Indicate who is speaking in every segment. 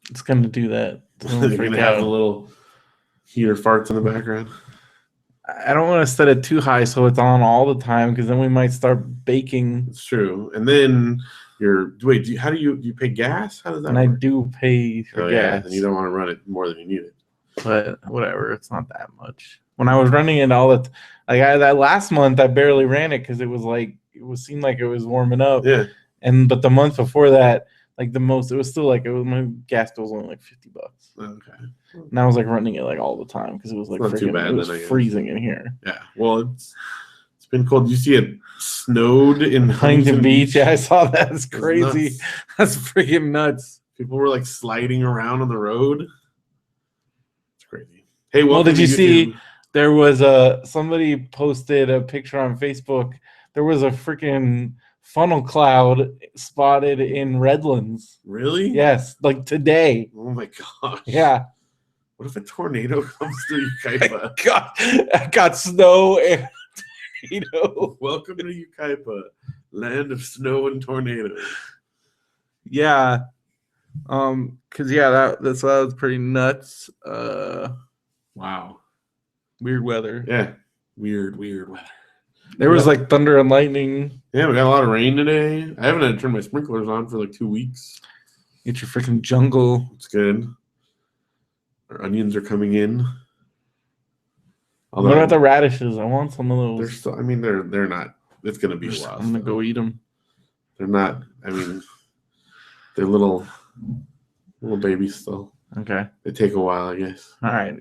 Speaker 1: It's gonna do that.
Speaker 2: They're gonna have a little heater farts in the background.
Speaker 1: I don't want to set it too high so it's on all the time because then we might start baking.
Speaker 2: It's true. And then how do you pay gas? How does that
Speaker 1: and
Speaker 2: work?
Speaker 1: I do pay for gas.
Speaker 2: And you don't want to run it more than you need it.
Speaker 1: But whatever, it's not that much. When I was running it that last month, I barely ran it because seemed like it was warming up.
Speaker 2: Yeah.
Speaker 1: But the month before that, it was still my gas bill was only like $50.
Speaker 2: Okay.
Speaker 1: And I was running it all the time because it was
Speaker 2: not too bad.
Speaker 1: It was freezing in here.
Speaker 2: Yeah. Well, it's been cold. You see it snowed in
Speaker 1: Huntington Beach. Yeah, I saw that. It's crazy. That's freaking nuts.
Speaker 2: People were sliding around on the road. It's crazy. Hey,
Speaker 1: well, did you see? There was somebody posted a picture on Facebook. There was a freaking funnel cloud spotted in Redlands.
Speaker 2: Really?
Speaker 1: Yes, today.
Speaker 2: Oh my gosh.
Speaker 1: Yeah.
Speaker 2: What if a tornado comes through Yucaipa?
Speaker 1: I got snow and tornado.
Speaker 2: Welcome to Yucaipa, land of snow and tornadoes.
Speaker 1: Yeah. Cause that was pretty nuts.
Speaker 2: Wow.
Speaker 1: Weird weather.
Speaker 2: Yeah. Weird weather.
Speaker 1: There was thunder and lightning.
Speaker 2: Yeah, we got a lot of rain today. I haven't had to turn my sprinklers on for 2 weeks.
Speaker 1: Get your freaking jungle.
Speaker 2: It's good. Our onions are coming in.
Speaker 1: Although, what about the radishes? I want some of those.
Speaker 2: They're still. They're not. It's gonna be a while.
Speaker 1: I'm gonna go eat them.
Speaker 2: They're not. They're little babies still.
Speaker 1: Okay.
Speaker 2: They take a while, I guess.
Speaker 1: All right.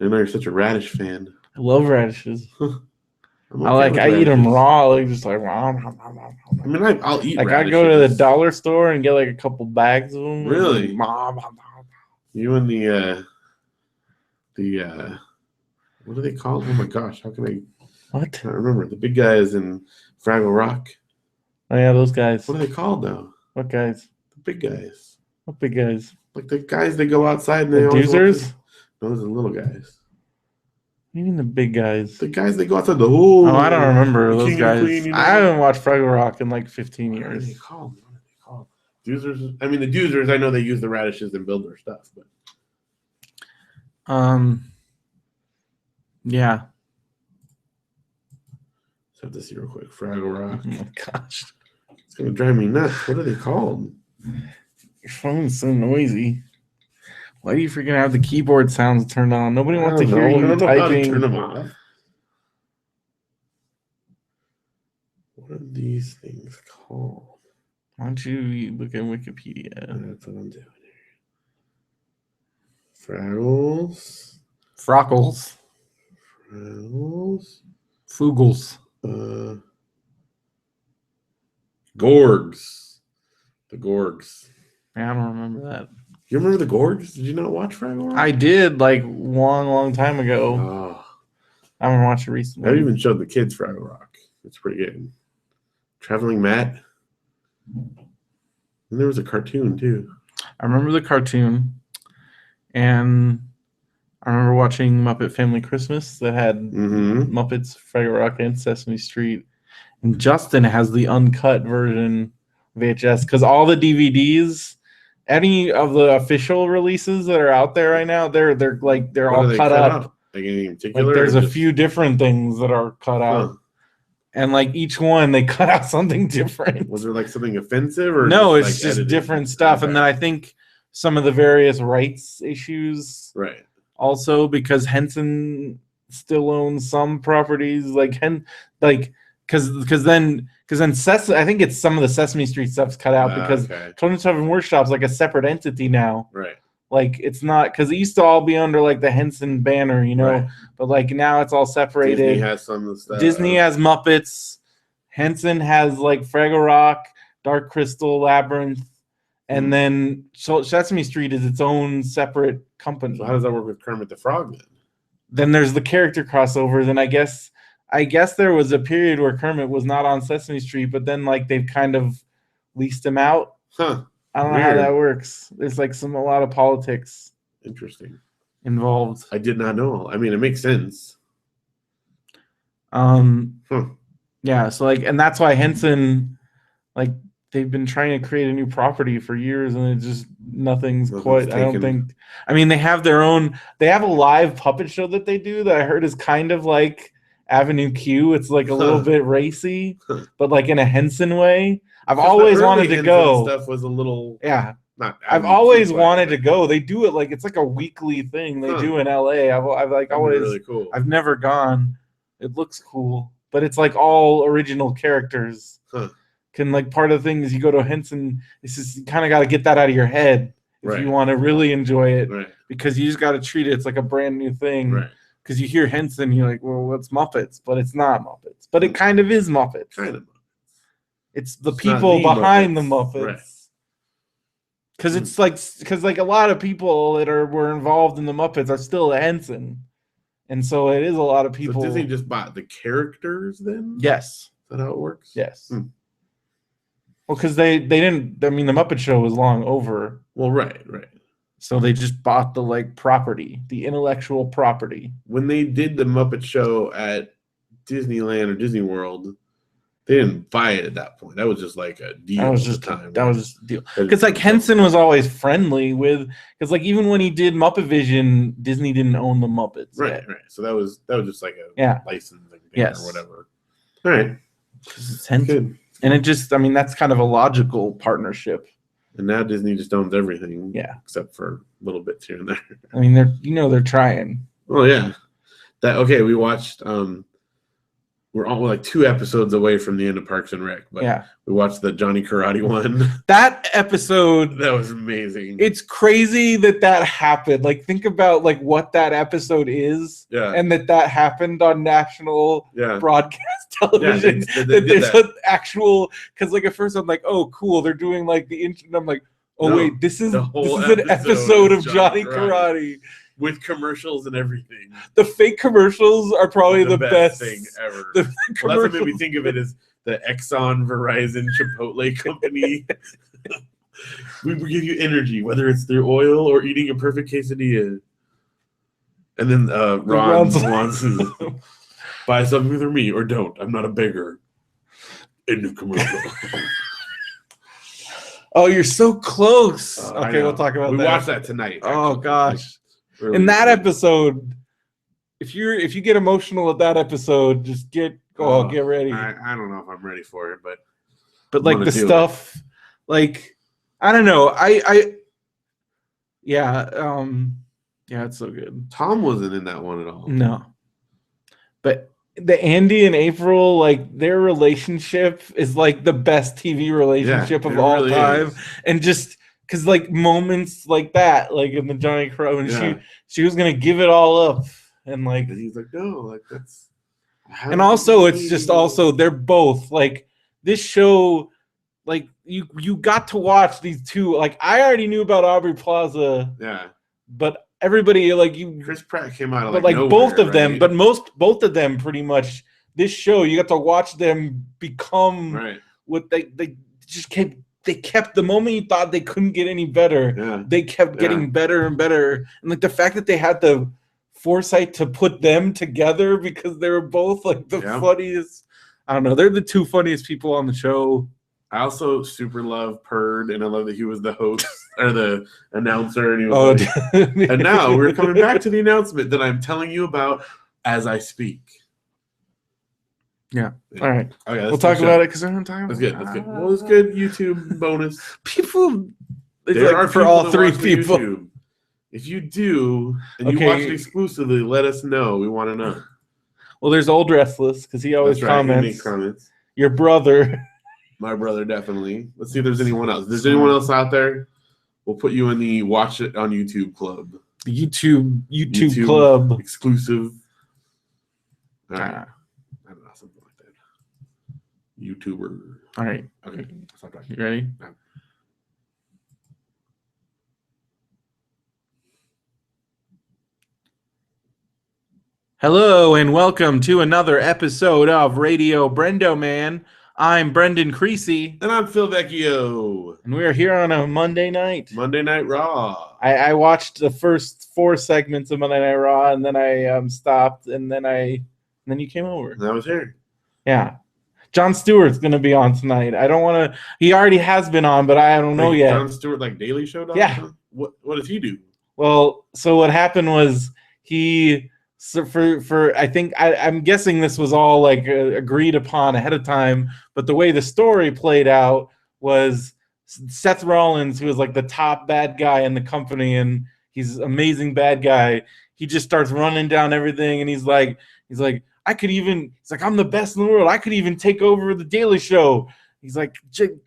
Speaker 2: I know you're such a radish fan.
Speaker 1: I love radishes. I eat them raw,
Speaker 2: I'll eat.
Speaker 1: I go to the dollar store and get a couple bags of them.
Speaker 2: Really? You and the what are they called? Oh my gosh, how can I?
Speaker 1: What?
Speaker 2: I can't remember. The big guys in Fraggle Rock.
Speaker 1: Oh yeah, those guys.
Speaker 2: What are they called though?
Speaker 1: What guys?
Speaker 2: The big guys.
Speaker 1: What big guys?
Speaker 2: The guys that go outside and
Speaker 1: the doozers?
Speaker 2: Those are the little guys.
Speaker 1: What do you mean the big guys?
Speaker 2: The guys that go outside
Speaker 1: I don't remember those guys. Queen, I haven't watched Fraggle Rock in 15 years.
Speaker 2: What are they called? Doozers. The doozers, I know they use the radishes and build their stuff, but
Speaker 1: yeah.
Speaker 2: Let's have to see real quick. Fraggle Rock.
Speaker 1: Oh my gosh.
Speaker 2: It's gonna drive me nuts. What are they called?
Speaker 1: Your phone's so noisy. Why do you freaking have the keyboard sounds turned on? Nobody wants to hear you typing.
Speaker 2: Turn them off. What are these things called?
Speaker 1: Why don't you look at Wikipedia?
Speaker 2: That's what I'm doing here. Fraggles.
Speaker 1: Frockles.
Speaker 2: Fraggles.
Speaker 1: Foogles.
Speaker 2: Gorgs. The Gorgs.
Speaker 1: Yeah, I don't remember that.
Speaker 2: You remember the Gorgs? Did you not watch Fraggle Rock?
Speaker 1: I did, long time ago.
Speaker 2: Oh.
Speaker 1: I haven't watched it recently.
Speaker 2: I even showed the kids Fraggle Rock. It's pretty good. Traveling Matt. And there was a cartoon, too.
Speaker 1: I remember the cartoon. And I remember watching Muppet Family Christmas that had Muppets, Fraggle Rock, and Sesame Street. And Justin has the uncut version VHS because all the DVDs, any of the official releases that are out there right now, they're all cut up.
Speaker 2: Like any particular?
Speaker 1: There's a few different things that are cut out. And each one they cut out something different.
Speaker 2: Was there something offensive or
Speaker 1: no? It's just different stuff. Okay. And then I think some of the various rights issues,
Speaker 2: right?
Speaker 1: Also, because Henson still owns some properties, because then I think it's some of the Sesame Street stuff's cut out because Children's Heaven Workshop's a separate entity now.
Speaker 2: Right.
Speaker 1: It's not because it used to all be under the Henson banner, right. But now it's all separated.
Speaker 2: Disney has some of the stuff.
Speaker 1: Disney has Muppets. Henson has Fraggle Rock, Dark Crystal, Labyrinth, and then Sesame Street is its own separate company.
Speaker 2: So how does that work with Kermit the Frog then?
Speaker 1: Then there's the character crossovers, and I guess there was a period where Kermit was not on Sesame Street, but then they've kind of leased him out.
Speaker 2: Huh.
Speaker 1: I don't know how that works. There's a lot of politics.
Speaker 2: Interesting.
Speaker 1: Involved.
Speaker 2: I did not know. It makes sense.
Speaker 1: Yeah, so and that's why Henson they've been trying to create a new property for years, and nothing's quite. I don't think. I mean, they have their own. They have a live puppet show that they do that I heard is kind of like Avenue Q. It's like a little bit racy, but like in a Henson way. I've always wanted to go.
Speaker 2: Stuff was a little
Speaker 1: Not I've always wanted to go. They do it like it's like a weekly thing they do in LA. I've like always really cool. I've never gone. It looks cool, but it's like all original characters. Can like part of the thing is you go to Henson. It's just you kind of got to get that out of your head if you want to really enjoy it, because you just got to treat it. It's like a brand new thing. Because you hear Henson, you're like, well, it's Muppets, but it's not Muppets. But it kind of is Muppets. Kind of. It's the people behind the Muppets. Because it's like a lot of people that were involved in the Muppets are still at Henson, and so it is a lot of people.
Speaker 2: So Disney just bought the characters then?
Speaker 1: Yes.
Speaker 2: Is that how it works?
Speaker 1: Yes. Well, because they didn't. I mean, the Muppet Show was long over.
Speaker 2: Well, right.
Speaker 1: So they just bought the like property, the intellectual property.
Speaker 2: When they did the Muppet Show at Disneyland or Disney World, they didn't buy it at that point. That was just like a deal. That was just a deal. Because like Henson was always friendly with, because like even when he did Muppet Vision, Disney didn't own the Muppets. Right. So that was just like a licensing thing or whatever. All right.
Speaker 1: It's Henson. Good. And it just, I mean, that's kind of a logical partnership.
Speaker 2: And now Disney just owns everything. Yeah. Except for little bits here and there.
Speaker 1: I mean, they're trying.
Speaker 2: Oh yeah. We watched we're all like 2 episodes away from the end of Parks and Rec, but we watched the Johnny Karate one.
Speaker 1: That episode,
Speaker 2: that was amazing.
Speaker 1: It's crazy that happened. Like, think about like what that episode is, and that happened on national broadcast television. There's an actual, because like at first I'm like, oh cool, they're doing like the intro, and I'm like, oh wait, this is an episode of Johnny Karate.
Speaker 2: With commercials and everything.
Speaker 1: The fake commercials are probably the best
Speaker 2: thing ever. That's what made me think of it as the Exxon, Verizon, Chipotle company. We give you energy, whether it's through oil or eating a perfect quesadilla. And then Ron wants to buy something for me or don't. I'm not a beggar. In the commercial.
Speaker 1: Oh, you're so close. Okay, we'll talk about that.
Speaker 2: We watched that tonight.
Speaker 1: Actually. Oh gosh. In that episode, if you get emotional at that episode, just get ready.
Speaker 2: I don't know if I'm ready for it,
Speaker 1: but like the stuff, like I don't know, it's so good.
Speaker 2: Tom wasn't in that one at all.
Speaker 1: No, but the Andy and April, like their relationship is like the best TV relationship of all time, and just. Because like moments like that, like in the Johnny Crow, and she was gonna give it all up, and like
Speaker 2: he's like, no, like that's.
Speaker 1: And also, it's just also they're both like this show, like you got to watch these two. Like I already knew about Aubrey Plaza, but everybody like
Speaker 2: Chris Pratt came out of
Speaker 1: like nowhere, both of them, but both of them pretty much. This show you got to watch them become what they just kept. They kept the moment you thought they couldn't get any better. They kept getting better and better. And like the fact that they had the foresight to put them together because they were both like the funniest. I don't know. They're the 2 funniest people on the show.
Speaker 2: I also super love Purd, and I love that he was the host or the announcer. And, he was and now we're coming back to the announcement that I'm telling you about as I speak.
Speaker 1: Yeah. All right. Okay, we'll talk about it because I'm talking.
Speaker 2: That's good. That's good. Well, it's good YouTube bonus.
Speaker 1: People, there are for all 3 people. YouTube.
Speaker 2: If you do and you watch it exclusively, let us know. We want to know.
Speaker 1: Well, there's Old Restless because he always comments. Your brother.
Speaker 2: My brother, definitely. Let's see if there's anyone else. If there's anyone else out there, we'll put you in the Watch It on YouTube club.
Speaker 1: The YouTube club.
Speaker 2: Exclusive. All right. YouTuber.
Speaker 1: All right.
Speaker 2: Okay.
Speaker 1: You ready?
Speaker 2: Yeah.
Speaker 1: Hello and welcome to another episode of Radio BrendoMan. I'm Brendan Creecy.
Speaker 2: And I'm Phil Vecchio.
Speaker 1: And we are here on a Monday night.
Speaker 2: Monday Night Raw.
Speaker 1: I watched the first 4 segments of Monday Night Raw, and then I stopped, and then you came over.
Speaker 2: And I was here.
Speaker 1: Yeah. Jon Stewart's going to be on tonight. I don't want to. He already has been on, but I don't know yet.
Speaker 2: Jon Stewart, like Daily Show?
Speaker 1: Yeah.
Speaker 2: What does he do?
Speaker 1: Well, so what happened was I think I'm guessing this was all like agreed upon ahead of time, but the way the story played out was Seth Rollins, who was like the top bad guy in the company, and he's an amazing bad guy. He just starts running down everything, and he's like, he's like, I'm the best in the world. I could even take over the Daily Show. He's like,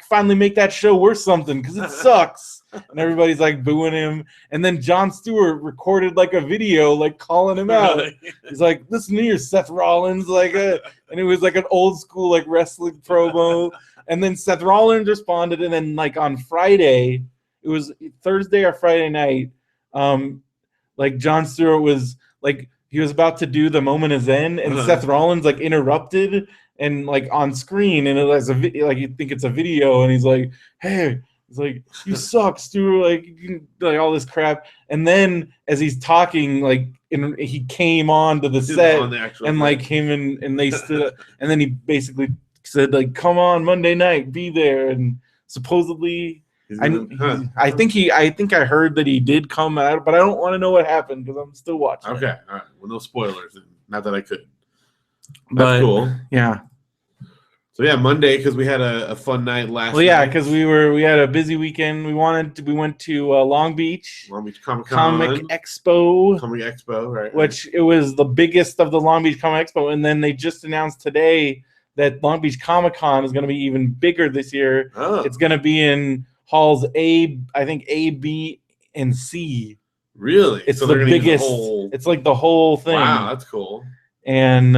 Speaker 1: finally make that show worth something because it sucks. And everybody's like booing him. And then Jon Stewart recorded like a video, like calling him out. Really? He's like, listen here, Seth Rollins. And it was like an old school like wrestling promo. And then Seth Rollins responded. And then like on Friday, it was Thursday or Friday night, like Jon Stewart was like, he was about to do the moment of Zen, and Seth Rollins like interrupted and like on screen, and it was a video, like you think it's a video, and he's like, "Hey," he's like, "You suck, Stu," like all this crap. And then as he's talking, like he came on to the set, and like him and they stood up, and then he basically said like, "Come on Monday night, be there," and supposedly. I think I heard that he did come out, but I don't want to know what happened because I'm still watching.
Speaker 2: Okay, all right. Well, no spoilers. Not that I could. That's cool.
Speaker 1: Yeah.
Speaker 2: So yeah, Monday because we had a fun night last.
Speaker 1: Well, yeah, because we had a busy weekend. We went to Long Beach
Speaker 2: Comic
Speaker 1: Expo,
Speaker 2: right?
Speaker 1: Which it was the biggest of the Long Beach Comic Expo, and then they just announced today that Long Beach Comic Con is going to be even bigger this year.
Speaker 2: Oh.
Speaker 1: It's going to be in halls A, B, and C.
Speaker 2: Really?
Speaker 1: It's so the biggest. It's like the whole thing.
Speaker 2: Wow, that's cool.
Speaker 1: And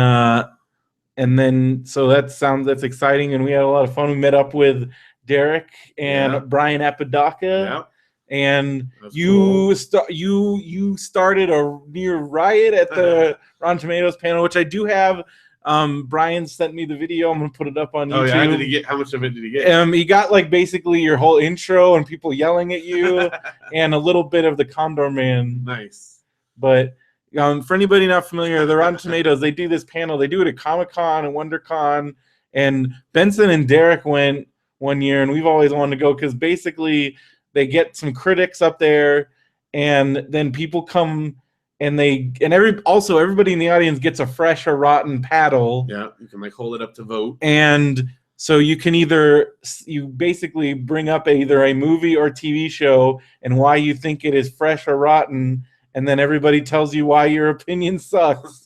Speaker 1: then so that's exciting, and we had a lot of fun. We met up with Derek and Brian Apodaca, and you started a near riot at the Rotten Tomatoes panel, which I do have. Brian sent me the video. I'm gonna put it up on YouTube.
Speaker 2: Oh yeah, how much of it did he get?
Speaker 1: He got like basically your whole intro and people yelling at you, and a little bit of the Condor Man.
Speaker 2: Nice.
Speaker 1: But for anybody not familiar, the Rotten Tomatoes, they do this panel. They do it at Comic-Con and WonderCon, and Benson and Derek went one year, and we've always wanted to go because basically they get some critics up there, and then people come. And everybody in the audience gets a fresh or rotten paddle.
Speaker 2: Yeah, you can like hold it up to vote.
Speaker 1: And so you basically bring up either a movie or TV show and why you think it is fresh or rotten, and then everybody tells you why your opinion sucks.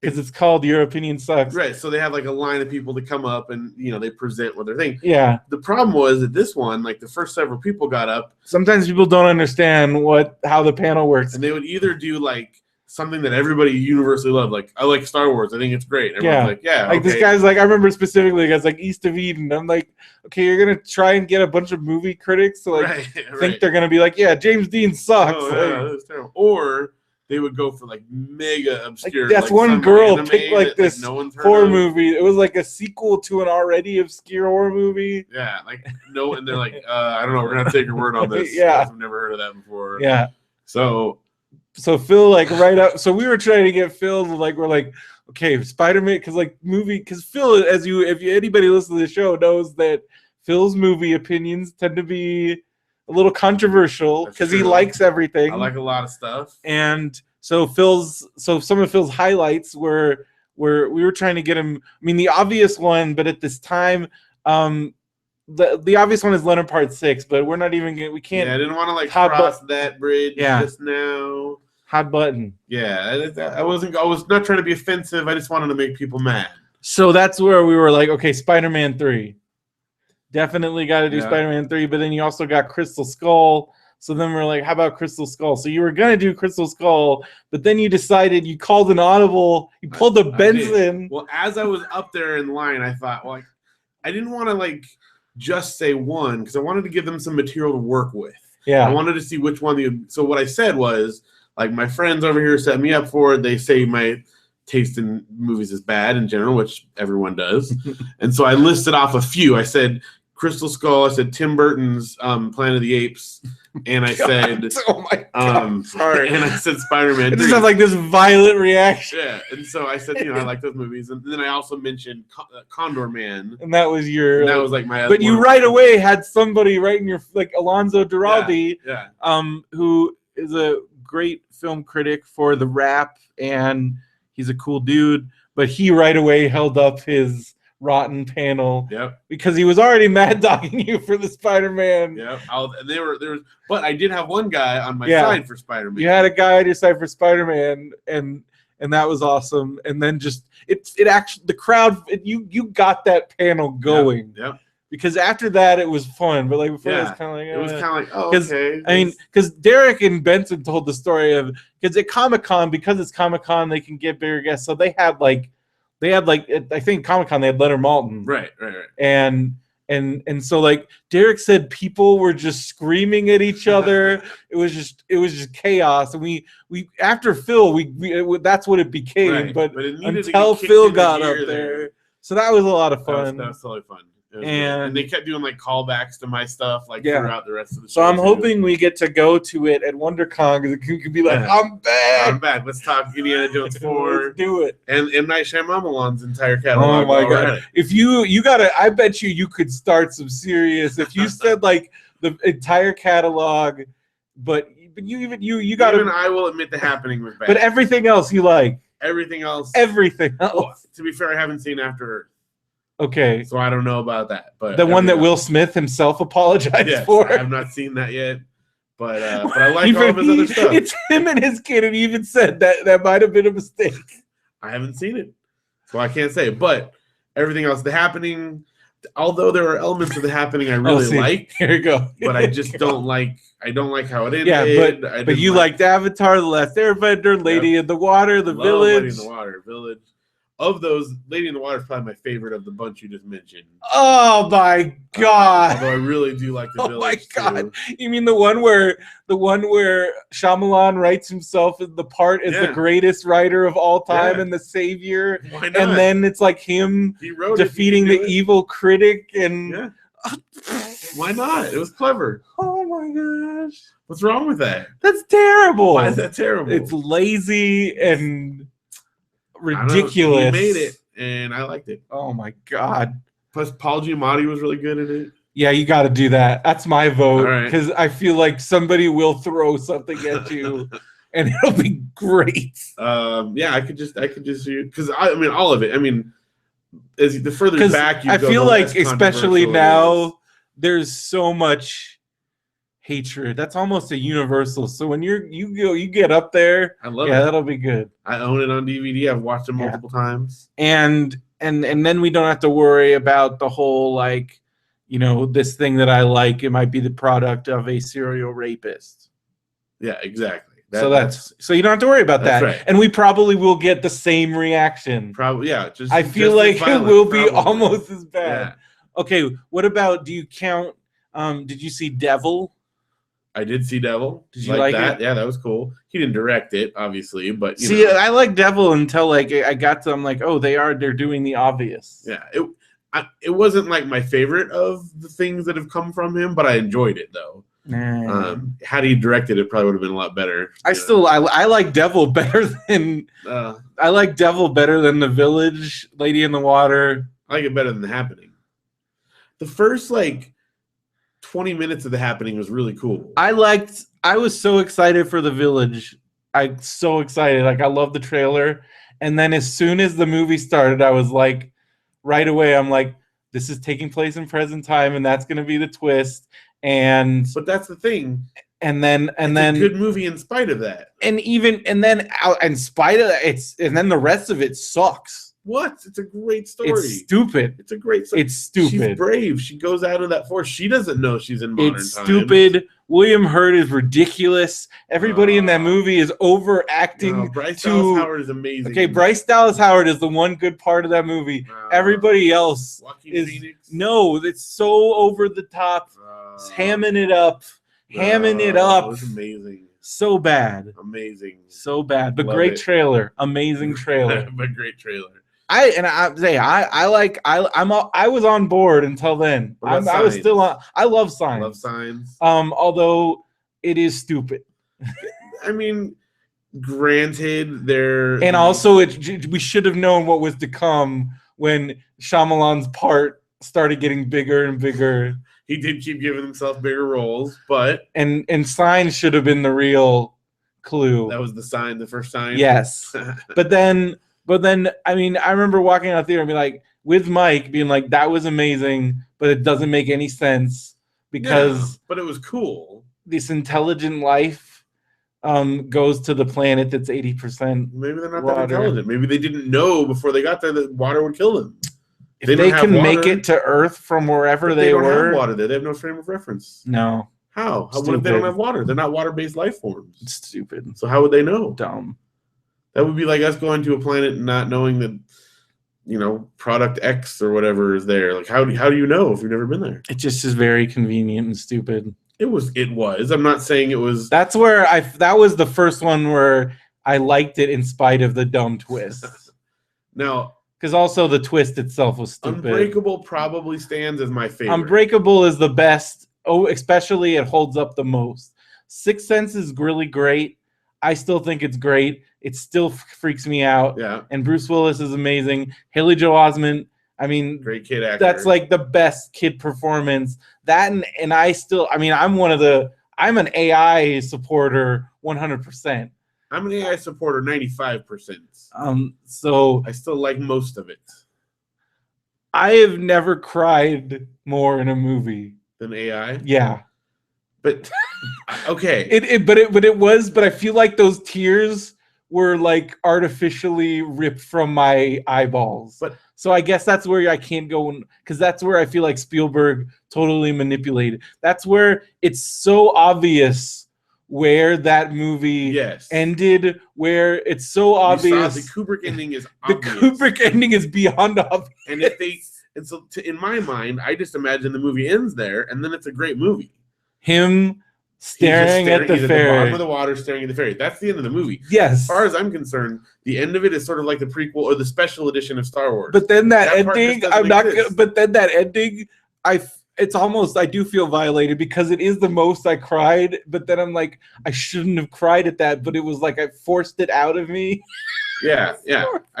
Speaker 1: Because it's called Your Opinion Sucks.
Speaker 2: Right. So they have like a line of people to come up and they present what they're thinking.
Speaker 1: Yeah.
Speaker 2: The problem was that this one, like the first several people got up.
Speaker 1: Sometimes people don't understand how the panel works.
Speaker 2: And they would either do like something that everybody universally loved. Like, I like Star Wars. I think it's great. Everyone's like, yeah.
Speaker 1: Like this guy's like, I remember specifically, guys like East of Eden. I'm like, okay, you're gonna try and get a bunch of movie critics to like think they're gonna be like, yeah, James Dean sucks.
Speaker 2: Oh, yeah, that's terrible. Or they would go for like mega obscure.
Speaker 1: Like, that's
Speaker 2: like
Speaker 1: one girl picked like this horror movie. It was like a sequel to an already obscure horror movie.
Speaker 2: Yeah, like no, and they're like, I don't know, we're gonna take your word on this.
Speaker 1: Yeah,
Speaker 2: I've never heard of that before.
Speaker 1: Yeah.
Speaker 2: So
Speaker 1: Phil like right up. So we were trying to get Phil to like, we're like, okay, Spider-Man, because Phil, if anybody listens to the show knows that Phil's movie opinions tend to be a little controversial because he likes everything.
Speaker 2: I like a lot of stuff.
Speaker 1: And so some of Phil's highlights were we were trying to get him. I mean, the obvious one, but at this time, the obvious one is Leonard Part 6, but we're not even we can't.
Speaker 2: Yeah, I didn't want to like cross that bridge just now.
Speaker 1: Hot button.
Speaker 2: Yeah, I was not trying to be offensive. I just wanted to make people mad.
Speaker 1: So that's where we were like, okay, Spider-Man 3. Definitely got to do Spider-Man 3, but then you also got Crystal Skull. So then we're like, how about Crystal Skull? So you were going to do Crystal Skull, but then you decided you called an audible. You pulled a Benson.
Speaker 2: Well, as I was up there in line, I thought, well, I didn't want to like just say one because I wanted to give them some material to work with.
Speaker 1: Yeah.
Speaker 2: I wanted to see which one. So what I said was, like, my friends over here set me up for it. They say my taste in movies is bad in general, which everyone does. And so I listed off a few. I said Crystal Skull. I said Tim Burton's Planet of the Apes, and I said,
Speaker 1: "Oh my god!" Sorry,
Speaker 2: and I said Spider-Man.
Speaker 1: It just has like this violent reaction.
Speaker 2: Yeah, and so I said, I like those movies, and then I also mentioned Condor Man,
Speaker 1: and that was your.
Speaker 2: And that was like my.
Speaker 1: But you right away had somebody right in your like Alonso Duralde, who is a great film critic for The Wrap, and he's a cool dude. But he right away held up his rotten panel, because he was already mad dogging you for the Spider-Man.
Speaker 2: And there was, but I did have one guy on my side for Spider-Man.
Speaker 1: You had a guy on your side for Spider-Man, and that was awesome. And then just it actually the crowd you got that panel going. Because after that it was fun, but like before it was kind of like
Speaker 2: it was kind of like, oh, okay.
Speaker 1: I mean, because Derek and Benson told the story of, because at Comic-Con, because it's Comic-Con, they can get bigger guests. So they had like I think Comic-Con they had Leonard Maltin.
Speaker 2: Right.
Speaker 1: And so like Derek said, people were just screaming at each other. it was just chaos. And we after Phil we that's what it became.
Speaker 2: Right.
Speaker 1: But
Speaker 2: it
Speaker 1: until Phil got up there. So that was a lot of fun.
Speaker 2: That was totally fun. And they kept doing like callbacks to my stuff throughout the rest of the show.
Speaker 1: So I'm hoping we get to go to it at WonderCon, because it could be like, I'm back.
Speaker 2: Let's talk Indiana Jones 4.
Speaker 1: Let's do it.
Speaker 2: And M. Night Shyamalan's entire catalog.
Speaker 1: Oh my god! If you gotta, I bet you could start some serious. If you said like the entire catalog, but you gotta.
Speaker 2: Even I will admit The Happening was bad.
Speaker 1: But everything else you like.
Speaker 2: Everything else.
Speaker 1: Well,
Speaker 2: to be fair, I haven't seen After Earth.
Speaker 1: Okay.
Speaker 2: So I don't know about that, but
Speaker 1: the one that Will Smith himself apologized for.
Speaker 2: I have not seen that yet, but I like all of his other stuff.
Speaker 1: It's him and his kid, and he even said that might have been a mistake.
Speaker 2: I haven't seen it, so I can't say. But everything else, The Happening, although there are elements of The Happening I really like.
Speaker 1: Here you go.
Speaker 2: But I just don't like. I don't like how it ended.
Speaker 1: Yeah, but you liked Avatar, The Last Airbender, Lady in the Water, The Village.
Speaker 2: Lady in the Water, Village. Of those, Lady in the Water is probably my favorite of the bunch you just mentioned.
Speaker 1: Oh my god!
Speaker 2: Although I really do like the Village.
Speaker 1: Oh my god! Too. You mean the one where Shyamalan writes himself as the part as the greatest writer of all time and the savior?
Speaker 2: Why not?
Speaker 1: And then it's like him defeating the evil critic and.
Speaker 2: Why not? It was clever.
Speaker 1: Oh my gosh!
Speaker 2: What's wrong with that?
Speaker 1: That's terrible.
Speaker 2: Why is that terrible?
Speaker 1: It's lazy and ridiculous.
Speaker 2: He made it, and I liked it.
Speaker 1: Oh my god!
Speaker 2: Plus, Paul Giamatti was really good at it.
Speaker 1: Yeah, you got to do that. That's my vote, because I feel like somebody will throw something at you, and it'll be great.
Speaker 2: Yeah, I could just because I mean all of it. I mean, as the further back you go,
Speaker 1: I feel like especially now there's so much hatred. That's almost a universal. So when you get up there,
Speaker 2: I love it.
Speaker 1: That'll be good.
Speaker 2: I own it on DVD. I've watched it multiple times.
Speaker 1: And then we don't have to worry about the whole like, this thing that I like, it might be the product of a serial rapist.
Speaker 2: Yeah, exactly.
Speaker 1: So you don't have to worry about that.
Speaker 2: Right.
Speaker 1: And we probably will get the same reaction.
Speaker 2: Probably, yeah.
Speaker 1: I feel like it will be almost as bad. Yeah. Okay, what about, do you count, did you see Devil?
Speaker 2: I did see Devil.
Speaker 1: Did you like
Speaker 2: that?
Speaker 1: it?
Speaker 2: Yeah, that was cool. He didn't direct it, obviously, but
Speaker 1: I like Devil until like I got to. I'm like, oh, they're doing the obvious.
Speaker 2: Yeah, it wasn't like my favorite of the things that have come from him, but I enjoyed it though. Had he directed it, probably would have been a lot better.
Speaker 1: I like Devil better than I like Devil better than The Village, Lady in the Water.
Speaker 2: I like it better than The Happening. The first 20 minutes of The Happening was really cool.
Speaker 1: I was so excited for The Village. I'm so excited. I love the trailer. And then as soon as the movie started, I was like, right away, I'm like, this is taking place in present time, and that's going to be the twist. But
Speaker 2: that's the thing.
Speaker 1: And then
Speaker 2: a good movie in spite of that.
Speaker 1: And then in spite of that, and then the rest of it sucks.
Speaker 2: What? It's a great story.
Speaker 1: It's stupid.
Speaker 2: It's a great story.
Speaker 1: It's stupid.
Speaker 2: She's brave. She goes out of that force. She doesn't know she's in modern times.
Speaker 1: It's stupid. William Hurt is ridiculous. Everybody in that movie is overacting.
Speaker 2: Bryce Dallas Howard is amazing.
Speaker 1: Okay, Bryce Dallas Howard is the one good part of that movie. Everybody else is Phoenix? No. It's so over the top. Hamming it up.
Speaker 2: It was amazing.
Speaker 1: So bad.
Speaker 2: Amazing.
Speaker 1: So bad. But great trailer. Amazing trailer.
Speaker 2: But great trailer.
Speaker 1: I was on board until then. I was still on. I love Signs. Although it is stupid.
Speaker 2: I mean, granted,
Speaker 1: we should have known what was to come when Shyamalan's part started getting bigger and bigger.
Speaker 2: He did keep giving himself bigger roles, but
Speaker 1: and Signs should have been the real clue.
Speaker 2: That was the first sign.
Speaker 1: Yes, but then I mean, I remember walking out of the theater and being like, with Mike being like, that was amazing, but it doesn't make any sense because
Speaker 2: but it was cool.
Speaker 1: This intelligent life goes to the planet that's 80%.
Speaker 2: Maybe they're not that intelligent. Maybe they didn't know before they got there that water would kill them.
Speaker 1: If they can make it to Earth from wherever they were.
Speaker 2: They don't have water there. They have no frame of reference.
Speaker 1: No.
Speaker 2: How? What if they don't have water? They're not water-based life forms.
Speaker 1: It's stupid.
Speaker 2: So how would they know?
Speaker 1: Dumb.
Speaker 2: That would be like us going to a planet and not knowing that, product X or whatever is there. Like, how do you know if you've never been there?
Speaker 1: It just is very convenient and stupid.
Speaker 2: It was. I'm not saying it was.
Speaker 1: That was the first one where I liked it in spite of the dumb twist.
Speaker 2: Now,
Speaker 1: because also the twist itself was stupid.
Speaker 2: Unbreakable probably stands as my favorite.
Speaker 1: Unbreakable is the best. Oh, especially it holds up the most. Sixth Sense is really great. I still think it's great. It still freaks me out.
Speaker 2: Yeah.
Speaker 1: And Bruce Willis is amazing. Haley Joel Osment, I mean,
Speaker 2: great kid actor.
Speaker 1: That's like the best kid performance. That and I still, I mean, I'm an AI supporter 100%.
Speaker 2: I'm an AI supporter 95%.
Speaker 1: So
Speaker 2: I still like most of it.
Speaker 1: I have never cried more in a movie
Speaker 2: than AI.
Speaker 1: Yeah.
Speaker 2: But okay.
Speaker 1: But I feel like those tears were like artificially ripped from my eyeballs.
Speaker 2: But
Speaker 1: so I guess that's where I can't go, because that's where I feel like Spielberg totally manipulated. That's where it's so obvious where that movie ended, where it's so obvious.
Speaker 2: The Kubrick ending is obvious.
Speaker 1: The Kubrick ending is beyond obvious.
Speaker 2: In my mind, I just imagine the movie ends there, and then it's a great movie.
Speaker 1: Him staring at the ferry.
Speaker 2: At the bottom of the water, staring at the ferry. That's the end of the movie.
Speaker 1: Yes.
Speaker 2: As far as I'm concerned, the end of it is sort of like the prequel or the special edition of Star Wars.
Speaker 1: But then that ending, it's almost, I do feel violated because it is the most I cried, but then I'm like, I shouldn't have cried at that, but it was like I forced it out of me.
Speaker 2: Yeah.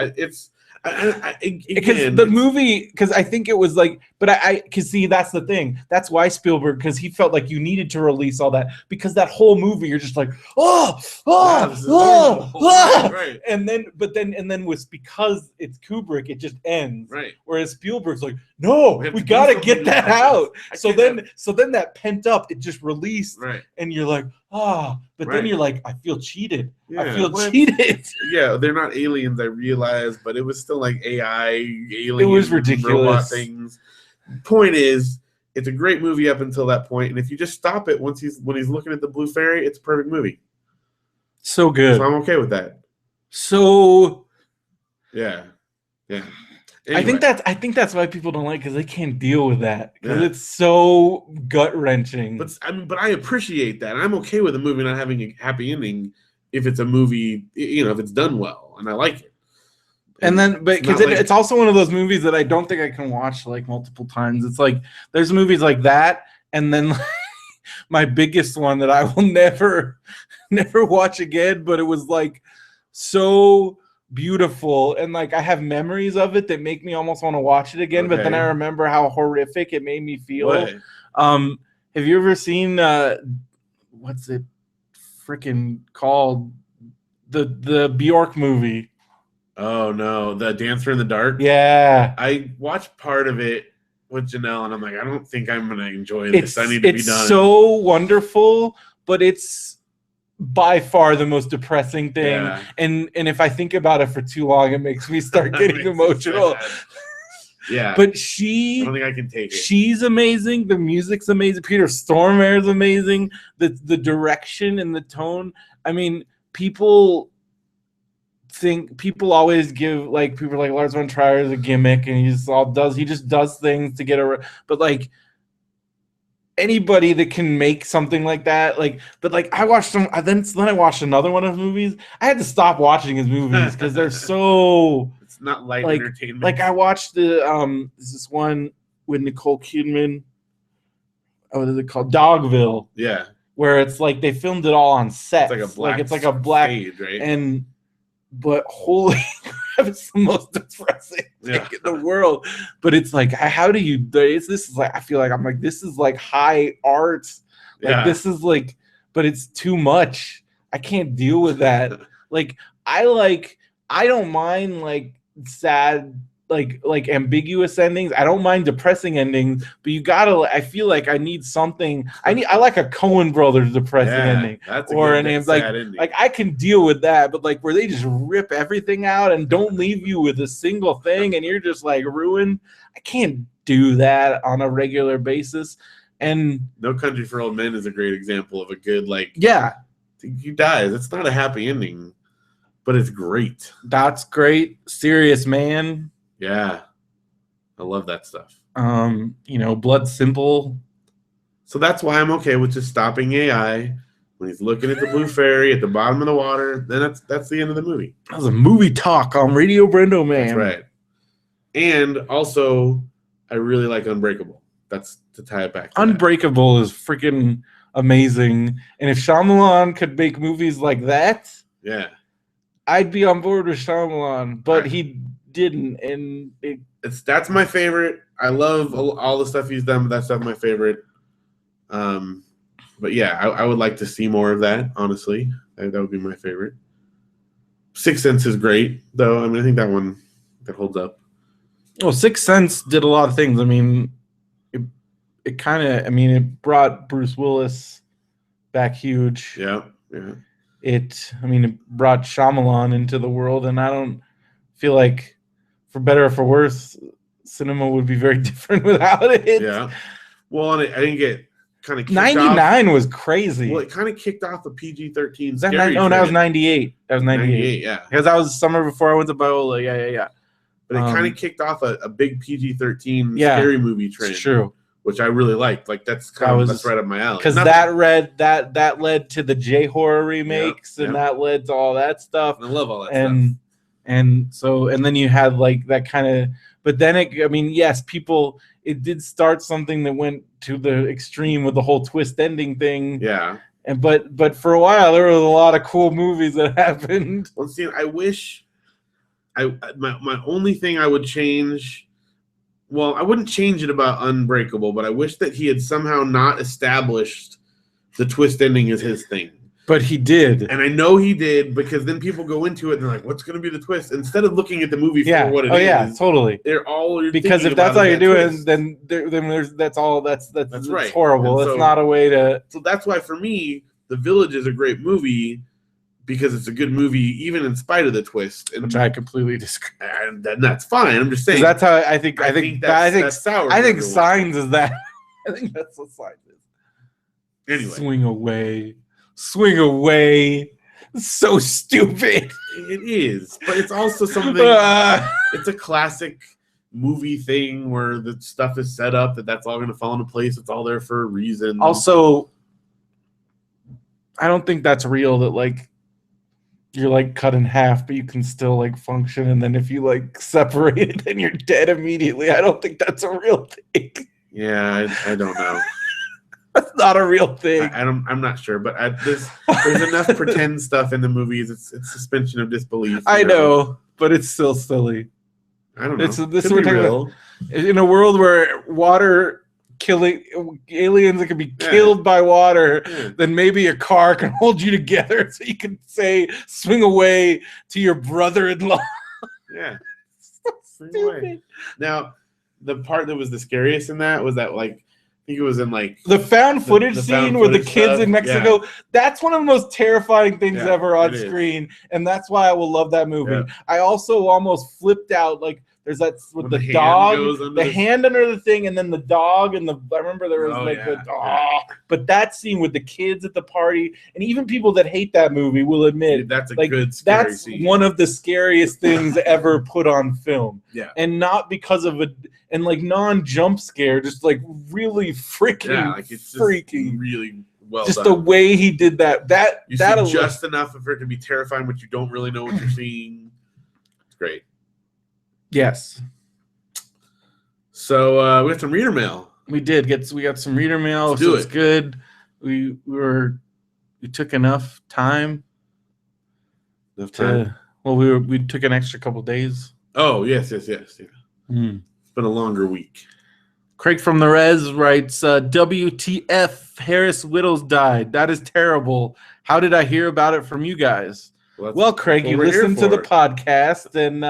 Speaker 1: Because the movie, because I think it was like, but because see, that's the thing. That's why Spielberg, because he felt like you needed to release all that, because that whole movie, you're just like,
Speaker 2: right.
Speaker 1: And then was because it's Kubrick, it just ends.
Speaker 2: Right.
Speaker 1: Whereas Spielberg's like, no, we gotta get that out. So then that pent up, it just released.
Speaker 2: Right.
Speaker 1: And you're like, but then you're like, I feel cheated.
Speaker 2: Yeah.
Speaker 1: I feel cheated.
Speaker 2: Yeah, they're not aliens, I realize, but it was still like AI, aliens,
Speaker 1: it was ridiculous.
Speaker 2: Robot things. Point is, it's a great movie up until that point, and if you just stop it when he's looking at the blue fairy, it's a perfect movie.
Speaker 1: So good.
Speaker 2: So I'm okay with that.
Speaker 1: So
Speaker 2: yeah.
Speaker 1: Anyway. I think that's why people don't like, because they can't deal with that, because it's so gut wrenching.
Speaker 2: But I appreciate that. I'm okay with a movie not having a happy ending if it's a movie, if it's done well, and I like it.
Speaker 1: And then, but because it's also one of those movies that I don't think I can watch like multiple times. It's like there's movies like that, and then my biggest one that I will never watch again. But it was like so beautiful, and like I have memories of it that make me almost want to watch it again. Okay. But then I remember how horrific it made me feel.
Speaker 2: What?
Speaker 1: Have you ever seen what's it freaking called? The Bjork movie.
Speaker 2: Oh no, the Dancer in the Dark.
Speaker 1: Yeah,
Speaker 2: I watched part of it with Janelle, and I'm like, I don't think I'm gonna enjoy this. I need to be done.
Speaker 1: It's so wonderful, but it's by far the most depressing thing. Yeah. And if I think about it for too long, it makes me start getting emotional.
Speaker 2: Yeah,
Speaker 1: but
Speaker 2: I don't think I can take it.
Speaker 1: She's amazing. The music's amazing. Peter Stormare is amazing. The direction and the tone. I mean, people always give, like, people like Lars von Trier is a gimmick, and he just does things to get around. But like anybody that can make something like that, I watched some. Then I watched another one of his movies. I had to stop watching his movies because they're so.
Speaker 2: not light entertainment.
Speaker 1: Like I watched this one with Nicole Kidman. What is it called? Dogville.
Speaker 2: Yeah.
Speaker 1: Where it's like they filmed it all on set.
Speaker 2: It's like a black stage, right?
Speaker 1: But holy crap, it's the most depressing thing in the world. But it's like, how do you? This is like, I feel like I'm like, this is like high art. Like this is like, but it's too much. I can't deal with that. Like I don't mind like sad, like ambiguous endings. I don't mind depressing endings, but you gotta. I feel like I need something. I like a Coen Brothers depressing ending, or an ending. Like I can deal with that, but like where they just rip everything out and don't leave you with a single thing, and you're just like ruined. I can't do that on a regular basis. And
Speaker 2: No Country for Old Men is a great example of a good he dies. It's not a happy ending, but it's great.
Speaker 1: That's great. Serious Man.
Speaker 2: Yeah, I love that stuff.
Speaker 1: Blood Simple.
Speaker 2: So that's why I'm okay with just stopping AI when he's looking at the blue fairy at the bottom of the water. Then that's the end of the movie.
Speaker 1: That was a movie talk on Radio BrendoMan.
Speaker 2: That's right. And also, I really like Unbreakable. That's to tie it back to
Speaker 1: Unbreakable is freaking amazing. And if Shyamalan could make movies like that, I'd be on board with Shyamalan. But he didn't, and
Speaker 2: that's my favorite. I love all the stuff he's done, but that's not my favorite. But yeah, I would like to see more of that. Honestly, that would be my favorite. Sixth Sense is great, though. I mean, I think that holds up.
Speaker 1: Well, Sixth Sense did a lot of things. I mean, it kind of. I mean, it brought Bruce Willis back huge.
Speaker 2: Yeah.
Speaker 1: It brought Shyamalan into the world, and I don't feel like, for better or for worse, cinema would be very different without it.
Speaker 2: Yeah. Well, and I didn't get kind of
Speaker 1: 99 was crazy.
Speaker 2: Well, it kind of kicked off the PG-13.
Speaker 1: That was 98. That was 98.
Speaker 2: Yeah.
Speaker 1: Because that was summer before I went to Biola. Yeah.
Speaker 2: But it kind of kicked off a big PG-13 scary movie trend.
Speaker 1: It's true.
Speaker 2: Which I really liked. Like that's that's right up my alley.
Speaker 1: Because that led to the J-horror remakes, and that led to all that stuff.
Speaker 2: I love all that stuff.
Speaker 1: And then you had like that kind of, but then it did start something that went to the extreme with the whole twist ending thing.
Speaker 2: Yeah.
Speaker 1: But for a while there was a lot of cool movies that happened.
Speaker 2: Well, see, I wish my only thing I would change. Well, I wouldn't change it about Unbreakable, but I wish that he had somehow not established the twist ending as his thing.
Speaker 1: But he did.
Speaker 2: And I know he did, because then people go into it and they're like, what's going to be the twist? Instead of looking at the movie for what it is.
Speaker 1: Yeah, totally.
Speaker 2: They're all
Speaker 1: because if that's all you're doing, then there's that's right. Horrible. It's not a way to.
Speaker 2: So that's why for me, The Village is a great movie, because it's a good movie even in spite of the twist. And
Speaker 1: which I completely disagree.
Speaker 2: And that's fine. I'm just saying.
Speaker 1: That's how I think Signs is that.
Speaker 2: I think that's what Signs is. Anyway.
Speaker 1: Swing away. So stupid.
Speaker 2: It is. But it's also something. It's a classic movie thing where the stuff is set up that's all going to fall into place. It's all there for a reason.
Speaker 1: Also, I don't think that's real, that like you're like cut in half, but you can still like function. And then if you like separate it, then you're dead immediately. I don't think that's a real thing.
Speaker 2: Yeah, I don't know.
Speaker 1: That's not a real thing.
Speaker 2: I'm not sure, but there's enough pretend stuff in the movies. It's suspension of disbelief.
Speaker 1: I know, but it's still silly.
Speaker 2: I don't know.
Speaker 1: This we're talking about, in a world where water killing aliens that can be killed by water, then maybe a car can hold you together so you can say swing away to your brother-in-law.
Speaker 2: Yeah. Swing away. Now, the part that was the scariest in that was that like I think it was in like
Speaker 1: the found footage scene with the kids in Mexico. Yeah. That's one of the most terrifying things ever on screen, and that's why I will love that movie. Yeah. I also almost flipped out. Like there's that with the dog, the hand under the thing, and then the dog, and I remember there was but that scene with the kids at the party, and even people that hate that movie will admit
Speaker 2: that's a good scary scene.
Speaker 1: One of the scariest things ever put on film.
Speaker 2: Yeah,
Speaker 1: and not because of and like non-jump scare, just like really freaking
Speaker 2: it's
Speaker 1: freaky,
Speaker 2: really well
Speaker 1: just
Speaker 2: done.
Speaker 1: The way he did that
Speaker 2: you see just enough for it to be terrifying, but you don't really know what you're seeing. It's great.
Speaker 1: Yes.
Speaker 2: So we got some reader mail.
Speaker 1: We got some reader mail. It's good. We took enough time. We took an extra couple days.
Speaker 2: Oh, yes. Yeah. It's been a longer week.
Speaker 1: Craig from the Res writes, WTF, Harris Whittles died. That is terrible. How did I hear about it from you guys? Well, Craig, you listened to the podcast, and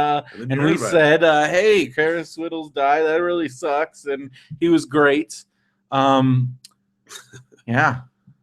Speaker 1: we said, hey, Harris Whittles died. That really sucks. And he was great. Yeah.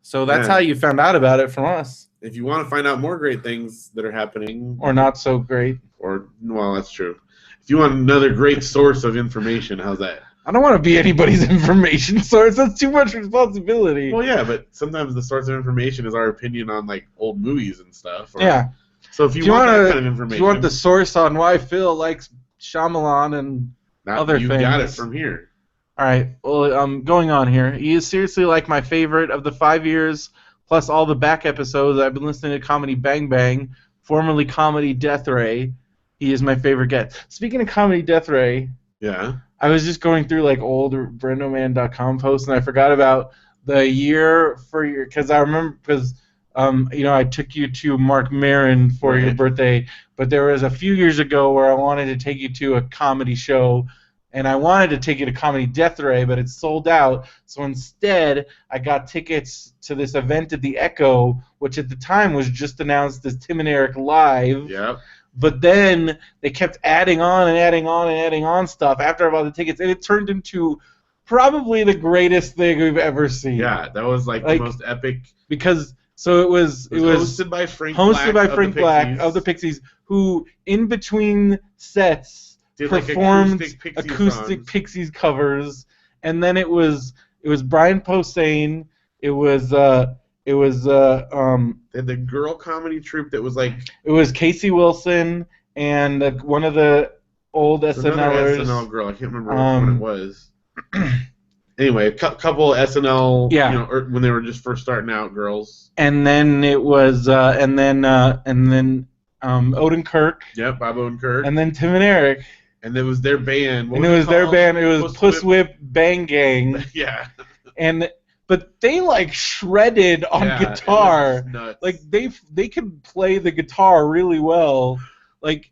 Speaker 1: So that's how you found out about it from us.
Speaker 2: If you want to find out more great things that are happening.
Speaker 1: Or not so great.
Speaker 2: Well, that's true. If you want another great source of information, how's that?
Speaker 1: I don't want to be anybody's information source. That's too much responsibility.
Speaker 2: Well, yeah, but sometimes the source of information is our opinion on like old movies and stuff.
Speaker 1: Yeah.
Speaker 2: So if you want that kind of information,
Speaker 1: if you want the source on why Phil likes Shyamalan and other things, you
Speaker 2: got it from here.
Speaker 1: All right. Well, going on here. He is seriously like my favorite of the 5 years plus all the back episodes. I've been listening to Comedy Bang Bang, formerly Comedy Death Ray. He is my favorite guest. Speaking of Comedy Death Ray.
Speaker 2: Yeah.
Speaker 1: I was just going through like old BrendoMan.com posts, and I forgot about the year for your, because I remember, I took you to Mark Maron for your birthday, but there was a few years ago where I wanted to take you to a comedy show, and I wanted to take you to Comedy Death Ray, but it's sold out. So instead, I got tickets to this event at the Echo, which at the time was just announced as Tim and Eric Live.
Speaker 2: Yep.
Speaker 1: But then they kept adding on stuff after I bought the tickets, and it turned into probably the greatest thing we've ever seen.
Speaker 2: Yeah, that was like the most epic.
Speaker 1: Because it was
Speaker 2: hosted by Frank Black
Speaker 1: of the Pixies, who in between sets
Speaker 2: did
Speaker 1: performed
Speaker 2: like
Speaker 1: acoustic Pixies covers, and then it was Brian Posehn. It was
Speaker 2: the girl comedy troupe that was like...
Speaker 1: It was Casey Wilson and one of the old SNLers.
Speaker 2: SNL girl. I can't remember what it was. Anyway, a couple SNL, when they were just first starting out, girls.
Speaker 1: And then it was, Odenkirk.
Speaker 2: Yep, Bob Odenkirk.
Speaker 1: And then Tim and Eric.
Speaker 2: And it was their band.
Speaker 1: It was Puss Whip Bang Gang.
Speaker 2: Yeah.
Speaker 1: But they like shredded on guitar. Like they could play the guitar really well. Like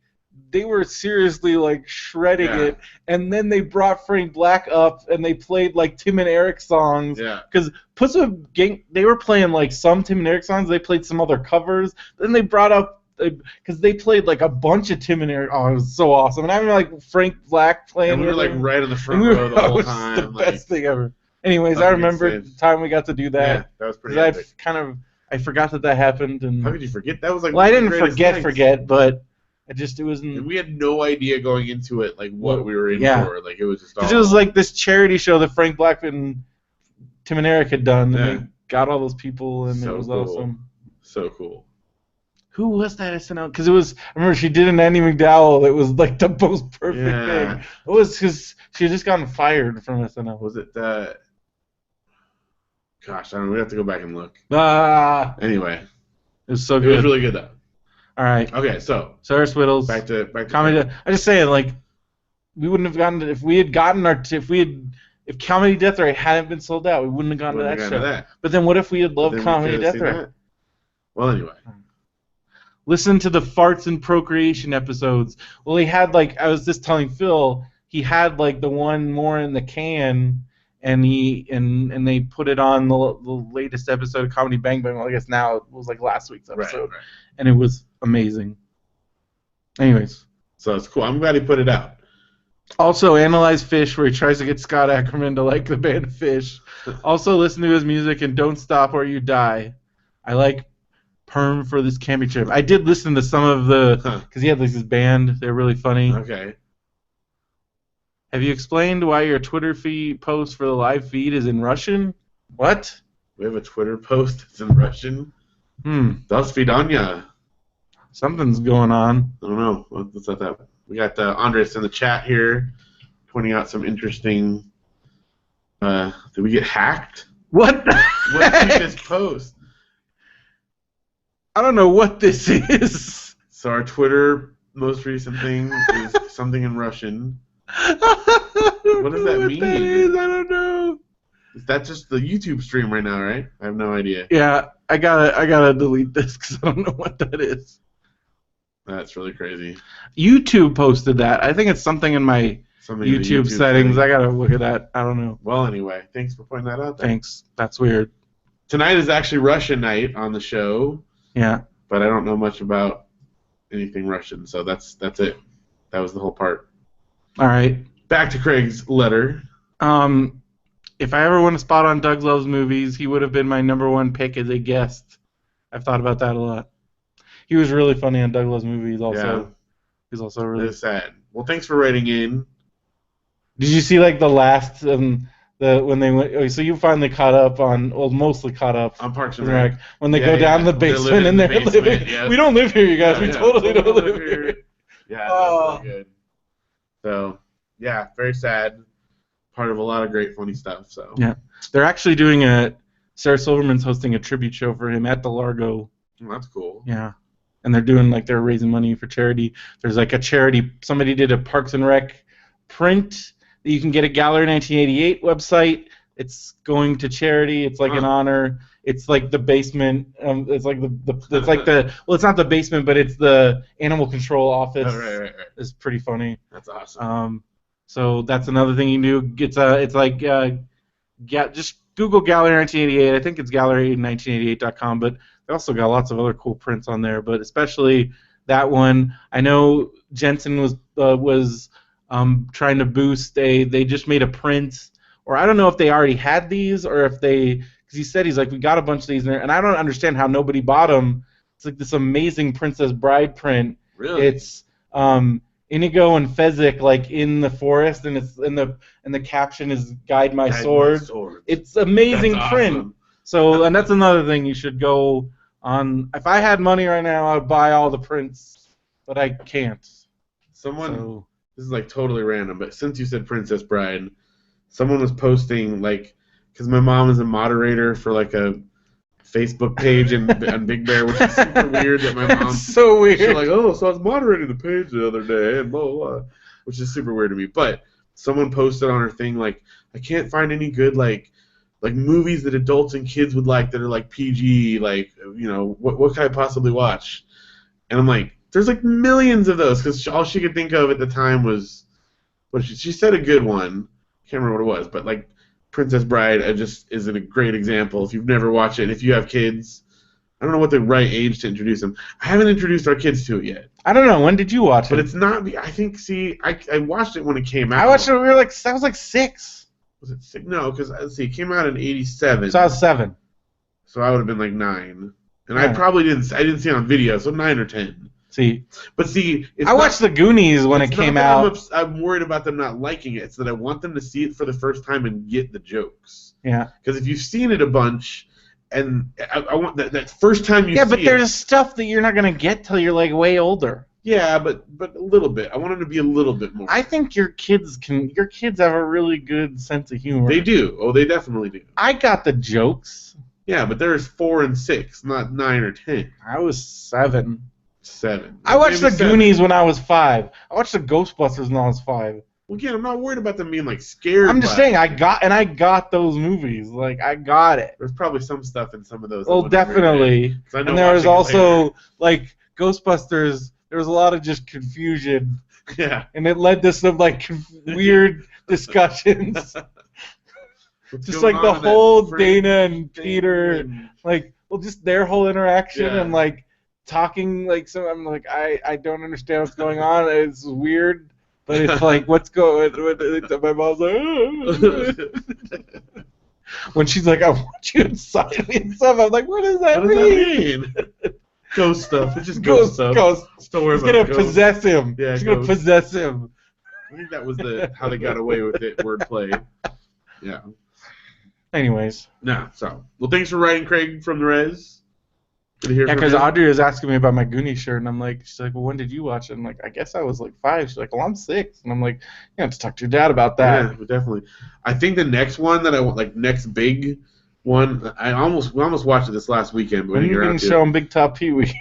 Speaker 1: they were seriously like shredding it. And then they brought Frank Black up and they played like Tim and Eric songs.
Speaker 2: Yeah.
Speaker 1: Because Puss Whip Gang, they were playing like some Tim and Eric songs. They played some other covers. Then they brought up, because they played like a bunch of Tim and Eric. Oh, it was so awesome. And I remember like Frank Black playing.
Speaker 2: And we were like right in the front row the whole time.
Speaker 1: It was the best thing ever. Anyways, I remember the time we got to do that.
Speaker 2: Yeah, that was pretty epic.
Speaker 1: I forgot that happened. And
Speaker 2: how could you forget? That was like
Speaker 1: I didn't forget, but it wasn't.
Speaker 2: And we had no idea going into it like what we were in for. Like it was just
Speaker 1: because it was like this charity show that Frank Black and Tim and Eric had done. And they got all those people, and it was awesome.
Speaker 2: So cool.
Speaker 1: Who was that SNL? Because I remember she did an Andy McDowell. It was like the most perfect thing. It was because she had just gotten fired from SNL.
Speaker 2: Was it that? Gosh, I don't know. We have to go back and look. Anyway,
Speaker 1: it was so good.
Speaker 2: It was really good though.
Speaker 1: All right.
Speaker 2: Okay, so
Speaker 1: Harris Whittles.
Speaker 2: Back to
Speaker 1: comedy. I just saying, like, we wouldn't have gotten it if Comedy Death Ray hadn't been sold out. We wouldn't have gotten to that show. But then, what if we had loved Comedy Death Ray?
Speaker 2: Well, anyway.
Speaker 1: Listen to the farts and procreation episodes. Well, he had like I was just telling Phil, he had like the one more in the can. And they put it on the latest episode of Comedy Bang Bang. Well, I guess now it was like last week's episode,
Speaker 2: right.
Speaker 1: And it was amazing. Anyways,
Speaker 2: so it's cool. I'm glad he put it out.
Speaker 1: Also, Analyze Fish, where he tries to get Scott Ackerman to like the band Fish. Also, listen to his music and Don't Stop or You Die. I like Perm for this camping trip. I did listen to some of the because he had like this band. They're really funny.
Speaker 2: Okay.
Speaker 1: Have you explained why your Twitter feed post for the live feed is in Russian? What?
Speaker 2: We have a Twitter post that's in Russian? Do svidaniya.
Speaker 1: Something's going on.
Speaker 2: I don't know. What's that? We got Andres in the chat here pointing out some interesting... did we get hacked?
Speaker 1: What?
Speaker 2: What's this post?
Speaker 1: I don't know what this is.
Speaker 2: So our Twitter most recent thing is something in Russian. What does that mean?
Speaker 1: That is, I don't know.
Speaker 2: Is that just the YouTube stream right now, right? I have no idea.
Speaker 1: Yeah, I gotta delete this because I don't know what that is.
Speaker 2: That's really crazy.
Speaker 1: YouTube posted that. I think it's something in my YouTube settings. I gotta look at that. I don't know.
Speaker 2: Well, anyway, thanks for pointing that out there.
Speaker 1: Thanks. That's weird.
Speaker 2: Tonight is actually Russian night on the show.
Speaker 1: Yeah.
Speaker 2: But I don't know much about anything Russian, so that's it. That was the whole part.
Speaker 1: All right.
Speaker 2: Back to Craig's letter.
Speaker 1: If I ever won a spot on Doug Loves Movies, he would have been my #1 pick as a guest. I've thought about that a lot. He was really funny on Doug Loves Movies also. Yeah. He's also really
Speaker 2: sad. Well, thanks for writing in.
Speaker 1: Did you see like the last when they went? So you finally caught up on, well, mostly caught up
Speaker 2: on Parks and Rec.
Speaker 1: When they go down to the basement and they're living. Yeah. We don't live here, you guys. We totally don't live here.
Speaker 2: Yeah, that's really good. So yeah, very sad. Part of a lot of great funny stuff. So
Speaker 1: yeah, they're actually doing Sarah Silverman's hosting a tribute show for him at the Largo.
Speaker 2: Oh, that's cool.
Speaker 1: Yeah, and they're doing they're raising money for charity. There's like a charity. Somebody did a Parks and Rec print that you can get at Gallery 1988 website. It's going to charity. It's like an honor. It's like the basement. It's like well, it's not the basement, but it's the animal control office.
Speaker 2: Oh, right.
Speaker 1: It's pretty funny.
Speaker 2: That's awesome.
Speaker 1: So that's another thing you can do. It's like just Google Gallery 1988. I think it's gallery1988.com, but they also got lots of other cool prints on there. But especially that one. I know Jensen was trying to boost. They just made a print, or I don't know if they already had these or if because he said he's like, we got a bunch of these in there, and I don't understand how nobody bought them. It's like this amazing Princess Bride print.
Speaker 2: Really?
Speaker 1: It's Inigo and Fezzik like in the forest, and it's and the caption is "Guide my sword." It's amazing print. Awesome. So, and that's another thing you should go on. If I had money right now, I'd buy all the prints, but I can't.
Speaker 2: This is like totally random, but since you said Princess Bride, someone was posting because my mom is a moderator for like a Facebook page on Big Bear, which is super weird that my mom.
Speaker 1: It's so weird.
Speaker 2: She's like, oh, so I was moderating the page the other day, and blah, blah, blah, which is super weird to me. But someone posted on her thing, like, I can't find any good, like movies that adults and kids would like that are, like, PG, like, what can I possibly watch? And I'm like, there's, like, millions of those, because all she could think of at the time was, she said a good one. I can't remember what it was, but, like, Princess Bride just is a great example. If you've never watched it, and if you have kids, I don't know what the right age to introduce them. I haven't introduced our kids to it yet.
Speaker 1: I don't know. When did you watch it?
Speaker 2: But it's not. I think. See, I watched it when it came out.
Speaker 1: I watched it. I was like 6.
Speaker 2: Was it 6? No, because it came out in '87.
Speaker 1: So I was 7.
Speaker 2: So I would have been like 9, and I probably didn't. I didn't see it on video, so 9 or 10. But I
Speaker 1: watched The Goonies when it came out.
Speaker 2: I'm worried about them not liking it. It's that I want them to see it for the first time and get the jokes.
Speaker 1: Yeah.
Speaker 2: Because if you've seen it a bunch, and I want that first time you see it.
Speaker 1: Yeah, but there's stuff that you're not going to get till you're like way older.
Speaker 2: Yeah, but a little bit. I want them to be a little bit more.
Speaker 1: I think your kids have a really good sense of humor.
Speaker 2: They do. Oh, they definitely do.
Speaker 1: I got the jokes.
Speaker 2: Yeah, but there's 4 and 6, not 9 or 10.
Speaker 1: I was 7.
Speaker 2: 7.
Speaker 1: I watched the Goonies when I was 5. I watched the Ghostbusters when I was 5.
Speaker 2: Well, again, I'm not worried about them being like scared.
Speaker 1: I'm just saying, I got those movies. Like, I got it.
Speaker 2: There's probably some stuff in some of those.
Speaker 1: Well, definitely. And there was also like Ghostbusters. There was a lot of just confusion.
Speaker 2: Yeah.
Speaker 1: And it led to some like weird discussions. Just like the whole Dana and Peter, like, well, just their whole interaction and like. Talking like so, I'm like I don't understand what's going on. It's weird, but it's like what's going. My mom's like, oh. When she's like, I want you inside me and stuff. I'm like, what does that mean?
Speaker 2: Ghost stuff. It's just ghost stuff.
Speaker 1: She's gonna possess him. Yeah, she's gonna possess him.
Speaker 2: I think that was how they got away with it. Wordplay. Yeah.
Speaker 1: Anyways.
Speaker 2: No. So well, thanks for writing, Craig from the Res.
Speaker 1: Yeah, because Audrey was asking me about my Goonies shirt, and she's like, well, when did you watch it? I'm like, I guess I was like 5. She's like, well, I'm 6. And I'm like, you have to talk to your dad about that.
Speaker 2: Yeah, definitely. I think the next one that I want, like next big one, we almost watched it this last weekend. But
Speaker 1: when you can show him Big Top Pee-wee.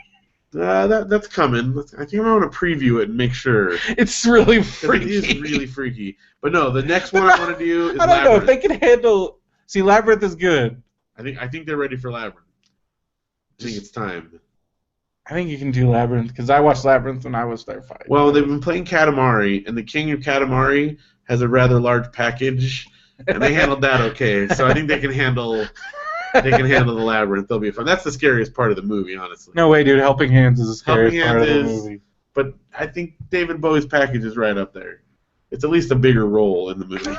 Speaker 2: That's coming. I think I'm going to preview it and make sure.
Speaker 1: It's really freaky.
Speaker 2: It is really freaky. But no, the next one I want to do is
Speaker 1: I don't know if they can handle. See, Labyrinth is good.
Speaker 2: I think they're ready for Labyrinth. I think it's time.
Speaker 1: I think you can do Labyrinth because I watched Labyrinth when I was there 5.
Speaker 2: Well, they've been playing Katamari, and the King of Katamari has a rather large package, and they handled that okay. So I think they can handle. They can handle the Labyrinth. They'll be fun. That's the scariest part of the movie, honestly.
Speaker 1: No way, dude. Helping Hands is the scariest part of the movie.
Speaker 2: But I think David Bowie's package is right up there. It's at least a bigger role in the movie.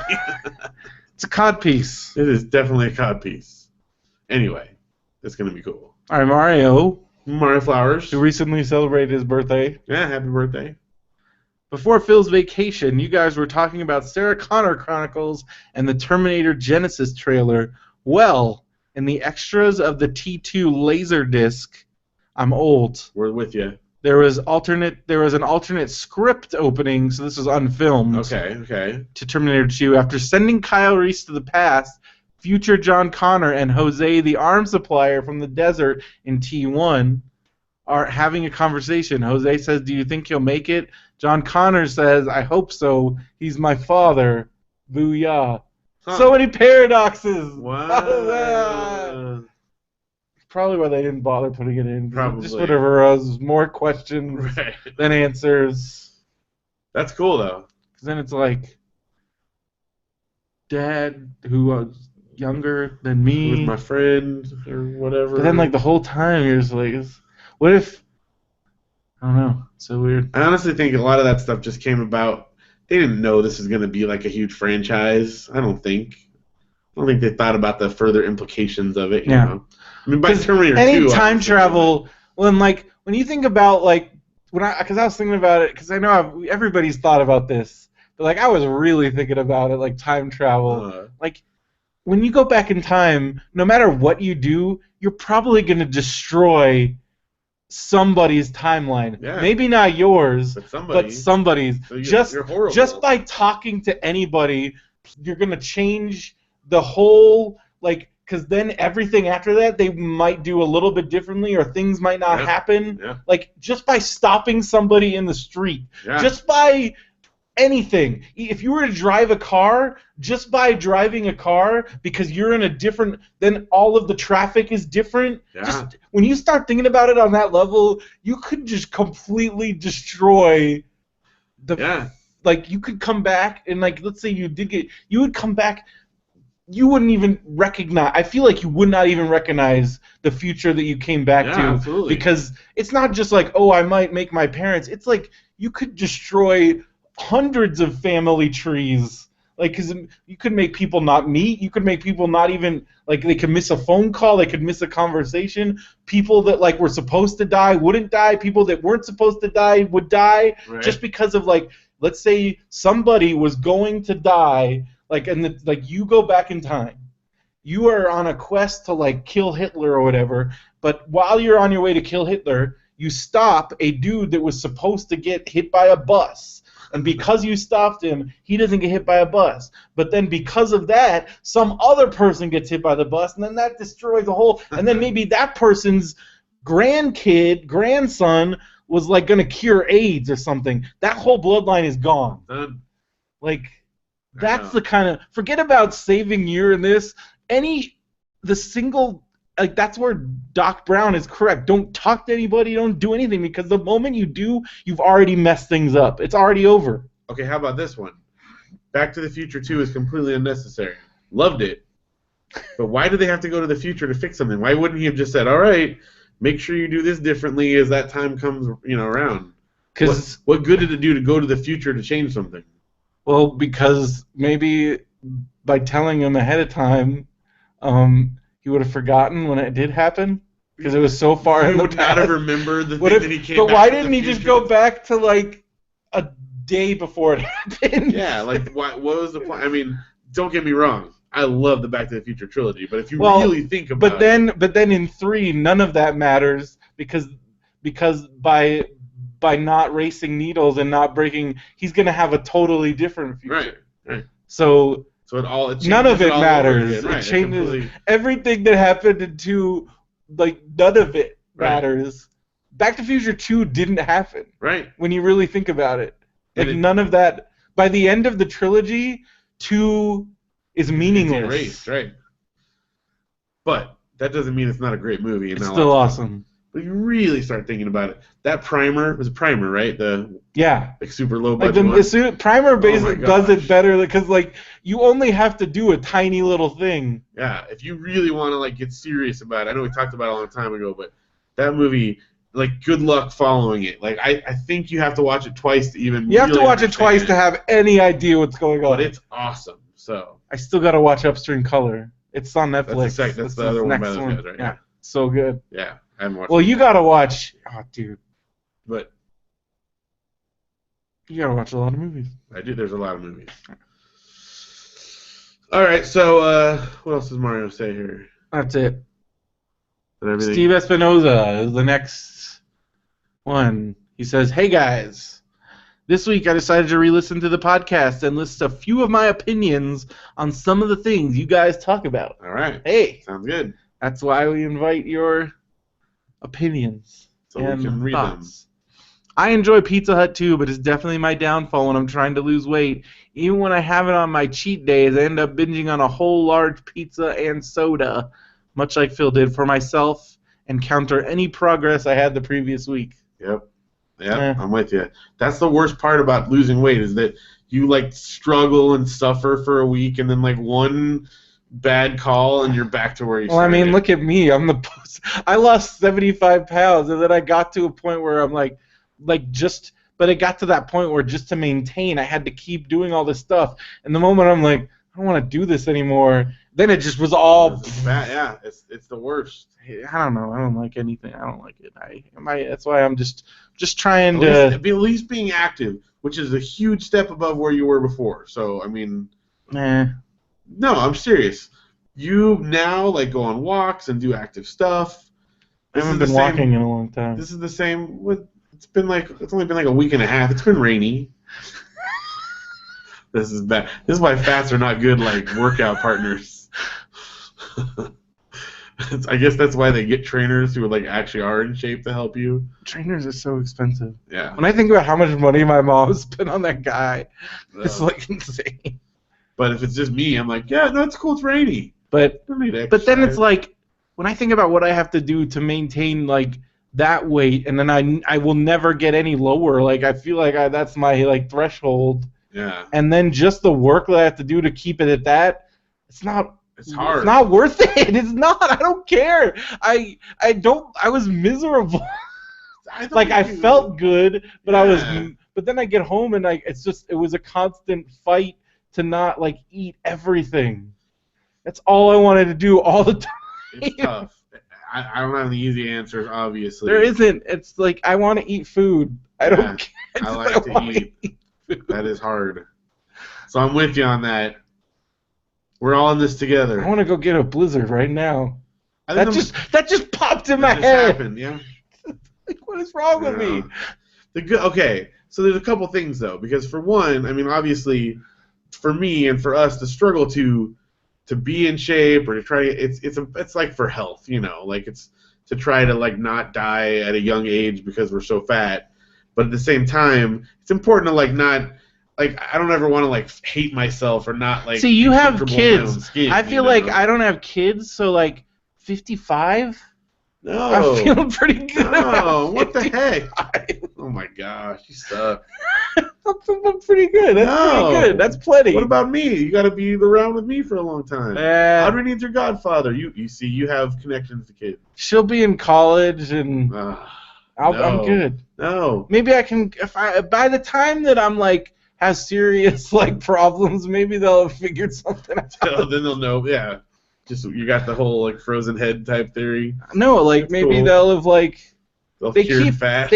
Speaker 1: It's a codpiece.
Speaker 2: It is definitely a codpiece. Anyway, it's going to be cool.
Speaker 1: All right, Mario
Speaker 2: Flowers.
Speaker 1: Who recently celebrated his birthday.
Speaker 2: Yeah, happy birthday.
Speaker 1: Before Phil's vacation, you guys were talking about Sarah Connor Chronicles and the Terminator Genesis trailer. Well, in the extras of the T2 Laserdisc, I'm old.
Speaker 2: We're with you.
Speaker 1: There was an alternate script opening, so this was unfilmed.
Speaker 2: Okay.
Speaker 1: To Terminator 2. After sending Kyle Reese to the past, future John Connor and Jose, the arms supplier from the desert in T1, are having a conversation. Jose says, "Do you think he'll make it?" John Connor says, "I hope so. He's my father." Booyah. Huh. So many paradoxes.
Speaker 2: Wow.
Speaker 1: Probably why they didn't bother putting it in.
Speaker 2: Probably.
Speaker 1: Just whatever was more questions than answers.
Speaker 2: That's cool, though.
Speaker 1: Because then it's like, Dad, who was younger than me.
Speaker 2: Who was my friend, or whatever.
Speaker 1: But then, like, the whole time, you're just like, what if... I don't know. It's so weird.
Speaker 2: I honestly think a lot of that stuff just came about. They didn't know this was going to be like a huge franchise. I don't think they thought about the further implications of it. You know? I mean, by Terminator 2,
Speaker 1: any time travel, when you think about because I was thinking about it, because I know everybody's thought about this, but like I was really thinking about it, like time travel. Like when you go back in time, no matter what you do, you're probably going to destroy somebody's timeline. Yeah. Maybe not yours, but somebody's. So just by talking to anybody, you're going to change the whole, because then everything after that they might do a little bit differently, or things might not happen. Yeah. Like just by stopping somebody in the street, just by anything. If you were to drive a car, just by driving a car, because you're in a different, then all of the traffic is different. Yeah. Just when you start thinking about it on that level, you could just completely destroy the. Yeah. Like you could come back and let's say you would come back. You wouldn't even recognize. I feel like you would not even recognize the future that you came back to. Absolutely. Because it's not just like, oh, I might make my parents. It's like you could destroy hundreds of family trees. Because you could make people not meet. You could make people not even, they could miss a phone call. They could miss a conversation. People that, were supposed to die wouldn't die. People that weren't supposed to die would die. Right. Just because of, let's say somebody was going to die. You go back in time. You are on a quest to kill Hitler or whatever, but while you're on your way to kill Hitler, you stop a dude that was supposed to get hit by a bus. And because you stopped him, he doesn't get hit by a bus. But then because of that, some other person gets hit by the bus, and then that destroys the whole, and then maybe that person's grandson was going to cure AIDS or something. That whole bloodline is gone. That's the kind of, forget about saving you and this. That's where Doc Brown is correct. Don't talk to anybody, don't do anything, because the moment you do, you've already messed things up. It's already over.
Speaker 2: Okay, how about this one? Back to the Future 2 is completely unnecessary. Loved it. But why do they have to go to the future to fix something? Why wouldn't he have just said, all right, make sure you do this differently as that time comes around? What good did it do to go to the future to change something?
Speaker 1: Well, because maybe by telling him ahead of time, he would have forgotten when it did happen, because it was so far in the past.
Speaker 2: He would not have remembered the thing that he came back.
Speaker 1: But why didn't he just go back to a day before it happened?
Speaker 2: Yeah, what was the point? I mean, don't get me wrong. I love the Back to the Future trilogy, but if you really think about
Speaker 1: it. But then in 3, none of that matters because by not racing needles and not breaking, he's going to have a totally different future.
Speaker 2: Right.
Speaker 1: So none of it matters.
Speaker 2: Right,
Speaker 1: it changes everything that happened in 2. None of it matters. Back to the Future 2 didn't happen.
Speaker 2: Right.
Speaker 1: When you really think about it. Like, none of that. By the end of the trilogy, 2 is meaningless.
Speaker 2: It's erased, right. But that doesn't mean it's not a great movie.
Speaker 1: It's still awesome.
Speaker 2: But you really start thinking about it. That Primer was a Primer, right? Like super low budget one.
Speaker 1: Primer basically does it better because like you only have to do a tiny little thing.
Speaker 2: Yeah, if you really want to like get serious about it. I know we talked about it a long time ago, but that movie, like, good luck following it. Like I think you have to watch it twice to even.
Speaker 1: You have to watch it twice to have any idea what's going on.
Speaker 2: But it's awesome. So
Speaker 1: I still got to watch Upstream Color. It's on Netflix.
Speaker 2: That's the other one by those guys, right?
Speaker 1: Yeah, so good.
Speaker 2: Yeah, I haven't watched.
Speaker 1: Well, you gotta watch. Oh, dude.
Speaker 2: But
Speaker 1: you gotta watch a lot of movies.
Speaker 2: I do. There's a lot of movies. All right. So what else does Mario say here?
Speaker 1: That's it. Steve Espinoza is the next one. He says, "Hey guys. This week I decided to re-listen to the podcast and list a few of my opinions on some of the things you guys talk about."
Speaker 2: All right.
Speaker 1: Hey.
Speaker 2: Sounds good.
Speaker 1: That's why we invite your opinions
Speaker 2: so and we can read
Speaker 1: thoughts. I enjoy Pizza Hut too, but it's definitely my downfall when I'm trying to lose weight. Even when I have it on my cheat days, I end up binging on a whole large pizza and soda, much like Phil did, for myself and counter any progress I had the previous week.
Speaker 2: Yep. Yeah, I'm with you. That's the worst part about losing weight is that you like struggle and suffer for a week, and then like one bad call and you're back to where you started.
Speaker 1: Well, I mean, look at me. I lost 75 pounds, and then I got to a point where I'm but it got to that point where just to maintain, I had to keep doing all this stuff. And the moment I'm like, I don't want to do this anymore, then it just was all
Speaker 2: bad. Yeah, it's the worst.
Speaker 1: I don't know. I don't like anything. I don't like it. That's why I'm just trying to
Speaker 2: at least being active, which is a huge step above where you were before. So I mean, no, I'm serious. You now like go on walks and do active stuff.
Speaker 1: I haven't been walking in a long time.
Speaker 2: This is the same with. It's only been like a week and a half. It's been rainy. This is bad. This is why fats are not good like workout partners. I guess that's why they get trainers who like actually are in shape to help you.
Speaker 1: Trainers are so expensive.
Speaker 2: Yeah.
Speaker 1: When I think about how much money my mom spent on that guy, it's like insane.
Speaker 2: But if it's just me, I'm like, yeah, no, it's cool. It's rainy.
Speaker 1: But then it's like when I think about what I have to do to maintain like that weight, and then I will never get any lower. Like I feel like that's my like threshold.
Speaker 2: Yeah.
Speaker 1: And then just the work that I have to do to keep it at that, it's not.
Speaker 2: It's hard.
Speaker 1: It's not worth it. It's not. I don't care. I was miserable. I felt good, but
Speaker 2: yeah.
Speaker 1: But then I get home and it was a constant fight to not like eat everything. That's all I wanted to do all the time.
Speaker 2: It's tough. I don't have any easy answers, obviously.
Speaker 1: There isn't. It's like I want to eat food. I don't care.
Speaker 2: I like to eat. That is hard. So I'm with you on that. We're all in this together.
Speaker 1: I want to go get a Blizzard right now. That just popped in my head.
Speaker 2: That just happened, yeah.
Speaker 1: Like, what is wrong with me?
Speaker 2: Okay, so there's a couple things though, because for one, I mean, obviously, for me and for us, the struggle to be in shape or to try it's like for health, you know, like it's to try to like not die at a young age because we're so fat, but at the same time, it's important to like not. Like, I don't ever want to, like, hate myself or not, like...
Speaker 1: See, you have kids. Skin, I feel like I don't have kids, so, like, 55?
Speaker 2: No.
Speaker 1: I'm feeling pretty good.
Speaker 2: No, what the heck? Oh, my gosh, you suck.
Speaker 1: I'm pretty good. That's pretty good. That's plenty.
Speaker 2: What about me? You got to be around with me for a long time. Audrey needs your godfather. You see, you have connections to kids.
Speaker 1: She'll be in college, and I'm good.
Speaker 2: No.
Speaker 1: Maybe I can... by the time that I'm, like... has serious like problems, maybe they'll have figured something out.
Speaker 2: Then they'll know, yeah. Just you got the whole like frozen head type theory.
Speaker 1: No, like that's maybe cool. They'll have like
Speaker 2: they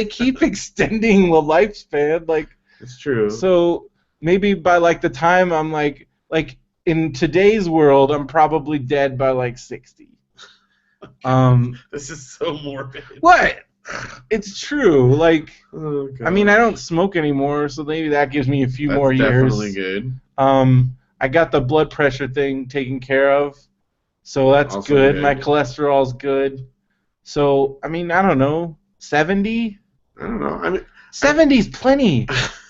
Speaker 1: keep extending the lifespan, like
Speaker 2: it's true.
Speaker 1: So maybe by like the time I'm like in today's world, I'm probably dead by like 60.
Speaker 2: This is so morbid.
Speaker 1: What? It's true. Like,
Speaker 2: oh,
Speaker 1: I mean, I don't smoke anymore, so maybe that gives me a few more years.
Speaker 2: Definitely good.
Speaker 1: I got the blood pressure thing taken care of, so that's good. My cholesterol's good. So, I mean, I don't know. 70?
Speaker 2: I don't know. I mean,
Speaker 1: 70's plenty.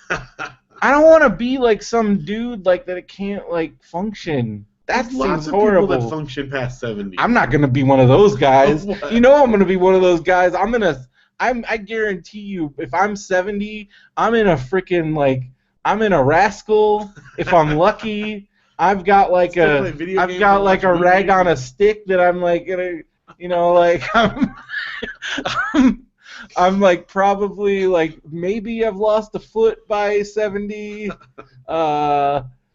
Speaker 1: I don't want to be like some dude like that. It can't like function. That seems
Speaker 2: lots of
Speaker 1: horrible.
Speaker 2: people that function past 70.
Speaker 1: I'm not gonna be one of those guys. You know, I'm gonna be one of those guys. I guarantee you, if I'm 70, I'm in a freaking like, I'm in a Rascal. If I'm lucky, I've got like a rag on a stick that I'm like gonna, you know, like I'm like probably like maybe I've lost a foot by 70.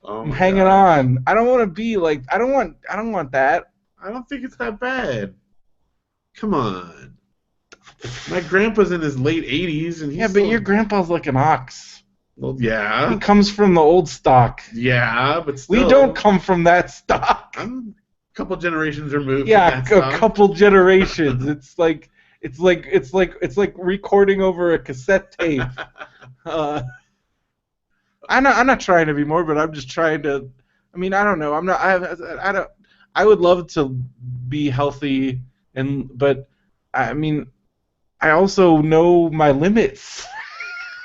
Speaker 1: I'm hanging on. I don't want to be like I don't want that.
Speaker 2: I don't think it's that bad. Come on. My grandpa's in his late 80s and he's
Speaker 1: but your grandpa's like an ox.
Speaker 2: Well, yeah.
Speaker 1: He comes from the old stock.
Speaker 2: Yeah, but still.
Speaker 1: We don't come from that stock.
Speaker 2: I'm a couple generations removed.
Speaker 1: Yeah,
Speaker 2: from that
Speaker 1: a couple generations. It's like recording over a cassette tape. I'm not trying to be morbid. I'm just trying to. I mean, I don't know. I would love to be healthy, but I mean, I also know my limits.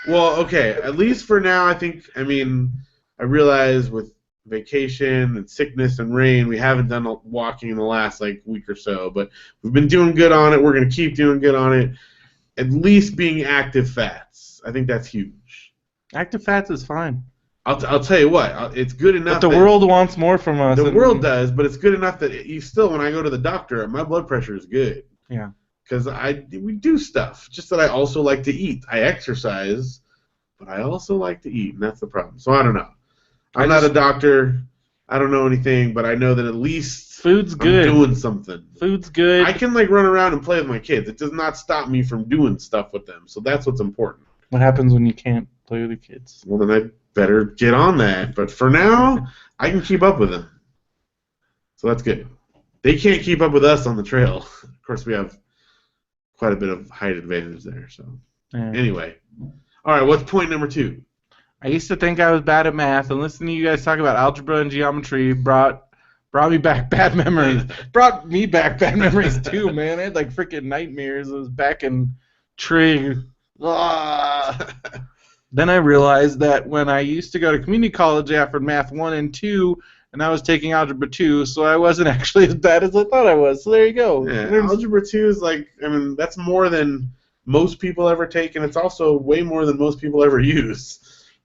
Speaker 2: Well, okay. At least for now, I realize with vacation and sickness and rain, we haven't done walking in the last week or so, but we've been doing good on it. We're gonna keep doing good on it. At least being active fats. I think that's huge.
Speaker 1: Active fats is fine.
Speaker 2: I'll tell you what, it's good enough.
Speaker 1: But the world wants more from us.
Speaker 2: The world does, but it's good enough that you still, when I go to the doctor, my blood pressure is good.
Speaker 1: Yeah.
Speaker 2: Because we do stuff. Just that I also like to eat. I exercise, but I also like to eat, and that's the problem. So I don't know. I'm not a doctor. I don't know anything, but I know that at least
Speaker 1: food's good.
Speaker 2: I'm doing something.
Speaker 1: Food's good.
Speaker 2: I can run around and play with my kids. It does not stop me from doing stuff with them. So that's what's important.
Speaker 1: What happens when you can't play with your kids?
Speaker 2: Well, then I better get on that. But for now, I can keep up with them. So that's good. They can't keep up with us on the trail. Of course, we have quite a bit of height advantage there. So Anyway. All right, what's point number 2?
Speaker 1: I used to think I was bad at math, and listening to you guys talk about algebra and geometry brought me back bad memories. Brought me back bad memories too, man. I had freaking nightmares. I was back in trig. Then I realized that when I used to go to community college, I offered math 1 and 2, and I was taking algebra 2, so I wasn't actually as bad as I thought I was. So there you go.
Speaker 2: Yeah, algebra 2 is that's more than most people ever take, and it's also way more than most people ever use.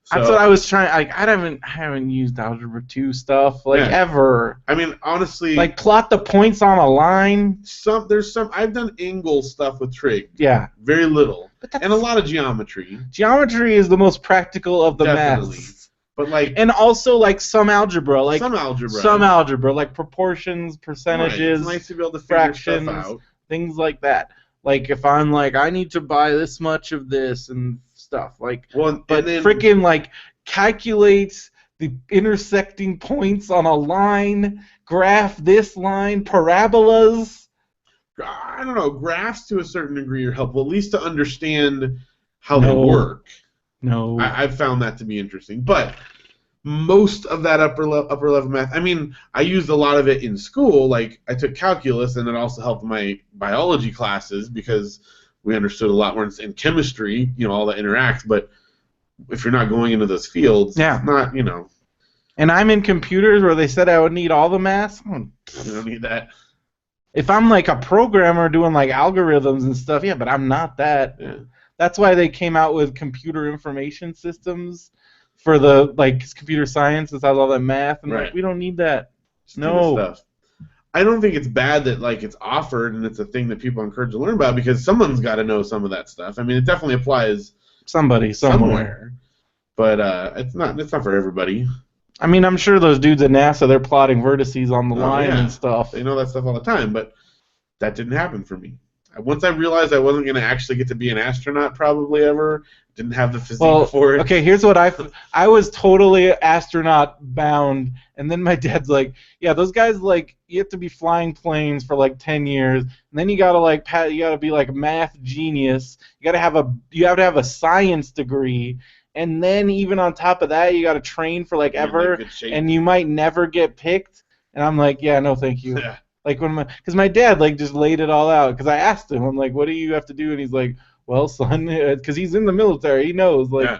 Speaker 2: So,
Speaker 1: that's what I was trying. I haven't used algebra 2 stuff ever.
Speaker 2: I mean, honestly,
Speaker 1: plot the points on a line.
Speaker 2: There's some. I've done angle stuff with trig.
Speaker 1: Yeah,
Speaker 2: very little, and a lot of geometry.
Speaker 1: Geometry is the most practical of the maths.
Speaker 2: But
Speaker 1: and also some algebra,
Speaker 2: some algebra,
Speaker 1: like proportions, percentages,
Speaker 2: It's nice to be able to
Speaker 1: fractions,
Speaker 2: figure stuff out.
Speaker 1: Things like that. If I'm I need to buy this much of this and stuff freaking calculates the intersecting points on a line, graph this line, parabolas.
Speaker 2: I don't know. Graphs to a certain degree are helpful, at least to understand how they work.
Speaker 1: No,
Speaker 2: I've found that to be interesting, but most of that upper level math. I mean, I used a lot of it in school. I took calculus, and it also helped my biology classes because we understood a lot more in chemistry. All that interacts. But if you're not going into those fields, it's not.
Speaker 1: And I'm in computers where they said I would need all the math.
Speaker 2: You don't need that.
Speaker 1: If I'm a programmer doing algorithms and stuff, yeah, but I'm not that.
Speaker 2: Yeah.
Speaker 1: That's why they came out with computer information systems for the computer science. It has all that math, and we don't need that. No.
Speaker 2: Stuff. I don't think it's bad that it's offered and it's a thing that people are encouraged to learn about because someone's got to know some of that stuff. I mean, it definitely applies
Speaker 1: somebody somewhere,
Speaker 2: but it's not for everybody.
Speaker 1: I mean, I'm sure those dudes at NASA, they're plotting vertices on the line and stuff.
Speaker 2: They know that stuff all the time, but that didn't happen for me. Once I realized I wasn't going to actually get to be an astronaut probably ever, didn't have the physique for it.
Speaker 1: Okay, here's what I was totally astronaut bound, and then my dad's yeah, those guys you have to be flying planes for 10 years, and then you gotta be a math genius. You have to have a science degree, and then even on top of that, you gotta train for ever, and you might never get picked. And I'm yeah, no, thank you. Yeah. Because my dad just laid it all out. Because I asked him, I'm what do you have to do? And he's well, son, because he's in the military, he knows, like,
Speaker 2: Yeah.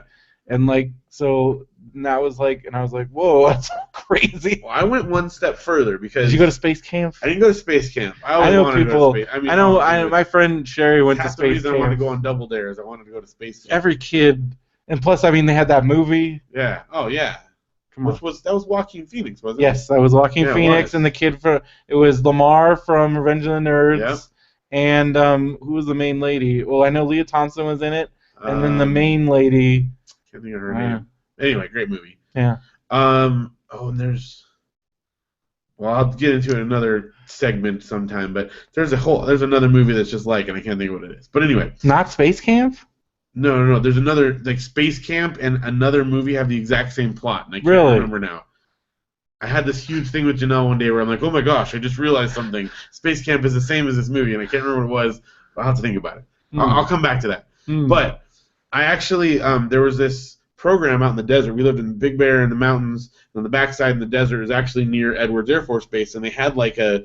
Speaker 1: and like, so that was like, and I was like, whoa, that's crazy.
Speaker 2: Well, I went one step further because
Speaker 1: did you go to space camp?
Speaker 2: I didn't go to space camp. I always
Speaker 1: know
Speaker 2: wanted
Speaker 1: people.
Speaker 2: to go to space.
Speaker 1: I know. My friend Sherry went to
Speaker 2: Half the
Speaker 1: space
Speaker 2: reason
Speaker 1: camp.
Speaker 2: I wanted to go on Double Dares. I wanted to go to space camp.
Speaker 1: Every kid, and plus, I mean, they had that movie.
Speaker 2: Yeah. Oh yeah.
Speaker 1: Come on.
Speaker 2: That was Joaquin Phoenix, wasn't it?
Speaker 1: Yes, that was Joaquin Phoenix and the kid from it was Lamar from Revenge of the Nerds.
Speaker 2: Yep.
Speaker 1: And who was the main lady? Well, I know Leah Thompson was in it, and then the main lady.
Speaker 2: Can't think of her name. Anyway, great movie.
Speaker 1: Yeah.
Speaker 2: Oh, and there's. Well, I'll get into it in another segment sometime, but there's another movie that's just like, and I can't think of what it is. But anyway.
Speaker 1: Not Space Camp?
Speaker 2: No. There's another, like, Space Camp and another movie have the exact same plot, and I can't remember now. I had this huge thing with Janelle one day where I'm like, oh my gosh, I just realized something. Space Camp is the same as this movie, and I can't remember what it was. I'll have to think about it. I'll come back to that. But I actually, there was this program out in the desert. We lived in Big Bear in the mountains, and on the backside in the desert is actually near Edwards Air Force Base, and they had like a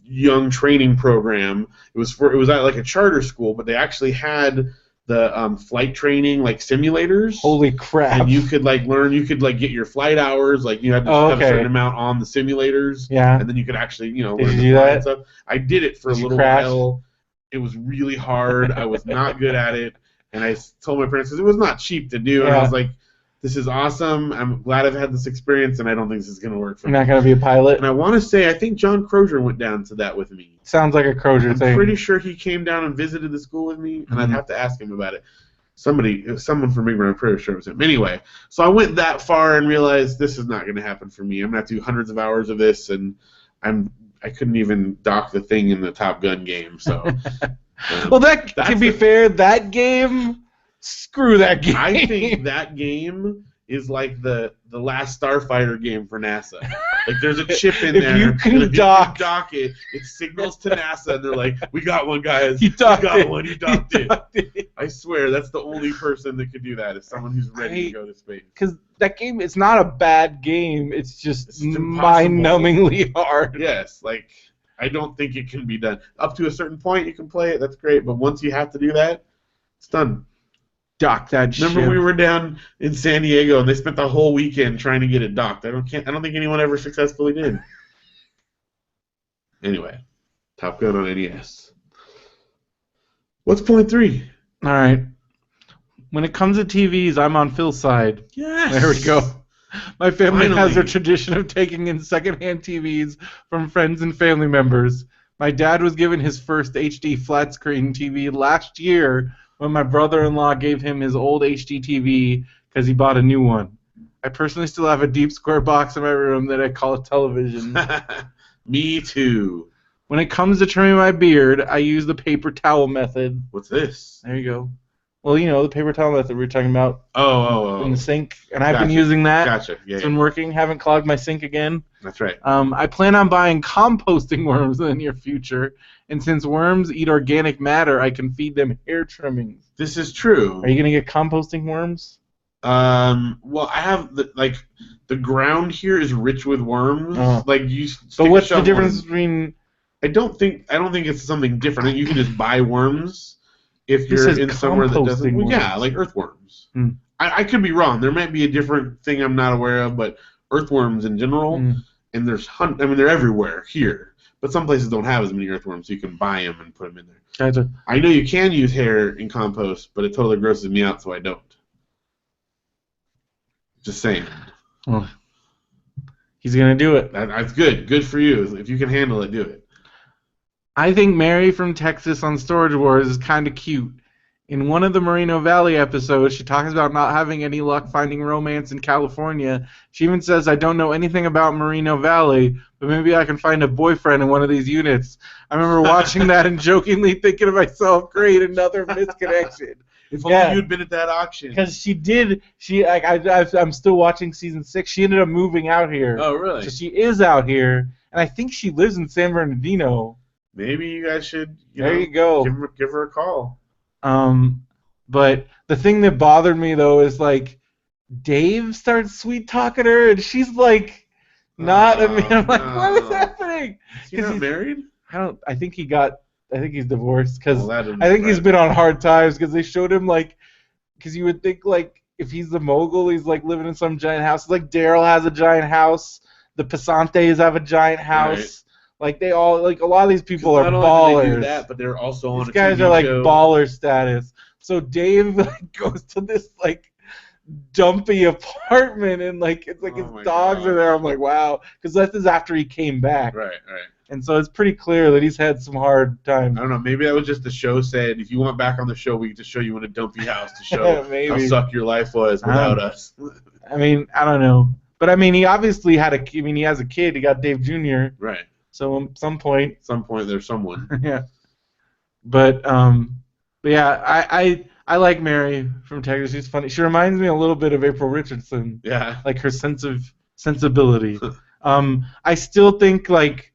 Speaker 2: young training program. It was at like a charter school, but they actually had the flight training like simulators.
Speaker 1: Holy crap!
Speaker 2: And you could like learn. You could like get your flight hours. Like you had to have a certain amount on the simulators.
Speaker 1: Yeah.
Speaker 2: And then you could actually learn
Speaker 1: to
Speaker 2: do
Speaker 1: that
Speaker 2: and stuff. I did it for a little while. It was really hard. I was not good at it, and I told my parents because it was not cheap to do. And I was like, "This is awesome. I'm glad I've had this experience, and I don't think this is going to work for me."
Speaker 1: You're not going to be a pilot.
Speaker 2: And I want to say I think John Crozier went down to that with me.
Speaker 1: Sounds like a Crozier thing.
Speaker 2: I'm pretty sure he came down and visited the school with me, and I'd have to ask him about it. Someone from Big Bear, I'm pretty sure it was him. Anyway, so I went that far and realized this is not going to happen for me. I'm going to have to do hundreds of hours of this, and I couldn't even dock the thing in the Top Gun game. So,
Speaker 1: well, to be fair, that game, screw that game.
Speaker 2: I think that game is like the last Starfighter game for NASA. Like there's a chip in there.
Speaker 1: If you can dock
Speaker 2: it, it signals to NASA, and they're like, "We got one, guys.
Speaker 1: You docked
Speaker 2: it. I swear, that's the only person that could do that. Is someone who's ready to go to space.
Speaker 1: Because that game, it's not a bad game. It's just mind-numbingly hard.
Speaker 2: Yes, like I don't think it can be done. Up to a certain point, you can play it. That's great, but once you have to do that, it's done.
Speaker 1: Dock that shit.
Speaker 2: Remember we were down in San Diego and they spent the whole weekend trying to get it docked. I don't think anyone ever successfully did. Anyway, Top Gun on NES. What's point 3?
Speaker 1: All right. When it comes to TVs, I'm on Phil's side.
Speaker 2: Yes.
Speaker 1: There we go. My family has a tradition of taking in secondhand TVs from friends and family members. My dad was given his first HD flat screen TV last year when my brother-in-law gave him his old HD TV because he bought a new one. I personally still have a deep square box in my room that I call a television.
Speaker 2: Me too.
Speaker 1: When it comes to trimming my beard, I use the paper towel method.
Speaker 2: What's this?
Speaker 1: There you go. Well, the paper towel method we were talking about in the sink, and I've been using that.
Speaker 2: Gotcha. Yeah,
Speaker 1: it's been working. Haven't clogged my sink again.
Speaker 2: That's right.
Speaker 1: I plan on buying composting worms in the near future, and since worms eat organic matter, I can feed them hair trimmings.
Speaker 2: This is true.
Speaker 1: Are you gonna get composting worms?
Speaker 2: Well, I have the ground here is rich with worms. Like you.
Speaker 1: But what's the difference between?
Speaker 2: I don't think it's something different. You can just buy worms. If you're in somewhere that doesn't, like earthworms. I could be wrong. There might be a different thing I'm not aware of, but earthworms in general, and they're everywhere here. But some places don't have as many earthworms, so you can buy them and put them in there.
Speaker 1: Gotcha.
Speaker 2: I know you can use hair in compost, but it totally grosses me out, so I don't. Just saying.
Speaker 1: Well, he's gonna do it.
Speaker 2: That's good. Good for you. If you can handle it, do it.
Speaker 1: I think Mary from Texas on Storage Wars is kind of cute. In one of the Moreno Valley episodes, she talks about not having any luck finding romance in California. She even says, I don't know anything about Moreno Valley, but maybe I can find a boyfriend in one of these units. I remember watching that and jokingly thinking to myself, great, another misconnection.
Speaker 2: If only you'd been at that auction.
Speaker 1: Because she did. I'm still watching season 6. She ended up moving out here.
Speaker 2: Oh, really?
Speaker 1: So she is out here, and I think she lives in San Bernardino.
Speaker 2: Maybe you guys should.
Speaker 1: You go.
Speaker 2: Give her a call.
Speaker 1: But the thing that bothered me though is like Dave starts sweet talking her, and she's like, not. I'm like, what is happening?
Speaker 2: Is he not married?
Speaker 1: I think he got I think he's divorced because I think he's been on hard times because they showed him like, because you would think like if he's the mogul, he's like living in some giant house. It's like Daryl has a giant house. The Pasantes have a giant house. Right. Like they all, like a lot of these people are ballers. They do that,
Speaker 2: but they're also on. These
Speaker 1: guys are like baller status. So Dave like goes to this like dumpy apartment and like it's like his dogs are there. I'm like, wow, because this is after he came back.
Speaker 2: Right.
Speaker 1: And so it's pretty clear that he's had some hard times.
Speaker 2: I don't know. Maybe that was just the show said, if you want back on the show, we can just show you in a dumpy house to show how suck your life was without us.
Speaker 1: I mean, I don't know. But I mean, he obviously he has a kid. He got Dave Jr.
Speaker 2: Right.
Speaker 1: So at some point
Speaker 2: there's someone.
Speaker 1: Yeah. But yeah, I like Mary from Texas. She's funny. She reminds me a little bit of April Richardson.
Speaker 2: Yeah.
Speaker 1: Like her sensibility. I still think like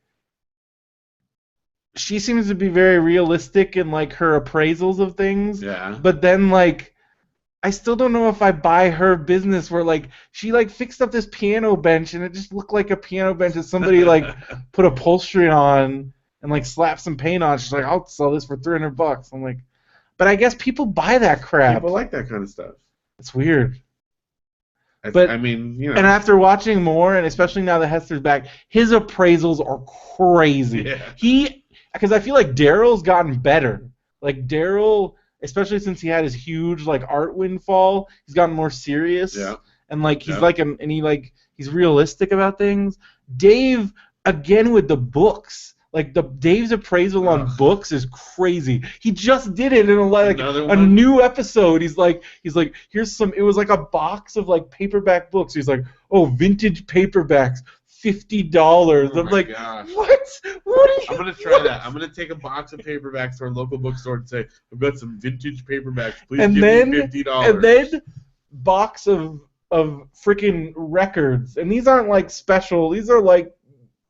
Speaker 1: she seems to be very realistic in like her appraisals of things.
Speaker 2: Yeah.
Speaker 1: But then like I still don't know if I buy her business where like she like fixed up this piano bench and it just looked like a piano bench that somebody like put upholstery on and like slapped some paint on. She's like, I'll sell this for $300. I'm like, but I guess people buy that crap.
Speaker 2: People like that kind of stuff.
Speaker 1: It's weird. But
Speaker 2: I mean, you know.
Speaker 1: And after watching more, and especially now that Hester's back, his appraisals are crazy.
Speaker 2: Yeah.
Speaker 1: Because I feel like Daryl's gotten better. Like Daryl, especially since he had his huge like art windfall, he's gotten more serious.
Speaker 2: Yeah.
Speaker 1: And like he's he's realistic about things. Dave, again with the books. Like Dave's appraisal on books is crazy. He just did it in a new episode. He's like, here's some. It was like a box of like paperback books. He's like, oh, vintage paperbacks, $50. I'm like,
Speaker 2: gosh.
Speaker 1: What? What are you?
Speaker 2: I'm gonna try that. I'm gonna take a box of paperbacks to our local bookstore and say, I've got some vintage paperbacks. Please give me $50.
Speaker 1: And then box of freaking records. And these aren't like special. These are like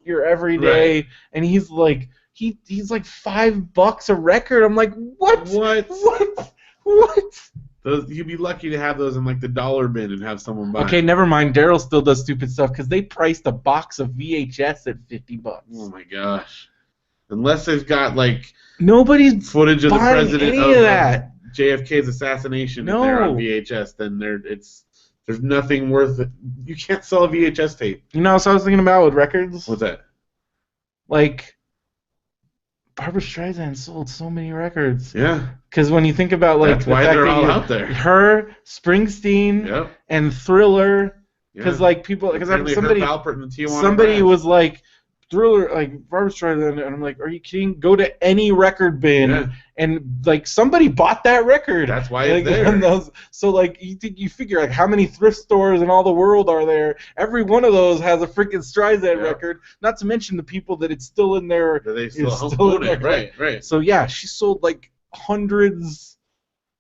Speaker 1: your everyday, right. And he's like he's like $5 a record. I'm like, what?
Speaker 2: Those, you'd be lucky to have those in like the dollar bin and have someone buy.
Speaker 1: Okay, never mind. Daryl still does stupid stuff because they priced a box of VHS at $50.
Speaker 2: Oh my gosh! Unless they've got like
Speaker 1: nobody's
Speaker 2: footage of the president
Speaker 1: of that.
Speaker 2: JFK's assassination. No. If they're on VHS, then there's nothing worth it. You can't sell a VHS tape.
Speaker 1: You know what I was thinking about with records?
Speaker 2: What's that?
Speaker 1: Like, Barbra Streisand sold so many records.
Speaker 2: Yeah.
Speaker 1: Because when you think about, like,
Speaker 2: that's why they're all out there.
Speaker 1: Her, Springsteen, and Thriller. Because, like, people... Because somebody was like, Thriller, like, Barbra Streisand, and I'm like, are you kidding? Go to any record bin, and, like, somebody bought that record.
Speaker 2: That's why it's there.
Speaker 1: So, like, you figure, like, how many thrift stores in all the world are there? Every one of those has a freaking Streisand record, not to mention the people that it's still in there.
Speaker 2: They still own it, right.
Speaker 1: So, yeah, she sold, like, hundreds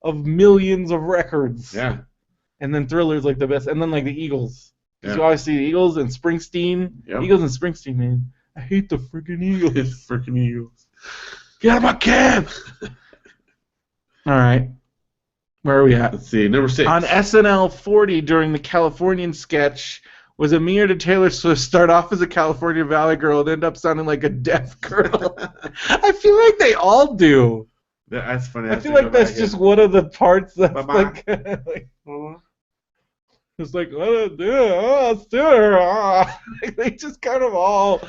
Speaker 1: of millions of records.
Speaker 2: Yeah.
Speaker 1: And then Thriller's, like, the best. And then, like, the Eagles. Because you always see the Eagles and Springsteen.
Speaker 2: Yep.
Speaker 1: Eagles and Springsteen, man. I hate the freaking Eagles.
Speaker 2: Freaking Eagles.
Speaker 1: Get out of my cab! All right. Where are we at?
Speaker 2: Let's see. Number 6.
Speaker 1: On SNL 40 during the Californian sketch, was Amir to Taylor Swift start off as a California Valley girl and end up sounding like a deaf girl? I feel like they all do.
Speaker 2: That's funny.
Speaker 1: I feel like that's just one of the parts that's like it's like, let's do it. They just kind of all.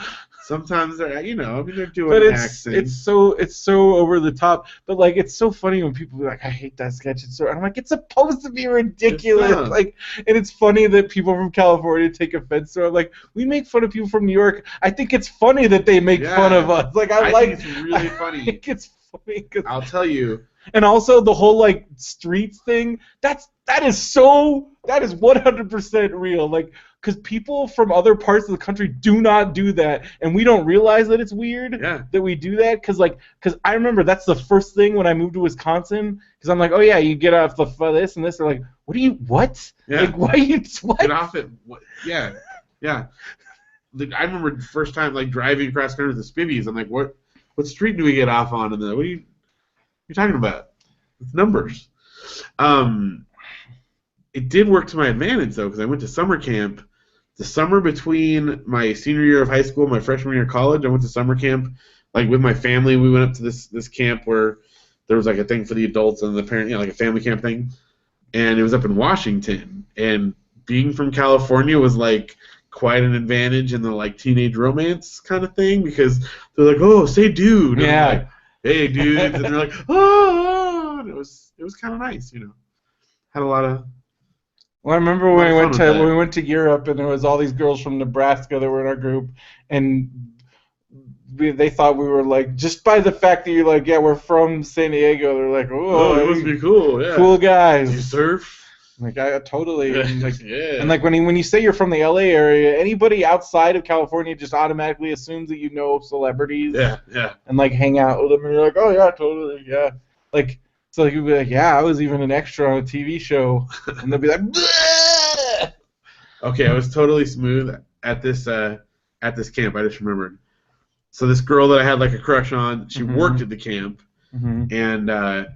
Speaker 2: Sometimes they're, they're doing accents.
Speaker 1: It's so over the top. But like, it's so funny when people be like, I hate that sketch. And I'm like, it's supposed to be ridiculous. Like, and it's funny that people from California take offense to it. Like, we make fun of people from New York. I think it's funny that they make fun of us. Like, I think
Speaker 2: it's really funny.
Speaker 1: I think it's funny.
Speaker 2: I'll tell you.
Speaker 1: And also the whole like streets thing. That is 100% real. Like, because people from other parts of the country do not do that, and we don't realize that it's weird that we do that. Because I remember that's the first thing when I moved to Wisconsin. Because I'm like, oh yeah, you get off the this and this. They're like, what?
Speaker 2: Yeah.
Speaker 1: Like, why you what?
Speaker 2: Get off it. What? Yeah. Like, I remember the first time like driving across country with the Spivvies. I'm like, what street do we get off on? And then what are you talking about? It's numbers. It did work to my advantage though, because I went to summer camp. The summer between my senior year of high school and my freshman year of college, I went to summer camp like with my family, we went up to this camp where there was like a thing for the adults and the parent, like a family camp thing, and it was up in Washington. And being from California was like quite an advantage in the like teenage romance kind of thing, because they're like, oh, say dude, and I'm like, hey dudes, and they're like, oh, and it was kind of nice, Had a lot of.
Speaker 1: Well, I remember when we went to Europe, and there was all these girls from Nebraska that were in our group, and they thought we were like, just by the fact that you're like, yeah, we're from San Diego, they're like, oh,
Speaker 2: it must be cool, yeah,
Speaker 1: cool guys.
Speaker 2: You surf?
Speaker 1: Like, I totally, and like, yeah. And like when you say you're from the LA area, anybody outside of California just automatically assumes that you know celebrities,
Speaker 2: yeah,
Speaker 1: and like hang out with them, and you're like, oh yeah, totally, yeah, like. So you'd be like, yeah, I was even an extra on a TV show, and they'll be like, bleh!
Speaker 2: Okay, I was totally smooth at this camp. I just remembered. So this girl that I had like a crush on, she worked at the camp, and I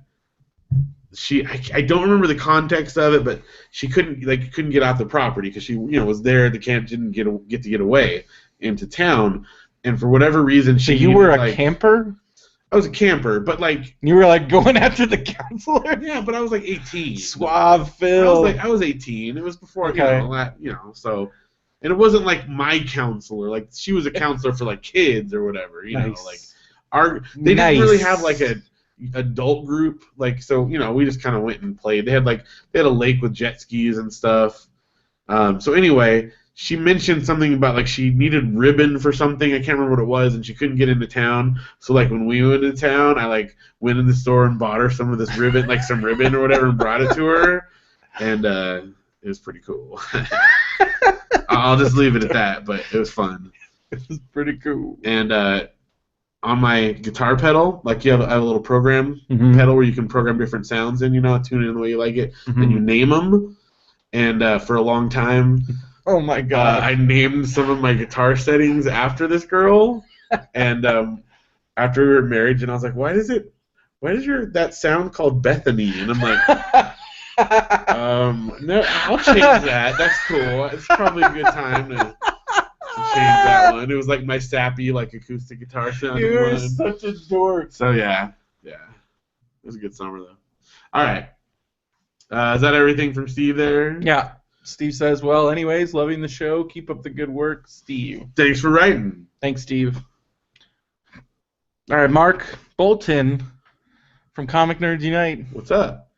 Speaker 2: don't remember the context of it, but she couldn't get off the property because she was there at the camp, didn't get to get away into town, and for whatever reason
Speaker 1: she. So you were a camper?
Speaker 2: I was a camper, but like
Speaker 1: you were like going after the counselor.
Speaker 2: Yeah, but I was like 18.
Speaker 1: Suave Phil.
Speaker 2: I was 18. It was before so, and it wasn't like my counselor. Like she was a counselor for like kids or whatever. They didn't really have like a adult group. Like so, we just kind of went and played. They had a lake with jet skis and stuff. So anyway. She mentioned something about like she needed ribbon for something. I can't remember what it was, and she couldn't get into town. So like when we went into town, I like went in the store and bought her some of this ribbon, like some ribbon or whatever, and brought it to her. And it was pretty cool. I'll just leave it at that, but it was fun.
Speaker 1: It was pretty cool.
Speaker 2: And on my guitar pedal, like you have a little program pedal where you can program different sounds in, tune it in the way you like it, and you name them. And for a long time.
Speaker 1: Oh my God!
Speaker 2: I named some of my guitar settings after this girl, and after we were married, and I was like, "Why does that sound called Bethany?" And I'm like, "No, I'll change that. That's cool. It's probably a good time to change that one." It was like my sappy, like acoustic guitar sound.
Speaker 1: You're such a dork.
Speaker 2: So yeah, it was a good summer though. All right, is that everything from Steve there?
Speaker 1: Yeah. Steve says, well, anyways, loving the show. Keep up the good work, Steve.
Speaker 2: Thanks for writing.
Speaker 1: Thanks, Steve. All right, Mark Bolton from Comic Nerds Unite.
Speaker 2: What's up?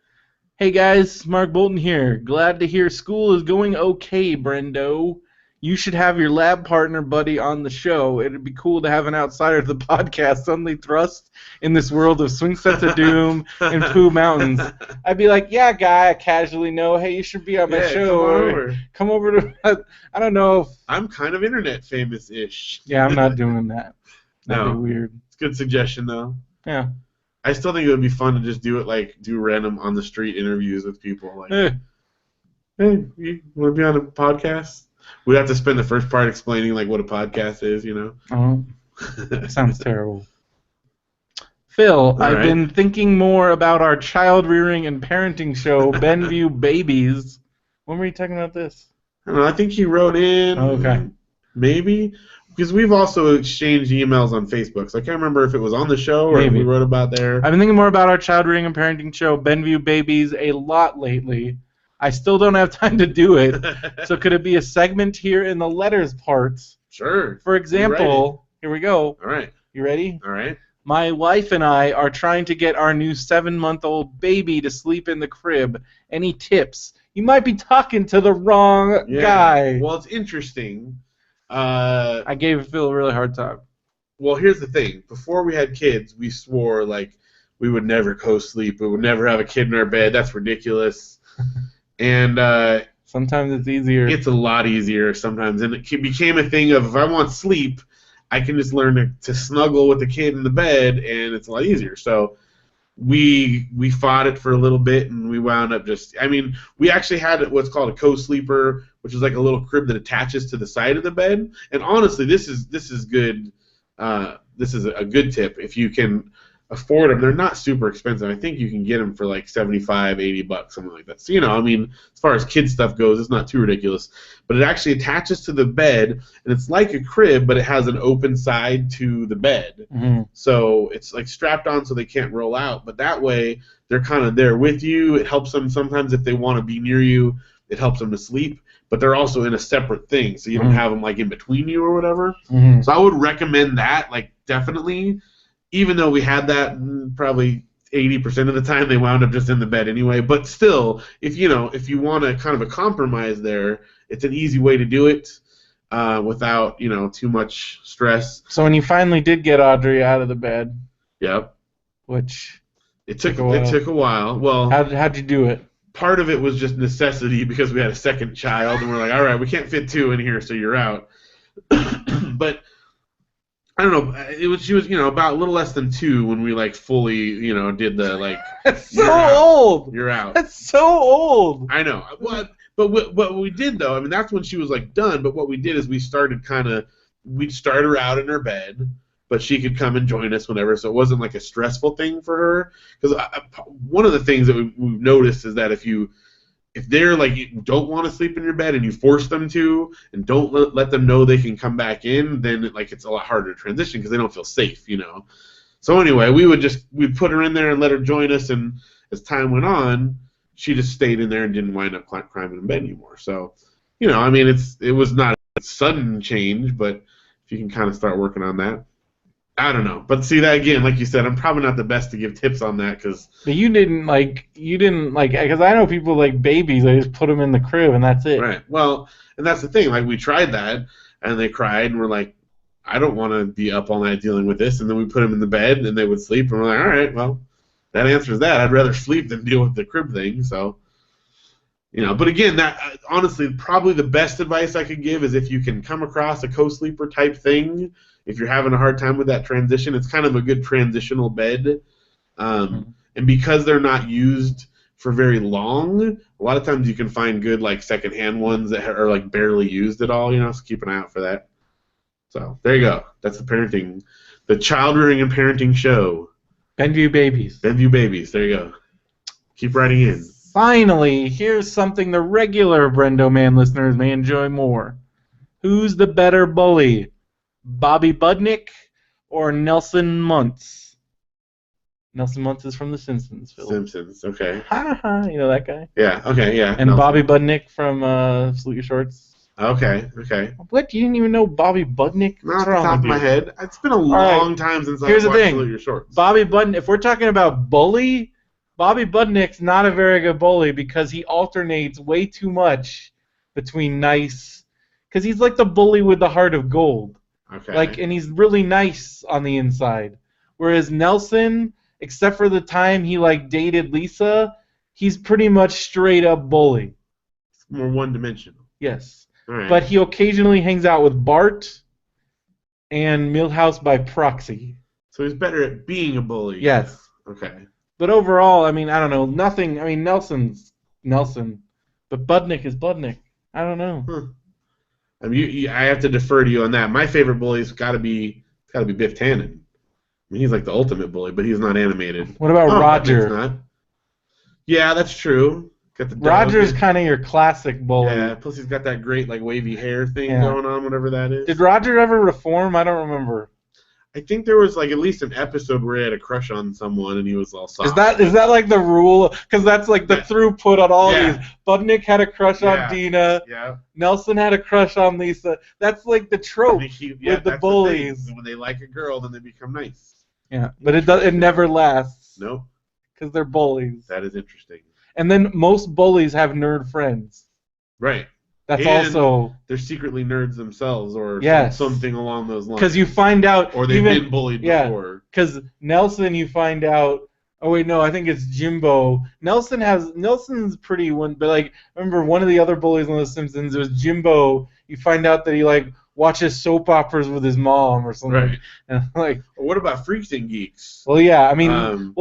Speaker 1: Hey, guys. Mark Bolton here. Glad to hear school is going okay, Brendo. You should have your lab partner buddy on the show. It'd be cool to have an outsider to the podcast suddenly thrust in this world of Swing Sets of Doom and Pooh Mountains. I'd be like, yeah, guy, I casually know. Hey, you should be on my show. Come over to. I don't know.
Speaker 2: I'm kind of internet famous-ish.
Speaker 1: Yeah, I'm not doing that. That'd be weird.
Speaker 2: It's a good suggestion, though.
Speaker 1: Yeah.
Speaker 2: I still think it would be fun to just do random on the street interviews with people. Like, hey, you want to be on a podcast? We'd have to spend the first part explaining like what a podcast is,
Speaker 1: Oh, sounds terrible. Phil, I've been thinking more about our child rearing and parenting show, Benview Babies. When were you talking about this?
Speaker 2: I don't know. I think he wrote in.
Speaker 1: Oh, okay.
Speaker 2: Maybe. Because we've also exchanged emails on Facebook, so I can't remember if it was on the show or if we wrote about there.
Speaker 1: I've been thinking more about our child rearing and parenting show, Benview Babies, a lot lately. I still don't have time to do it, so could it be a segment here in the letters parts?
Speaker 2: Sure.
Speaker 1: For example, here we go.
Speaker 2: All right.
Speaker 1: You ready?
Speaker 2: All right.
Speaker 1: My wife and I are trying to get our new 7-month-old baby to sleep in the crib. Any tips? You might be talking to the wrong guy.
Speaker 2: Well, it's interesting.
Speaker 1: I gave Phil a really hard time.
Speaker 2: Well, here's the thing. Before we had kids, we swore like we would never co-sleep. We would never have a kid in our bed. That's ridiculous. And
Speaker 1: sometimes it's easier.
Speaker 2: It's a lot easier sometimes. And it became a thing of if I want sleep, I can just learn to snuggle with the kid in the bed, and it's a lot easier. So we fought it for a little bit, and we wound up we actually had what's called a co-sleeper, which is like a little crib that attaches to the side of the bed. And honestly, this is good. This is a good tip. If you can afford them. They're not super expensive. I think you can get them for like $75, $80, something like that. So, I mean, as far as kid stuff goes, it's not too ridiculous. But it actually attaches to the bed, and it's like a crib, but it has an open side to the bed.
Speaker 1: Mm-hmm.
Speaker 2: So it's like strapped on so they can't roll out. But that way, they're kind of there with you. It helps them sometimes if they want to be near you. It helps them to sleep. But they're also in a separate thing, so you don't have them like in between you or whatever.
Speaker 1: Mm-hmm.
Speaker 2: So I would recommend that, like, definitely. Even though we had that, probably 80% of the time they wound up just in the bed anyway. But still, if you want a kind of a compromise there, it's an easy way to do it without too much stress.
Speaker 1: So when you finally did get Audrey out of the bed,
Speaker 2: yep,
Speaker 1: which
Speaker 2: it took a while. Well,
Speaker 1: how'd you do it?
Speaker 2: Part of it was just necessity because we had a second child, and we're like, all right, we can't fit two in here, so you're out. But I don't know. She was about a little less than 2 when we like fully did the like.
Speaker 1: That's so old.
Speaker 2: You're out.
Speaker 1: That's so old.
Speaker 2: I know. But what we did though, I mean, that's when she was like done. But what we did is we'd start her out in her bed, but she could come and join us whenever. So it wasn't like a stressful thing for her. Because one of the things that we've noticed is that if they're like you don't want to sleep in your bed and you force them to and don't let them know they can come back in, then it's a lot harder to transition because they don't feel safe, So anyway, we'd put her in there and let her join us, and as time went on, she just stayed in there and didn't wind up climbing in bed anymore. So, I mean, it was not a sudden change, but if you can kind of start working on that. I don't know, but see that again, like you said, I'm probably not the best to give tips on that because.
Speaker 1: But you didn't because I know people like babies. They just put them in the crib and that's it.
Speaker 2: Right. Well, and that's the thing. Like we tried that, and they cried, and we're like, I don't want to be up all night dealing with this. And then we put them in the bed, and they would sleep, and we're like, all right, well, that answers that. I'd rather sleep than deal with the crib thing. So. But again, that honestly, probably the best advice I could give is if you can come across a co-sleeper type thing, if you're having a hard time with that transition, it's kind of a good transitional bed. And because they're not used for very long, a lot of times you can find good like secondhand ones that are like barely used at all. So keep an eye out for that. So there you go. That's the child rearing and parenting show.
Speaker 1: Benview Babies.
Speaker 2: Benview Babies. There you go. Keep writing in.
Speaker 1: Finally, here's something the regular BrendoMan listeners may enjoy more. Who's the better bully, Bobby Budnick or Nelson Muntz? Nelson Muntz is from The Simpsons. Phil.
Speaker 2: Simpsons, okay.
Speaker 1: You know that guy?
Speaker 2: Yeah, okay, yeah.
Speaker 1: And Nelson. Bobby Budnick from Salute Your Shorts.
Speaker 2: Okay.
Speaker 1: What? You didn't even know Bobby Budnick?
Speaker 2: Not off the top of my head. It's been a long time since I've watched Salute Your Shorts.
Speaker 1: Bobby Budnick, if we're talking about bully, Bobby Budnick's not a very good bully because he alternates way too much between nice, because he's like the bully with the heart of gold.
Speaker 2: Okay.
Speaker 1: And he's really nice on the inside. Whereas Nelson, except for the time he dated Lisa, he's pretty much straight up bully.
Speaker 2: It's more one-dimensional.
Speaker 1: Yes.
Speaker 2: All right.
Speaker 1: But he occasionally hangs out with Bart and Milhouse by proxy.
Speaker 2: So he's better at being a bully.
Speaker 1: Yes.
Speaker 2: Okay.
Speaker 1: But overall, I mean, I don't know. Nothing. I mean, Nelson's Nelson, but Budnick is Budnick. I don't know.
Speaker 2: Huh. I mean, I have to defer to you on that. My favorite bully's got to be Biff Tannen. I mean, he's like the ultimate bully, but he's not animated.
Speaker 1: What about Roger?
Speaker 2: Not. Yeah, that's true. Got the
Speaker 1: Roger's kind of your classic bully.
Speaker 2: Yeah. Plus, he's got that great wavy hair thing going on, whatever that is.
Speaker 1: Did Roger ever reform? I don't remember.
Speaker 2: I think there was at least an episode where he had a crush on someone and he was all soft.
Speaker 1: Is that like the rule? Because that's like the throughput on all these. Budnick had a crush on Dina.
Speaker 2: Yeah.
Speaker 1: Nelson had a crush on Lisa. That's like the trope with the bullies.
Speaker 2: When they like a girl, then they become nice.
Speaker 1: Yeah, but it never lasts.
Speaker 2: Nope.
Speaker 1: Because they're bullies.
Speaker 2: That is interesting.
Speaker 1: And then most bullies have nerd friends.
Speaker 2: Right.
Speaker 1: That's
Speaker 2: and
Speaker 1: also
Speaker 2: they're secretly nerds themselves, or something along those lines.
Speaker 1: Because you find out,
Speaker 2: or they've been bullied before.
Speaker 1: Because Nelson, you find out. Oh wait, no, I think it's Jimbo. Nelson's pretty one, but remember one of the other bullies on The Simpsons? It was Jimbo. You find out that he watches soap operas with his mom or something.
Speaker 2: Right.
Speaker 1: And
Speaker 2: what about Freaks and Geeks?
Speaker 1: Well, yeah, I mean,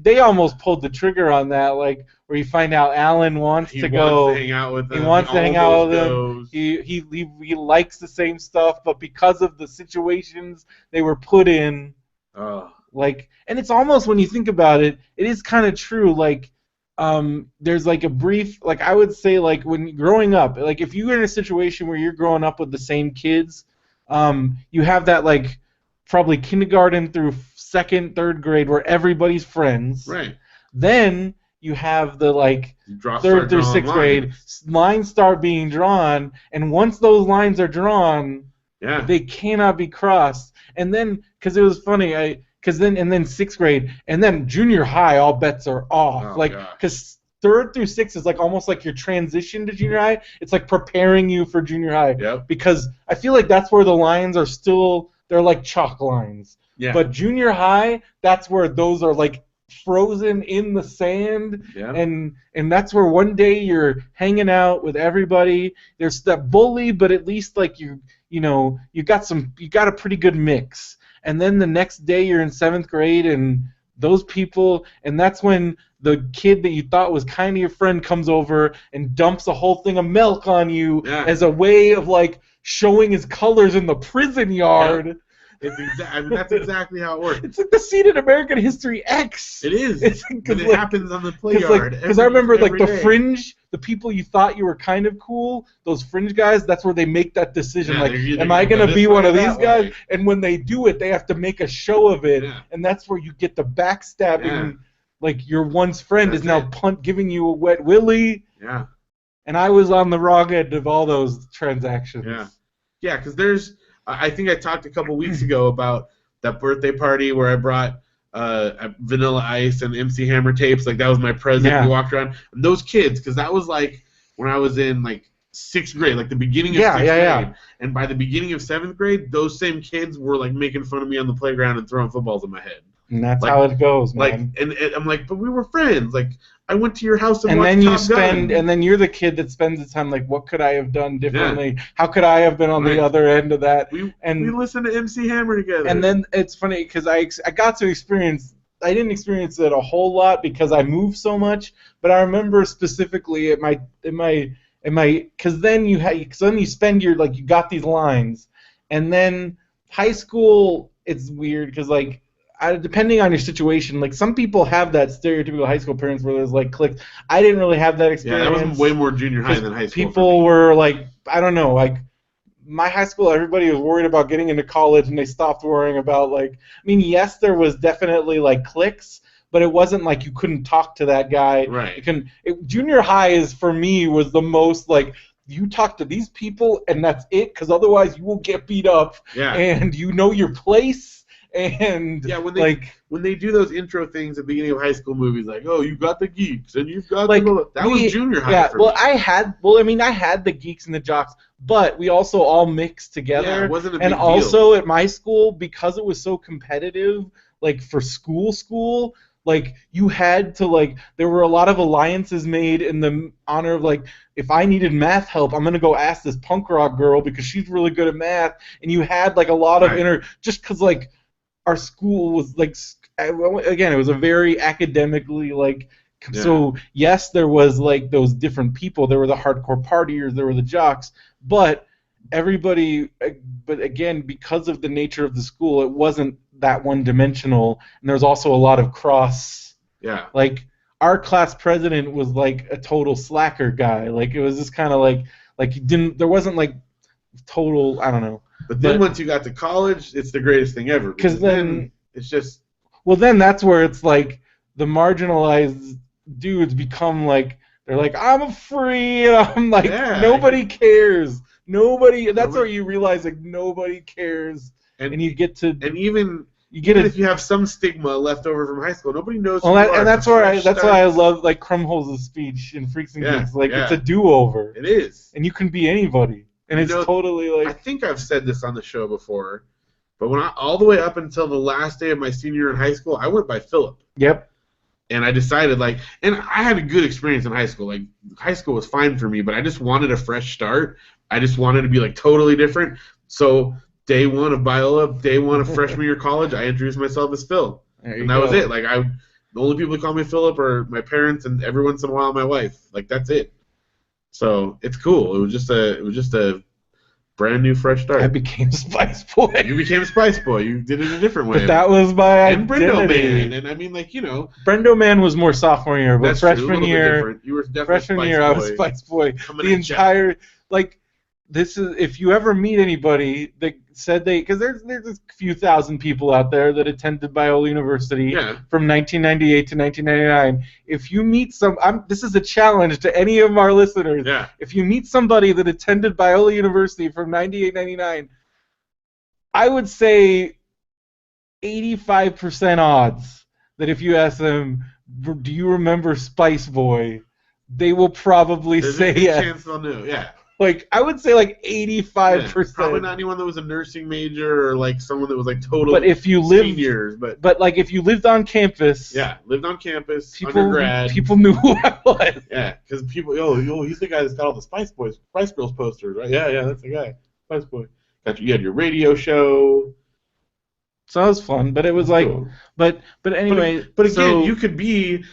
Speaker 1: they almost pulled the trigger on that, where you find out Alan wants to
Speaker 2: hang out with them.
Speaker 1: He wants to hang out with them. He likes the same stuff, but because of the situations they were put in, Like, and it's almost, when you think about it, it is kind of true. Like, there's like a brief, like I would say, like when growing up, like if you're in a situation where you're growing up with the same kids, you have that like probably kindergarten through second, third grade where everybody's friends.
Speaker 2: Right.
Speaker 1: Then you have the like third through sixth grade lines start being drawn, and once those lines are drawn, they cannot be crossed. And then, because it was funny, and then sixth grade, and then junior high, all bets are off. Because third through sixth is like almost like your transition to junior high. It's like preparing you for junior high.
Speaker 2: Yep.
Speaker 1: Because I feel like that's where the lines are still, they're like chalk lines.
Speaker 2: Yeah.
Speaker 1: But junior high, that's where those are like frozen in the sand.
Speaker 2: Yeah.
Speaker 1: And that's where one day you're hanging out with everybody. There's that bully, but at least like you got a pretty good mix. And then the next day you're in seventh grade, and those people, and that's when the kid that you thought was kind of your friend comes over and dumps a whole thing of milk on you as a way of like showing his colors in the prison yard.
Speaker 2: Yeah. That's exactly how it works.
Speaker 1: It's like the scene in American History X.
Speaker 2: It is.
Speaker 1: It
Speaker 2: happens on the play yard.
Speaker 1: Because I remember like the fringe, the people you thought you were kind of cool, those fringe guys, that's where they make that decision. Am I going to be one of these guys? And when they do it, they have to make a show of it. Yeah. And that's where you get the backstabbing. Yeah. Like your once friend is now giving you a wet willy.
Speaker 2: Yeah.
Speaker 1: And I was on the wrong end of all those transactions.
Speaker 2: Yeah. Yeah, because I think I talked a couple weeks ago about that birthday party where I brought Vanilla Ice and MC Hammer tapes. Like, that was my present. Yeah. We walked around. And those kids, because that was like when I was in like sixth grade, like the beginning of sixth grade. Yeah. And by the beginning of seventh grade, those same kids were like making fun of me on the playground and throwing footballs at my head.
Speaker 1: And that's how it goes, man.
Speaker 2: And I'm like, but we were friends. Like, I went to your house and
Speaker 1: watched Top Gun. And then you're the kid that spends the time like, what could I have done differently? Yeah. How could I have been on the other end of that?
Speaker 2: We listened to MC Hammer together.
Speaker 1: And then it's funny because I got to experience. I didn't experience it a whole lot because I moved so much. But I remember specifically because then you spend your you got these lines, and then high school. It's weird because depending on your situation, like some people have that stereotypical high school parents where there's like cliques. I didn't really have that experience.
Speaker 2: Yeah, that was way more junior high than high school.
Speaker 1: People were like, I don't know, like my high school, everybody was worried about getting into college, and they stopped worrying about yes, there was definitely like cliques, but it wasn't like you couldn't talk to that guy.
Speaker 2: Right.
Speaker 1: Junior high for me was the most like, you talk to these people and that's it, because otherwise you will get beat up.
Speaker 2: Yeah.
Speaker 1: And you know your place. And
Speaker 2: when they do those intro things at the beginning of high school movies, like, oh, you got the geeks and you've got that was junior high.
Speaker 1: Yeah, I had the geeks and the jocks, but we also all mixed together.
Speaker 2: Yeah, it wasn't a big
Speaker 1: and also at my school, because it was so competitive, like for school, like you had to there were a lot of alliances made in the honor of if I needed math help, I'm gonna go ask this punk rock girl because she's really good at math, and you had a lot of just because our school was again, it was a very academically so yes, there was those different people. There were the hardcore partiers, there were the jocks, but again, because of the nature of the school, it wasn't that one-dimensional, and there was also a lot of cross.
Speaker 2: Yeah.
Speaker 1: Our class president was a total slacker guy. It was just kind of he didn't. There wasn't total. I don't know.
Speaker 2: But then once you got to college, it's the greatest thing ever.
Speaker 1: Because then
Speaker 2: it's just.
Speaker 1: Well, then that's where it's the marginalized dudes become they're I'm free, and I'm nobody cares. Nobody. That's where you realize nobody cares, and you get to.
Speaker 2: And even if you have some stigma left over from high school, nobody knows.
Speaker 1: Well, and that's why I love Krumholz's speech in Freaks and Geeks. It's a do-over.
Speaker 2: It is,
Speaker 1: and you can be anybody, and it's totally
Speaker 2: I think I've said this on the show before, but when all the way up until the last day of my senior year in high school, I went by Philip.
Speaker 1: Yep.
Speaker 2: And I decided and I had a good experience in high school. High school was fine for me, but I just wanted a fresh start. I just wanted to be totally different. So day one of Biola, day one of freshman year college, I introduced myself as Phil, and that was it. The only people who call me Philip are my parents, and every once in a while my wife. That's it. So it's cool. It was just a brand new, fresh start.
Speaker 1: I became Spice Boy.
Speaker 2: You became Spice Boy. You did it a different way.
Speaker 1: But that was my identity.
Speaker 2: BrendoMan, and I mean, like, you know,
Speaker 1: BrendoMan was more sophomore year, but freshman year,
Speaker 2: you were definitely
Speaker 1: I was Spice Boy. The entire this is, if you ever meet anybody that said because there's a few thousand people out there that attended Biola University from 1998 to 1999. If you meet this is a challenge to any of our listeners.
Speaker 2: Yeah.
Speaker 1: If you meet somebody that attended Biola University from 98, 99, I would say 85% odds that if you ask them, do you remember Spice Boy, they will probably say yes.
Speaker 2: There's a chance they'll know, yeah.
Speaker 1: Like, I would say like 85%.
Speaker 2: Yeah, probably not anyone that was a nursing major or like someone that was like total
Speaker 1: but if you lived,
Speaker 2: seniors.
Speaker 1: But like if you lived on campus.
Speaker 2: Yeah, lived on campus, undergrad.
Speaker 1: People knew who I was.
Speaker 2: Yeah, because people, he's the guy that's got all the Spice Girls posters, right? Yeah, that's the guy. Spice Boy. You had your radio show.
Speaker 1: So it was fun, but it was like, cool. but anyway.
Speaker 2: But again, you could be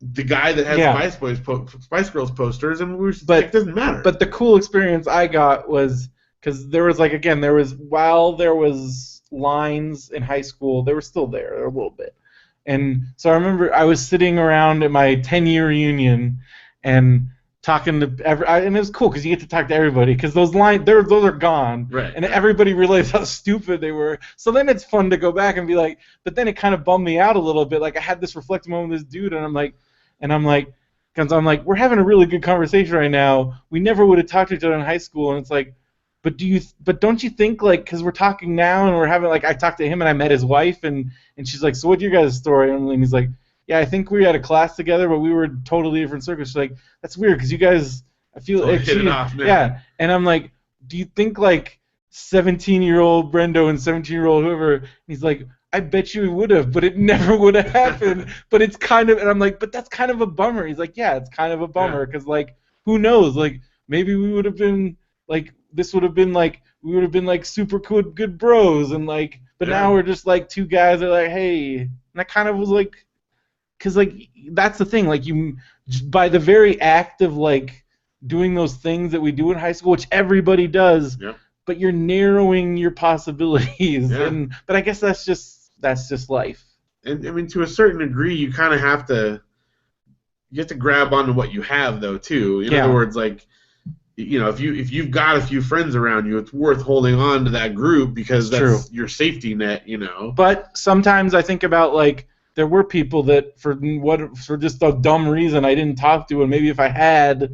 Speaker 2: the guy that has Spice Girls posters, and it doesn't matter.
Speaker 1: But the cool experience I got was because there was while there was lines in high school, they were still there a little bit, and so I remember I was sitting around at my 10-year reunion and talking to and it was cool because you get to talk to everybody because those lines those are gone,
Speaker 2: right?
Speaker 1: And everybody realized how stupid they were. So then it's fun to go back and be like, but then it kind of bummed me out a little bit. Like I had this reflective moment with this dude, and I'm like, we're having a really good conversation right now. We never would have talked to each other in high school, and it's like, but don't you think, like, because we're talking now and we're having, like, I talked to him and I met his wife, and she's like, so what's your guys' story? And he's like, yeah, I think we had a class together, but we were totally different circles. She's like, that's weird because you guys, I feel like,
Speaker 2: hit it off, man.
Speaker 1: Yeah, and I'm like, do you think like 17-year-old Brendo and 17-year-old whoever? And he's like, I bet you we would have, but it never would have happened. But it's kind of, and I'm like, but that's kind of a bummer. He's like, yeah, it's kind of a bummer because like, who knows? Like maybe we would have been like, this would have been like, we would have been like super good bros, and like, but now we're just like two guys that are like, hey, and I kind of was like, because like that's the thing, like you, by the very act of like doing those things that we do in high school, which everybody does, but you're narrowing your possibilities, but I guess that's just life.
Speaker 2: And I mean, to a certain degree, you kind of have to grab onto what you have, though, too. In other words, like, if you've got a few friends around you, it's worth holding on to that group because that's your safety net,
Speaker 1: But sometimes I think about like there were people that for just a dumb reason I didn't talk to, and maybe if I had,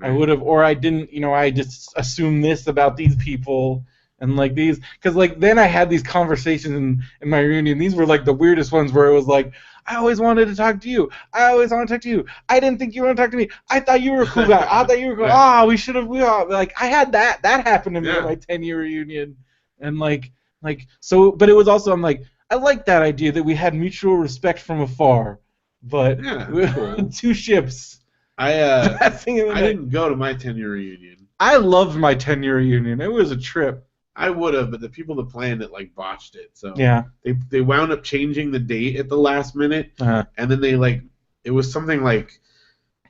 Speaker 1: I would have, or I didn't, I just assumed this about these people. And like these, because like then I had these conversations in my reunion. These were like the weirdest ones where it was like, I always wanted to talk to you. I always want to talk to you. I didn't think you want to talk to me. I thought you were a cool guy. I thought you were cool. We should have. Like I had that happened to me at my 10-year reunion, and like so. But it was also, I'm like, I like that idea that we had mutual respect from afar, but cool. Two ships.
Speaker 2: I didn't go to my 10-year reunion.
Speaker 1: I loved my 10-year reunion. It was a trip.
Speaker 2: I would have, but the people that planned it like botched it. So they wound up changing the date at the last minute, and then they it was something like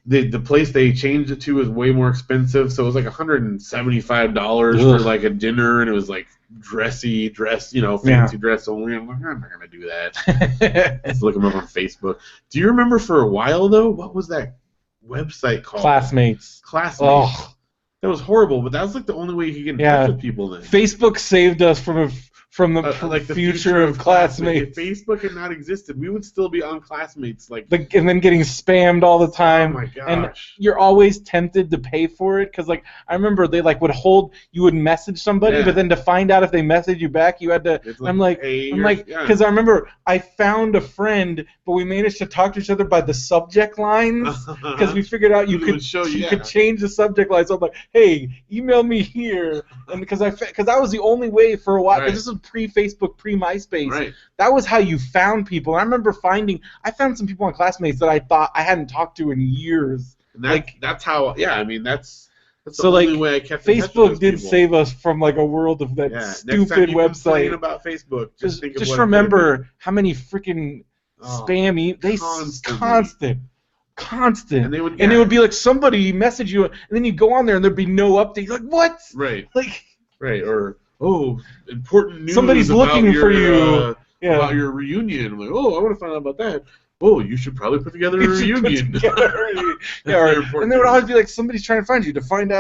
Speaker 2: the place they changed it to was way more expensive. So it was like $175 for like a dinner, and it was like fancy dress only. I'm like, I'm not gonna do that. Let's look them up on Facebook. Do you remember for a while though? What was that website called?
Speaker 1: Classmates.
Speaker 2: Oh. That was horrible, but that was like the only way you could get in touch with people then.
Speaker 1: Facebook saved us from the future of Classmates.
Speaker 2: If Facebook had not existed, we would still be on Classmates.
Speaker 1: And then getting spammed all the time.
Speaker 2: Oh my gosh.
Speaker 1: And you're always tempted to pay for it because like I remember they like you would message somebody, but then to find out if they messaged you back, you had to. Because I remember I found a friend, but we managed to talk to each other by the subject lines because we figured out you could change the subject line. So I'm like, hey, email me here, and because that was the only way for a while. This is pre-Facebook, pre-MySpace. Right. That was how you found people. I remember I found some people on Classmates that I thought I hadn't talked to in years.
Speaker 2: And that's how. Yeah, I mean that's the only way I kept.
Speaker 1: Facebook did save us from like a world of that stupid website.
Speaker 2: Complain about Facebook.
Speaker 1: Just remember how many freaking spam constant. And it would be like somebody message you, and then you go on there and there'd be no update. Like what?
Speaker 2: Right.
Speaker 1: Like.
Speaker 2: Right. Or important news.
Speaker 1: Somebody's looking for you.
Speaker 2: About your reunion. I'm like, I want to find out about that. You should probably put together a reunion.
Speaker 1: And they would always be like, somebody's trying to find you to sign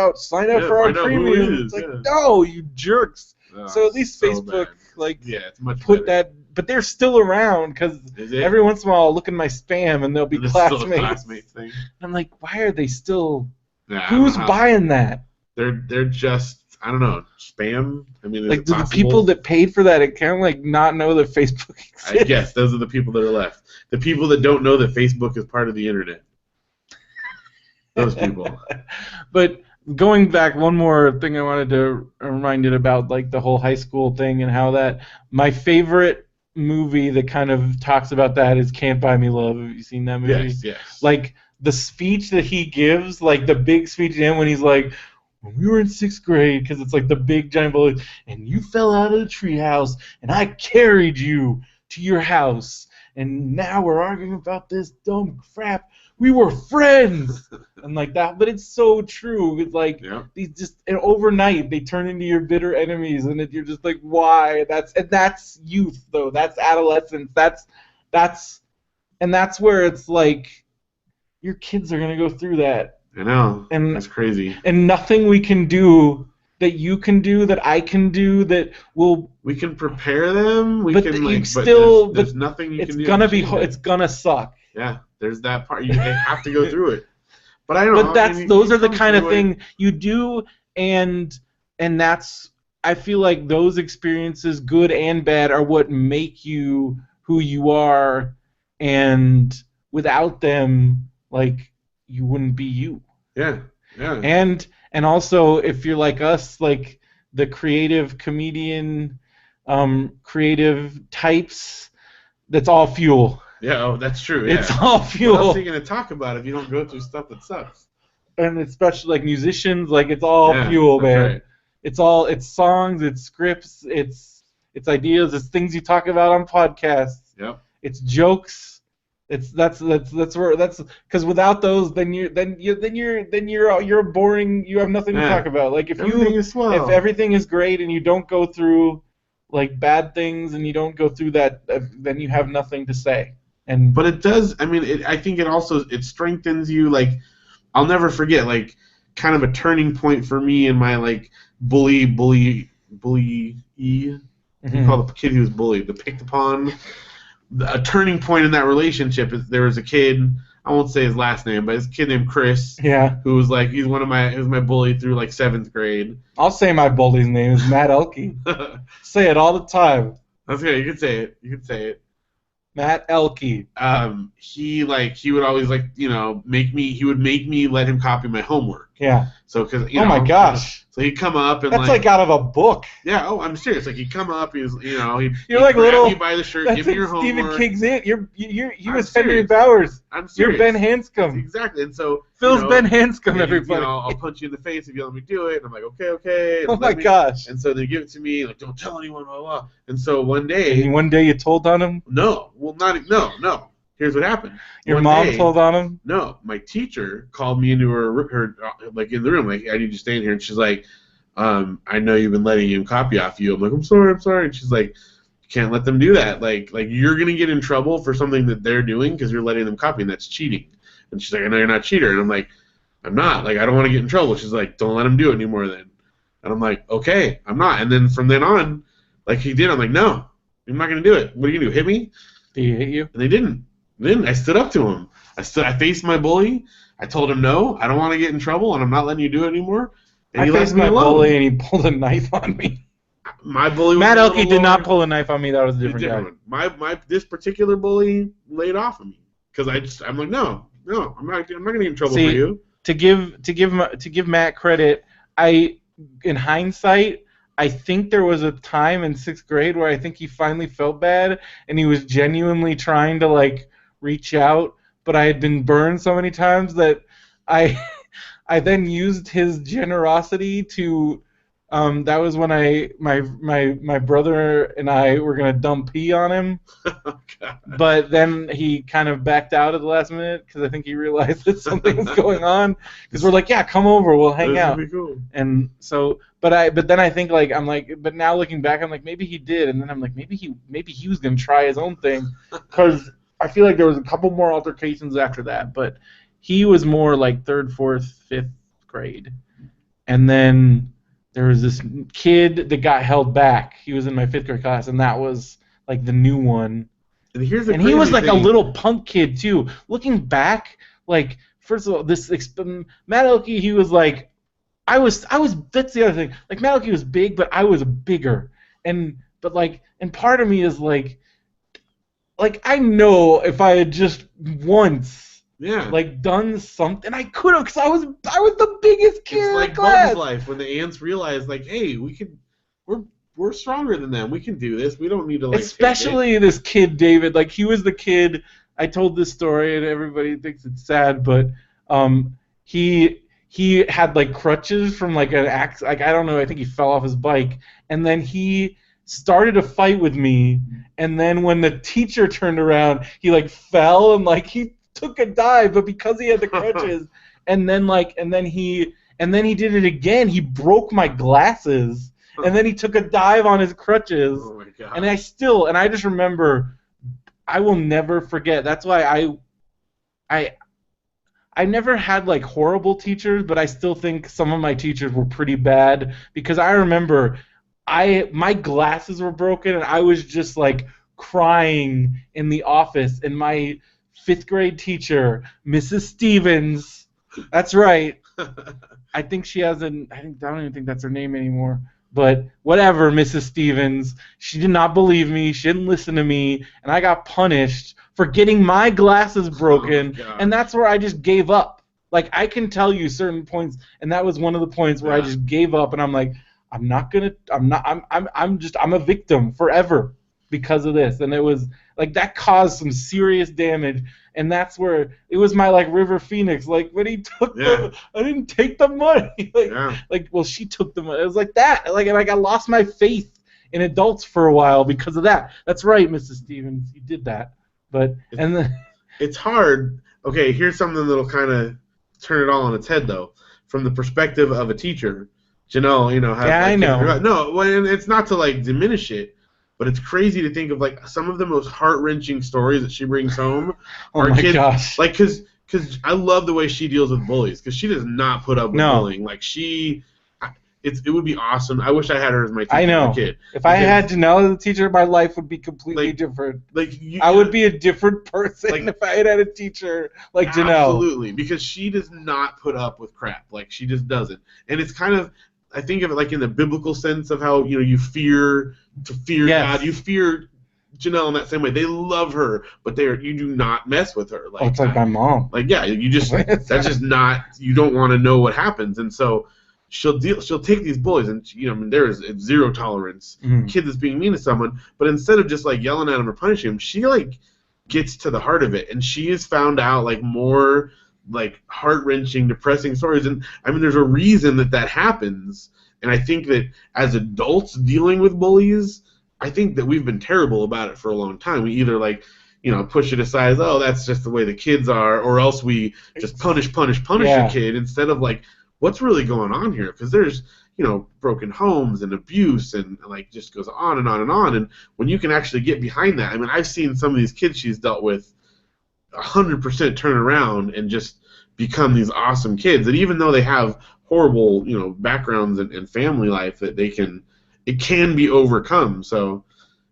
Speaker 1: up for our premium. It's like, no, you jerks. So at least Facebook,
Speaker 2: it's much
Speaker 1: put better. That, but they're still around because every once in a while I'll look in my spam and they'll be classmates. Thing. I'm like, why are they still? Who's buying that?
Speaker 2: They're just, I don't know, spam. I mean,
Speaker 1: like, do the people that paid for that account not know that Facebook exists?
Speaker 2: I guess those are the people that are left. The people that don't know that Facebook is part of the internet. Those people.
Speaker 1: But going back, one more thing I wanted to remind you about, the whole high school thing and how that. My favorite movie that kind of talks about that is Can't Buy Me Love. Have you seen that movie?
Speaker 2: Yes.
Speaker 1: The speech that he gives, the big speech to him when he's like, when we were in 6th grade, because it's the big giant bullet, and you fell out of the treehouse, and I carried you to your house, and now we're arguing about this dumb crap. We were friends, and that. But it's so true. It's these just, and overnight they turn into your bitter enemies, and you're just like, why? That's youth though. That's adolescence. That's where it's your kids are gonna go through that.
Speaker 2: I know. And that's crazy.
Speaker 1: And nothing we can do, that you can do, that I can do, that will.
Speaker 2: We can prepare them.
Speaker 1: There's
Speaker 2: nothing you can do.
Speaker 1: It's gonna suck.
Speaker 2: Yeah, there's that part. You have to go through it. But I don't know.
Speaker 1: But those are the kind of thing you do, and that's. I feel like those experiences, good and bad, are what make you who you are, and without them, you wouldn't be you.
Speaker 2: Yeah.
Speaker 1: And also, if you're like us, the creative comedian, creative types, that's all fuel.
Speaker 2: Yeah, that's true. Yeah.
Speaker 1: It's all fuel.
Speaker 2: What else are you gonna talk about if you don't go through stuff that sucks?
Speaker 1: And especially musicians, it's all fuel, man.
Speaker 2: Right.
Speaker 1: It's songs, it's scripts, it's ideas, it's things you talk about on podcasts.
Speaker 2: Yep.
Speaker 1: It's jokes. That's because without those, then you're boring. You have nothing to talk about. If everything is great and you don't go through bad things and you don't go through that, then you have nothing to say.
Speaker 2: But it does. I mean, I think it strengthens you. I'll never forget kind of a turning point for me in my bully. You call the kid who was bullied, the picked upon. A turning point in that relationship is there was a kid, I won't say his last name, but it's a kid named Chris.
Speaker 1: Yeah.
Speaker 2: Who was he was my bully through 7th grade.
Speaker 1: I'll say my bully's name is Matt Elke. Say it all the time.
Speaker 2: That's okay, you can say it.
Speaker 1: Matt Elke.
Speaker 2: He would always make me let him copy my homework.
Speaker 1: Yeah.
Speaker 2: So because
Speaker 1: oh my gosh.
Speaker 2: So he'd come up and
Speaker 1: that's out of a book.
Speaker 2: Yeah. Oh, I'm serious. He'd come up. He'd
Speaker 1: you're
Speaker 2: grab
Speaker 1: little.
Speaker 2: You by the shirt, give me your homework.
Speaker 1: Stephen King's it. You was Henry Bowers.
Speaker 2: I'm serious.
Speaker 1: You're Ben Hanscom.
Speaker 2: Exactly. And so
Speaker 1: Phil's Ben Hanscom. Everybody.
Speaker 2: I'll punch you in the face if you let me do it. And I'm like, okay.
Speaker 1: Oh my gosh.
Speaker 2: And so they give it to me. Don't tell anyone. Blah blah. And so one day.
Speaker 1: And one day you told on him.
Speaker 2: No. Well, no. Here's what happened.
Speaker 1: Your mom told on him?
Speaker 2: No, my teacher called me into her in the room. I need you to stay in here. And she's like, I know you've been letting him copy off you. I'm like, I'm sorry. And she's like, you can't let them do that. You're gonna get in trouble for something that they're doing because you're letting them copy, and that's cheating. And she's like, I know you're not a cheater. And I'm like, I'm not. I don't want to get in trouble. She's like, don't let him do it anymore then. And I'm like, okay, I'm not. And then from then on, he did. I'm like, no, I'm not gonna do it. What are you gonna do? Hit me?
Speaker 1: Did he hit you?
Speaker 2: And they didn't. Then I stood up to him. I faced my bully. I told him, no, I don't want to get in trouble, and I'm not letting you do it anymore. And
Speaker 1: I faced my bully, and he pulled a knife on me.
Speaker 2: My bully.
Speaker 1: Matt Elke did not pull a knife on me. That was a different guy.
Speaker 2: This particular bully laid off of me because I'm like, no, I'm not gonna get in trouble for you.
Speaker 1: To give Matt credit, in hindsight, I think there was a time in 6th grade where I think he finally felt bad, and he was genuinely trying to reach out, but I had been burned so many times that I then used his generosity to That was when my brother and I were gonna dump pee on him, but then he kind of backed out at the last minute because I think he realized that something was going on. Because we're like, yeah, come over, we'll hang out.
Speaker 2: That'd be cool.
Speaker 1: And so, but then I think but now looking back, I'm like, maybe he did, and then I'm like, maybe he was gonna try his own thing, because I feel like there was a couple more altercations after that, but he was more like 3rd, 4th, 5th grade, and then there was this kid that got held back. He was in my 5th grade class, and that was like the new one.
Speaker 2: And he
Speaker 1: was like a little punk kid too. Looking back, like, first of all, Matt Elke, he was like, I was. That's the other thing. Like, Matt Elke was big, but I was bigger, and part of me is like I know if I had just once.
Speaker 2: Yeah.
Speaker 1: Like, done something, I could have, because I was the biggest kid in the class.
Speaker 2: It's like Bugs Life, when the ants realized, like, hey, we're stronger than them. We can do this. We don't need to, like,
Speaker 1: especially this kid David. Like, he was the kid. I told this story, and everybody thinks it's sad, but he had like crutches from like an axe. Like, I don't know. I think he fell off his bike, and then he started a fight with me. And then when the teacher turned around, he like fell and like he took a dive, but because he had the crutches, and then he did it again. He broke my glasses, and then he took a dive on his crutches.
Speaker 2: Oh my God.
Speaker 1: And I just remember, I will never forget. That's why I never had like horrible teachers, but I still think some of my teachers were pretty bad, because I remember my glasses were broken, and I was just like crying in the office, and my 5th grade teacher, Mrs. Stevens, that's right. I think she has I don't even think that's her name anymore. But whatever, Mrs. Stevens, she did not believe me. She didn't listen to me, and I got punished for getting my glasses broken. Oh, and that's where I just gave up. Like, I can tell you certain points, and that was one of the points where I just gave up, and I'm like, I'm a victim forever because of this. And it was like, that caused some serious damage, and that's where it was my like River Phoenix, like when he took I didn't take the money, well, she took the money. It was like that, like, and I lost my faith in adults for a while because of that. That's right, Mrs. Stevens, you did that. But
Speaker 2: it's hard. Okay, here's something that'll kind of turn it all on its head, though, from the perspective of a teacher. Janelle, has,
Speaker 1: I know.
Speaker 2: No, and it's not to like diminish it, but it's crazy to think of like some of the most heart-wrenching stories that she brings home.
Speaker 1: Oh my gosh!
Speaker 2: Like, because I love the way she deals with bullies, because she does not put up with bullying. Like, it would be awesome. I wish I had her as my teacher. I know. As a kid,
Speaker 1: if I had Janelle as a teacher, my life would be completely different. I would be a different person if I had a teacher like Janelle.
Speaker 2: Absolutely, because she does not put up with crap. Like, she just doesn't. And it's kind of, I think of it like in the biblical sense of how, you fear God. You fear Janelle in that same way. They love her, but you do not mess with her. Like,
Speaker 1: it's like my mom.
Speaker 2: Like, yeah, that's just not, you don't want to know what happens. And so she'll take these bullies, and there is zero tolerance. Kid that's being mean to someone, but instead of just like yelling at him or punishing him, she like gets to the heart of it, and she has found out like more like heart-wrenching, depressing stories. And I mean, there's a reason that happens. And I think that as adults dealing with bullies, I think that we've been terrible about it for a long time. We either like, push it aside as, oh, that's just the way the kids are, or else we just punish a kid, instead of like, what's really going on here? Because there's, broken homes and abuse, and like just goes on and on and on. And when you can actually get behind that, I mean, I've seen some of these kids she's dealt with 100% turn around and just become these awesome kids. And even though they have horrible, backgrounds and family life, that it can be overcome. So,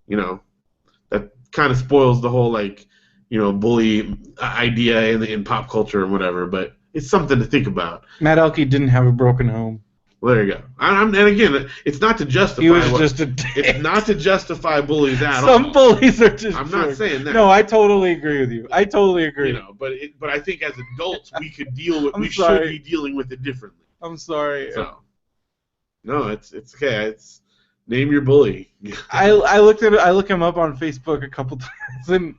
Speaker 2: that kind of spoils the whole like, bully idea in pop culture and whatever. But it's something to think about.
Speaker 1: Matt Elke didn't have a broken home.
Speaker 2: Well, there you go. And again, it's not to justify.
Speaker 1: He was just a dick.
Speaker 2: It's not to justify bullies at all.
Speaker 1: Some bullies are just.
Speaker 2: I'm not saying that.
Speaker 1: No, I totally agree with you. I totally agree.
Speaker 2: But I think as adults we could deal with. Should be dealing with it differently.
Speaker 1: I'm sorry.
Speaker 2: So, no, it's okay. It's name your bully.
Speaker 1: I look him up on Facebook a couple times,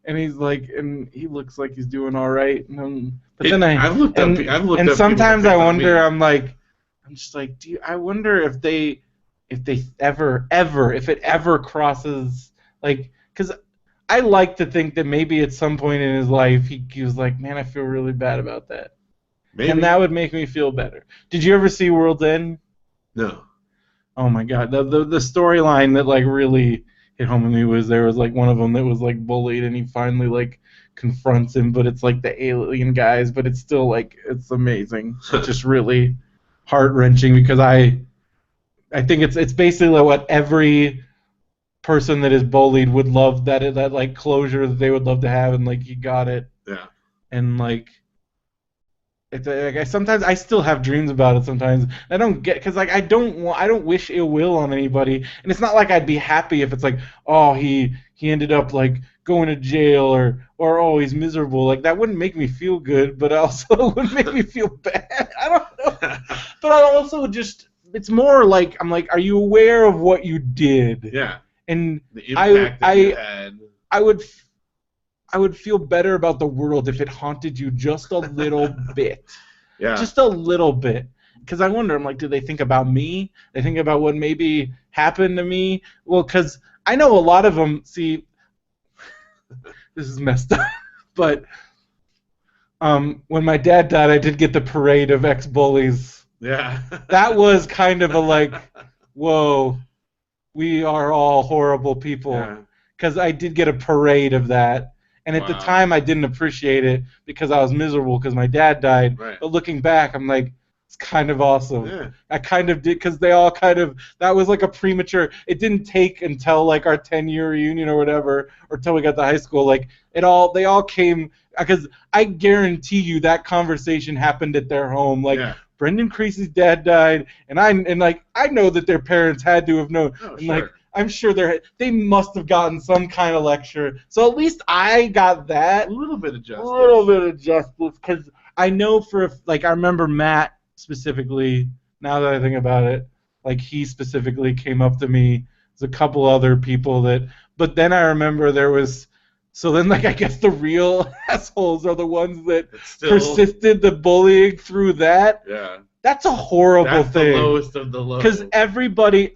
Speaker 1: and he's like, and he looks like he's doing all right. But then I've looked up. And sometimes I wonder. I'm like, I'm just like, I wonder if it ever crosses, like, because I like to think that maybe at some point in his life he was like, man, I feel really bad about that. Maybe. And that would make me feel better. Did you ever see World's End?
Speaker 2: No.
Speaker 1: Oh my god, the storyline that like really hit home with me was there was like one of them that was like bullied and he finally like confronts him, but it's like the alien guys, but it's still like it's amazing. It's just really heart-wrenching because I think it's basically like what every person that is bullied would love, that like closure that they would love to have, and like you got it.
Speaker 2: Yeah.
Speaker 1: And like it's like sometimes I still have dreams about it. Sometimes I don't get because like I don't wish ill will on anybody, and it's not like I'd be happy if it's like, oh, he ended up like going to jail or oh, he's miserable. Like that wouldn't make me feel good, but also would make me feel bad. I don't know. But I also just, it's more like I'm like, are you aware of what you did?
Speaker 2: Yeah.
Speaker 1: And
Speaker 2: the impact that you had.
Speaker 1: I would feel better about the world if it haunted you just a little bit.
Speaker 2: Yeah.
Speaker 1: Just a little bit. Because I wonder, I'm like, do they think about me? They think about what maybe happened to me? Well, because I know a lot of them, see, this is messed up, but when my dad died, I did get the parade of ex-bullies.
Speaker 2: Yeah.
Speaker 1: That was kind of a like, whoa, we are all horrible people. Because I did get a parade of that. And at the time, I didn't appreciate it because I was miserable because my dad died.
Speaker 2: Right.
Speaker 1: But looking back, I'm like, it's kind of awesome.
Speaker 2: Yeah.
Speaker 1: I kind of did because they all kind of, that was like a premature, it didn't take until like our 10-year reunion or whatever, or until we got to high school. Like they all came, because I guarantee you that conversation happened at their home. Like, Brendan Creecy's dad died, and I know that their parents had to have known.
Speaker 2: Oh,
Speaker 1: and like, I'm sure they must have gotten some kind of lecture. So at least I got that.
Speaker 2: A little bit of justice.
Speaker 1: A little bit of justice, because I know I remember Matt specifically, now that I think about it, like he specifically came up to me. There's a couple other people but then I remember there was, so then like I guess the real assholes are the ones that persisted the bullying through that.
Speaker 2: Yeah.
Speaker 1: That's a horrible thing. That's the
Speaker 2: lowest of the low.
Speaker 1: Because everybody,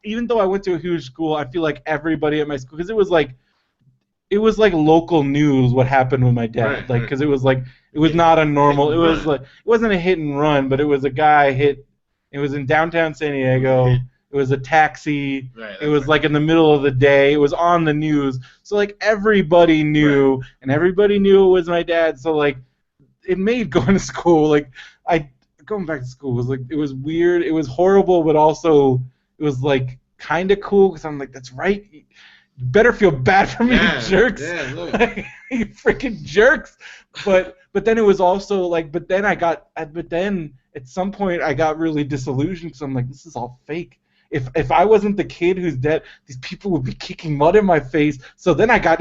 Speaker 1: even though I went to a huge school, I feel like everybody at my school, because it was like local news what happened with my dad. Right, because it was like, it was not a normal, it was like, it wasn't a hit and run, but it was a guy hit, it was in downtown San Diego. It was a taxi. Right, it was like in the middle of the day. It was on the news. So like everybody knew, and everybody knew it was my dad. So like, it made going to school, like going back to school was like, it was weird, it was horrible, but also it was like kind of cool because I'm like, that's right, you better feel bad for me, you jerks. Like, you freaking jerks. But then it was also like, but then at some point I got really disillusioned because I'm like, this is all fake. If I wasn't the kid who's dead, these people would be kicking mud in my face. So then I got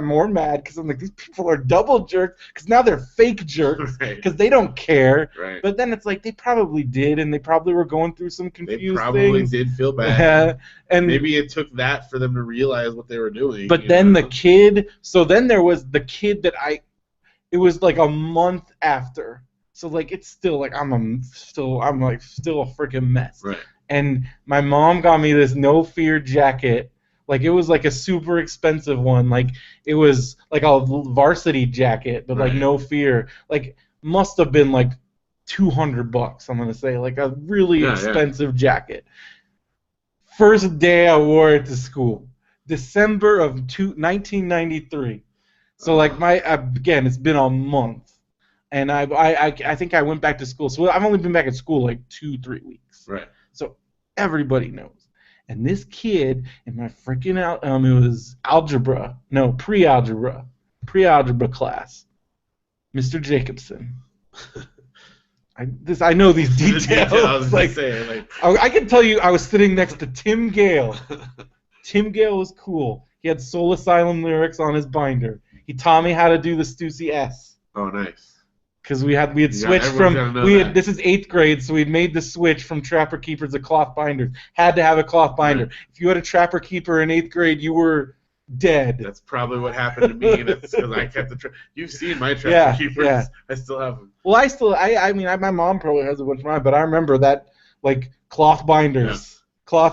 Speaker 1: more mad because I'm like, these people are double jerks because now they're fake jerks because they don't care.
Speaker 2: Right.
Speaker 1: But then it's like they probably did, and they probably were going through some confused things.
Speaker 2: They probably did feel bad.
Speaker 1: Yeah. And
Speaker 2: maybe it took that for them to realize what they were doing.
Speaker 1: But then the kid. So then there was the kid that it was like a month after. So like it's still like I'm still a freaking mess.
Speaker 2: Right.
Speaker 1: And my mom got me this No Fear jacket. Like it was like a super expensive one. Like it was like a varsity jacket, but like No Fear. Like must have been like $200. I'm gonna say like a really expensive jacket. First day I wore it to school, December of 1993. So like again, it's been a month, and I think I went back to school. So I've only been back at school like 2-3 weeks.
Speaker 2: Right.
Speaker 1: So everybody knows. And this kid in my freaking it was pre-algebra class, Mr. Jacobson. I know these details. I can tell you, I was sitting next to Tim Gale. Tim Gale was cool. He had Soul Asylum lyrics on his binder. He taught me how to do the Stussy S.
Speaker 2: Oh, nice.
Speaker 1: Because we had switched from this is 8th grade, so we'd made the switch from Trapper Keepers to cloth binders. Had to have a cloth binder. Right. If you had a Trapper Keeper in 8th grade, you were dead.
Speaker 2: That's probably what happened to me. That's because I kept You've seen my Trapper Keepers. Yeah. I still have them.
Speaker 1: Well, I mean, my mom probably has a bunch of mine, but I remember that like cloth binders. So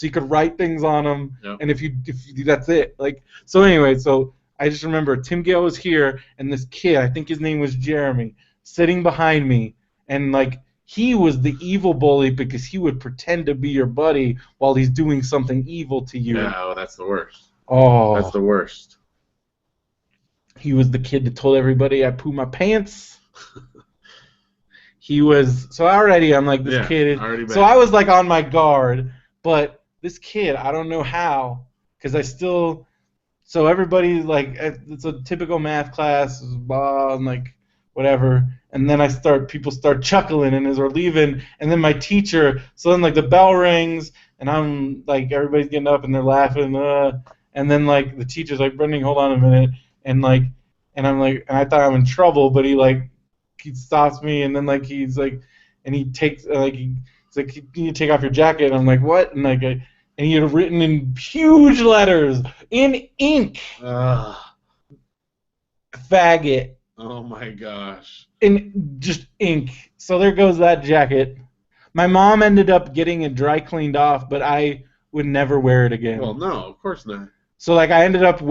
Speaker 1: you could write things on them, and if you that's it. Like, so anyway, so I just remember Tim Gale was here, and this kid, I think his name was Jeremy, sitting behind me, and like he was the evil bully because he would pretend to be your buddy while he's doing something evil to you.
Speaker 2: Yeah, well, that's the worst.
Speaker 1: Oh,
Speaker 2: that's the worst.
Speaker 1: He was the kid that told everybody I poo my pants. He was, so already I'm like, this kid is, so I was like on my guard, but this kid, I don't know how, because I still, so everybody, like, it's a typical math class, blah, and like, whatever, and then people start chuckling, and as we're leaving, and then my teacher, so then, like, the bell rings, and I'm, like, everybody's getting up, and they're laughing, and then, like, the teacher's like, Brendan, hold on a minute, and, like, and I'm like, and I thought I'm in trouble, but he, like, he stops me, and then like he's like, and he takes like he's like, you need to take off your jacket. And I'm like, what? And like, and he had written in huge letters in ink, faggot.
Speaker 2: Oh my gosh.
Speaker 1: In just ink. So there goes that jacket. My mom ended up getting it dry cleaned off, but I would never wear it again.
Speaker 2: Well, no, of course not.
Speaker 1: So like I ended up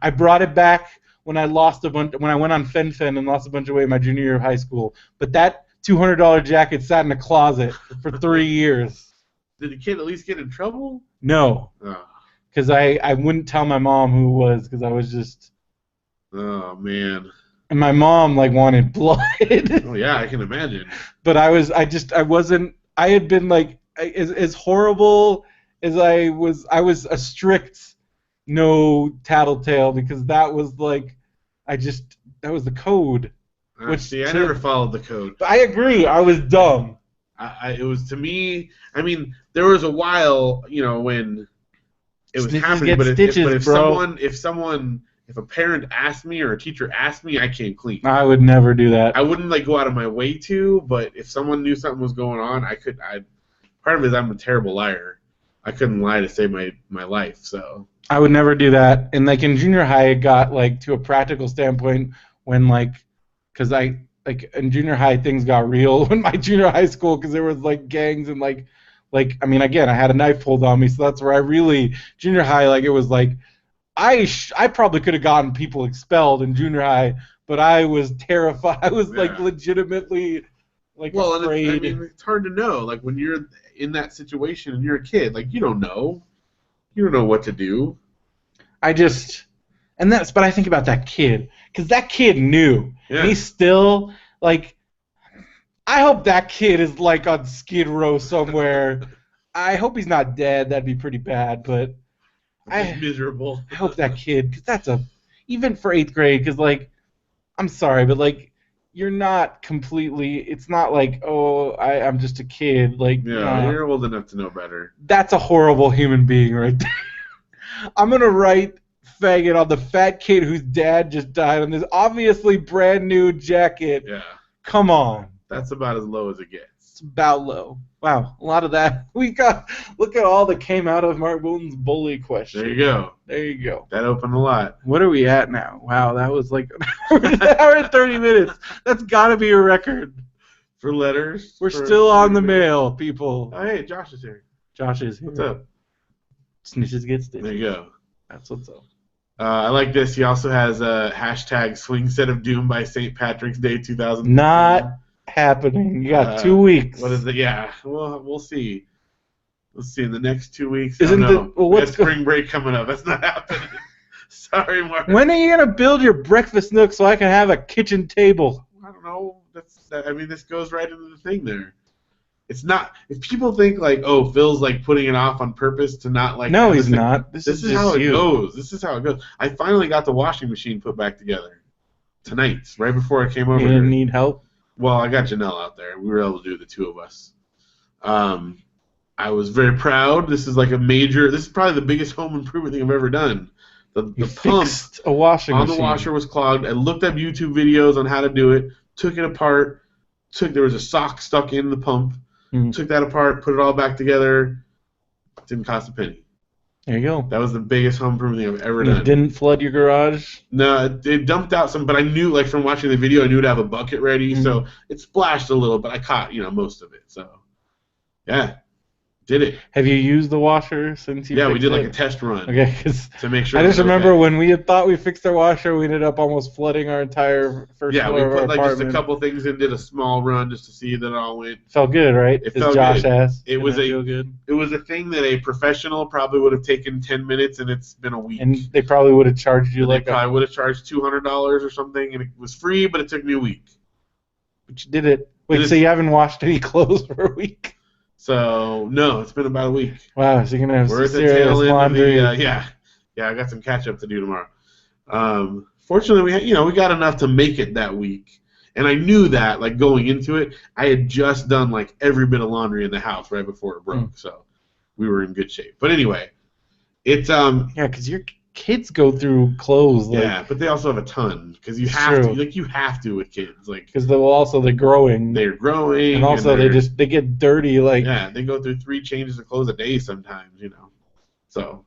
Speaker 1: I brought it back when I lost a bunch, when I went on Fen and lost a bunch of weight my junior year of high school. But that $200 jacket sat in a closet for 3 years.
Speaker 2: Did the kid at least get in trouble?
Speaker 1: No. Because I wouldn't tell my mom who it was, because I was just...
Speaker 2: Oh, man.
Speaker 1: And my mom, like, wanted blood.
Speaker 2: Oh, yeah, I can imagine.
Speaker 1: But I had been, like, as horrible as I was a strict no tattletale, because that was, like, that was the code.
Speaker 2: See, I never followed the code.
Speaker 1: But I agree, I was dumb.
Speaker 2: It was, to me, I mean, there was a while, you know, when it was happening, but if a parent asked me or a teacher asked me, I can't clean.
Speaker 1: I would never do that.
Speaker 2: I wouldn't, like, go out of my way to, but if someone knew something was going on, part of it is I'm a terrible liar. I couldn't lie to save my life, so...
Speaker 1: I would never do that. And, like, in junior high, it got, like, to a practical standpoint when, like, because in junior high, things got real in my junior high school, because there was, like, gangs and, like, I mean, again, I had a knife pulled on me, so that's where I really, junior high, like, it was, like, I probably could have gotten people expelled in junior high, but I was terrified. I was, like, legitimately, like, afraid.
Speaker 2: And it's hard to know. Like, when you're in that situation and you're a kid, like, you don't know. You don't know what to do. But
Speaker 1: I think about that kid, because that kid knew.
Speaker 2: Yeah.
Speaker 1: And he's still, like, I hope that kid is, like, on Skid Row somewhere. I hope he's not dead. That'd be pretty bad, but
Speaker 2: miserable.
Speaker 1: I hope that kid, because that's even for 8th grade, because, like, I'm sorry, but, like, you're not completely, it's not like, oh, I'm just a kid. Like,
Speaker 2: yeah, you're old enough to know better.
Speaker 1: That's a horrible human being right there. I'm going to write faggot on the fat kid whose dad just died on this obviously brand new jacket.
Speaker 2: Yeah.
Speaker 1: Come on.
Speaker 2: That's about as low as it gets.
Speaker 1: It's about low. Wow, a lot of that. Look at all that came out of Mark Bolton's bully question.
Speaker 2: There you go.
Speaker 1: There you go.
Speaker 2: That opened a lot.
Speaker 1: What are we at now? Wow, that was like an hour and 30 minutes. That's got to be a record.
Speaker 2: For letters.
Speaker 1: We're still on the mail, people.
Speaker 2: Oh, hey, Josh is here.
Speaker 1: Josh is here.
Speaker 2: What's up?
Speaker 1: Snitches get stitches.
Speaker 2: There you go.
Speaker 1: That's what's up.
Speaker 2: I like this. He also has a hashtag Swing Set of Doom by St. Patrick's Day 2000.
Speaker 1: Not happening. You got 2 weeks.
Speaker 2: What is it? Yeah. Well, we'll see. We'll see in the next 2 weeks.
Speaker 1: What's
Speaker 2: spring break coming up? That's not happening. Sorry, Mark.
Speaker 1: When are you gonna build your breakfast nook so I can have a kitchen table?
Speaker 2: I don't know. This goes right into the thing there. It's not. If people think like, oh, Phil's like putting it off on purpose to not like.
Speaker 1: No, he's not.
Speaker 2: This is how it goes. This is how it goes. I finally got the washing machine put back together tonight, right before I came over.
Speaker 1: You didn't need help?
Speaker 2: Well, I got Janelle out there. We were able to do the two of us. I was very proud. This is probably the biggest home improvement thing I've ever done. The pump
Speaker 1: fixed a washing
Speaker 2: on
Speaker 1: machine.
Speaker 2: The washer was clogged. I looked up YouTube videos on how to do it. Took it apart. There was a sock stuck in the pump. Took that apart. Put it all back together. Didn't cost a penny.
Speaker 1: There you go.
Speaker 2: That was the biggest home improvement thing I've ever done.
Speaker 1: It didn't flood your garage?
Speaker 2: No, it dumped out some, but I knew, like, from watching the video, I knew to have a bucket ready, so it splashed a little, but I caught, most of it, so. Yeah. Did it.
Speaker 1: Have you used the washer since you?
Speaker 2: Yeah, we did like a test run.
Speaker 1: Okay, because
Speaker 2: to make sure.
Speaker 1: I just remember when we had thought we fixed our washer, we ended up almost flooding our entire first floor of our apartment.
Speaker 2: Yeah, we put like just a couple things in, did a small run just to see that it all went.
Speaker 1: Felt good, right?
Speaker 2: It felt Josh good.
Speaker 1: Asked.
Speaker 2: It was a thing that a professional probably would have taken 10 minutes, and it's been a week.
Speaker 1: And they probably would have charged you
Speaker 2: they probably would have charged $200 or something, and it was free, but it took me a week.
Speaker 1: But you did it. Wait, so you haven't washed any clothes for a week?
Speaker 2: So no, it's been about a week.
Speaker 1: Wow, so you're gonna have some serious laundry.
Speaker 2: Yeah, I got some catch up to do tomorrow. Fortunately, we got enough to make it that week, and I knew that like going into it, I had just done like every bit of laundry in the house right before it broke, so we were in good shape. But anyway, it's
Speaker 1: yeah, because your kids go through clothes. Like,
Speaker 2: yeah, but they also have a ton because you have to with kids, like
Speaker 1: because they're growing.
Speaker 2: They're growing,
Speaker 1: and also they get dirty. Like
Speaker 2: yeah, they go through 3 changes of clothes a day sometimes, So,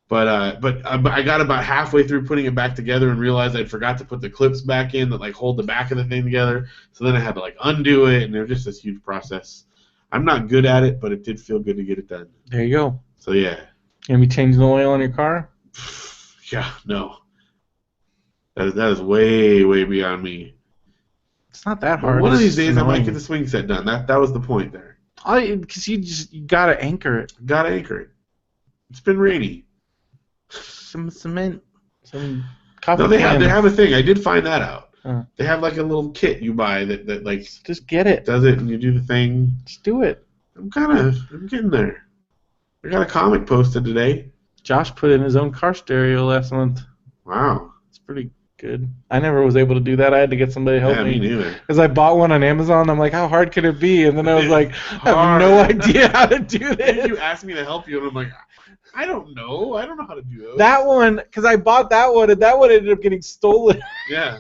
Speaker 2: but I got about halfway through putting it back together and realized I forgot to put the clips back in that like hold the back of the thing together. So then I had to like undo it, and it was just this huge process. I'm not good at it, but it did feel good to get it done.
Speaker 1: There you go.
Speaker 2: So yeah.
Speaker 1: You gonna be changing the oil on your car?
Speaker 2: Yeah, no. That is way, way beyond me.
Speaker 1: It's not that hard.
Speaker 2: One of these days I might get the swing set done. That was the point there.
Speaker 1: Because you gotta anchor it.
Speaker 2: Gotta anchor it. It's been rainy.
Speaker 1: Some cement. Some coffee.
Speaker 2: No, they have a thing. I did find that out. They have like a little kit you buy that like
Speaker 1: just get it.
Speaker 2: Does it and you do the thing.
Speaker 1: Just do it.
Speaker 2: I'm getting there. I got a comic posted today.
Speaker 1: Josh put in his own car stereo last month.
Speaker 2: Wow.
Speaker 1: It's pretty good. I never was able to do that. I had to get somebody to help me.
Speaker 2: Me neither.
Speaker 1: Because I bought one on Amazon. I'm like, how hard can it be? And then I was like, I have no idea how to do this.
Speaker 2: You asked me to help you, and I'm like, I don't know. I don't know how to do those.
Speaker 1: That one, because I bought that one, and that one ended up getting stolen.
Speaker 2: Yeah.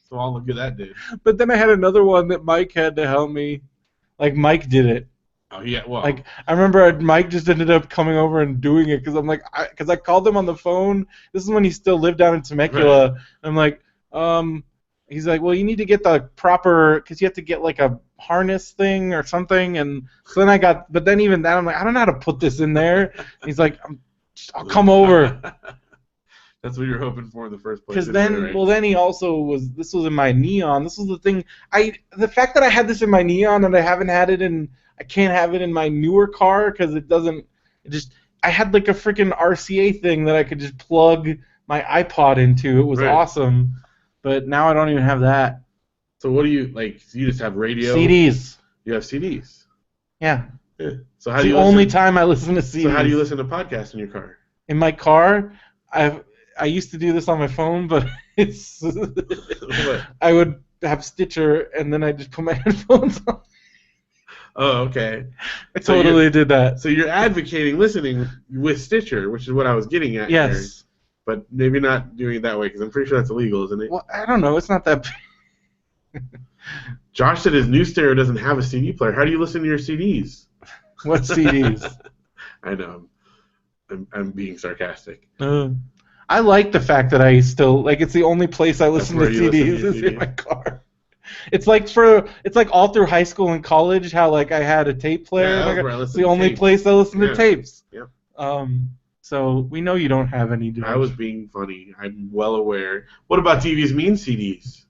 Speaker 2: So I'll look at that, dude.
Speaker 1: But then I had another one that Mike had to help me. Like, Mike did it.
Speaker 2: Oh, yeah, well.
Speaker 1: Like, I remember Mike just ended up coming over and doing it because I'm like, because I called him on the phone. This is when he still lived down in Temecula. Right. I'm like, he's like, well, you need to get the proper, because you have to get like a harness thing or something. And so then but then even that, I'm like, I don't know how to put this in there. He's like, I'll come over.
Speaker 2: That's what you're hoping for in the first place.
Speaker 1: Because then he also this was in my Neon. This was the thing. The fact that I had this in my Neon and I haven't had it I can't have it in my newer car because I had like a freaking RCA thing that I could just plug my iPod into. It was awesome. But now I don't even have that.
Speaker 2: So what do you, like, you just have radio?
Speaker 1: CDs.
Speaker 2: You have CDs?
Speaker 1: Yeah.
Speaker 2: So how do you
Speaker 1: only time I listen to CDs.
Speaker 2: So how do you listen to podcasts in your car?
Speaker 1: In my car, I used to do this on my phone, but I would have Stitcher and then I just put my headphones on.
Speaker 2: Oh, okay.
Speaker 1: I totally did that.
Speaker 2: So you're advocating listening with Stitcher, which is what I was getting at.
Speaker 1: Yes.
Speaker 2: Here, but maybe not doing it that way, because I'm pretty sure that's illegal, isn't it?
Speaker 1: Well, I don't know. It's not that big.
Speaker 2: Josh said his new stereo doesn't have a CD player. How do you listen to your CDs?
Speaker 1: What CDs?
Speaker 2: I know. I'm being sarcastic.
Speaker 1: I like the fact that I still, it's the only place I listen to CDs is in my car. It's like all through high school and college how I had a tape player.
Speaker 2: Yeah,
Speaker 1: it's the only place I listen to tapes.
Speaker 2: Yep.
Speaker 1: So we know you don't have any.
Speaker 2: I was being funny. I'm well aware. What about TVs mean CDs?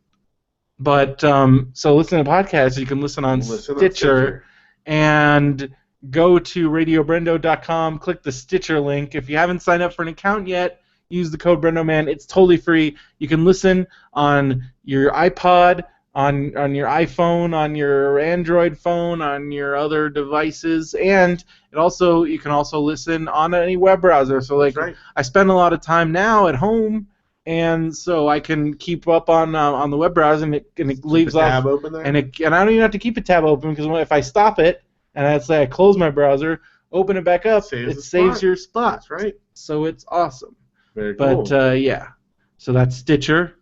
Speaker 1: But so listen to podcasts. You can listen on Stitcher and go to radiobrendo.com. Click the Stitcher link. If you haven't signed up for an account yet, use the code BrendoMan. It's totally free. You can listen on your iPod, on your iPhone, on your Android phone, on your other devices, and you can also listen on any web browser. So I spend a lot of time now at home, and so I can keep up on the web browser, and it leaves off.
Speaker 2: Tab open there?
Speaker 1: And I don't even have to keep a tab open, because if I stop it and I close my browser, open it back up, it saves your spot.
Speaker 2: That's right.
Speaker 1: So it's awesome.
Speaker 2: Very cool.
Speaker 1: But yeah, so that's Stitcher.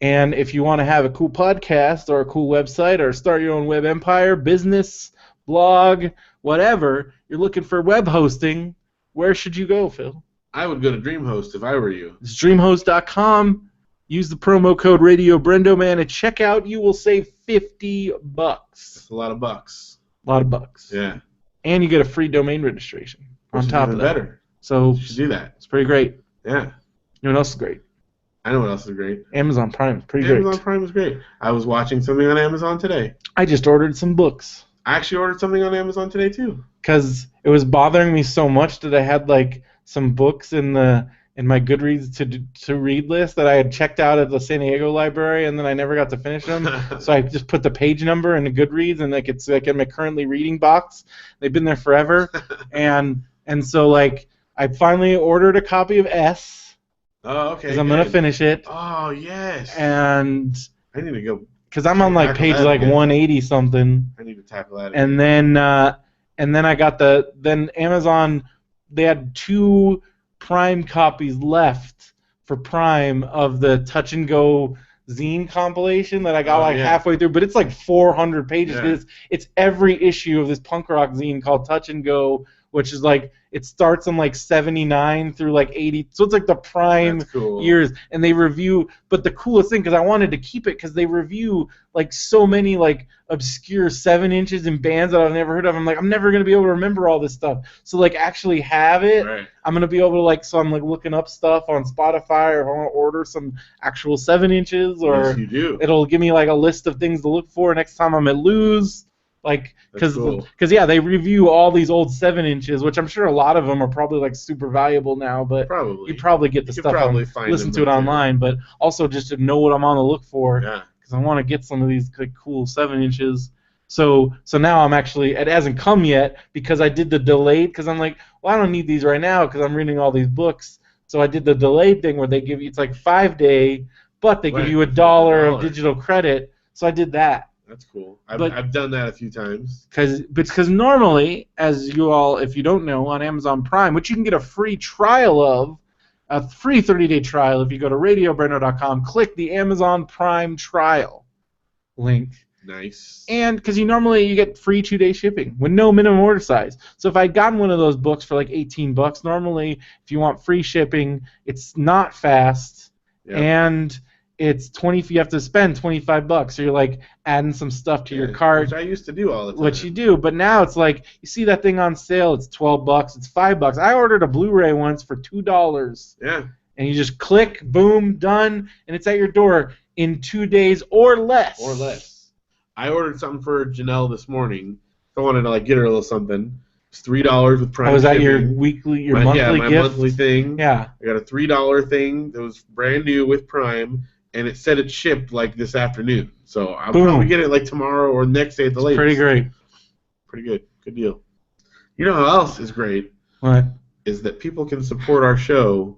Speaker 1: And if you want to have a cool podcast or a cool website or start your own web empire, business, blog, whatever, you're looking for web hosting, where should you go, Phil?
Speaker 2: I would go to DreamHost if I were you.
Speaker 1: It's dreamhost.com. Use the promo code RadioBrendoMan at checkout. You will save $50.
Speaker 2: That's a lot of bucks.
Speaker 1: A lot of bucks.
Speaker 2: Yeah.
Speaker 1: and you get a free domain registration on top of that.
Speaker 2: Better.
Speaker 1: So
Speaker 2: you should do that.
Speaker 1: It's pretty great.
Speaker 2: Yeah.
Speaker 1: You know what else is great?
Speaker 2: I know what else is great.
Speaker 1: Amazon Prime is pretty great.
Speaker 2: Amazon Prime is great. I was watching something on Amazon today.
Speaker 1: I just ordered some books.
Speaker 2: I actually ordered something on Amazon today too.
Speaker 1: Because it was bothering me so much that I had like some books in my Goodreads to read list that I had checked out at the San Diego library, and then I never got to finish them. So I just put the page number in the Goodreads, and like it's like in my currently reading box. They've been there forever, and so like I finally ordered a copy of S.
Speaker 2: Oh, okay.
Speaker 1: Because I'm gonna finish it.
Speaker 2: Oh yes.
Speaker 1: And
Speaker 2: I need to go.
Speaker 1: Because I'm on like page like 180 something.
Speaker 2: I need to tackle that.
Speaker 1: And then I got then Amazon. They had 2 Prime copies left for Prime of the Touch and Go zine compilation that I got halfway through, but it's like 400 pages.
Speaker 2: Yeah.
Speaker 1: It's every issue of this punk rock zine called Touch and Go, which is like it starts on like 79 through like 80, so it's like the prime years. And they review, but the coolest thing, because I wanted to keep it, because they review like so many like obscure 7 inches in bands that I've never heard of. I'm like, I'm never gonna be able to remember all this stuff. So like actually have it.
Speaker 2: Right.
Speaker 1: I'm gonna be able to like, so I'm like looking up stuff on Spotify, or if I want to order some actual 7 inches, or
Speaker 2: yes, you do.
Speaker 1: It'll give me like a list of things to look for next time I'm at Lose. Like, because yeah, they review all these old 7 inches, which I'm sure a lot of them are probably like super valuable now. But you probably get the stuff, listen to it online, but also just to know what I'm on the look for.
Speaker 2: Yeah.
Speaker 1: Because I want to get some of these like cool 7 inches. So now I'm actually, it hasn't come yet because I did the delayed, because I'm like, well, I don't need these right now because I'm reading all these books. So I did the delayed thing where they give you, it's like 5-day, but they give you $1 of digital credit. So I did that.
Speaker 2: That's cool. I've done that a few times.
Speaker 1: Because normally, as you all, if you don't know, on Amazon Prime, which you can get a free trial of, a free 30-day trial if you go to radiobrendo.com, click the Amazon Prime trial link.
Speaker 2: Nice.
Speaker 1: And because you get free 2-day shipping with no minimum order size. So if I'd gotten one of those books for like $18, normally if you want free shipping, it's not fast, and it's you have to spend $25. So you're like adding some stuff to your cart,
Speaker 2: which I used to do all the time.
Speaker 1: Which you do, but now it's like you see that thing on sale, it's $12, it's $5. I ordered a Blu-ray once for $2.
Speaker 2: Yeah.
Speaker 1: And you just click, boom, done, and it's at your door in 2 days or less.
Speaker 2: Or less. I ordered something for Janelle this morning. I wanted to like get her a little something. It's $3 with Prime.
Speaker 1: Was that
Speaker 2: shipping.
Speaker 1: your monthly gift?
Speaker 2: Yeah, my monthly thing.
Speaker 1: Yeah.
Speaker 2: I got a $3 thing that was brand new with Prime, and it said it shipped like this afternoon. So I'll probably get it like tomorrow or next day at the latest.
Speaker 1: Pretty great.
Speaker 2: Pretty good. Good deal. You know what else is great?
Speaker 1: What?
Speaker 2: Is that people can support our show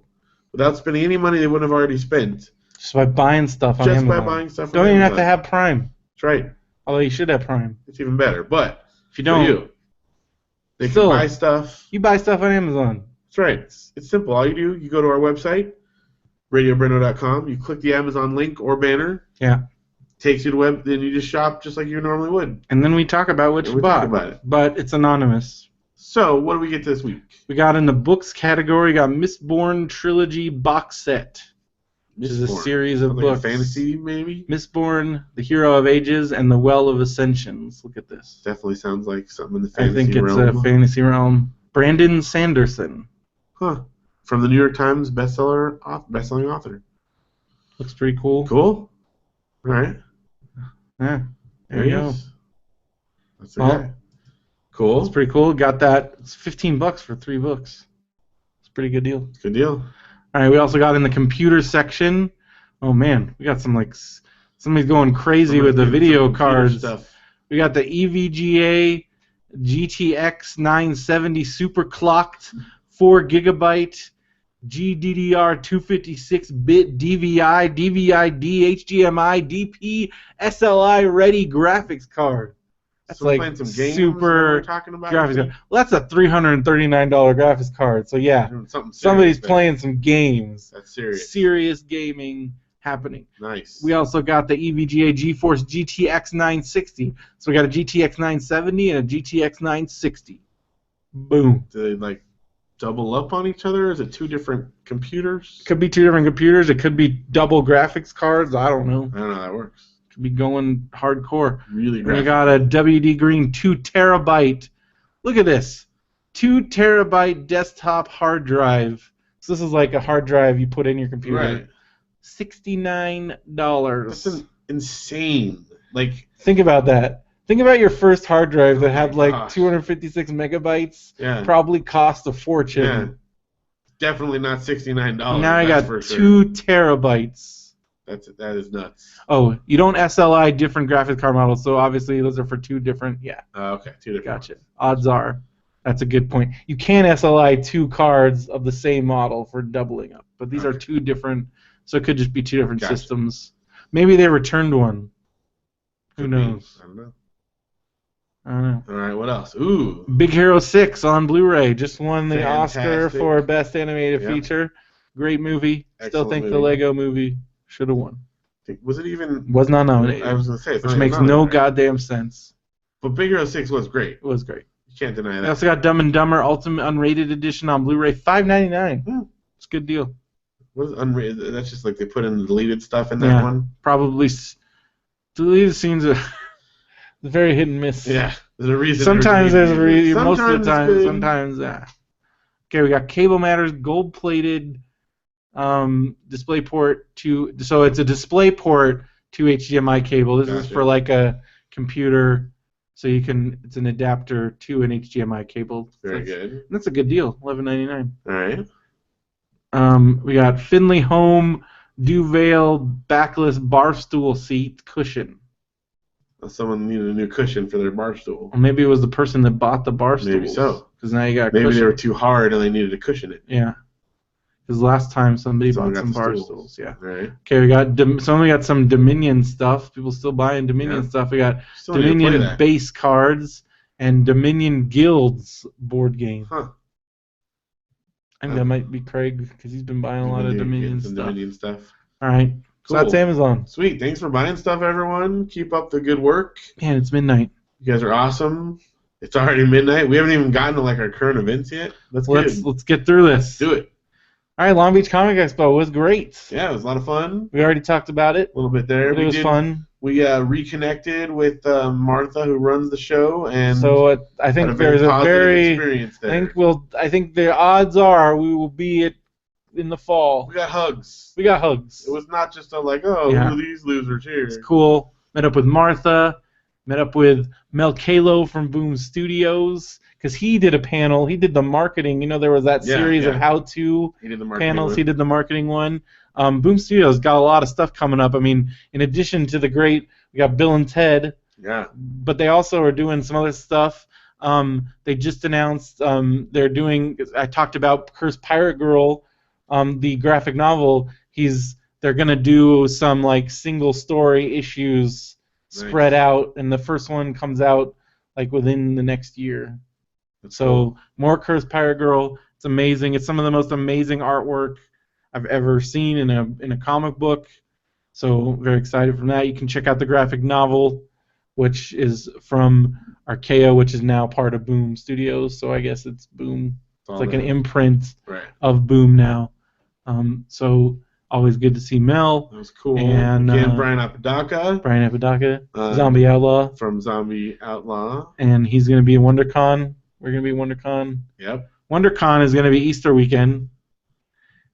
Speaker 2: without spending any money they wouldn't have already spent.
Speaker 1: Just by buying stuff on Amazon.
Speaker 2: Just by buying stuff on
Speaker 1: Don't
Speaker 2: Amazon.
Speaker 1: even have to have Prime.
Speaker 2: That's right.
Speaker 1: Although you should have Prime.
Speaker 2: It's even better. But
Speaker 1: if you don't,
Speaker 2: they can buy stuff.
Speaker 1: You buy stuff on Amazon.
Speaker 2: That's right. It's simple. All you do, you go to our website, radiobrendo.com. You click the Amazon link or banner.
Speaker 1: Yeah.
Speaker 2: Takes you to web. Then you just shop just like you normally would.
Speaker 1: And then we talk about what you bought.
Speaker 2: Talk about it.
Speaker 1: But it's anonymous.
Speaker 2: So what do we get this week?
Speaker 1: We got in the books category. We got Mistborn Trilogy box set. Which is a series of books.
Speaker 2: Like a fantasy, maybe?
Speaker 1: Mistborn, The Hero of Ages, and The Well of Ascensions. Look at this.
Speaker 2: Definitely sounds like something in the fantasy realm.
Speaker 1: I think it's a fantasy realm. Brandon Sanderson.
Speaker 2: Huh. From the New York Times bestselling author.
Speaker 1: Looks pretty cool.
Speaker 2: Cool. All right.
Speaker 1: Yeah. There you go.
Speaker 2: That's the guy. Cool.
Speaker 1: It's pretty cool. Got that. It's $15 for 3 books. It's a pretty good deal.
Speaker 2: Good deal.
Speaker 1: All right, we also got in the computer section. Oh man, we got some like somebody's going crazy with the video cards.
Speaker 2: Stuff.
Speaker 1: We got the EVGA GTX 970 super clocked 4 GB GDDR 256-bit DVI DVI-D HDMI DP SLI ready graphics card. That's
Speaker 2: so
Speaker 1: like
Speaker 2: some games
Speaker 1: super
Speaker 2: talking about
Speaker 1: graphics card. Well, that's a $339 graphics card. So yeah, somebody's playing some games.
Speaker 2: That's serious.
Speaker 1: Serious gaming happening.
Speaker 2: Nice.
Speaker 1: We also got the EVGA GeForce GTX 960. So we got a GTX 970 and a GTX 960. Boom.
Speaker 2: Do they like double up on each other? Is it 2 different computers?
Speaker 1: Could be 2 different computers. It could be double graphics cards. I don't know.
Speaker 2: I don't know how that works.
Speaker 1: Could be going hardcore.
Speaker 2: Really
Speaker 1: We got a WD Green 2 TB Look at this. 2 terabyte desktop hard drive. So this is like a hard drive you put in your computer.
Speaker 2: Right.
Speaker 1: $69.
Speaker 2: That's insane. Like,
Speaker 1: think about that. Think about your first hard drive that had like 256 megabytes.
Speaker 2: Yeah.
Speaker 1: Probably cost a fortune.
Speaker 2: Yeah. Definitely not $69.
Speaker 1: Now I got 2 terabytes.
Speaker 2: That is nuts.
Speaker 1: Oh, you don't SLI different graphics card models, so obviously those are for 2 different. Yeah.
Speaker 2: Okay, 2 different.
Speaker 1: Gotcha. Ones. Odds are, that's a good point. You can SLI 2 cards of the same model for doubling up, but these are 2 different, so it could just be 2 different systems. Maybe they returned one. Who knows?
Speaker 2: I don't know.
Speaker 1: I don't know.
Speaker 2: All right, what else? Ooh.
Speaker 1: Big Hero 6 on Blu-ray just won the Oscar for Best Animated Feature. Great movie. Still think the Lego movie should have won.
Speaker 2: Was it even?
Speaker 1: Was not nominated.
Speaker 2: I was going to say.
Speaker 1: Which makes no goddamn sense.
Speaker 2: But Big Hero 6 was great.
Speaker 1: It was great.
Speaker 2: You can't deny that.
Speaker 1: I also got Dumb and Dumber Ultimate Unrated Edition on Blu-ray, $5.99. It's a good deal.
Speaker 2: What is unrated? That's just like they put in the deleted stuff in that one?
Speaker 1: Probably. Deleted scenes are very hit and miss.
Speaker 2: Yeah, there's a reason.
Speaker 1: Sometimes there's a reason. Most of the time, sometimes, yeah. Okay, we got Cable Matters gold-plated display port to. So it's a display port to HDMI cable. This is for like a computer, so you can. It's an adapter to an HDMI cable.
Speaker 2: Very good.
Speaker 1: That's a good deal. $11.99.
Speaker 2: All right.
Speaker 1: We got Finley Home Duval backless bar stool seat cushion.
Speaker 2: Someone needed a new cushion for their bar stool.
Speaker 1: Or maybe it was the person that bought the bar stools.
Speaker 2: Maybe so.
Speaker 1: Because now you got
Speaker 2: maybe they were too hard and they needed to cushion it.
Speaker 1: Yeah. Because last time somebody bought some bar stools. Yeah.
Speaker 2: Right.
Speaker 1: Okay, we got some Dominion stuff. People still buying Dominion stuff. We got Dominion base cards and Dominion Guilds board game.
Speaker 2: Huh.
Speaker 1: I think that might be Craig because he's been buying a lot of Dominion stuff. All right.
Speaker 2: Cool.
Speaker 1: So that's Amazon.
Speaker 2: Sweet. Thanks for buying stuff, everyone. Keep up the good work.
Speaker 1: Man, it's midnight.
Speaker 2: You guys are awesome. It's already midnight. We haven't even gotten to like our current events yet. Let's
Speaker 1: get through this.
Speaker 2: Let's do it.
Speaker 1: All right, Long Beach Comic Expo was great.
Speaker 2: Yeah, it was a lot of fun.
Speaker 1: We already talked about it.
Speaker 2: A little bit there.
Speaker 1: It was fun.
Speaker 2: We reconnected with Martha, who runs the show, and
Speaker 1: so I think there's a very experience there. I think the odds are we will be in the fall.
Speaker 2: We got hugs.
Speaker 1: It
Speaker 2: was not just who are these losers here?
Speaker 1: It's cool. Met up with Martha. Met up with Mel Kalo from Boom Studios because he did a panel. He did the marketing. You know, there was that series of how-to panels. He did the marketing one. Boom Studios got a lot of stuff coming up. I mean, in addition to we got Bill and Ted.
Speaker 2: Yeah.
Speaker 1: But they also are doing some other stuff. They just announced they're doing. I talked about Cursed Pirate Girl, the graphic novel. They're gonna do some like single story issues. Spread out, and the first one comes out like within the next year. So more Cursed Pirate Girl. It's amazing. It's some of the most amazing artwork I've ever seen in a comic book. So very excited from that. You can check out the graphic novel, which is from Archaea, which is now part of Boom Studios. So I guess it's Boom. It's like an imprint of Boom now. So. Always good to see Mel.
Speaker 2: That was cool.
Speaker 1: And
Speaker 2: again, Brian Apodaca.
Speaker 1: Zombie Outlaw.
Speaker 2: From Zombie Outlaw.
Speaker 1: And he's going to be at WonderCon. We're going to be at WonderCon.
Speaker 2: Yep.
Speaker 1: WonderCon is going to be Easter weekend.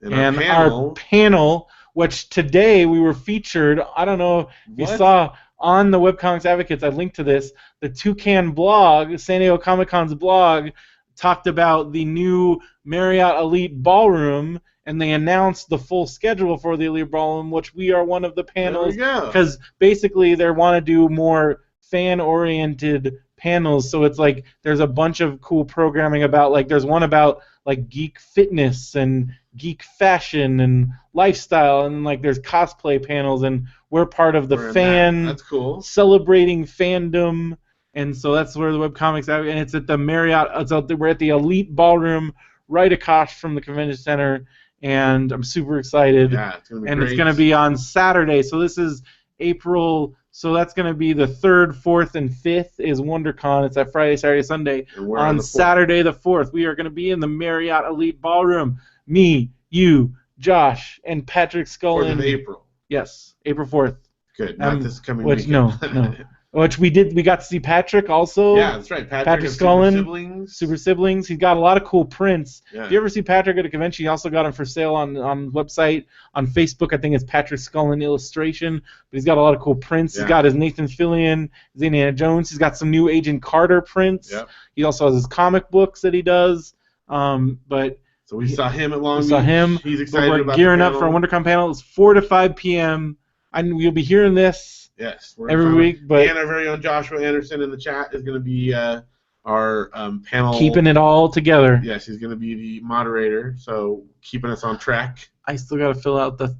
Speaker 1: And our panel, which today we were featured, I don't know if you saw on the Webcomics Advocates, I linked to this, the Toucan blog, San Diego Comic-Con's blog, talked about the new Marriott Elite Ballroom, and they announced the full schedule for the Elite Ballroom, which we are one of the panels. Because basically they want to do more fan-oriented panels, so it's like there's a bunch of cool programming about, like there's one about like geek fitness and geek fashion and lifestyle, and like there's cosplay panels, and we're part of the
Speaker 2: That's cool.
Speaker 1: Celebrating fandom. And so that's where the webcomics are, and it's at the Marriott. We're at the Elite Ballroom right across from the convention center, and I'm super excited.
Speaker 2: Yeah, it's gonna be
Speaker 1: great.
Speaker 2: It's
Speaker 1: going to be on Saturday. So this is April. So that's going to be the 3rd, 4th, and 5th is WonderCon. It's that Friday, Saturday, Sunday. On Saturday the 4th, we are going to be in the Marriott Elite Ballroom. Me, you, Josh, and Patrick Scullin.
Speaker 2: 4th of April.
Speaker 1: Yes, April 4th.
Speaker 2: Good. Not this coming
Speaker 1: weekend. No. which we did. We got to see Patrick also.
Speaker 2: Yeah, that's right. Patrick
Speaker 1: Scullin, Super Siblings. He's got a lot of cool prints.
Speaker 2: Yeah.
Speaker 1: If you ever see Patrick at a convention, he also got them for sale on website. On Facebook, I think it's Patrick Scullin Illustration. But he's got a lot of cool prints. Yeah. He's got his Nathan Fillion, his Indiana Jones. He's got some new Agent Carter prints.
Speaker 2: Yep.
Speaker 1: He also has his comic books that he does.
Speaker 2: So we saw him at Long Beach.
Speaker 1: Saw him.
Speaker 2: He's excited
Speaker 1: we're
Speaker 2: about
Speaker 1: gearing up for a WonderCon panel. It's 4 to 5 p.m. And we'll be hearing this every week. But
Speaker 2: and our very own Joshua Anderson in the chat is going to be our panel.
Speaker 1: Keeping it all together.
Speaker 2: Yes, he's going to be the moderator, so keeping us on track.
Speaker 1: I still got to fill out the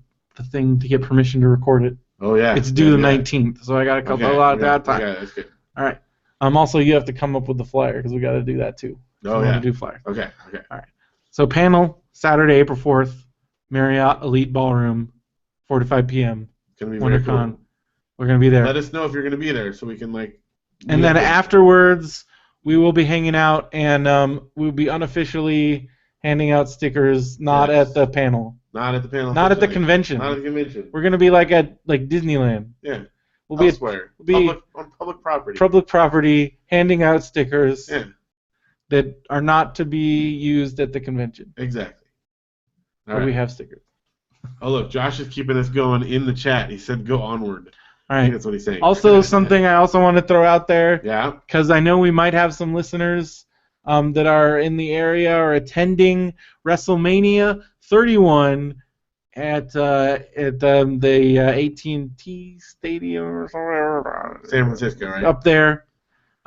Speaker 1: thing to get permission to record it.
Speaker 2: Oh, yeah.
Speaker 1: It's due the 19th, so I got a lot of that time.
Speaker 2: Okay, that's good.
Speaker 1: All right. Also, you have to come up with the flyer because we got to do that too.
Speaker 2: Oh, yeah.
Speaker 1: To do flyers.
Speaker 2: Okay.
Speaker 1: All right. So panel, Saturday, April 4th, Marriott Elite Ballroom, 4 to 5 p.m.
Speaker 2: It's going to be very cool.
Speaker 1: We're going to be there.
Speaker 2: Let us know if you're going to be there so we can,
Speaker 1: And then afterwards, we will be hanging out, and we'll be unofficially handing out stickers, not at the panel.
Speaker 2: Not at the panel.
Speaker 1: Not at the convention.
Speaker 2: Not at the convention.
Speaker 1: We're going to be at Disneyland.
Speaker 2: Yeah.
Speaker 1: We'll be
Speaker 2: elsewhere. On public property.
Speaker 1: Public property, handing out stickers.
Speaker 2: Yeah.
Speaker 1: That are not to be used at the convention.
Speaker 2: Exactly.
Speaker 1: But we have stickers.
Speaker 2: Oh, look, Josh is keeping us going in the chat. He said go onward.
Speaker 1: All right.
Speaker 2: I think that's what he's saying.
Speaker 1: Also, something I also want to throw out there.
Speaker 2: Yeah.
Speaker 1: Because I know we might have some listeners that are in the area or attending WrestleMania 31 at the AT&T Stadium or somewhere.
Speaker 2: San Francisco, right?
Speaker 1: Up there.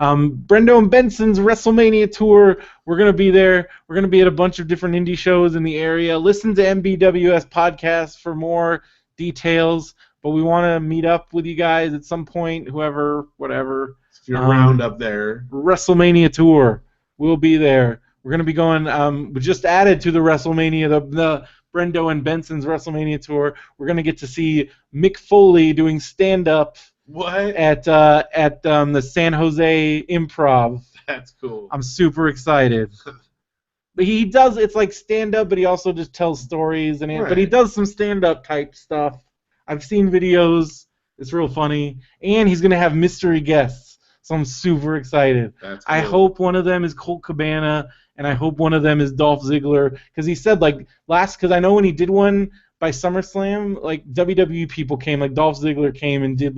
Speaker 1: Brendo and Benson's WrestleMania tour. We're going to be there. We're going to be at a bunch of different indie shows in the area. Listen to MBWS podcast for more details. But we want to meet up with you guys at some point, whoever, whatever.
Speaker 2: If you're around up there.
Speaker 1: WrestleMania tour. We'll be there. We're going to be going, we just added to the WrestleMania, the Brendo and Benson's WrestleMania tour. We're going to get to see Mick Foley doing stand-up.
Speaker 2: What?
Speaker 1: At the San Jose Improv.
Speaker 2: That's cool.
Speaker 1: I'm super excited. But he does, it's like stand-up, but he also just tells stories. But he does some stand-up type stuff. I've seen videos. It's real funny. And he's going to have mystery guests. So I'm super excited.
Speaker 2: That's cool.
Speaker 1: I hope one of them is Colt Cabana, and I hope one of them is Dolph Ziggler. Because he said, because I know when he did one by SummerSlam, WWE people came, Dolph Ziggler came and did,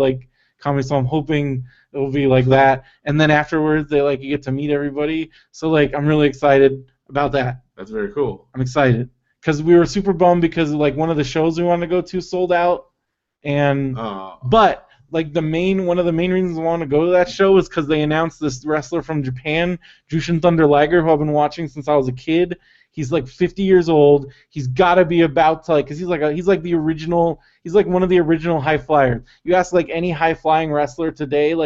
Speaker 1: comedy, so I'm hoping it will be like that. And then afterwards, you get to meet everybody. So, I'm really excited about that.
Speaker 2: That's very cool.
Speaker 1: I'm excited. Because we were super bummed because, one of the shows we wanted to go to sold out. And, but, one of the main reasons I wanted to go to that show is because they announced this wrestler from Japan, Jushin Thunder Liger, who I've been watching since I was a kid. He's 50 years old. He's got to be about to because he's the original. He's one of the original high flyers. You ask any high flying wrestler today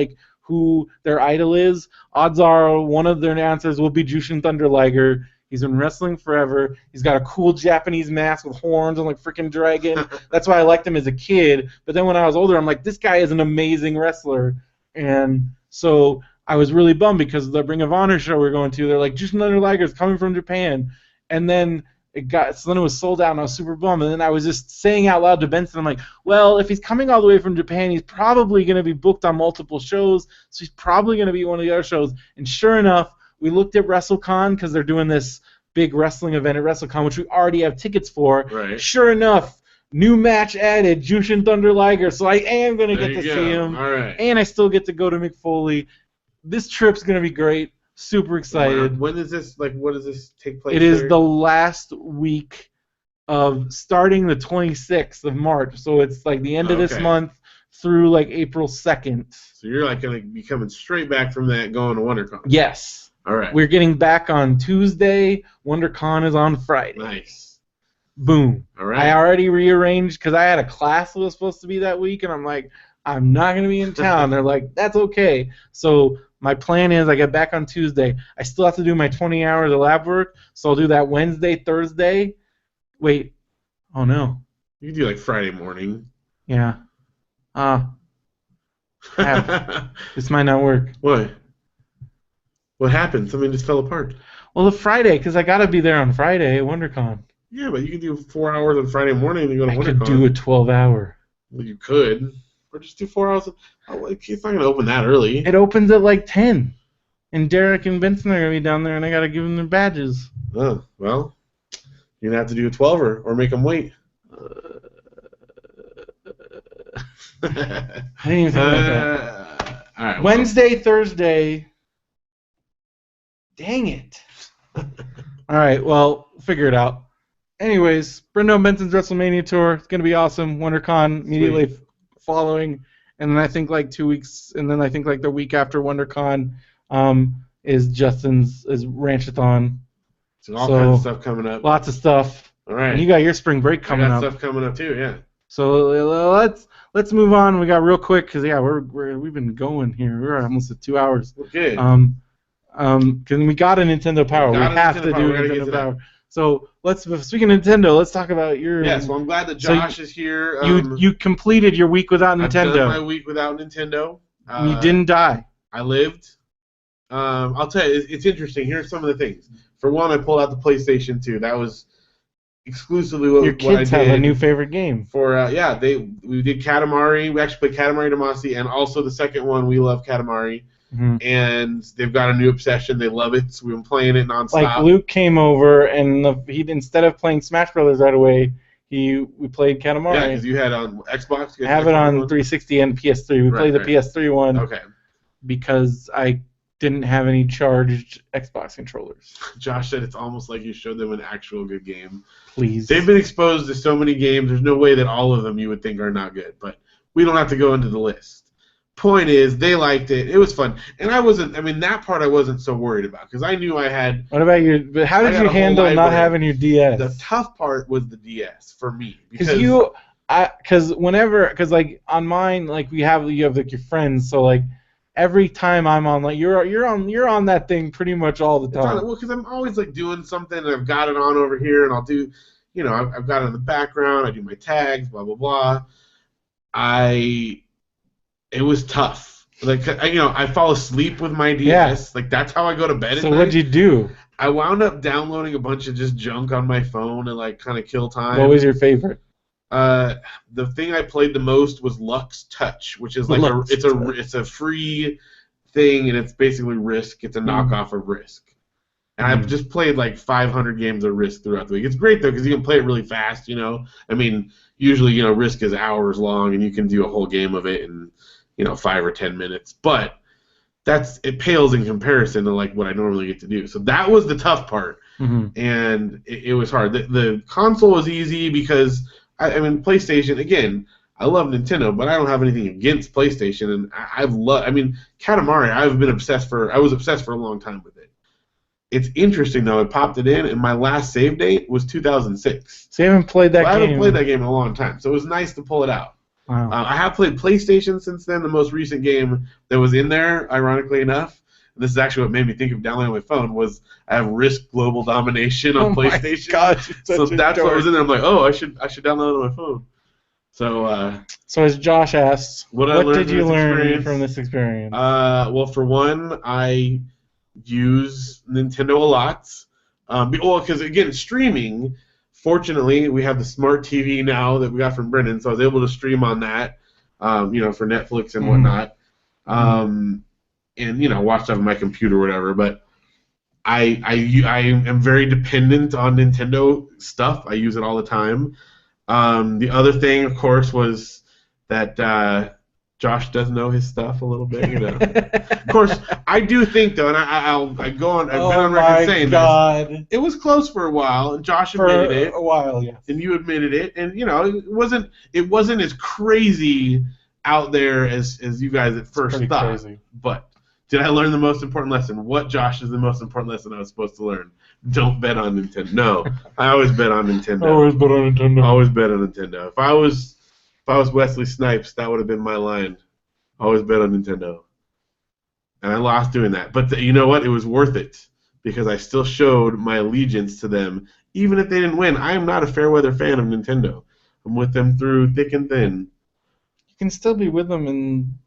Speaker 1: who their idol is, odds are one of their answers will be Jushin Thunder Liger. He's been wrestling forever. He's got a cool Japanese mask with horns and freaking dragon. That's why I liked him as a kid. But then when I was older, I'm this guy is an amazing wrestler. And so I was really bummed because the Ring of Honor show we're going to, they're Jushin Thunder Liger is coming from Japan. And then it was sold out, and I was super bummed. And then I was just saying out loud to Benson, I'm well, if he's coming all the way from Japan, he's probably going to be booked on multiple shows, so he's probably going to be one of the other shows. And sure enough, we looked at WrestleCon because they're doing this big wrestling event at WrestleCon, which we already have tickets for.
Speaker 2: Right.
Speaker 1: Sure enough, new match added, Jushin Thunder Liger, so I am going to get to see him.
Speaker 2: All right.
Speaker 1: And I still get to go to Mick Foley. This trip's going to be great. Super excited.
Speaker 2: When is this, what does this take place?
Speaker 1: It is the last week of starting the 26th of March. So it's the end of this month through April 2nd.
Speaker 2: So you're going to be coming straight back from that going to WonderCon.
Speaker 1: Yes.
Speaker 2: All right.
Speaker 1: We're getting back on Tuesday. WonderCon is on Friday.
Speaker 2: Nice.
Speaker 1: Boom.
Speaker 2: All right.
Speaker 1: I already rearranged because I had a class that was supposed to be that week, and I'm I'm not going to be in town. They're that's okay. So my plan is I get back on Tuesday. I still have to do my 20 hours of lab work, so I'll do that Wednesday, Thursday. Wait. Oh, no.
Speaker 2: You can do Friday morning.
Speaker 1: Yeah. This might not work.
Speaker 2: What? What happened? Something just fell apart.
Speaker 1: Well, the Friday, because I got to be there on Friday at WonderCon.
Speaker 2: Yeah, but you can do 4 hours on Friday morning and you go to WonderCon.
Speaker 1: I could do a 12-hour.
Speaker 2: Well, you could. Or just do 4 hours. It's not going to open that early.
Speaker 1: It opens at like 10. And Derek and Benson are going to be down there, and I got to give them their badges.
Speaker 2: Oh, well, you're going to have to do a 12-er or make them wait.
Speaker 1: I didn't even think about that.
Speaker 2: All right,
Speaker 1: Wednesday, Thursday. Dang it. All right, well, figure it out. Anyways, Brendo Benson's WrestleMania tour. It's going to be awesome. WonderCon immediately following. And then I think like 2 weeks, and then I think like the week after WonderCon is Justin's Ranchathon.
Speaker 2: So all kinds of stuff coming up.
Speaker 1: Lots of stuff.
Speaker 2: All right.
Speaker 1: And you got your spring break coming up.
Speaker 2: Stuff coming up too, yeah.
Speaker 1: So let's move on. We got real quick because we've been going here. We're almost at 2 hours.
Speaker 2: Okay.
Speaker 1: Because we got a Nintendo Power. We have to do Nintendo Power. So speaking of Nintendo, let's talk about your.
Speaker 2: Yes, well, I'm glad that Josh is here.
Speaker 1: You completed your week without Nintendo.
Speaker 2: I've done my week without Nintendo.
Speaker 1: You didn't die.
Speaker 2: I lived. I'll tell you, it's interesting. Here's some of the things. For one, I pulled out the PlayStation 2. That was exclusively what I did.
Speaker 1: Your kids have a new favorite game.
Speaker 2: We did Katamari. We actually played Katamari Damacy, and also the second one, We Love Katamari. Mm-hmm. And they've got a new obsession. They love it, so we've been playing it nonstop.
Speaker 1: Like Luke came over, and he instead of playing Smash Brothers right away, we played Katamari.
Speaker 2: Yeah, because you had on Xbox.
Speaker 1: I have it on 360 and PS3. We played the PS3 one.
Speaker 2: Okay.
Speaker 1: Because I didn't have any charged Xbox controllers.
Speaker 2: Josh said it's almost like you showed them an actual good game.
Speaker 1: Please.
Speaker 2: They've been exposed to so many games. There's no way that all of them you would think are not good, but we don't have to go into the list. Point is, they liked it. It was fun. And that part I wasn't so worried about because I knew I had...
Speaker 1: How did you handle not having your DS?
Speaker 2: The tough part was the DS for me. Because
Speaker 1: like on mine, like you have like your friends, so like every time I'm on, like you're on that thing pretty much all the time.
Speaker 2: Well, because I'm always like doing something and I've got it on over here and I'll do, I've got it in the background. I do my tags, blah, blah, blah. It was tough. Like, I fall asleep with my DS. Yeah. Like, that's how I go to bed at night.
Speaker 1: So what'd you do?
Speaker 2: I wound up downloading a bunch of just junk on my phone and, like, kind of kill time.
Speaker 1: What was your favorite?
Speaker 2: The thing I played the most was Lux Touch, which is like it's a free thing, and it's basically Risk. It's a knockoff of Risk. And I've just played, like, 500 games of Risk throughout the week. It's great, though, because you can play it really fast, Usually, Risk is hours long, and you can do a whole game of it in 5 or 10 minutes, but it pales in comparison to like what I normally get to do. So that was the tough part, and it was hard. The console was easy because PlayStation. Again, I love Nintendo, but I don't have anything against PlayStation, and Katamari. I was obsessed for a long time with it. It's interesting though. I popped it in, and my last save date was 2006.
Speaker 1: So you haven't played that game.
Speaker 2: I haven't played that game in a long time, so it was nice to pull it out.
Speaker 1: Wow.
Speaker 2: I have played PlayStation since then. The most recent game that was in there, ironically enough, and this is actually what made me think of downloading my phone, was I have Risk Global Domination on PlayStation.
Speaker 1: My God,
Speaker 2: so that's what was in there. I'm like, I should download it on my phone.
Speaker 1: So as Josh asked, what did you learn from this experience?
Speaker 2: Well, for one, I use Nintendo a lot. Because again, streaming. Fortunately, we have the smart TV now that we got from Brendan, so I was able to stream on that, for Netflix and whatnot, and watch stuff on my computer or whatever. But I am very dependent on Nintendo stuff. I use it all the time. The other thing, of course, was that Josh does know his stuff a little bit. Of course, I do think though, and I go on. I've been on record saying this. It was close for a while, and Josh admitted it.
Speaker 1: For a while, yes.
Speaker 2: And you admitted it, and it wasn't as crazy out there as you guys at first thought. Crazy. But did I learn the most important lesson? What, Josh, is the most important lesson I was supposed to learn? Don't bet on Nintendo. No, I always bet on Nintendo.
Speaker 1: Always bet on Nintendo.
Speaker 2: Always bet on Nintendo. If I was Wesley Snipes, that would have been my line. Always bet on Nintendo. And I lost doing that. But you know what? It was worth it because I still showed my allegiance to them. Even if they didn't win, I am not a fair weather fan of Nintendo. I'm with them through thick and thin.
Speaker 1: You can still be with them and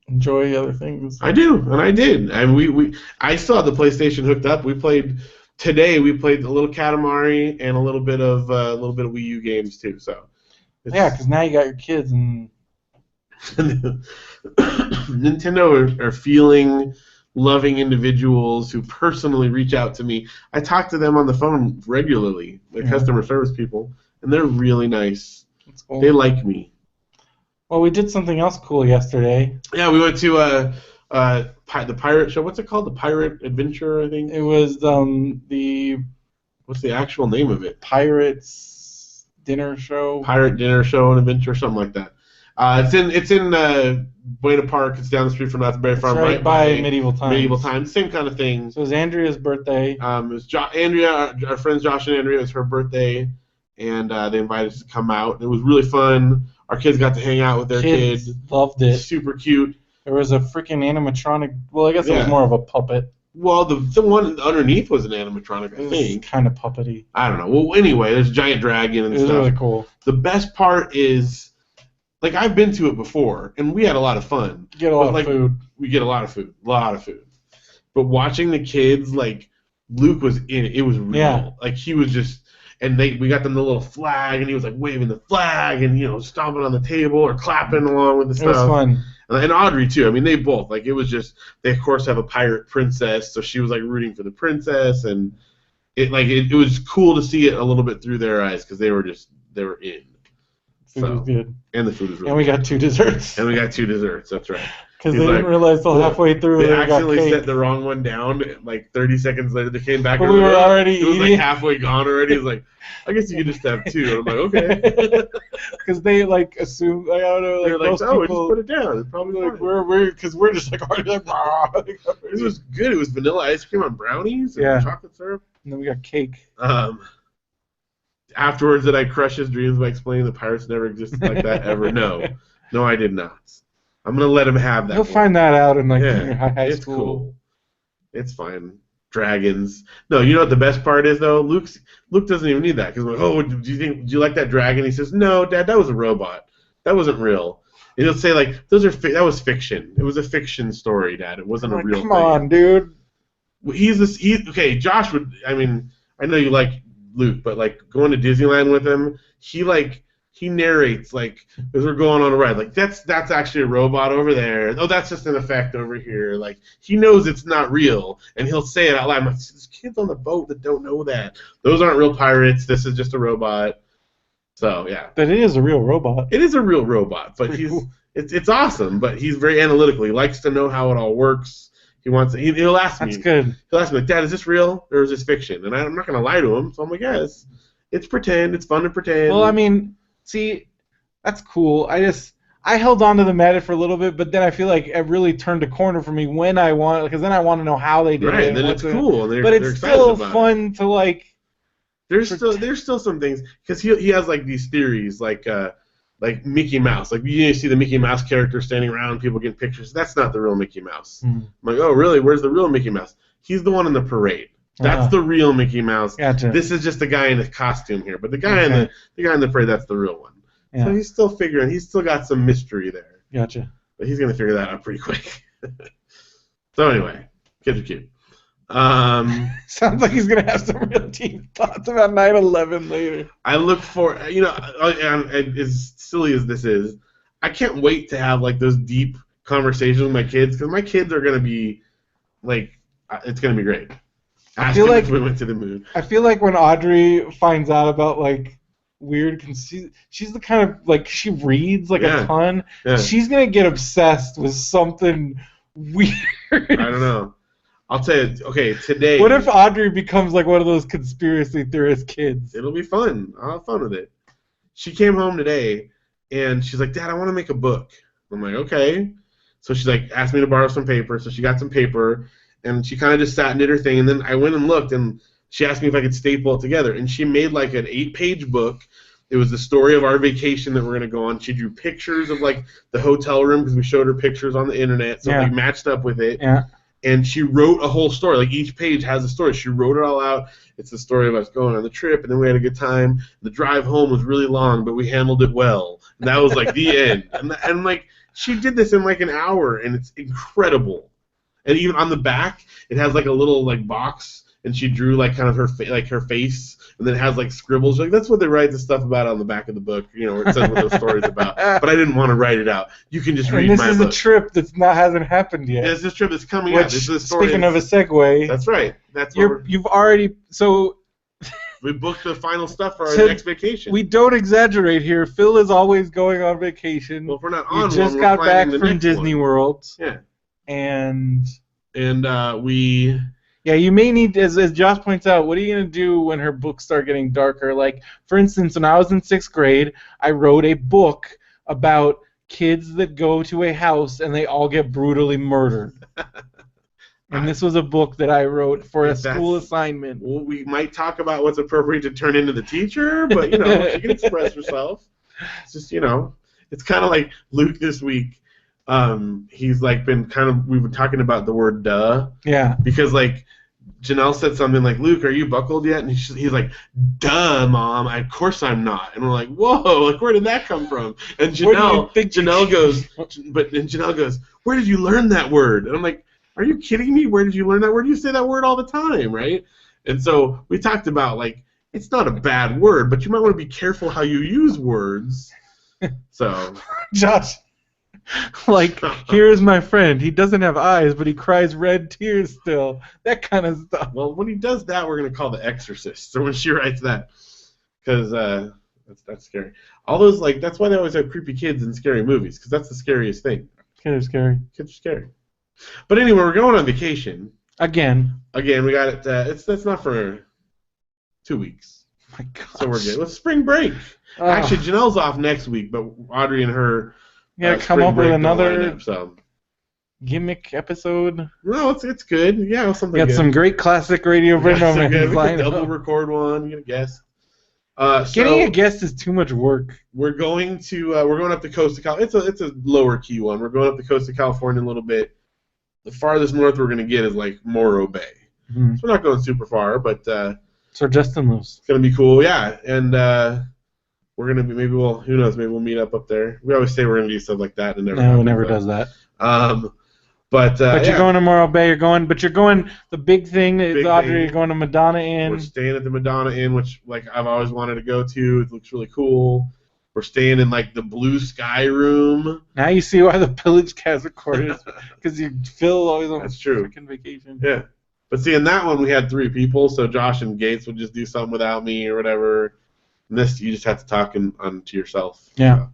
Speaker 1: enjoy other things.
Speaker 2: I do, and I did. And I still have the PlayStation hooked up. We played a little Katamari and a little bit of Wii U games too. So
Speaker 1: because now you got your kids and
Speaker 2: Nintendo are feeling loving individuals who personally reach out to me. I talk to them on the phone regularly, the customer service people, and they're really nice. Cool. They like me.
Speaker 1: Well, we did something else cool yesterday.
Speaker 2: Yeah, we went to the pirate show. What's it called? The Pirate Adventure, I think.
Speaker 1: It was the
Speaker 2: what's the actual name of it?
Speaker 1: Pirates Dinner Show.
Speaker 2: Pirate Dinner Show and Adventure, something like that. It's in Buena Park. It's down the street from Raspberry Farm,
Speaker 1: right by Medieval Times.
Speaker 2: Medieval Times, same kind of thing.
Speaker 1: So it was Andrea's birthday.
Speaker 2: It was Andrea, our friends Josh and Andrea. It was her birthday, and they invited us to come out. It was really fun. Our kids got to hang out with their kids.
Speaker 1: Loved it.
Speaker 2: Super cute.
Speaker 1: There was a freaking animatronic. Well, I guess it was more of a puppet.
Speaker 2: Well, the one underneath was an animatronic, I think.
Speaker 1: Kind of puppety.
Speaker 2: I don't know. Well, anyway, there's a giant dragon and stuff.
Speaker 1: It was really cool.
Speaker 2: The best part is, like, I've been to it before, and we had a lot of fun.
Speaker 1: You get a lot of food.
Speaker 2: We get a lot of food. But watching the kids, like, Luke was in it. It was real.
Speaker 1: Yeah.
Speaker 2: Like, he was just... And we got them the little flag, and he was, like, waving the flag and, stomping on the table or clapping along with the stuff.
Speaker 1: It was fun.
Speaker 2: And Audrey, too. I mean, they both. Like, it was just... They, of course, have a pirate princess, so she was, like, rooting for the princess. And it was cool to see it a little bit through their eyes because they were in.
Speaker 1: Food was good.
Speaker 2: And the food was really
Speaker 1: good. And we got 2 desserts.
Speaker 2: That's right.
Speaker 1: Because they didn't realize till halfway through
Speaker 2: they accidentally set the wrong one down. Like 30 seconds later, they came back.
Speaker 1: But we were already eating.
Speaker 2: It was like halfway gone already. It was like, I guess you could just have 2. And I'm like, okay.
Speaker 1: Because they like assume, like, I don't know, like most people
Speaker 2: just put it down. It's probably
Speaker 1: like we're just like already like.
Speaker 2: It was good. It was vanilla ice cream on brownies and chocolate syrup.
Speaker 1: And then we got cake.
Speaker 2: Afterwards, did I crush his dreams by explaining the pirates never existed like that ever? No, I did not. I'm gonna let him have that.
Speaker 1: You'll find that out in junior high
Speaker 2: it's
Speaker 1: school.
Speaker 2: Cool. It's fine. Dragons. No, you know what the best part is though? Luke doesn't even need that because we're like, do you like that dragon? He says, no, Dad, that was a robot. That wasn't real. And he'll say like, that was fiction. It was a fiction story, Dad. It wasn't a real thing.
Speaker 1: Come on, dude.
Speaker 2: Okay, Josh would. I mean, I know you like Luke, but like going to Disneyland with him, he narrates like as we're going on a ride, like that's actually a robot over there. Oh, that's just an effect over here. Like he knows it's not real, and he'll say it out loud. I'm like, there's kids on the boat that don't know that. Those aren't real pirates. This is just a robot. So yeah.
Speaker 1: But it is a real robot.
Speaker 2: It is a real robot, but it's awesome. But he's very analytical. He likes to know how it all works. He wants. He'll ask me.
Speaker 1: That's good. He'll
Speaker 2: ask me, like, Dad, is this real or is this fiction? And I'm not gonna lie to him. So I'm like, yes, it's pretend. It's fun to pretend.
Speaker 1: Well, I mean. See, that's cool. I held on to the Madden for a little bit, but then I feel like it really turned a corner for me because then I want to know how they did it.
Speaker 2: Right, and then it's cool.
Speaker 1: But it's still fun to like.
Speaker 2: There's still some things because he has like these theories like Mickey Mouse. Like you see the Mickey Mouse character standing around, people getting pictures. That's not the real Mickey Mouse.
Speaker 1: Mm-hmm.
Speaker 2: I'm like, oh really? Where's the real Mickey Mouse? He's the one in the parade. That's the real Mickey Mouse.
Speaker 1: Gotcha.
Speaker 2: This is just the guy in a costume here, but the guy in the parade, that's the real one.
Speaker 1: Yeah.
Speaker 2: So he's still figuring. He's still got some mystery there.
Speaker 1: Gotcha.
Speaker 2: But he's gonna figure that out pretty quick. So anyway, kids are cute.
Speaker 1: Sounds like he's gonna have some real deep thoughts about 9/11 later.
Speaker 2: I look for and as silly as this is, I can't wait to have like those deep conversations with my kids because my kids are gonna be like. It's gonna be great.
Speaker 1: I feel like
Speaker 2: we went to the moon.
Speaker 1: I feel like when Audrey finds out about like weird, she's the kind of like she reads like a ton.
Speaker 2: Yeah.
Speaker 1: She's gonna get obsessed with something weird.
Speaker 2: I don't know. I'll tell you. Okay, today.
Speaker 1: What if Audrey becomes like one of those conspiracy theorist kids?
Speaker 2: It'll be fun. I'll have fun with it. She came home today and she's like, Dad, I want to make a book. I'm like, okay. So she's like, asked me to borrow some paper. So she got some paper. And she kind of just sat and did her thing, and then I went and looked, and she asked me if I could staple it together, and she made like an 8-page book. It was the story of our vacation that we're gonna go on. She drew pictures of like the hotel room because we showed her pictures on the internet, so it like matched up with it.
Speaker 1: Yeah.
Speaker 2: And she wrote a whole story. Like each page has a story. She wrote it all out. It's the story of us going on the trip, and then we had a good time. The drive home was really long, but we handled it well. And that was like the end. And like she did this in like an hour, and it's incredible. And even on the back, it has like a little like box, and she drew like kind of her face, and then it has like scribbles. Like that's what they write the stuff about on the back of the book, where it says what those stories about. But I didn't want to write it out. You can just read my book.
Speaker 1: And this is a trip hasn't happened yet.
Speaker 2: Yeah, this is a trip that's coming out. This is a story.
Speaker 1: Speaking of a segue,
Speaker 2: that's right. That's
Speaker 1: you've already
Speaker 2: we booked the final stuff for our next vacation.
Speaker 1: We don't exaggerate here. Phil is always going on vacation.
Speaker 2: Well, if we're not on,
Speaker 1: we just got back from Disney World.
Speaker 2: Yeah,
Speaker 1: and
Speaker 2: we.
Speaker 1: Yeah, you may need, as Josh points out, what are you going to do when her books start getting darker? Like, for instance, when I was in 6th grade, I wrote a book about kids that go to a house and they all get brutally murdered. And this was a book that I wrote for a school assignment.
Speaker 2: Well, we might talk about what's appropriate to turn into the teacher, but, she can express herself. It's just, it's kind of like Luke this week. He's like we've been talking about the word duh.
Speaker 1: Yeah.
Speaker 2: Because like Janelle said something like, Luke, are you buckled yet? And he's like, duh, Mom, of course I'm not. And we're like, whoa, like where did that come from? And Janelle goes, where did you learn that word? And I'm like, are you kidding me? Where did you learn that word? You say that word all the time, right? And so we talked about like, it's not a bad word, but you might want to be careful how you use words. So
Speaker 1: Josh. Like, here's my friend. He doesn't have eyes, but he cries red tears still. That kind of stuff.
Speaker 2: Well, when he does that, we're going to call The Exorcist. So when she writes that, because that's scary. All those, like, that's why they always have creepy kids in scary movies, because that's the scariest thing.
Speaker 1: Kids are scary.
Speaker 2: Kids are scary. But anyway, we're going on vacation.
Speaker 1: Again,
Speaker 2: we got it. That's not for 2 weeks.
Speaker 1: Oh my gosh.
Speaker 2: So we're good. It's spring break. Actually, Janelle's off next week, but Audrey and her...
Speaker 1: You gotta come up with another gimmick episode.
Speaker 2: No, it's good. Yeah, something.
Speaker 1: Got some great classic radio BrendoMan.
Speaker 2: We can double record one. Get a guest.
Speaker 1: Getting a guest is too much work.
Speaker 2: We're going up the coast of California. It's a lower key one. We're going up the coast of California a little bit. The farthest north we're gonna get is like Morro Bay. Mm-hmm. So we're not going super far, but
Speaker 1: so Justin lives.
Speaker 2: It's gonna be cool, yeah, and. We're gonna be who knows? Maybe we'll meet up there. We always say we're gonna do stuff like that, and
Speaker 1: it never does that.
Speaker 2: But
Speaker 1: you're going to Morro Bay. You're going. The big thing is Audrey. You're going to Madonna Inn.
Speaker 2: We're staying at the Madonna Inn, which like I've always wanted to go to. It looks really cool. We're staying in like the blue sky room.
Speaker 1: Now you see why the Pillage cast recorded because you Phil always on freaking vacation.
Speaker 2: Yeah, but see in that one we had 3 people, so Josh and Gates would just do something without me or whatever. And this, you just have to talk to yourself.
Speaker 1: Yeah.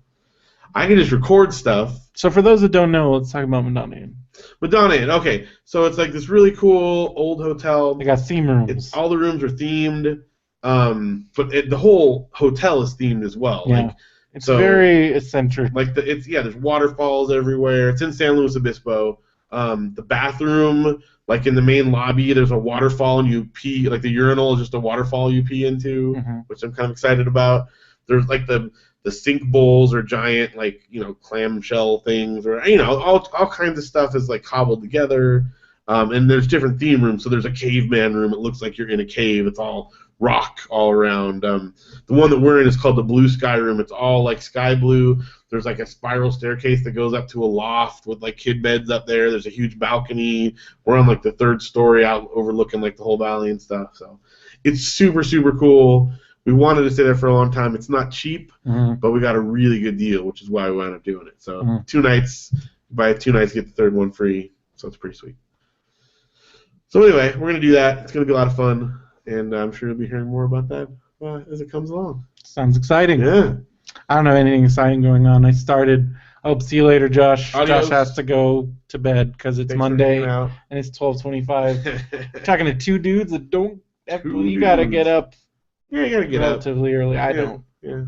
Speaker 2: I can just record stuff.
Speaker 1: So for those that don't know, let's talk about Madonna Inn.
Speaker 2: Madonna Inn, okay. So it's like this really cool old hotel.
Speaker 1: They got theme rooms.
Speaker 2: All the rooms are themed, but the whole hotel is themed as well.
Speaker 1: Yeah. It's very eccentric.
Speaker 2: Like there's waterfalls everywhere. It's in San Luis Obispo. The bathroom, like in the main lobby, there's a waterfall and you pee, like the urinal is just a waterfall you pee into, which I'm kind of excited about. There's like the sink bowls are giant, like, clamshell things, or, all kinds of stuff is like cobbled together. And there's different theme rooms. So there's a caveman room. It looks like you're in a cave. It's all rock all around. The one that we're in is called the Blue Sky Room. It's all like sky blue. There's like a spiral staircase that goes up to a loft with like kid beds up there. There's a huge balcony. We're on like the 3rd story out overlooking like the whole valley and stuff. So it's super, super cool. We wanted to stay there for a long time. It's not cheap, but we got a really good deal, which is why we wound up doing it. So 2 nights, buy 2 nights, get the 3rd one free. So it's pretty sweet. So anyway, we're going to do that. It's going to be a lot of fun, and I'm sure you'll be hearing more about that as it comes along.
Speaker 1: Sounds exciting.
Speaker 2: Yeah.
Speaker 1: I don't have anything exciting going on. I started. Oh, see you later, Josh.
Speaker 2: Adios.
Speaker 1: Josh has to go to bed because it's Monday and it's 12:25. Talking to 2 dudes that don't. You got to get up.
Speaker 2: Yeah, you got to get
Speaker 1: relatively early. I don't.
Speaker 2: Yeah.
Speaker 1: You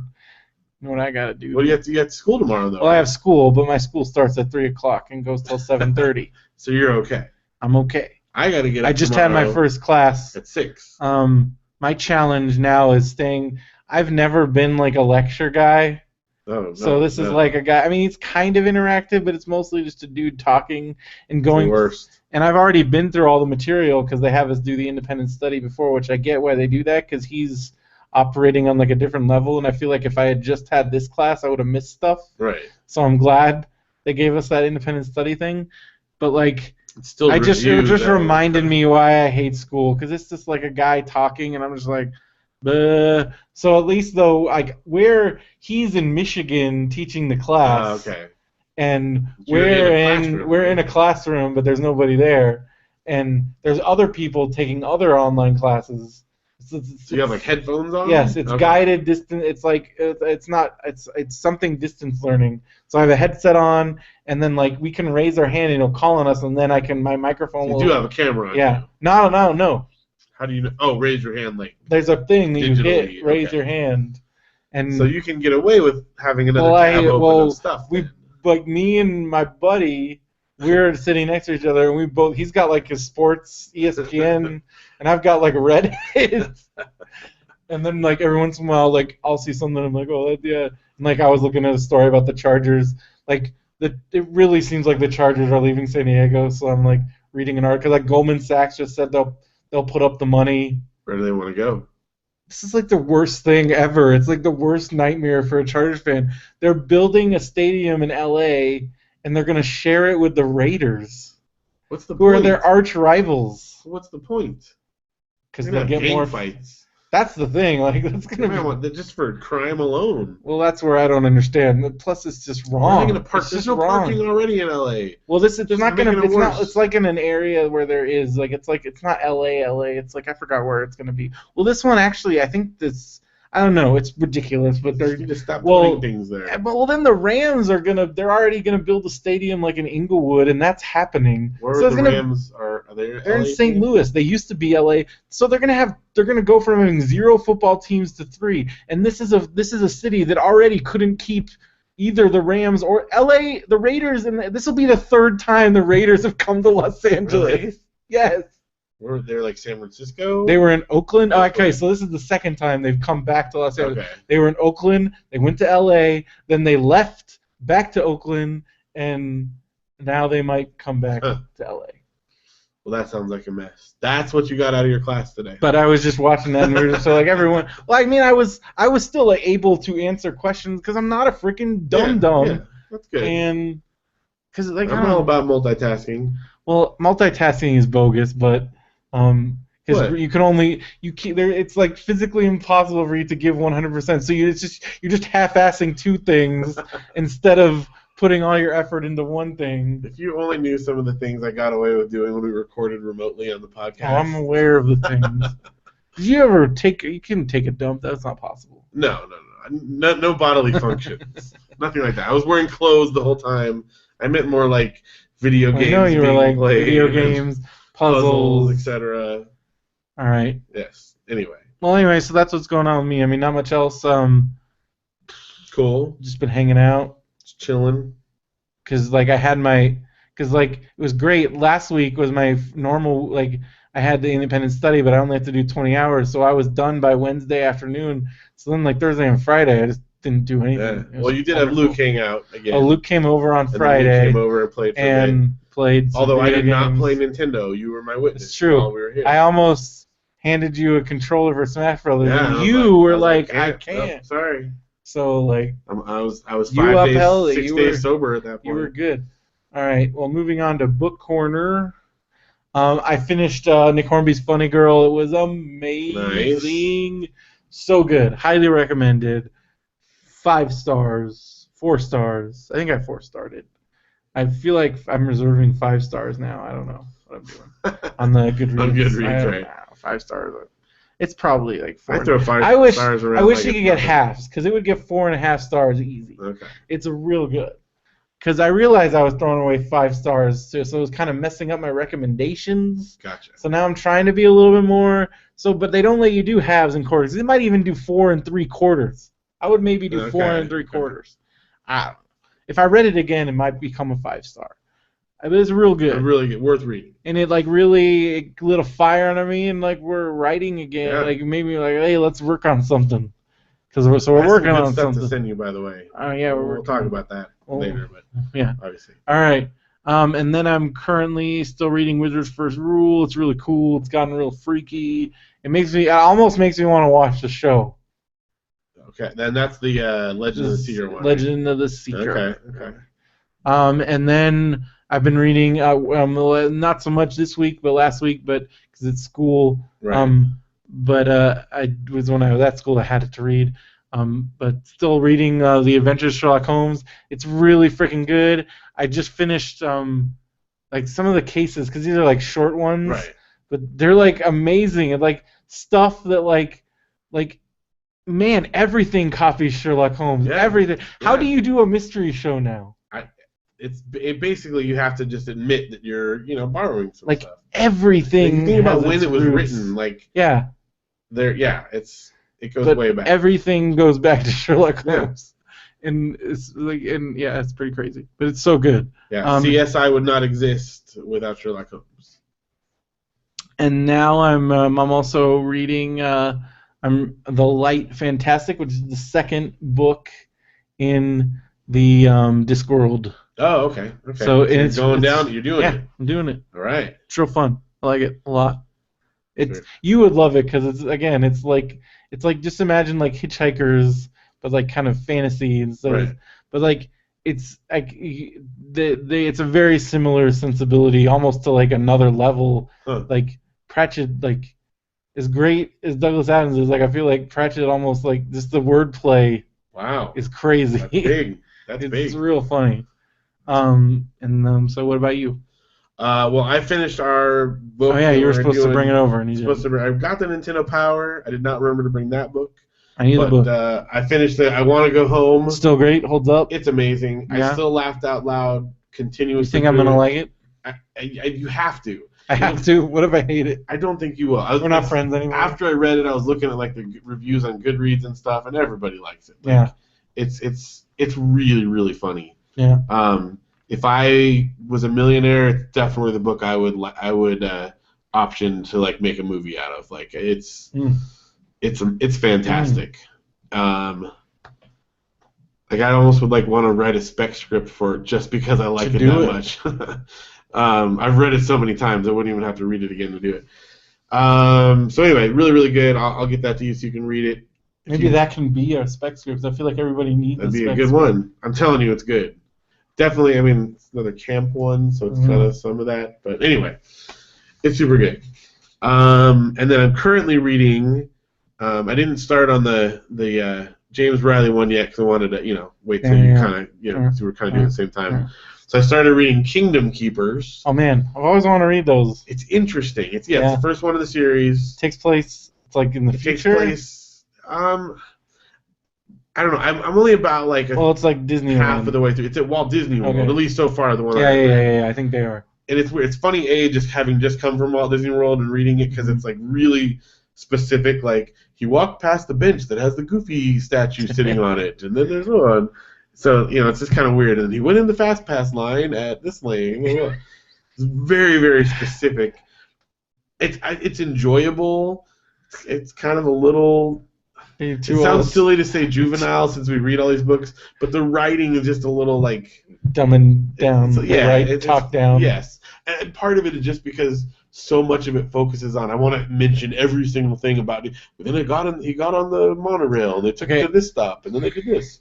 Speaker 1: know what I got to do?
Speaker 2: Well, you have school tomorrow, though.
Speaker 1: Well, I have school, but my school starts at 3:00 and goes till 7:30.
Speaker 2: So you're okay.
Speaker 1: I'm okay.
Speaker 2: I got to get up
Speaker 1: I just had my first class.
Speaker 2: At 6.
Speaker 1: My challenge now is staying. I've never been like a lecture guy.
Speaker 2: Oh, no,
Speaker 1: so this is like a guy. I mean, it's kind of interactive, but it's mostly just a dude talking and going.
Speaker 2: The worst.
Speaker 1: And I've already been through all the material because they have us do the independent study before, which I get why they do that because he's operating on like a different level. And I feel like if I had just had this class, I would have missed stuff.
Speaker 2: Right.
Speaker 1: So I'm glad they gave us that independent study thing. But like, It just reminded me why I hate school, because it's just like a guy talking, and I'm just like, bleh. So at least though, like where he's in Michigan teaching the class,
Speaker 2: okay,
Speaker 1: and we're in a classroom, but there's nobody there, and there's other people taking other online classes.
Speaker 2: So you have like headphones on?
Speaker 1: Yes, it's guided distance. It's like it's something distance learning. So I have a headset on, and then like we can raise our hand and it'll call on us, and then my microphone will.
Speaker 2: You do have a camera on.
Speaker 1: Yeah. No.
Speaker 2: How do you know? Oh, raise your hand like.
Speaker 1: There's a thing that you hit, raise your hand, and
Speaker 2: so you can get away with having another tab open of stuff.
Speaker 1: Like me and my buddy, we're sitting next to each other, and he's got like his sports ESPN, and I've got like Reddit. And then like every once in a while, like I'll see something, I'm like, oh yeah. And like I was looking at a story about the Chargers, like it really seems like the Chargers are leaving San Diego. So I'm like reading an article, like Goldman Sachs just said they'll put up the money.
Speaker 2: Where do they want to go?
Speaker 1: This is like the worst thing ever. It's like the worst nightmare for a Chargers fan. They're building a stadium in LA, and they're gonna share it with the Raiders.
Speaker 2: What's the point?
Speaker 1: Who are their arch rivals?
Speaker 2: What's the point?
Speaker 1: Because they'll get more
Speaker 2: fights.
Speaker 1: That's the thing. Like that's gonna
Speaker 2: be just for crime alone.
Speaker 1: Well, that's where I don't understand. Plus, it's just wrong.
Speaker 2: Are they gonna park? There's no parking already in LA.
Speaker 1: Well, it's not gonna. It's not. It's like in an area where there is. Like it's not LA. It's like I forgot where it's gonna be. Well, this one actually, I think this. I don't know. It's ridiculous, but they're
Speaker 2: just stop putting things there.
Speaker 1: Well, then the Rams are gonna. They're already gonna build a stadium like in Inglewood, and that's happening.
Speaker 2: Where are the Rams? Are they?
Speaker 1: They're in St. Louis. They used to be LA. So they're gonna go from having 0 football teams to 3, and this is a city that already couldn't keep either the Rams or LA. The Raiders, and this will be the 3rd time the Raiders have come to Los Angeles.
Speaker 2: Really?
Speaker 1: Yes.
Speaker 2: Were they like San Francisco?
Speaker 1: They were in Oakland. Oh, okay, so this is the 2nd time they've come back to Los Angeles. Okay. They were in Oakland. They went to LA. Then they left back to Oakland, and now they might come back to LA.
Speaker 2: Well, that sounds like a mess. That's what you got out of your class today.
Speaker 1: But I was just watching that, and we were just so like everyone. Well, I mean, I was still like, able to answer questions because I'm not a freaking dumb.
Speaker 2: Yeah, that's good.
Speaker 1: And because like
Speaker 2: I'm all about multitasking.
Speaker 1: Well, multitasking is bogus, but because it's like physically impossible for you to give 100%. So you're just half-assing 2 things instead of putting all your effort into one thing.
Speaker 2: If you only knew some of the things I got away with doing when we recorded remotely on the podcast.
Speaker 1: Oh, I'm aware of the things. Did you ever you can take a dump? That's not possible.
Speaker 2: No bodily functions. Nothing like that. I was wearing clothes the whole time. I meant more like video games.
Speaker 1: I know you were like video games, puzzles,
Speaker 2: etc.
Speaker 1: All right.
Speaker 2: Yes. Anyway.
Speaker 1: Well, so that's what's going on with me. I mean, not much else.
Speaker 2: Cool.
Speaker 1: Just been hanging out,
Speaker 2: just chilling.
Speaker 1: Because like it was great. Last week was my normal like I had the independent study, but I only had to do 20 hours, so I was done by Wednesday afternoon. So then like Thursday and Friday, I just didn't do anything.
Speaker 2: Yeah. Well, you did have Luke hang out again.
Speaker 1: Oh, Luke came over on Friday.
Speaker 2: He came over and played for me.
Speaker 1: Played.
Speaker 2: Although I did not play Nintendo, you were my witness.
Speaker 1: It's true.
Speaker 2: While we were here.
Speaker 1: I almost handed you a controller for Smash Brothers, and you were like, I can't.
Speaker 2: Oh, sorry.
Speaker 1: So like,
Speaker 2: I was 6 days sober at that point.
Speaker 1: You were good. All right. Well, moving on to Book Corner. I finished Nick Hornby's Funny Girl. It was amazing. Nice. So good. Highly recommended. 5 stars. 4 stars. I think I 4-starred it. I feel like I'm reserving 5 stars now. I don't know what I'm doing. On the Goodreads.
Speaker 2: On Goodreads, right.
Speaker 1: 5 stars. It's probably like 4.
Speaker 2: I throw 5 stars around.
Speaker 1: I wish you could get halves, because it would get 4.5 stars easy.
Speaker 2: Okay. It's
Speaker 1: a real good. Because I realized I was throwing away 5 stars, so it was kind of messing up my recommendations.
Speaker 2: Gotcha.
Speaker 1: So now I'm trying to be a little bit more. But they don't let you do halves and quarters. They might even do 4 3/4. I would maybe do 4 3/4. I don't know. If I read it again, it might become a 5-star. But it's real good.
Speaker 2: Really good. Worth reading.
Speaker 1: And it really lit a fire under me, and like we're writing again. Yeah. Like it made me like, hey, let's work on something. We're working on something.
Speaker 2: To send you, by the way.
Speaker 1: Yeah,
Speaker 2: we'll talk about that later, but
Speaker 1: yeah,
Speaker 2: obviously.
Speaker 1: All right. And then I'm currently still reading Wizard's First Rule. It's really cool. It's gotten real freaky. It almost makes me want to watch the show.
Speaker 2: Okay, then that's the Legend of the Seeker one.
Speaker 1: Legend of the Seeker.
Speaker 2: Okay.
Speaker 1: And then I've been reading, not so much this week, but last week, but because it's school.
Speaker 2: Right.
Speaker 1: But when I was at school, I had it to read. But still reading The Adventures of Sherlock Holmes. It's really freaking good. I just finished like some of the cases because these are like short ones,
Speaker 2: right?
Speaker 1: But they're like amazing and like stuff that like man, everything copies Sherlock Holmes.
Speaker 2: Yeah.
Speaker 1: Everything. How do you do a mystery show now?
Speaker 2: Basically you have to just admit that you're borrowing some
Speaker 1: like
Speaker 2: stuff.
Speaker 1: Everything.
Speaker 2: Like, think about when it was
Speaker 1: roots.
Speaker 2: written. Like it goes way back.
Speaker 1: Everything goes back to Sherlock Holmes. And it's it's pretty crazy, but it's so good.
Speaker 2: Yeah, CSI would not exist without Sherlock Holmes.
Speaker 1: And now I'm also reading The Light Fantastic, which is the second book in the Discworld.
Speaker 2: Oh, okay.
Speaker 1: So it's
Speaker 2: going down. You're doing it.
Speaker 1: Yeah, I'm doing it.
Speaker 2: All right.
Speaker 1: It's real fun. I like it a lot. You would love it because it's like just imagine like Hitchhikers, but like kind of fantasy instead of, but like it's like it's a very similar sensibility, almost to like another level. Like Pratchett, like as great as Douglas Adams is, like I feel like Pratchett almost like just the wordplay.
Speaker 2: Wow.
Speaker 1: Is crazy.
Speaker 2: That's big. That's
Speaker 1: big.
Speaker 2: It's
Speaker 1: real funny. So what about you?
Speaker 2: Well, I finished our book.
Speaker 1: Oh yeah, you were supposed to bring it over, and
Speaker 2: I've got the Nintendo Power. I did not remember to bring that book.
Speaker 1: I need the book.
Speaker 2: I finished it. I Want to Go Home.
Speaker 1: Still great. Holds up.
Speaker 2: It's amazing. Yeah. I still laughed out loud continuously.
Speaker 1: You think I'm gonna like it?
Speaker 2: You have to.
Speaker 1: I have to. What if I hate it?
Speaker 2: I don't think you will.
Speaker 1: We're not friends anymore.
Speaker 2: After I read it, I was looking at like the reviews on Goodreads and stuff, and everybody likes it.
Speaker 1: Like,
Speaker 2: it's really, really funny.
Speaker 1: Yeah.
Speaker 2: If I was a millionaire, it's definitely the book I would option to like make a movie out of. Like it's fantastic. Like I almost would like want to write a spec script for it just because I like it that much. I've read it so many times I wouldn't even have to read it again to do it. So anyway, really, really good. I'll get that to you so you can read it.
Speaker 1: Maybe that can be a spec script. I feel like everybody needs
Speaker 2: that'd be a good one. I'm telling you, it's good. Definitely, I mean, it's another camp one, so it's kind of some of that. But anyway, it's super good. And then I'm currently reading. I didn't start on the James Riley one yet because I wanted to, wait till you kind of, so we're kind of doing it at the same time. Yeah. So I started reading Kingdom Keepers.
Speaker 1: Oh man, I've always wanted to read those.
Speaker 2: It's interesting. It's the first one of the series.
Speaker 1: It takes place. It's like in the future.
Speaker 2: Takes place. I don't know. I'm only about like
Speaker 1: it's like Disney
Speaker 2: half of the way through. It's at Walt Disney World, at least so far. The one.
Speaker 1: Yeah. I think they are.
Speaker 2: And it's weird. It's funny, just having just come from Walt Disney World and reading it because it's like really specific. Like he walked past the bench that has the Goofy statue sitting on it, and then there's one. So it's just kind of weird. And he went in the Fast Pass line at this lane. It's very, very specific. It's enjoyable. It's kind of a little. It sounds silly to say juvenile since we read all these books, but the writing is just a little like
Speaker 1: dumbing down. Talk down.
Speaker 2: Yes, and part of it is just because so much of it focuses on I want to mention every single thing about it. But then he got on the monorail. They took it to this stop, and then they did this.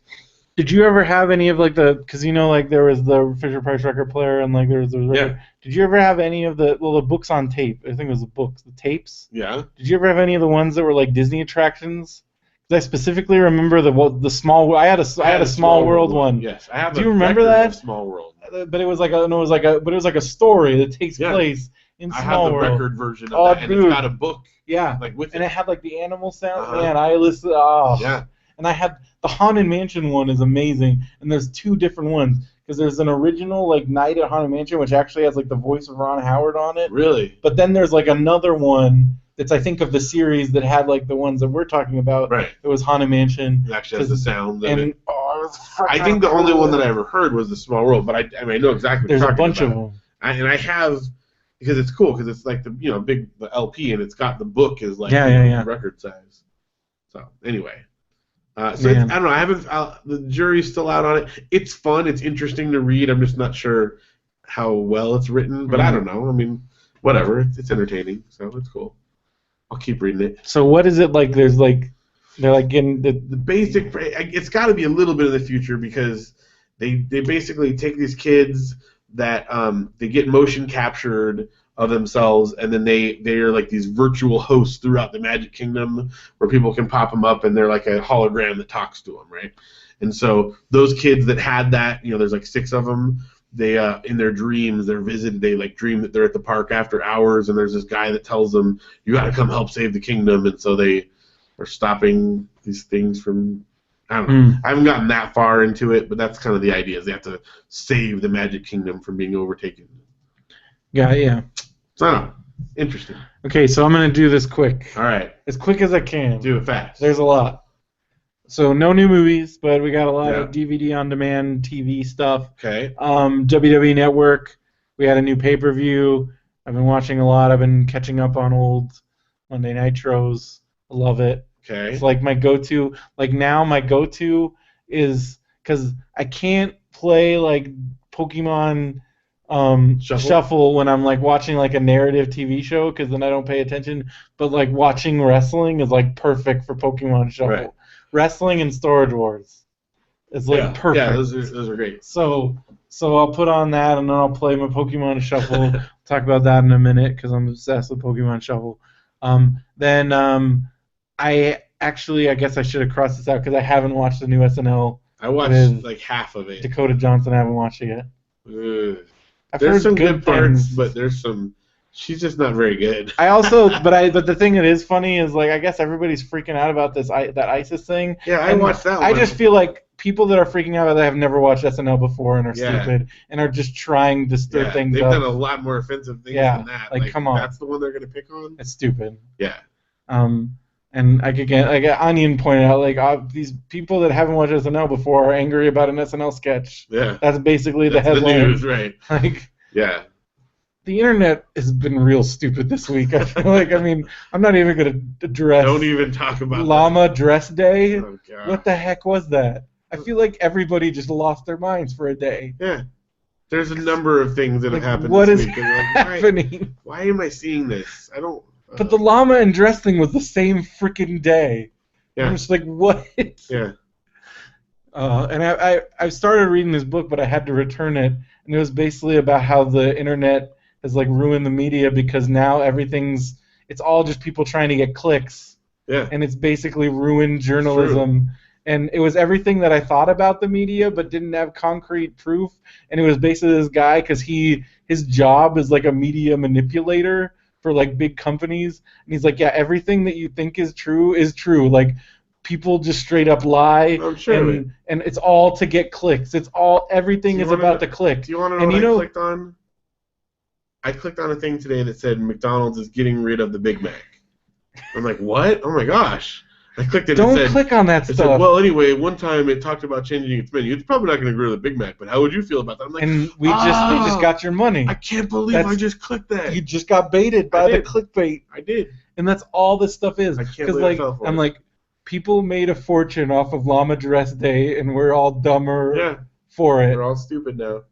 Speaker 1: Did you ever have any of like because like there was the Fisher Price record player and like there was record. Did you ever have any of the books on tape? I think it was the books, the tapes.
Speaker 2: Yeah.
Speaker 1: Did you ever have any of the ones that were like Disney attractions? Because I specifically remember the small. I had a Small World one.
Speaker 2: Yes, I have.
Speaker 1: Do you remember that?
Speaker 2: Small World.
Speaker 1: But it was like a story that takes place in Small World.
Speaker 2: I have the record version of that, and it's got a book.
Speaker 1: Yeah.
Speaker 2: Like with it.
Speaker 1: And it had like the animal sound. Man, I listened. Oh.
Speaker 2: Yeah.
Speaker 1: And I had the Haunted Mansion one is amazing, and there's two different ones because there's an original like Night at Haunted Mansion which actually has like the voice of Ron Howard on it.
Speaker 2: Really?
Speaker 1: But then there's like another one that's I think of the series that had like the ones that we're talking about.
Speaker 2: Right.
Speaker 1: It was Haunted Mansion.
Speaker 2: It actually has the sound.
Speaker 1: I
Speaker 2: think the only one that I ever heard was the Small World, but I know exactly what
Speaker 1: you're talking about. There's a bunch
Speaker 2: of
Speaker 1: them.
Speaker 2: And I have because it's cool because it's like the big the LP and it's got the book is like record size. So anyway. I don't know. I haven't. The jury's still out on it. It's fun. It's interesting to read. I'm just not sure how well it's written. But I don't know. I mean, whatever. It's entertaining, so it's cool. I'll keep reading it.
Speaker 1: So what is it like? There's like they're like getting the
Speaker 2: basic. It's got to be a little bit of the future because they basically take these kids that they get motion captured of themselves, and then they are like these virtual hosts throughout the Magic Kingdom where people can pop them up, and they're like a hologram that talks to them, right? And so those kids that had that, there's like 6 of them. They in their dreams, they like dream that they're at the park after hours, and there's this guy that tells them, "You got to come help save the kingdom," and so they are stopping these things from. I don't know. I haven't gotten that far into it, but that's kind of the idea. Is they have to save the Magic Kingdom from being overtaken.
Speaker 1: Yeah.
Speaker 2: So, I don't know. Interesting.
Speaker 1: Okay, so I'm going to do this quick.
Speaker 2: All right.
Speaker 1: As quick as I can.
Speaker 2: Do it fast.
Speaker 1: There's a lot. So no new movies, but we got a lot of DVD on demand TV stuff.
Speaker 2: Okay.
Speaker 1: WWE Network, we had a new pay-per-view. I've been watching a lot. I've been catching up on old Monday Nitros. I love it.
Speaker 2: Okay.
Speaker 1: It's like my go-to. Like now my go-to is because I can't play like Pokemon Shuffle when I'm like watching like a narrative TV show because then I don't pay attention. But like watching wrestling is like perfect for Pokemon Shuffle.
Speaker 2: Right.
Speaker 1: Wrestling and Storage Wars. It's like perfect.
Speaker 2: Yeah, those are great.
Speaker 1: So I'll put on that and then I'll play my Pokemon Shuffle. Talk about that in a minute because I'm obsessed with Pokemon Shuffle. Then I guess I should have crossed this out because I haven't watched the new SNL.
Speaker 2: I watched like half of it.
Speaker 1: Dakota Johnson, I haven't watched it yet.
Speaker 2: There's some good parts, but there's some. She's just not very good.
Speaker 1: But the thing that is funny is like I guess everybody's freaking out about that ISIS thing.
Speaker 2: Yeah, I watched that one.
Speaker 1: I just feel like people that are freaking out about that have never watched SNL before and are stupid and are just trying to stir things up.
Speaker 2: They've done a lot more offensive things than that.
Speaker 1: Like come on.
Speaker 2: That's the one they're gonna pick on?
Speaker 1: It's stupid.
Speaker 2: Yeah.
Speaker 1: And Onion pointed out, these people that haven't watched SNL before are angry about an SNL sketch.
Speaker 2: Yeah.
Speaker 1: That's basically the headline.
Speaker 2: The news, right. Yeah.
Speaker 1: The internet has been real stupid this week. I feel like, I'm not even going to address...
Speaker 2: Don't even talk about
Speaker 1: Llama Dress Day.
Speaker 2: Oh, God.
Speaker 1: What the heck was that? I feel like everybody just lost their minds for a day.
Speaker 2: Yeah. There's a number of things that have happened
Speaker 1: what
Speaker 2: this
Speaker 1: is
Speaker 2: week.
Speaker 1: happening?
Speaker 2: Why am I seeing this? I don't...
Speaker 1: But the llama and dress thing was the same freaking day.
Speaker 2: Yeah.
Speaker 1: I'm just like, what?
Speaker 2: Yeah.
Speaker 1: And I started reading this book, but I had to return it. And it was basically about how the internet has like ruined the media because now it's all just people trying to get clicks.
Speaker 2: Yeah.
Speaker 1: And it's basically ruined journalism. And it was everything that I thought about the media, but didn't have concrete proof. And it was basically this guy because his job is like a media manipulator for like big companies, and he's like, yeah, everything that you think is true. Like, people just straight up lie, and it's all to get clicks. Everything is about the click.
Speaker 2: Do you want to know what I clicked on? I clicked on a thing today that said McDonald's is getting rid of the Big Mac. I'm like, what? Oh my gosh! I clicked it.
Speaker 1: Don't click on that stuff.
Speaker 2: Said, well, anyway, one time it talked about changing its menu. It's probably not going to get rid of the Big Mac, but how would you feel about that? I'm like,
Speaker 1: and we just got your money.
Speaker 2: I can't believe I just clicked that.
Speaker 1: You just got baited by the clickbait.
Speaker 2: I did.
Speaker 1: And that's all this stuff is.
Speaker 2: I can't believe
Speaker 1: I'm like, people made a fortune off of Llama Dress Day, and we're all dumber for it.
Speaker 2: We're all stupid now.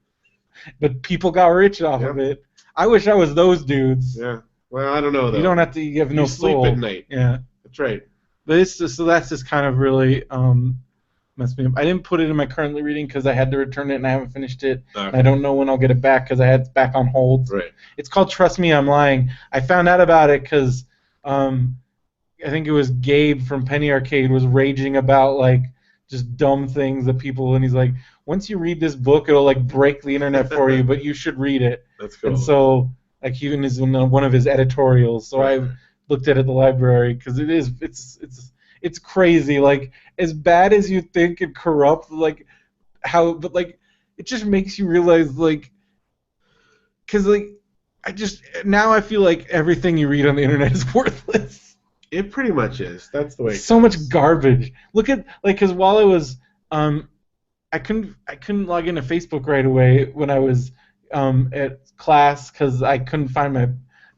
Speaker 1: But people got rich off of it. I wish I was those dudes.
Speaker 2: Yeah. Well, I don't know though.
Speaker 1: You don't have to. You have no soul.
Speaker 2: Sleep at night.
Speaker 1: Yeah.
Speaker 2: That's right.
Speaker 1: But that's just kind of really messed me up. I didn't put it in my currently reading because I had to return it and I haven't finished it. Okay. And I don't know when I'll get it back because I had it back on hold.
Speaker 2: Right.
Speaker 1: It's called Trust Me, I'm Lying. I found out about it because I think it was Gabe from Penny Arcade was raging about like just dumb things that people, and he's like, once you read this book, it'll like break the internet for you, but you should read it.
Speaker 2: That's cool.
Speaker 1: And so like even is one of his editorials. So I looked at it at the library because it's crazy, like as bad as you think and corrupt, like but like it just makes you realize like because like now I feel like everything you read on the internet is worthless.
Speaker 2: It pretty much is. That's the way.
Speaker 1: So much garbage. Look at like because while I was I couldn't log into Facebook right away when I was at class because I couldn't find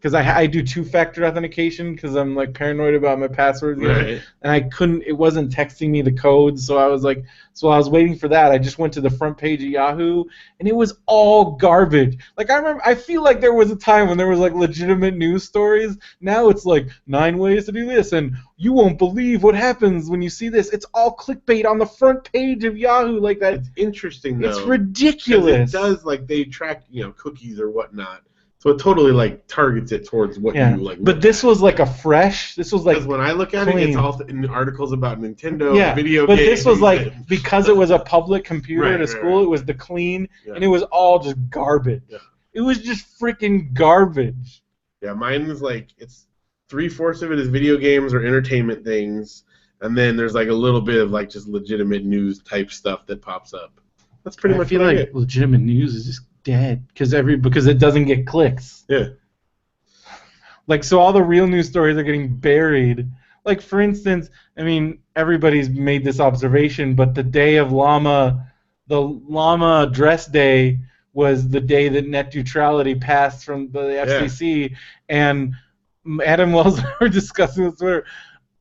Speaker 1: because I do 2-factor authentication because I'm like paranoid about my passwords,
Speaker 2: right.
Speaker 1: And it wasn't texting me the code, so I was like, so I was waiting for that. I just went to the front page of Yahoo, and it was all garbage. Like I feel like there was a time when there was like legitimate news stories. Now it's like 9 ways to do this, and you won't believe what happens when you see this. It's all clickbait on the front page of Yahoo like that.
Speaker 2: It's interesting though.
Speaker 1: It's ridiculous.
Speaker 2: It does, like, they track, cookies or whatnot. So it totally like targets it towards what you like.
Speaker 1: But this was like this was like,
Speaker 2: because when I look at it, it's all in articles about Nintendo video games.
Speaker 1: But this was like, because it was a public computer at a school, it was the clean, and it was all just garbage. Yeah. It was just freaking garbage.
Speaker 2: Yeah, mine was like, it's 3/4 of it is video games or entertainment things, and then there's like a little bit of like just legitimate news type stuff that pops up. That's pretty much. I feel like
Speaker 1: legitimate news is just dead because it doesn't get clicks.
Speaker 2: Yeah.
Speaker 1: Like, so all the real news stories are getting buried. Like, for instance, I mean, everybody's made this observation, but the day of the llama dress day was the day that net neutrality passed from the FCC, and Adam Wells and I were discussing this Twitter.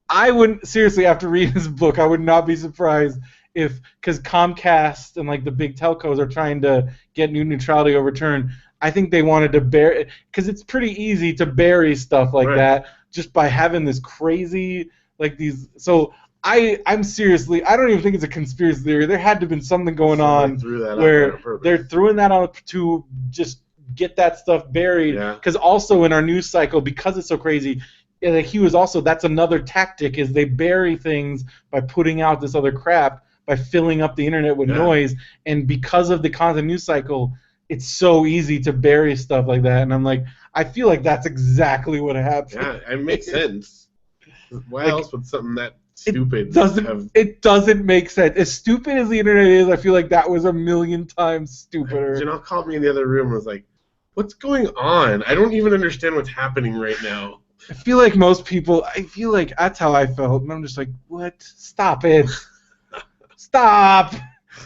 Speaker 1: I wouldn't, seriously, after reading this book, I would not be surprised because Comcast and like the big telcos are trying to get net neutrality overturned. I think they wanted to bury, because it's pretty easy to bury stuff like that just by having this crazy, like these. So I'm seriously, I don't even think it's a conspiracy theory. There had to have been something going on where they're throwing that out to just get that stuff buried. Because also in our news cycle, because it's so crazy, he was also, that's another tactic, is they bury things by putting out this other crap, by filling up the internet with noise, and because of the constant news cycle, it's so easy to bury stuff like that. And I'm like, I feel like that's exactly what happened.
Speaker 2: Yeah, it makes sense. Why else would something that stupid
Speaker 1: it doesn't make sense. As stupid as the internet is, I feel like that was a million times stupider.
Speaker 2: Janelle called me in the other room and was like, what's going on? I don't even understand what's happening right now.
Speaker 1: I feel like most people, that's how I felt. And I'm just like, what? Stop it. Stop!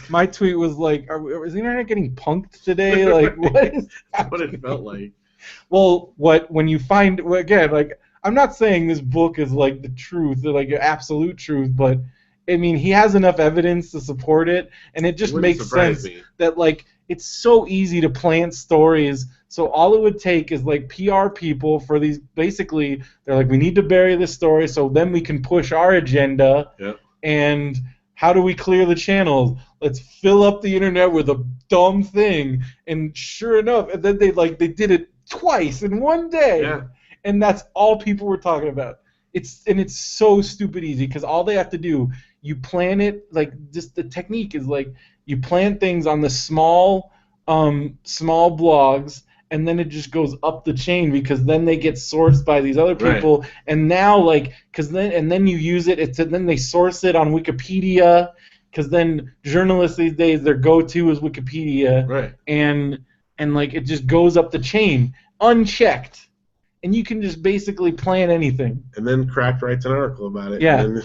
Speaker 1: My tweet was like, is the internet getting punked today? Like, what is
Speaker 2: That's what it felt like.
Speaker 1: Well, when you find, again, like, I'm not saying this book is like the truth, like absolute truth, but I mean, he has enough evidence to support it, and it just makes sense that, like, it's so easy to plant stories. So all it would take is like PR people for these, basically, they're like, we need to bury this story so then we can push our agenda. And how do we clear the channels? Let's fill up the internet with a dumb thing. And sure enough, and then they did it twice in one day. And that's all people were talking about. It's so stupid easy, because all they have to do, you plan it, like, just the technique is like, you plan things on the small blogs, and then it just goes up the chain, because then they get sourced by these other people, and now, like, then you use it, then they source it on Wikipedia, because then journalists these days, their go-to is Wikipedia, and like, it just goes up the chain unchecked, and you can just basically plan anything.
Speaker 2: And then Cracked writes an article about it.
Speaker 1: And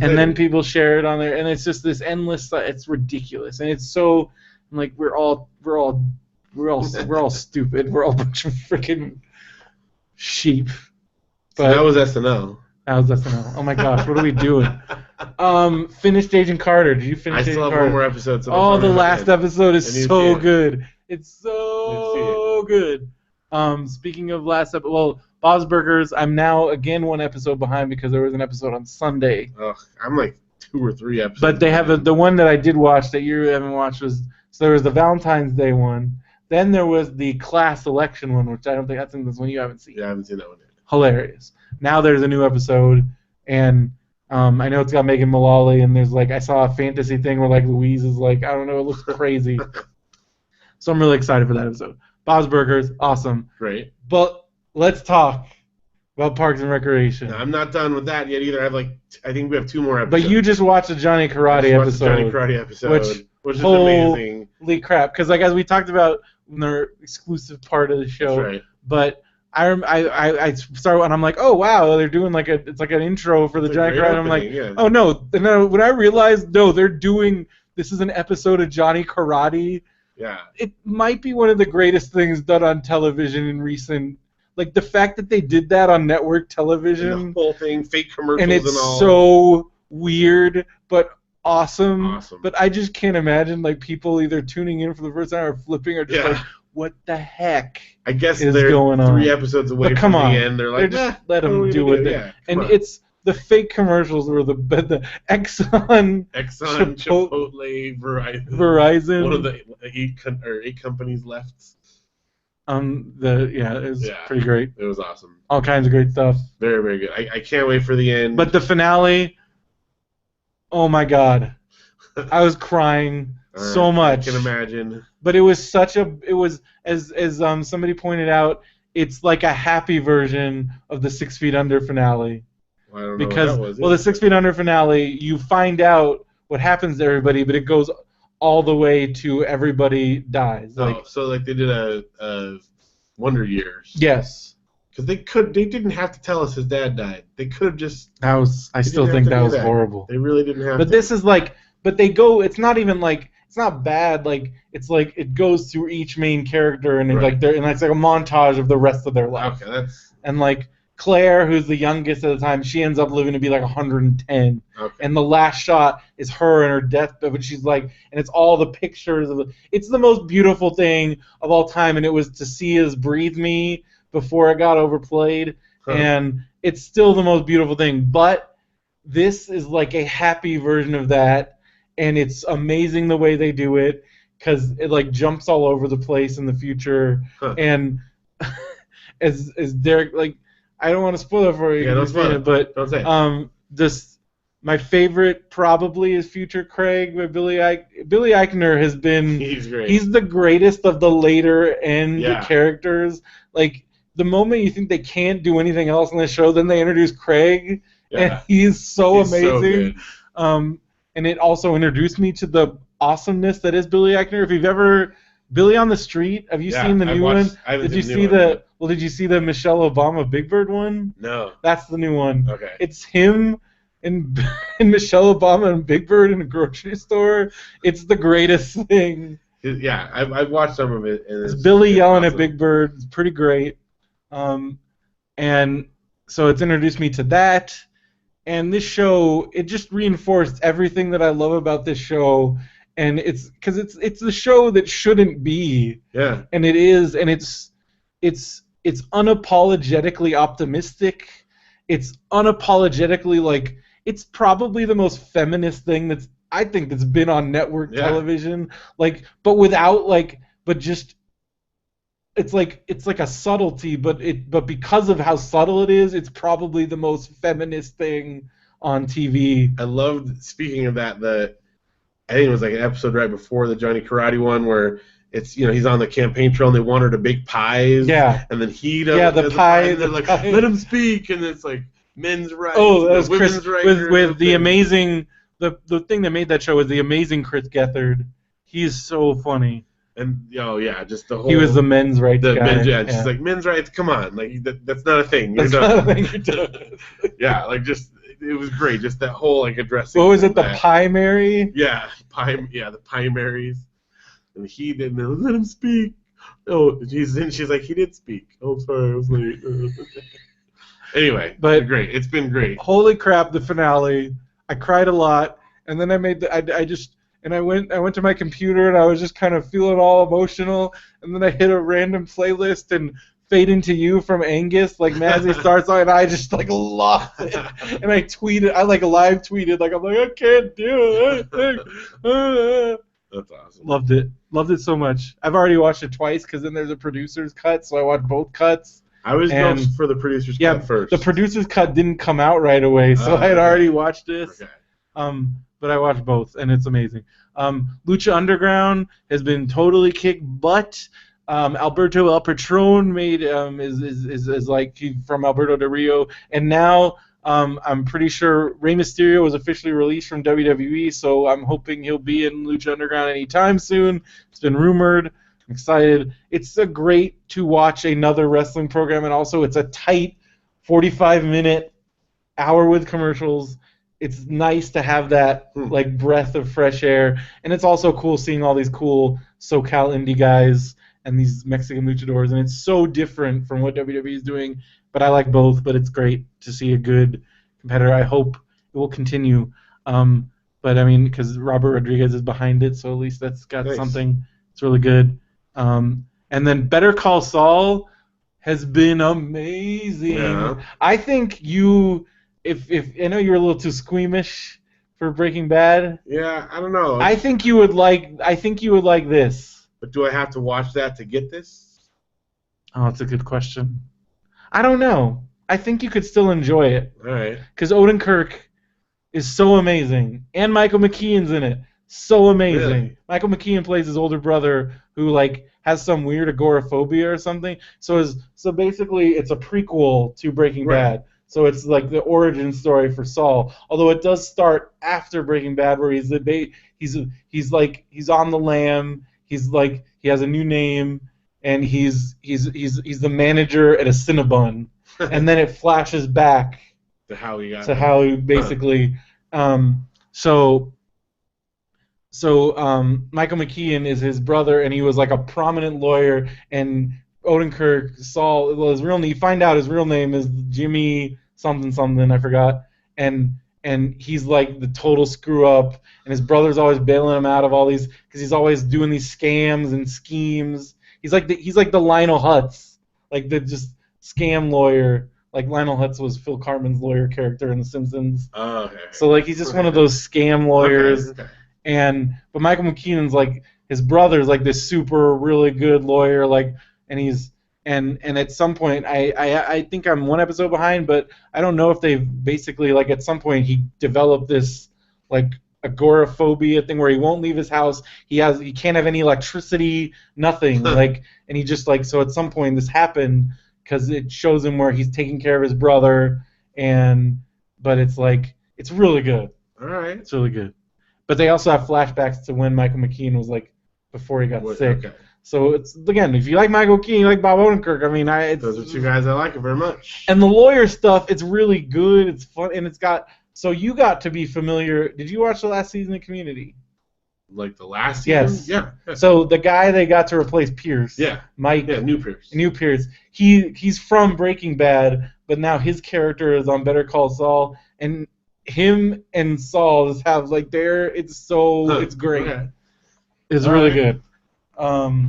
Speaker 1: then people share it on there, and it's just this endless. It's ridiculous, and it's so, like, we're all stupid. We're all a bunch of freaking sheep.
Speaker 2: But so that was SNL.
Speaker 1: Oh my gosh, what are we doing? Finished Agent Carter. Did you finish Agent Carter? I still have
Speaker 2: one more episode.
Speaker 1: So the last episode is so good. It's so good. Speaking of last episode, well, Bob's Burgers, I'm now again one episode behind because there was an episode on Sunday.
Speaker 2: Ugh, I'm like 2 or 3 episodes.
Speaker 1: But they have the one that I did watch that you haven't watched was, so there was the Valentine's Day one. Then there was the class selection one, which I think that's one you haven't seen.
Speaker 2: Yeah, I haven't seen that one yet.
Speaker 1: Hilarious. Now there's a new episode, and I know it's got Megan Mullally, and there's like, I saw a fantasy thing where like Louise is like, I don't know, it looks crazy. So I'm really excited for that episode. Bob's Burgers, awesome.
Speaker 2: Great.
Speaker 1: But let's talk about Parks and Recreation.
Speaker 2: No, I'm not done with that yet either. I think we have 2 more episodes.
Speaker 1: But you just watched the Johnny Karate episode.
Speaker 2: Which is amazing.
Speaker 1: Holy crap. Because, like, as we talked about in the exclusive part of the show.
Speaker 2: That's right.
Speaker 1: But I started and I'm like, oh wow, they're doing like it's like an intro for the Johnny Karate. And I'm like, oh no. When I realized, no, they're doing, this is an episode of Johnny Karate.
Speaker 2: Yeah.
Speaker 1: It might be one of the greatest things done on television in recent, like the fact that they did that on network television,
Speaker 2: and the whole thing, fake commercials,
Speaker 1: and it's
Speaker 2: all.
Speaker 1: So weird, but awesome. But I just can't imagine like people either tuning in for the first time or flipping or just like, what the heck?
Speaker 2: I guess
Speaker 1: is
Speaker 2: they're
Speaker 1: going on?
Speaker 2: 3 episodes away from the end. They're like,
Speaker 1: just let them do it. And it's the fake commercials were the Exxon,
Speaker 2: Chipotle, Verizon. One of the 8 companies left.
Speaker 1: It was pretty great.
Speaker 2: It was awesome.
Speaker 1: All kinds of great stuff.
Speaker 2: Very, very good. I can't wait for the end.
Speaker 1: But the finale, oh my God, I was crying so much.
Speaker 2: I can imagine.
Speaker 1: But it was as somebody pointed out, it's like a happy version of the 6 Feet Under finale.
Speaker 2: I don't know what that was.
Speaker 1: The 6 Feet Under finale, you find out what happens to everybody, but it goes all the way to everybody dies.
Speaker 2: So they did a Wonder Years.
Speaker 1: Yes.
Speaker 2: Because they didn't have to tell us his dad died. They could have just.
Speaker 1: I still think that was horrible.
Speaker 2: They really didn't have.
Speaker 1: But this is but they go. It's not even it's not bad. It's it goes through each main character and it's like a montage of the rest of their life.
Speaker 2: Okay,
Speaker 1: and Claire, who's the youngest at the time, she ends up living to be 110.
Speaker 2: Okay.
Speaker 1: And the last shot is her in her deathbed, but she's and it's all the pictures of it's the most beautiful thing of all time, and it was to see his Breathe Me before it got overplayed, and it's still the most beautiful thing. But this is a happy version of that, and it's amazing the way they do it because it jumps all over the place in the future, and as Derek I don't want to spoil it for you.
Speaker 2: Yeah, don't spoil it.
Speaker 1: But
Speaker 2: don't say it.
Speaker 1: My favorite probably is Future Craig by Billy Eichner has been.
Speaker 2: He's great.
Speaker 1: He's the greatest of the later end characters. The moment you think they can't do anything else in the show, then they introduce Craig, and he's so amazing. And it also introduced me to the awesomeness that is Billy Eichner. If you've ever Billy on the Street, have you seen the new one? Did you see Did you see the Michelle Obama Big Bird one?
Speaker 2: No.
Speaker 1: That's the new one.
Speaker 2: Okay.
Speaker 1: It's him and Michelle Obama and Big Bird in a grocery store. It's the greatest thing.
Speaker 2: Yeah, I've watched some of it. And
Speaker 1: it's Billy yelling at Big Bird. It's pretty great. And so it's introduced me to that. And this show, it just reinforced everything that I love about this show. And it's because it's the show that shouldn't be.
Speaker 2: Yeah.
Speaker 1: And it is, and it's unapologetically optimistic. It's unapologetically it's probably the most feminist thing that's been on network television. But without but just it's like a subtlety, but because of how subtle it is, it's probably the most feminist thing on TV.
Speaker 2: I loved, speaking of that, I think it was an episode right before the Johnny Karate one where it's he's on the campaign trail and they want her to bake pies.
Speaker 1: Yeah.
Speaker 2: And then he does
Speaker 1: the pie.
Speaker 2: And they're let him speak, and it's men's rights.
Speaker 1: Oh, that was Chris with the amazing the thing that made that show was the amazing Chris Gethard. He's so funny.
Speaker 2: And just the whole.
Speaker 1: He was the men's rights guy.
Speaker 2: She's men's rights. Come on, that's not a thing.
Speaker 1: That's not a thing you're doing.
Speaker 2: Yeah, it was great. Just that whole addressing.
Speaker 1: What was it? The Pie Mary?
Speaker 2: Yeah, the Pie Marys. And he didn't let him speak. Oh, she's he did speak. Oh, sorry, I was late. Anyway, but great. It's been great.
Speaker 1: Holy crap! The finale. I cried a lot, and then I made I went to my computer and I was just kind of feeling all emotional, and then I hit a random playlist and Fade Into You from Angus, Mazzy starts on, and I just lost it. And I tweeted, I live tweeted, I can't do it.
Speaker 2: That's awesome.
Speaker 1: Loved it so much. I've already watched it twice because then there's a producer's cut, so I watched both cuts.
Speaker 2: I was going for the producer's cut first.
Speaker 1: The producer's cut didn't come out right away, so I had already watched this.
Speaker 2: Okay.
Speaker 1: But I watched both, and it's amazing. Lucha Underground has been totally kicked butt. Alberto El Patron is from Alberto Del Rio, and now I'm pretty sure Rey Mysterio was officially released from WWE, so I'm hoping he'll be in Lucha Underground anytime soon. It's been rumored. I'm excited. It's a great to watch another wrestling program, and also it's a tight 45-minute hour with commercials. It's nice to have that breath of fresh air, and it's also cool seeing all these cool SoCal indie guys and these Mexican luchadors, and it's so different from what WWE is doing. But I like both. But it's great to see a good competitor. I hope it will continue. But I mean, because Robert Rodriguez is behind it, so at least that's got something. It's really good. And then Better Call Saul has been amazing. Yeah. I think if I know you're a little too squeamish for Breaking Bad.
Speaker 2: Yeah, I don't know.
Speaker 1: I think you would like this.
Speaker 2: But do I have to watch that to get this?
Speaker 1: Oh, that's a good question. I don't know. I think you could still enjoy it.
Speaker 2: All right.
Speaker 1: Because Odenkirk is so amazing, and Michael McKean's in it. So amazing. Really? Michael McKean plays his older brother who has some weird agoraphobia or something. So basically it's a prequel to Breaking Bad. So it's like the origin story for Saul. Although it does start after Breaking Bad, where he's on the lam. He has a new name, and he's the manager at a Cinnabon, and then it flashes back
Speaker 2: to how he
Speaker 1: basically. Michael McKean is his brother, and he was like a prominent lawyer. And Odenkirk, Saul, his real name. You find out his real name is Jimmy something. I forgot. And he's like the total screw up, and his brother's always bailing him out of all these because he's always doing these scams and schemes. He's like the Lionel Hutz, like the just scam lawyer. Like Lionel Hutz was Phil Cartman's lawyer character in The Simpsons.
Speaker 2: Oh, okay.
Speaker 1: So he's just one of those scam lawyers.
Speaker 2: Okay.
Speaker 1: But Michael McKean's his brother's this super really good lawyer, and at some point I think I'm one episode behind, but I don't know if they've basically at some point he developed this agoraphobia thing where he won't leave his house. He can't have any electricity, nothing. And he just so at some point this happened because it shows him where he's taking care of his brother, but it's it's really good.
Speaker 2: All right.
Speaker 1: It's really good. But they also have flashbacks to when Michael McKean was before he got sick. Okay. So it's again, if you like Michael McKean, you like Bob Odenkirk. I mean,
Speaker 2: those are two guys I like very much.
Speaker 1: And the lawyer stuff, it's really good. It's fun, and it's got. So you got to be familiar. Did you watch the last season of Community?
Speaker 2: The last season?
Speaker 1: Yes. Yeah. So the guy they got to replace Pierce.
Speaker 2: Yeah.
Speaker 1: Mike.
Speaker 2: Yeah, New Pierce.
Speaker 1: New Pierce. He's from Breaking Bad, but now his character is on Better Call Saul, and him and Saul just have it's great. Okay. It's really good. All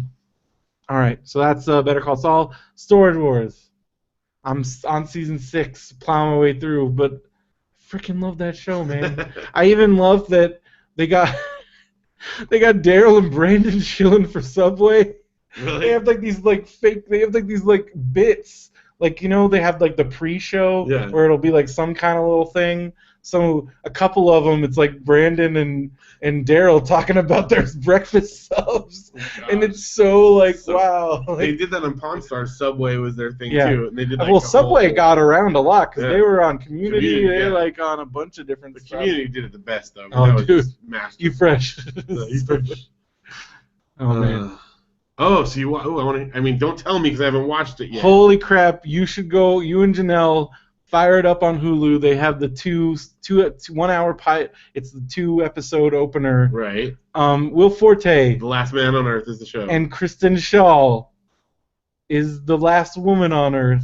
Speaker 1: right, so that's Better Call Saul. Storage Wars. I'm on season 6, plowing my way through, but freaking love that show, man. I even love that they got Daryl and Brandon shilling for Subway.
Speaker 2: Really?
Speaker 1: They have these fake. They have these bits. They have the pre-show where it'll be some kind of little thing. So a couple of them, it's Brandon and Daryl talking about their breakfast subs, and it's so wow.
Speaker 2: They did that on Pawn Stars. Subway was their thing too, and they did
Speaker 1: Subway got around a lot because they were on Community. They were on a bunch of different.
Speaker 2: The Community did it the best though.
Speaker 1: Oh, dude,
Speaker 2: you
Speaker 1: fresh. You fresh. Oh man.
Speaker 2: Oh, so you? Oh, I want to. I mean, don't tell me because I haven't watched it yet.
Speaker 1: Holy crap! You should go. You and Janelle. Fire it up on Hulu. They have the 1 hour pilot. It's the 2-episode opener.
Speaker 2: Right.
Speaker 1: Will Forte.
Speaker 2: The Last Man on Earth is the show.
Speaker 1: And Kristen Shaw is the last woman on Earth.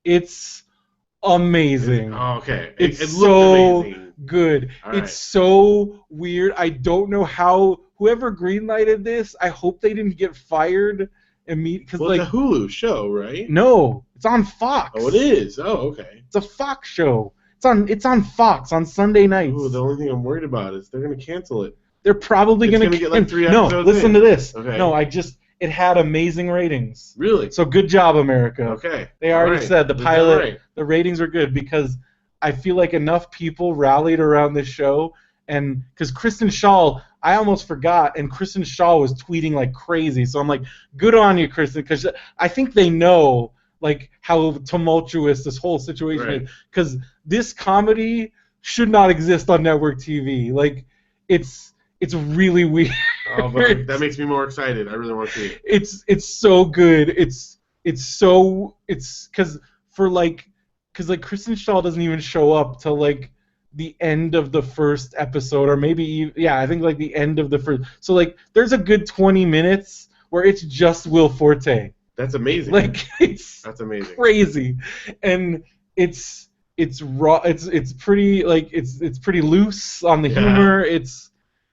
Speaker 1: It's amazing.
Speaker 2: Okay.
Speaker 1: It
Speaker 2: looked
Speaker 1: so
Speaker 2: amazing.
Speaker 1: Good.
Speaker 2: Right.
Speaker 1: It's so weird. I don't know how whoever greenlighted this. I hope they didn't get fired. Because
Speaker 2: it's a Hulu show, right?
Speaker 1: No, it's on Fox.
Speaker 2: Oh, it is. Oh, okay.
Speaker 1: It's a Fox show. It's on Fox on Sunday nights.
Speaker 2: Ooh, the only thing I'm worried about is they're going to cancel it.
Speaker 1: They're probably going to
Speaker 2: get 3 episodes.
Speaker 1: No, listen to this.
Speaker 2: Okay.
Speaker 1: No, it had amazing ratings.
Speaker 2: Really?
Speaker 1: So good job, America.
Speaker 2: Okay.
Speaker 1: They already said the pilot, the ratings are good because I feel like enough people rallied around this show, and because Kristen Shaw. I almost forgot, and Kristen Shaw was tweeting like crazy. So I'm like, good on you, Kristen, because I think they know how tumultuous this whole situation is. Because this comedy should not exist on network TV. It's really weird.
Speaker 2: Oh, but that makes me more excited. I really want to see it.
Speaker 1: It's so good. It's because Kristen Shaw doesn't even show up till the end of the first episode, or maybe I think the end of the first. So there's a good 20 minutes where it's just Will Forte.
Speaker 2: That's amazing.
Speaker 1: Like that's
Speaker 2: amazing.
Speaker 1: Crazy, and it's raw. It's pretty like it's pretty loose on the humor. It's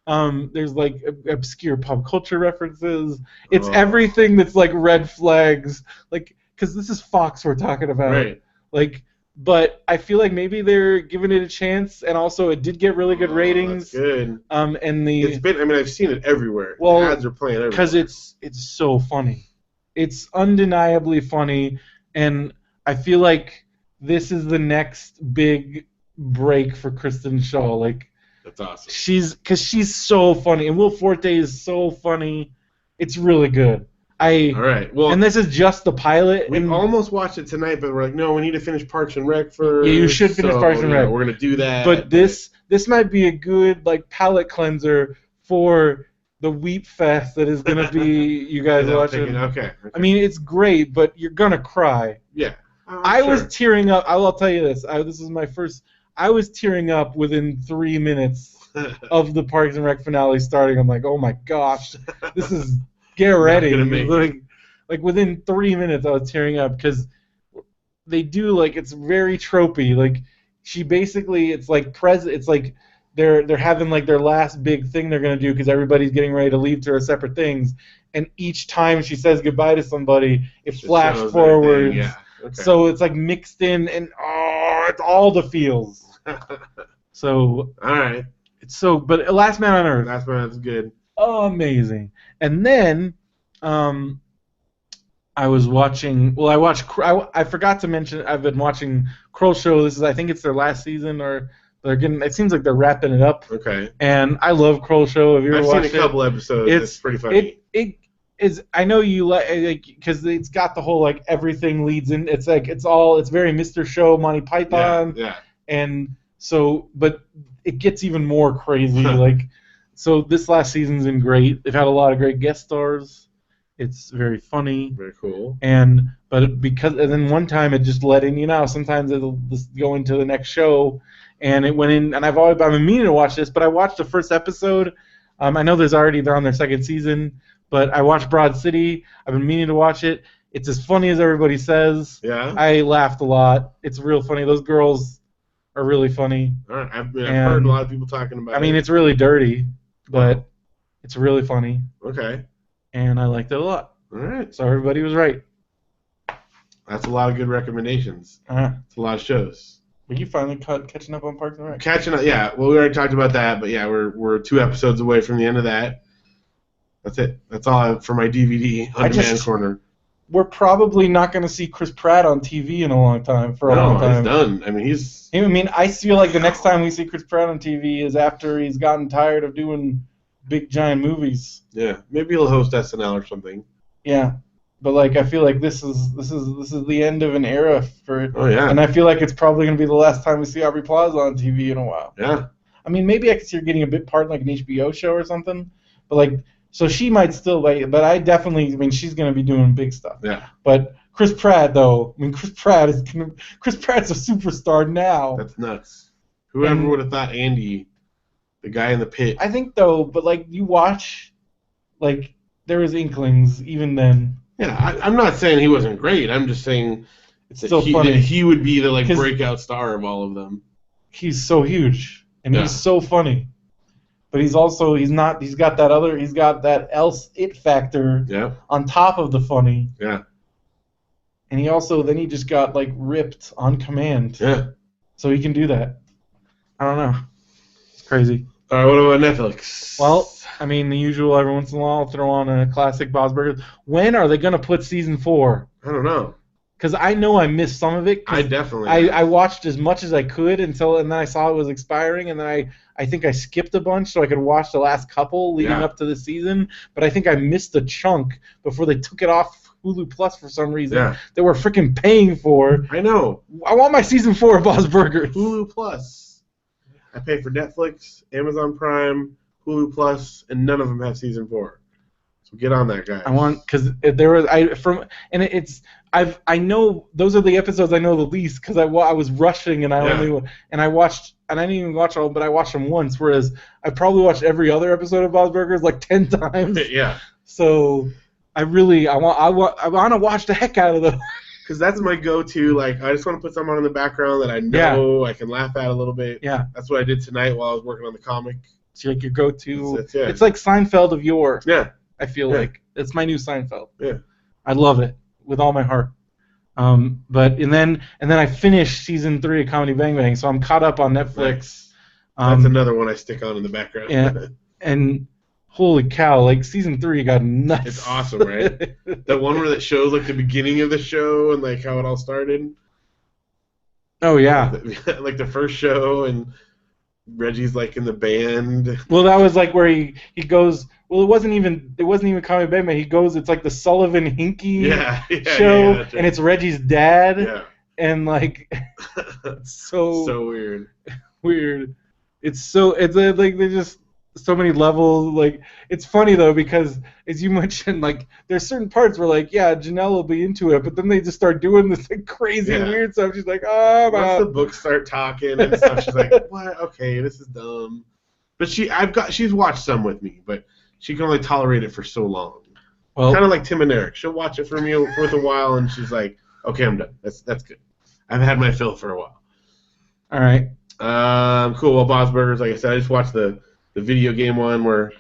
Speaker 1: there's like obscure pop culture references. It's everything that's like red flags. Like because this is Fox we're talking about.
Speaker 2: Right.
Speaker 1: Like. But I feel like maybe they're giving it a chance, and also it did get really good ratings.
Speaker 2: That's good.
Speaker 1: And
Speaker 2: it's been. I mean, I've seen it everywhere.
Speaker 1: Well,
Speaker 2: the ads are playing everywhere
Speaker 1: because it's so funny. It's undeniably funny, and I feel like this is the next big break for Kristen Shaw. Like
Speaker 2: that's awesome.
Speaker 1: She's so funny, and Will Forte is so funny. It's really good. All right. Well, and this is just the pilot.
Speaker 2: We almost watched it tonight, but we're like, no, we need to finish Parks and Rec first.
Speaker 1: Yeah, you should finish Parks and Rec.
Speaker 2: We're gonna do that.
Speaker 1: But this might be a good like palate cleanser for the Wheat Fest that is gonna be you guys watching.
Speaker 2: Okay.
Speaker 1: I mean, it's great, but you're gonna cry.
Speaker 2: Yeah.
Speaker 1: I was tearing up. I'll tell you this. This is my first. I was tearing up within 3 minutes of the Parks and Rec finale starting. I'm like, oh my gosh, this is. Get ready. Like within 3 minutes I was tearing up because they do like it's very tropey. Like she basically it's like they're having like their last big thing they're gonna do because everybody's getting ready to leave to their separate things, and each time she says goodbye to somebody it flashed forwards.
Speaker 2: Yeah. Okay.
Speaker 1: So it's like mixed in and it's all the feels. So
Speaker 2: all right.
Speaker 1: It's so but Last Man on Earth.
Speaker 2: Last Man on Earth is good.
Speaker 1: Amazing. And then I was watching. Well, I forgot to mention. I've been watching Kroll Show. I think it's their last season, or they're getting. It seems like they're wrapping it up.
Speaker 2: Okay.
Speaker 1: And I love Kroll Show. Have you ever watched it?
Speaker 2: I've seen a couple episodes. It's pretty funny.
Speaker 1: It is. I know you like because it's got the whole like everything leads in. It's like it's very Mr. Show, Monty Python.
Speaker 2: Yeah.
Speaker 1: And so, but it gets even more crazy. Like. So this last season's been great. They've had a lot of great guest stars. It's very funny.
Speaker 2: Very cool.
Speaker 1: And then one time it just let in, sometimes it'll just go into the next show, and it went in. And I've been meaning to watch this, but I watched the first episode. I know they're on their second season, but I watched Broad City. I've been meaning to watch it. It's as funny as everybody says.
Speaker 2: Yeah.
Speaker 1: I laughed a lot. It's real funny. Those girls are really funny.
Speaker 2: All right. I've heard a lot of people talking about it.
Speaker 1: I mean, it's really dirty. But it's really funny.
Speaker 2: Okay.
Speaker 1: And I liked it a lot.
Speaker 2: All right.
Speaker 1: So everybody was right.
Speaker 2: That's a lot of good recommendations. It's a lot of shows.
Speaker 1: Were you finally catching up on Parks and Rec?
Speaker 2: Catching up, yeah. Well, we already talked about that, but yeah, we're 2 episodes away from the end of that. That's it. That's all I have for my DVD on-demand corner.
Speaker 1: We're probably not going to see Chris Pratt on TV in a long time. For a long time.
Speaker 2: He's done. I mean,
Speaker 1: I feel like the next time we see Chris Pratt on TV is after he's gotten tired of doing big giant movies.
Speaker 2: Yeah, maybe he'll host SNL or something.
Speaker 1: Yeah, but like I feel like this is the end of an era for.
Speaker 2: Oh yeah.
Speaker 1: And I feel like it's probably going to be the last time we see Aubrey Plaza on TV in a while.
Speaker 2: Yeah.
Speaker 1: I mean, maybe I could see her getting a bit part in like an HBO show or something, but like. So she might still, but I definitely, she's going to be doing big stuff.
Speaker 2: Yeah.
Speaker 1: But Chris Pratt, though, Chris Pratt's a superstar now.
Speaker 2: That's nuts. Whoever would have thought Andy, the guy in the pit.
Speaker 1: I think, though, but, like, you watch, like, there was inklings even then.
Speaker 2: Yeah, I'm not saying he wasn't great. I'm just saying
Speaker 1: it's still funny.
Speaker 2: That he would be the, like, breakout star of all of them.
Speaker 1: He's so huge, and he's so funny. But he's got that else it factor on top of the funny.
Speaker 2: Yeah.
Speaker 1: And he just got like ripped on command.
Speaker 2: Yeah.
Speaker 1: So he can do that. I don't know. It's crazy.
Speaker 2: All right, what about Netflix?
Speaker 1: Well, I mean, the usual every once in a while I'll throw on a classic Bob's Burgers. When are they going to put season 4?
Speaker 2: I don't know.
Speaker 1: Because I know I missed some of it.
Speaker 2: I definitely.
Speaker 1: I watched as much as I could and then I saw it was expiring, and then I think I skipped a bunch so I could watch the last couple leading up to the season. But I think I missed a chunk before they took it off Hulu Plus for some reason.
Speaker 2: Yeah.
Speaker 1: They were freaking paying for.
Speaker 2: I know.
Speaker 1: I want my season 4 of Bob's Burgers.
Speaker 2: Hulu Plus. I pay for Netflix, Amazon Prime, Hulu Plus, and none of them have season 4. So get on that, guys.
Speaker 1: I want because there was I know those are the episodes I know the least because I was rushing and I didn't even watch all, but I watched them once. Whereas I probably watched every other episode of Bob's Burgers like 10 times.
Speaker 2: Yeah.
Speaker 1: So I want to watch the heck out of them.
Speaker 2: Because that's my go-to. Like, I just want to put someone in the background that I know I can laugh at a little bit.
Speaker 1: Yeah.
Speaker 2: That's what I did tonight while I was working on the comic.
Speaker 1: It's like your go-to.
Speaker 2: Yeah.
Speaker 1: It's like Seinfeld of yore.
Speaker 2: Yeah.
Speaker 1: I feel like it's my new Seinfeld.
Speaker 2: Yeah.
Speaker 1: I love it with all my heart. But and then I finished season 3 of Comedy Bang Bang, so I'm caught up on Netflix.
Speaker 2: Nice. That's another one I stick on in the background.
Speaker 1: and holy cow, like season 3 got nuts.
Speaker 2: It's awesome, right? That one where it shows like the beginning of the show and like how it all started.
Speaker 1: Oh yeah.
Speaker 2: Like the first show and Reggie's like in the band.
Speaker 1: Well, that was like where he goes. Well, it wasn't even Comedy Bang Bang. He goes. It's like the Sullivan Hinky show, right. And it's Reggie's dad.
Speaker 2: Yeah.
Speaker 1: And like,
Speaker 2: so weird.
Speaker 1: Weird. It's like they're just so many levels. Like, it's funny though because as you mentioned, like there's certain parts where like Janelle will be into it, but then they just start doing this like crazy weird stuff. She's like, oh my.
Speaker 2: Once the books start talking and stuff, she's like, what? Okay, this is dumb. But she's watched some with me, but she can only tolerate it for so long. Well, kind of like Tim and Eric. She'll watch it for me for a while, and she's like, okay, I'm done. That's good. I've had my fill for a while.
Speaker 1: All right.
Speaker 2: Cool. Well, Bob's Burgers, like I said, I just watched the video game one where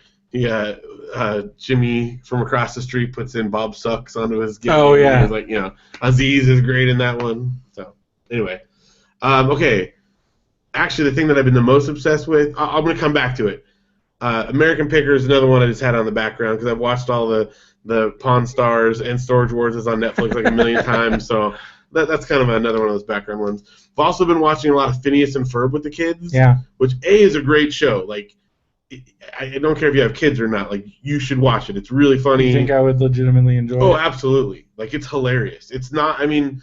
Speaker 2: Jimmy from across the street puts in Bob Sucks onto his game.
Speaker 1: Oh, yeah.
Speaker 2: He's like, Aziz is great in that one. So, anyway. Okay. Actually, the thing that I've been the most obsessed with, I'm going to come back to it. American Picker is another one I just had on the background because I've watched all the Pawn Stars and Storage Wars is on Netflix like a million times. So that's kind of another one of those background ones. I've also been watching a lot of Phineas and Ferb with the kids.
Speaker 1: Yeah.
Speaker 2: Which is a great show. Like, I don't care if you have kids or not. Like, you should watch it. It's really funny.
Speaker 1: You think I would legitimately enjoy it?
Speaker 2: Oh, absolutely. Like, it's hilarious. It's not. I mean,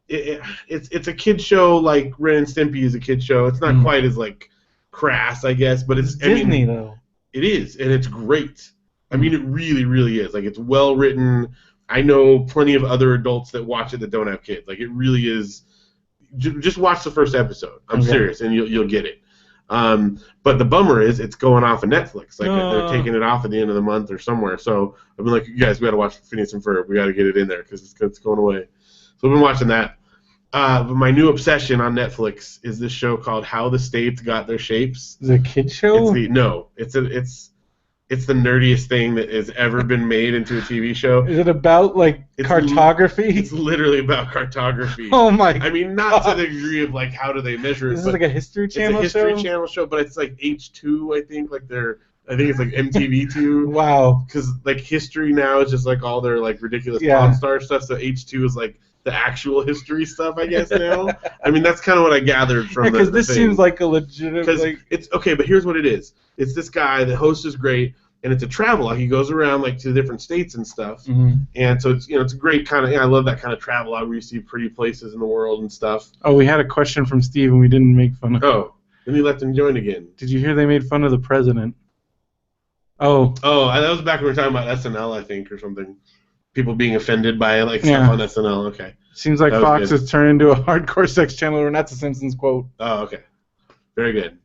Speaker 2: it's a kid show like Ren and Stimpy is a kid show. It's not quite as like crass, I guess, but it's
Speaker 1: Disney though.
Speaker 2: It is, and it's great. I mean, it really, really is. Like, it's well written. I know plenty of other adults that watch it that don't have kids. Like, it really is. Just watch the first episode. I'm serious, and you'll get it. But the bummer is it's going off of Netflix. Like, they're taking it off at the end of the month or somewhere. So I've been like, you guys, we got to watch Phineas and Ferb. We got to get it in there because it's going away. So I've been watching that. But my new obsession on Netflix is this show called How the States Got Their Shapes.
Speaker 1: Is it a kid show?
Speaker 2: It's the nerdiest thing that has ever been made into a TV show.
Speaker 1: Is it about like cartography?
Speaker 2: It's literally about cartography.
Speaker 1: Oh my!
Speaker 2: I mean, not to the degree of like how do they measure it.
Speaker 1: Is it like a History Channel show?
Speaker 2: It's a History Channel show, but it's like H2, I think. Like I think it's like MTV2.
Speaker 1: Wow.
Speaker 2: Because like history now is just like all their like ridiculous Pawn Star stuff. So H2 is like the actual history stuff, I guess now. I mean, that's kind of what I gathered from
Speaker 1: because this seems like a legitimate.
Speaker 2: Because it's okay, but here's what it is. It's this guy. The host is great, and it's a travel. He goes around like to different states and stuff, and so it's it's a great kind of. I love that kind of travel out where you see pretty places in the world and stuff.
Speaker 1: Oh, we had a question from Steve, and we didn't make fun of.
Speaker 2: Oh, then he let him join again.
Speaker 1: Did you hear they made fun of the president? Oh,
Speaker 2: that was back when we were talking about SNL, I think, or something. People being offended by like stuff on SNL. Okay.
Speaker 1: Seems like Fox has turned into a hardcore sex channel, or that's a Simpsons quote.
Speaker 2: Oh, okay. Very good.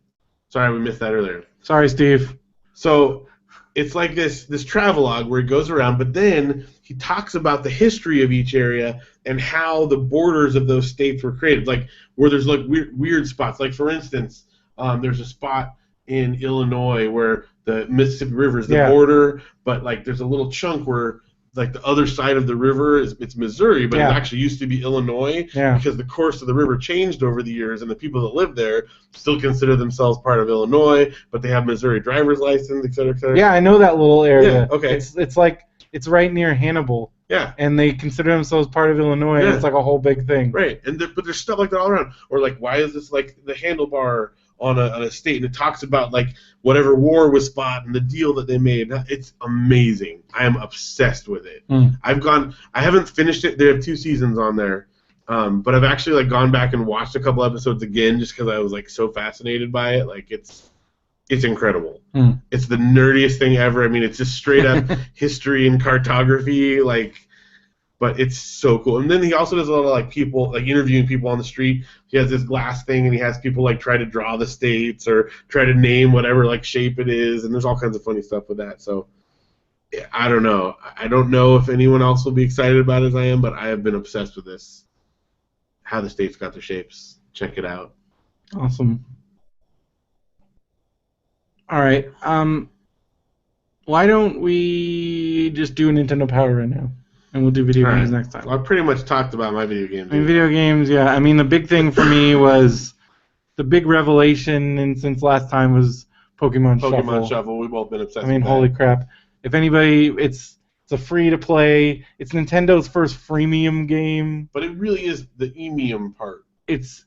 Speaker 2: Sorry, we missed that earlier.
Speaker 1: Sorry, Steve.
Speaker 2: So it's like this travelogue where he goes around, but then he talks about the history of each area and how the borders of those states were created. Like where there's like weird spots. Like for instance, there's a spot in Illinois where the Mississippi River is the border, but like there's a little chunk where like the other side of the river it's Missouri, but it actually used to be Illinois because the course of the river changed over the years, and the people that live there still consider themselves part of Illinois, but they have Missouri driver's license, et cetera, et cetera.
Speaker 1: Yeah, I know that little area.
Speaker 2: Yeah, okay.
Speaker 1: It's like it's right near Hannibal.
Speaker 2: Yeah.
Speaker 1: And they consider themselves part of Illinois, and it's like a whole big thing.
Speaker 2: Right, but there's stuff like that all around. Or like, why is this like the handlebar on a state, and it talks about like whatever war was fought and the deal that they made. It's amazing. I am obsessed with it. I haven't finished it. They have 2 seasons on there, but I've actually like gone back and watched a couple episodes again just because I was like so fascinated by it. Like it's incredible. It's the nerdiest thing ever. I mean, it's just straight up history and cartography, like. But it's so cool. And then he also does a lot of like people, like interviewing people on the street. He has this glass thing, and he has people like try to draw the states or try to name whatever like shape it is. And there's all kinds of funny stuff with that. So I don't know. I don't know if anyone else will be excited about it as I am, but I have been obsessed with this. How the states got their shapes. Check it out.
Speaker 1: Awesome. All right. Why don't we just do Nintendo Power right now, and we'll do video games next time.
Speaker 2: Well, I pretty much talked about my video games.
Speaker 1: Video games, yeah. I mean, the big thing for me was the big revelation, and since last time was Pokemon Shuffle.
Speaker 2: We've both been obsessed.
Speaker 1: I mean, holy crap! If anybody, it's a free to play. It's Nintendo's first freemium game.
Speaker 2: But it really is the emium part.
Speaker 1: It's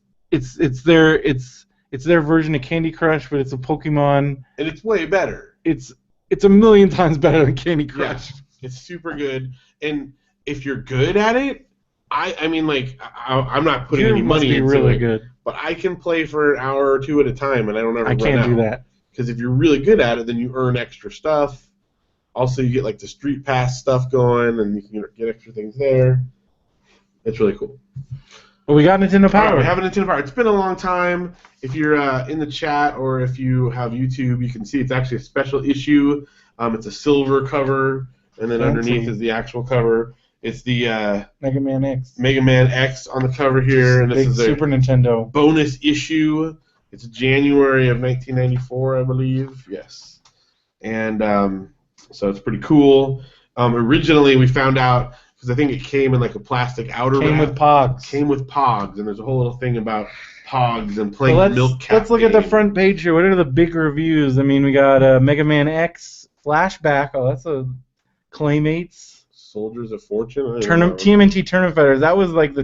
Speaker 1: their version of Candy Crush, but it's a Pokemon.
Speaker 2: And it's way better.
Speaker 1: It's a million times better than Candy Crush.
Speaker 2: Yeah, it's super good. And if you're good at it, I mean, like, I'm not putting any money into
Speaker 1: really
Speaker 2: it.
Speaker 1: Good.
Speaker 2: But I can play for an hour or two at a time, and I don't ever run out.
Speaker 1: I can't do that.
Speaker 2: Because if you're really good at it, then you earn extra stuff. Also, you get, like, the Street Pass stuff going, and you can get extra things there. It's really cool.
Speaker 1: Well, we got Nintendo Power.
Speaker 2: We have a Nintendo Power. It's been a long time. If you're in the chat or if you have YouTube, you can see it's actually a special issue. It's a silver cover, and then underneath is the actual cover. It's the
Speaker 1: Mega Man X.
Speaker 2: Mega Man X on the cover here, and this is a
Speaker 1: Super Nintendo
Speaker 2: bonus issue. It's January of 1994, I believe. Yes, and so it's pretty cool. Originally, we found out. Because I think it came in like a plastic outer wrap.
Speaker 1: Came with Pogs,
Speaker 2: and there's a whole little thing about Pogs and playing the Milk Cat.
Speaker 1: Let's look at the front page here. What are the big reviews? I mean, we got Mega Man X Flashback. Oh, that's a Claymates.
Speaker 2: Soldiers of Fortune.
Speaker 1: TMNT Tournament Fighters. That was like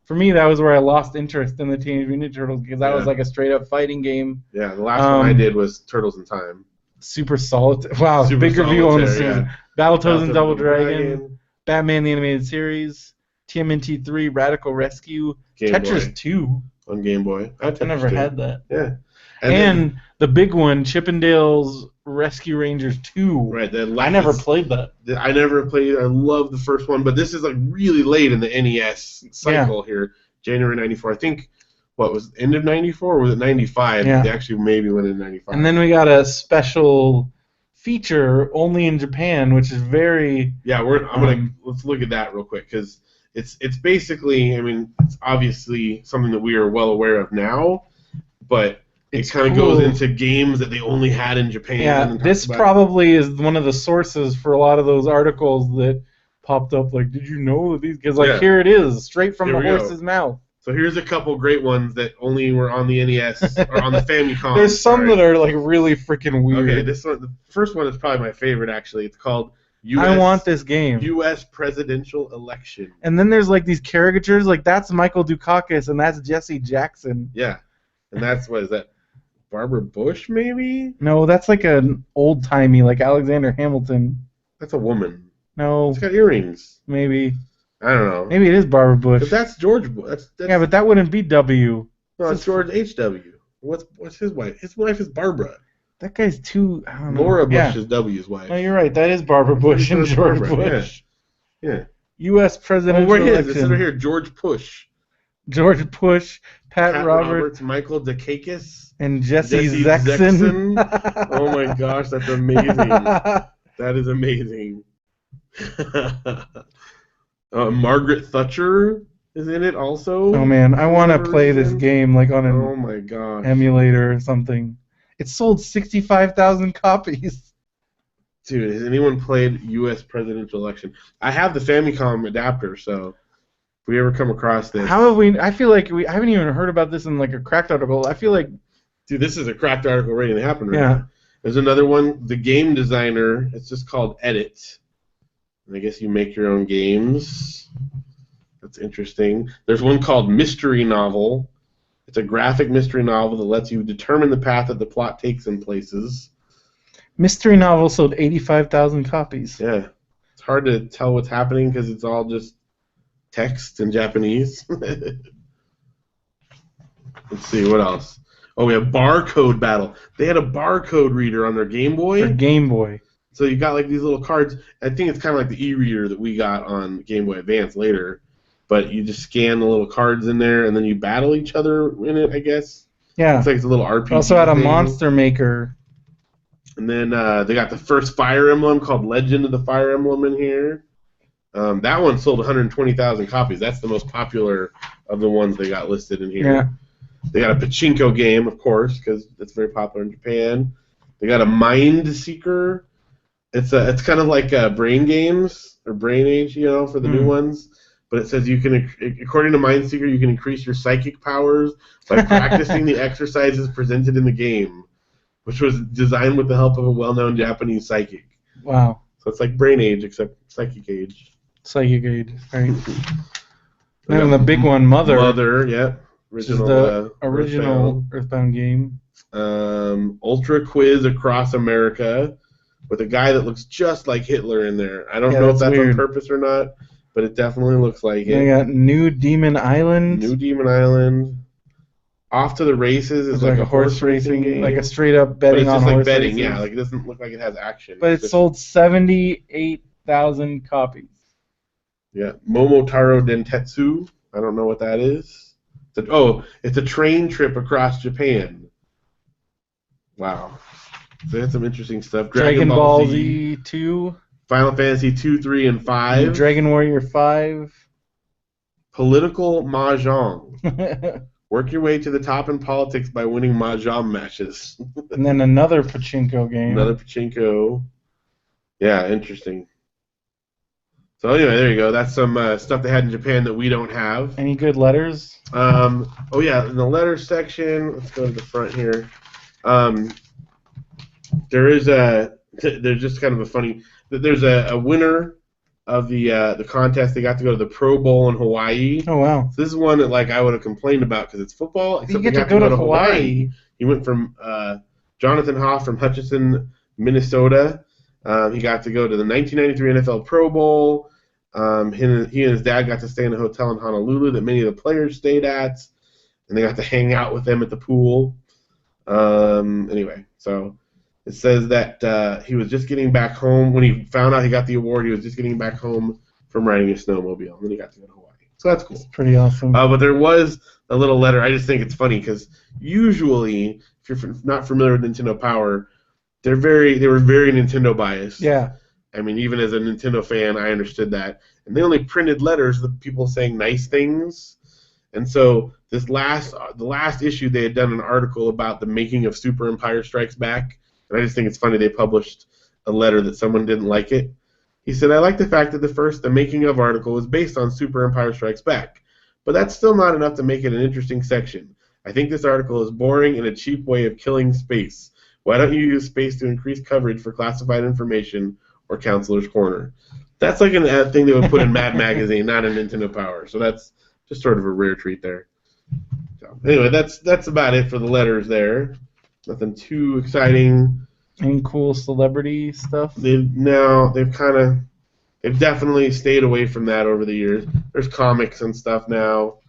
Speaker 1: for me, that was where I lost interest in the Teenage Mutant Ninja Turtles because that was like a straight up fighting game.
Speaker 2: Yeah, the last one I did was Turtles in Time.
Speaker 1: Super solid. Wow,
Speaker 2: Super
Speaker 1: big review on the season.
Speaker 2: Yeah.
Speaker 1: Battletoads and Double Dragon. Batman the Animated Series, TMNT 3, Radical Rescue, Tetris 2.
Speaker 2: On Game Boy.
Speaker 1: I never had that.
Speaker 2: Yeah.
Speaker 1: And the big one, Chippendale's Rescue Rangers 2.
Speaker 2: Right.
Speaker 1: I never played that.
Speaker 2: I never played it. I love the first one, but this is like really late in the NES cycle here. January 94. I think, what was it, end of 94 or was it 95?
Speaker 1: Yeah.
Speaker 2: They actually maybe went in 95.
Speaker 1: And then we got a special feature only in Japan, which is very
Speaker 2: let's look at that real quick because it's basically, I mean, it's obviously something that we are well aware of now, but it kind of goes into games that they only had in Japan.
Speaker 1: Yeah, this probably is one of the sources for a lot of those articles that popped up. Like, did you know that these? Because here it is, straight from the horse's mouth.
Speaker 2: So here's a couple great ones that only were on the NES or on the Famicom.
Speaker 1: There's some that are like really freaking weird.
Speaker 2: Okay, the first one is probably my favorite actually. It's called
Speaker 1: I want this game.
Speaker 2: U.S. Presidential Election.
Speaker 1: And then there's like these caricatures, like that's Michael Dukakis and that's Jesse Jackson.
Speaker 2: Yeah, and that's what is that? Barbara Bush maybe?
Speaker 1: No, that's like an old timey like Alexander Hamilton.
Speaker 2: That's a woman.
Speaker 1: No,
Speaker 2: it's got earrings.
Speaker 1: Maybe.
Speaker 2: I don't know.
Speaker 1: Maybe it is Barbara Bush.
Speaker 2: But that's George Bush. That's
Speaker 1: yeah, but that wouldn't be W.
Speaker 2: No, it's George H.W. What's his wife? His wife is Barbara.
Speaker 1: That guy's too. I don't know.
Speaker 2: Laura Bush is W's wife.
Speaker 1: No, you're right. That is Barbara Bush and George Bush.
Speaker 2: Yeah.
Speaker 1: U.S. presidential election.
Speaker 2: It says right here, George Push.
Speaker 1: George Push, Pat Roberts,
Speaker 2: Michael Dukakis,
Speaker 1: and Jesse Jackson.
Speaker 2: Oh my gosh, that's amazing. That is amazing. Margaret Thatcher is in it also.
Speaker 1: Oh man, I want to play this game like on
Speaker 2: an
Speaker 1: emulator or something. It sold 65,000 copies.
Speaker 2: Dude, has anyone played U.S. presidential election? I have the Famicom adapter, so if we ever come across this.
Speaker 1: How have we? I feel like I haven't even heard about this in like a cracked article. I feel like.
Speaker 2: Dude, this is a cracked article waiting to happen right now. There's another one, the game designer. It's just called Edit. And I guess you make your own games. That's interesting. There's one called Mystery Novel. It's a graphic mystery novel that lets you determine the path that the plot takes in places.
Speaker 1: Mystery Novel sold 85,000 copies.
Speaker 2: Yeah. It's hard to tell what's happening because it's all just text in Japanese. Let's see, what else? Oh, we have Barcode Battle. They had a barcode reader on their Game Boy.
Speaker 1: Their Game Boy.
Speaker 2: So you got like these little cards. I think it's kind of like the e-reader that we got on Game Boy Advance later. But you just scan the little cards in there, and then you battle each other in it, I guess.
Speaker 1: Yeah.
Speaker 2: It's like it's a little RPG
Speaker 1: Also had a
Speaker 2: thing.
Speaker 1: Monster Maker.
Speaker 2: And then they got the first Fire Emblem called Legend of the Fire Emblem in here. That one sold 120,000 copies. That's the most popular of the ones they got listed in here.
Speaker 1: Yeah.
Speaker 2: They got a pachinko game, of course, because it's very popular in Japan. They got a Mind Seeker. It's kind of like Brain Games or Brain Age, for the new ones. But it says you can, according to Mind Seeker, you can increase your psychic powers by practicing the exercises presented in the game, which was designed with the help of a well-known Japanese psychic.
Speaker 1: Wow.
Speaker 2: So it's like Brain Age, except Psychic Age.
Speaker 1: Psychic Age, right. And the big one, Mother.
Speaker 2: Mother, yeah.
Speaker 1: Original Earthbound game.
Speaker 2: Ultra Quiz Across America with a guy that looks just like Hitler in there. I don't know if that's weird. On purpose or not, but it definitely looks like it.
Speaker 1: We got New Demon Island.
Speaker 2: Off to the Races is like a horse racing game.
Speaker 1: Like a straight up betting on horse racing. But it's just like betting, races.
Speaker 2: Yeah. Like it doesn't look like it has action.
Speaker 1: But it sold 78,000 copies.
Speaker 2: Yeah. Momotaro Dentetsu. I don't know what that is. It's a train trip across Japan. Wow. So they had some interesting stuff.
Speaker 1: Dragon Ball Z 2.
Speaker 2: Final Fantasy 2, 3, and 5.
Speaker 1: Dragon Warrior 5.
Speaker 2: Political Mahjong. Work your way to the top in politics by winning Mahjong matches.
Speaker 1: And then another pachinko game.
Speaker 2: Another pachinko. Yeah, interesting. So anyway, there you go. That's some stuff they had in Japan that we don't have.
Speaker 1: Any good letters?
Speaker 2: In the letters section, let's go to the front here. There's just kind of a funny. There's a winner of the contest. They got to go to the Pro Bowl in Hawaii.
Speaker 1: Oh wow!
Speaker 2: So this is one that I would have complained about because it's football.
Speaker 1: Except you get to go to Hawaii.
Speaker 2: He went from Jonathan Hoff from Hutchinson, Minnesota. He got to go to the 1993 NFL Pro Bowl. He and his dad got to stay in a hotel in Honolulu that many of the players stayed at, and they got to hang out with them at the pool. Anyway, so it says that he was just getting back home. When he found out he got the award, he was just getting back home from riding a snowmobile, and then he got to go to Hawaii. So that's cool. That's
Speaker 1: pretty awesome.
Speaker 2: But there was a little letter. I just think it's funny because usually, if you're not familiar with Nintendo Power, they were very Nintendo biased.
Speaker 1: Yeah.
Speaker 2: I mean, even as a Nintendo fan, I understood that. And they only printed letters of people saying nice things. And so the last issue, they had done an article about the making of Super Empire Strikes Back. And I just think it's funny they published a letter that someone didn't like it. He said, I like the fact that the making of article was based on Super Empire Strikes Back. But that's still not enough to make it an interesting section. I think this article is boring and a cheap way of killing space. Why don't you use space to increase coverage for classified information or Counselor's Corner? That's like a thing they would put in Mad Magazine, not in Nintendo Power. So that's just sort of a rare treat there. So anyway, that's about it for the letters there. Nothing too exciting.
Speaker 1: Any cool celebrity stuff?
Speaker 2: They've definitely stayed away from that over the years. There's comics and stuff now.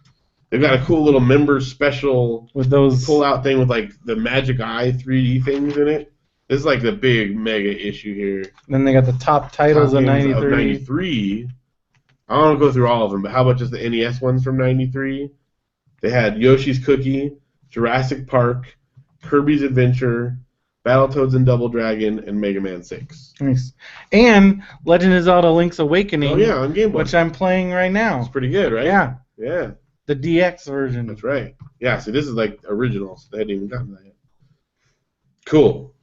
Speaker 2: They've got a cool little members special
Speaker 1: with those
Speaker 2: pull-out thing with like the Magic Eye 3D things in it. This is like the big mega issue here.
Speaker 1: Then they got the top titles of
Speaker 2: 93. I don't want to go through all of them, but how about just the NES ones from 93? They had Yoshi's Cookie, Jurassic Park, Kirby's Adventure, Battletoads and Double Dragon, and Mega Man 6.
Speaker 1: Nice. And Legend of Zelda Link's Awakening.
Speaker 2: Oh yeah, on Game Boy.
Speaker 1: Which I'm playing right now.
Speaker 2: It's pretty good, right?
Speaker 1: Yeah.
Speaker 2: Yeah.
Speaker 1: The DX version.
Speaker 2: That's right. Yeah, see, this is like original. So they hadn't even gotten that yet. Cool.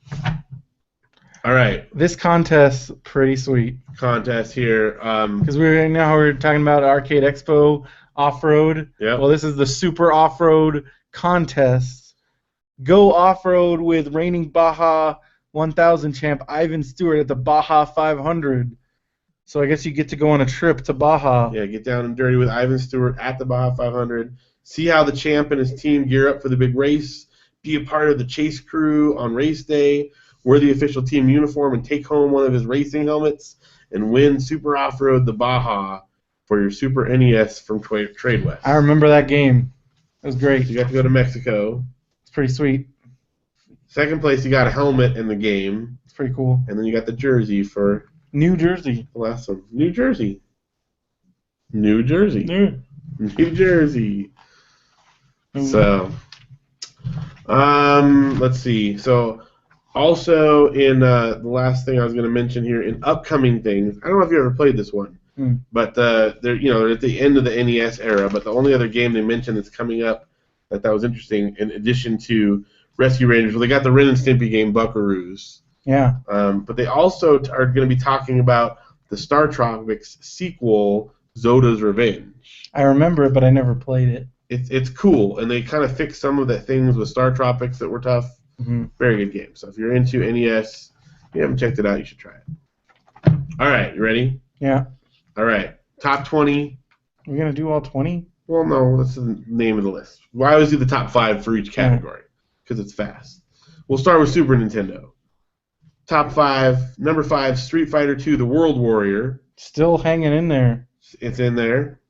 Speaker 2: All right.
Speaker 1: This contest, pretty sweet.
Speaker 2: Contest here.
Speaker 1: Because we're talking about Arcade Expo Off-Road.
Speaker 2: Yeah.
Speaker 1: Well, this is the Super Off-Road Contest. Go off-road with reigning Baja 1000 champ Ivan Stewart at the Baja 500. So I guess you get to go on a trip to Baja.
Speaker 2: Yeah, get down and dirty with Ivan Stewart at the Baja 500. See how the champ and his team gear up for the big race. Be a part of the chase crew on race day. Wear the official team uniform and take home one of his racing helmets. And win Super Off-Road the Baja for your Super NES from Trade West.
Speaker 1: I remember that game. It was great.
Speaker 2: You got to go to Mexico.
Speaker 1: It's pretty sweet.
Speaker 2: Second place, you got a helmet in the game.
Speaker 1: It's pretty cool.
Speaker 2: And then you got the jersey for...
Speaker 1: New Jersey.
Speaker 2: The last one. New Jersey. New Jersey. New Jersey. So, let's see. So, Also, in the last thing I was going to mention here, in upcoming things, I don't know if you ever played this one, but they're at the end of the NES era. But the only other game they mentioned that's coming up that was interesting, in addition to Rescue Rangers, well, they got the Ren and Stimpy game Buckaroos.
Speaker 1: Yeah.
Speaker 2: But they also are going to be talking about the Star Tropics sequel, Zoda's Revenge.
Speaker 1: I remember it, but I never played it.
Speaker 2: It's cool, and they kind of fixed some of the things with Star Tropics that were tough. Very good game. So if you're into NES, if you haven't checked it out, you should try it. All right, you ready?
Speaker 1: Yeah.
Speaker 2: All right, top 20.
Speaker 1: We're going to do all 20?
Speaker 2: Well, no, that's the name of the list. Well, I always do the top 5 for each category because it's fast. We'll start with Super Nintendo. Top 5, number 5, Street Fighter II, The World Warrior.
Speaker 1: Still hanging in there.
Speaker 2: It's in there.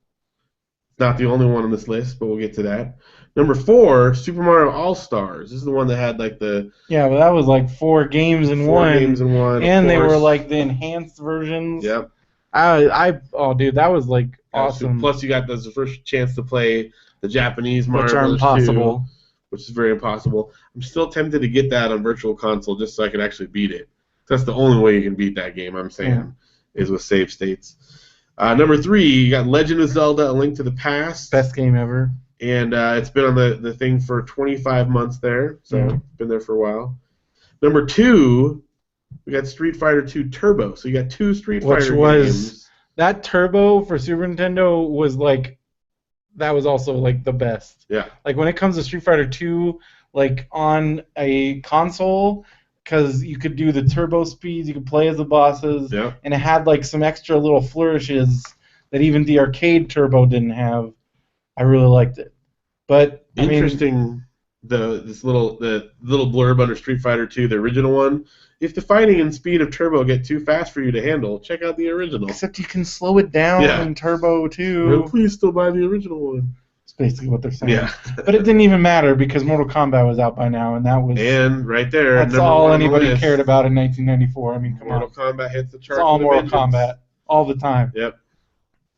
Speaker 2: It's not the only one on this list, but we'll get to that. Number 4, Super Mario All-Stars. This is the one that had like the...
Speaker 1: Yeah, but that was like 4 games in one.
Speaker 2: 4 games in one.
Speaker 1: And they were like the enhanced versions.
Speaker 2: Yep.
Speaker 1: Oh, dude, that was like awesome.
Speaker 2: Plus, you got the first chance to play the Japanese Mario
Speaker 1: Which are impossible.
Speaker 2: 2, which is very impossible. I'm still tempted to get that on Virtual Console just so I can actually beat it. That's the only way you can beat that game, I'm saying, is with save states. Number 3, you got Legend of Zelda: A Link to the Past.
Speaker 1: Best game ever.
Speaker 2: And it's been on the thing for 25 months there, so it's been there for a while. Number 2, we got Street Fighter II Turbo. So you got 2 Street Fighter games.
Speaker 1: That Turbo for Super Nintendo was like, that was also like the best.
Speaker 2: Yeah.
Speaker 1: Like when it comes to Street Fighter II, like on a console, because you could do the turbo speeds, you could play as the bosses, and it had like some extra little flourishes that even the arcade Turbo didn't have. I really liked it. But
Speaker 2: interesting, the little blurb under Street Fighter II, the original one. If the fighting and speed of Turbo get too fast for you to handle, check out the original.
Speaker 1: Except you can slow it down in Turbo too.
Speaker 2: Well, please still buy the original one.
Speaker 1: That's basically what they're saying.
Speaker 2: Yeah.
Speaker 1: But it didn't even matter because Mortal Kombat was out by now, and that was...
Speaker 2: And right there,
Speaker 1: that's all anybody cared about in 1994. I mean, come on.
Speaker 2: Mortal Kombat hits the chart.
Speaker 1: It's all Mortal Kombat all the time.
Speaker 2: Yep.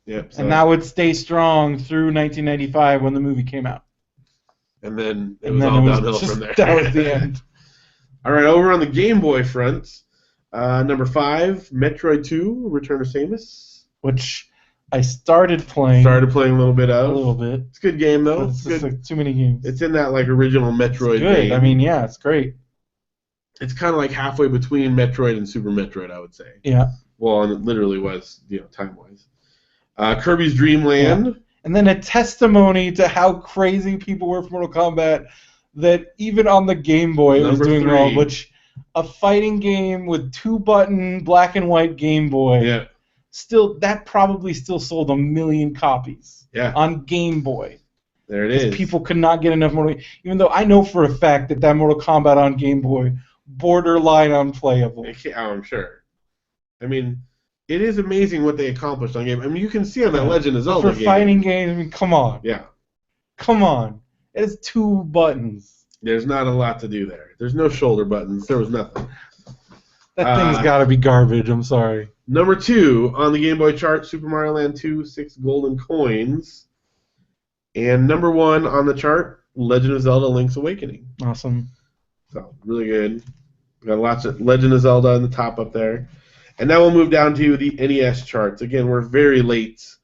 Speaker 2: So.
Speaker 1: And that would stay strong through 1995 when the movie came out.
Speaker 2: And then it was all downhill from there.
Speaker 1: That was the end.
Speaker 2: All right, over on the Game Boy front, number 5, Metroid 2, Return of Samus.
Speaker 1: Which I started playing.
Speaker 2: Started playing a little bit of.
Speaker 1: A little bit.
Speaker 2: It's a good game, though.
Speaker 1: But it's just like too many games.
Speaker 2: It's in that like original Metroid game.
Speaker 1: I mean, yeah, it's great.
Speaker 2: It's kind of like halfway between Metroid and Super Metroid, I would say.
Speaker 1: Yeah.
Speaker 2: Well, and it literally was, time-wise. Kirby's Dream Land.
Speaker 1: Yeah. And then a testimony to how crazy people were for Mortal Kombat that even on the Game Boy it was doing well, which a fighting game with 2-button black and white Game Boy, that probably still sold 1 million copies on Game Boy.
Speaker 2: There it is.
Speaker 1: People could not get enough Mortal Kombat, even though I know for a fact that Mortal Kombat on Game Boy, borderline unplayable.
Speaker 2: I'm sure. I mean... It is amazing what they accomplished on game. I mean, you can see on that Legend of Zelda
Speaker 1: game. For fighting games, I mean, come on.
Speaker 2: Yeah.
Speaker 1: Come on. It has 2 buttons.
Speaker 2: There's not a lot to do there. There's no shoulder buttons. There was nothing.
Speaker 1: That thing's got to be garbage. I'm sorry.
Speaker 2: Number 2 on the Game Boy chart, Super Mario Land 2, 6 golden coins. And number 1 on the chart, Legend of Zelda: Link's Awakening.
Speaker 1: Awesome.
Speaker 2: So, really good. Got lots of Legend of Zelda on the top up there. And now we'll move down to the NES charts. Again, we're very late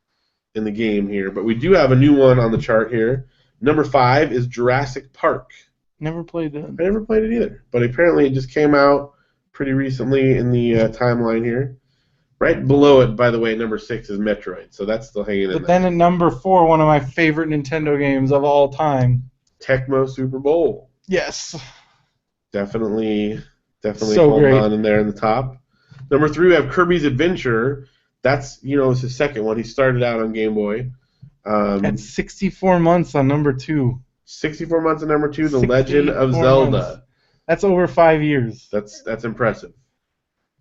Speaker 2: in the game here, but we do have a new one on the chart here. Number 5 is Jurassic Park.
Speaker 1: Never played that.
Speaker 2: I never played it either, but apparently it just came out pretty recently in the timeline here. Right below it, by the way, number 6 is Metroid, so that's still hanging in there.
Speaker 1: But then at number 4, one of my favorite Nintendo games of all time.
Speaker 2: Tecmo Super Bowl.
Speaker 1: Yes.
Speaker 2: Definitely
Speaker 1: so
Speaker 2: holding
Speaker 1: great.
Speaker 2: on in there in the top. Number 3, we have Kirby's Adventure. That's, it's his second one. He started out on Game Boy.
Speaker 1: At 64 months on number 2.
Speaker 2: 64 months on number 2, The Legend of Zelda.
Speaker 1: Months. That's over 5 years.
Speaker 2: That's impressive.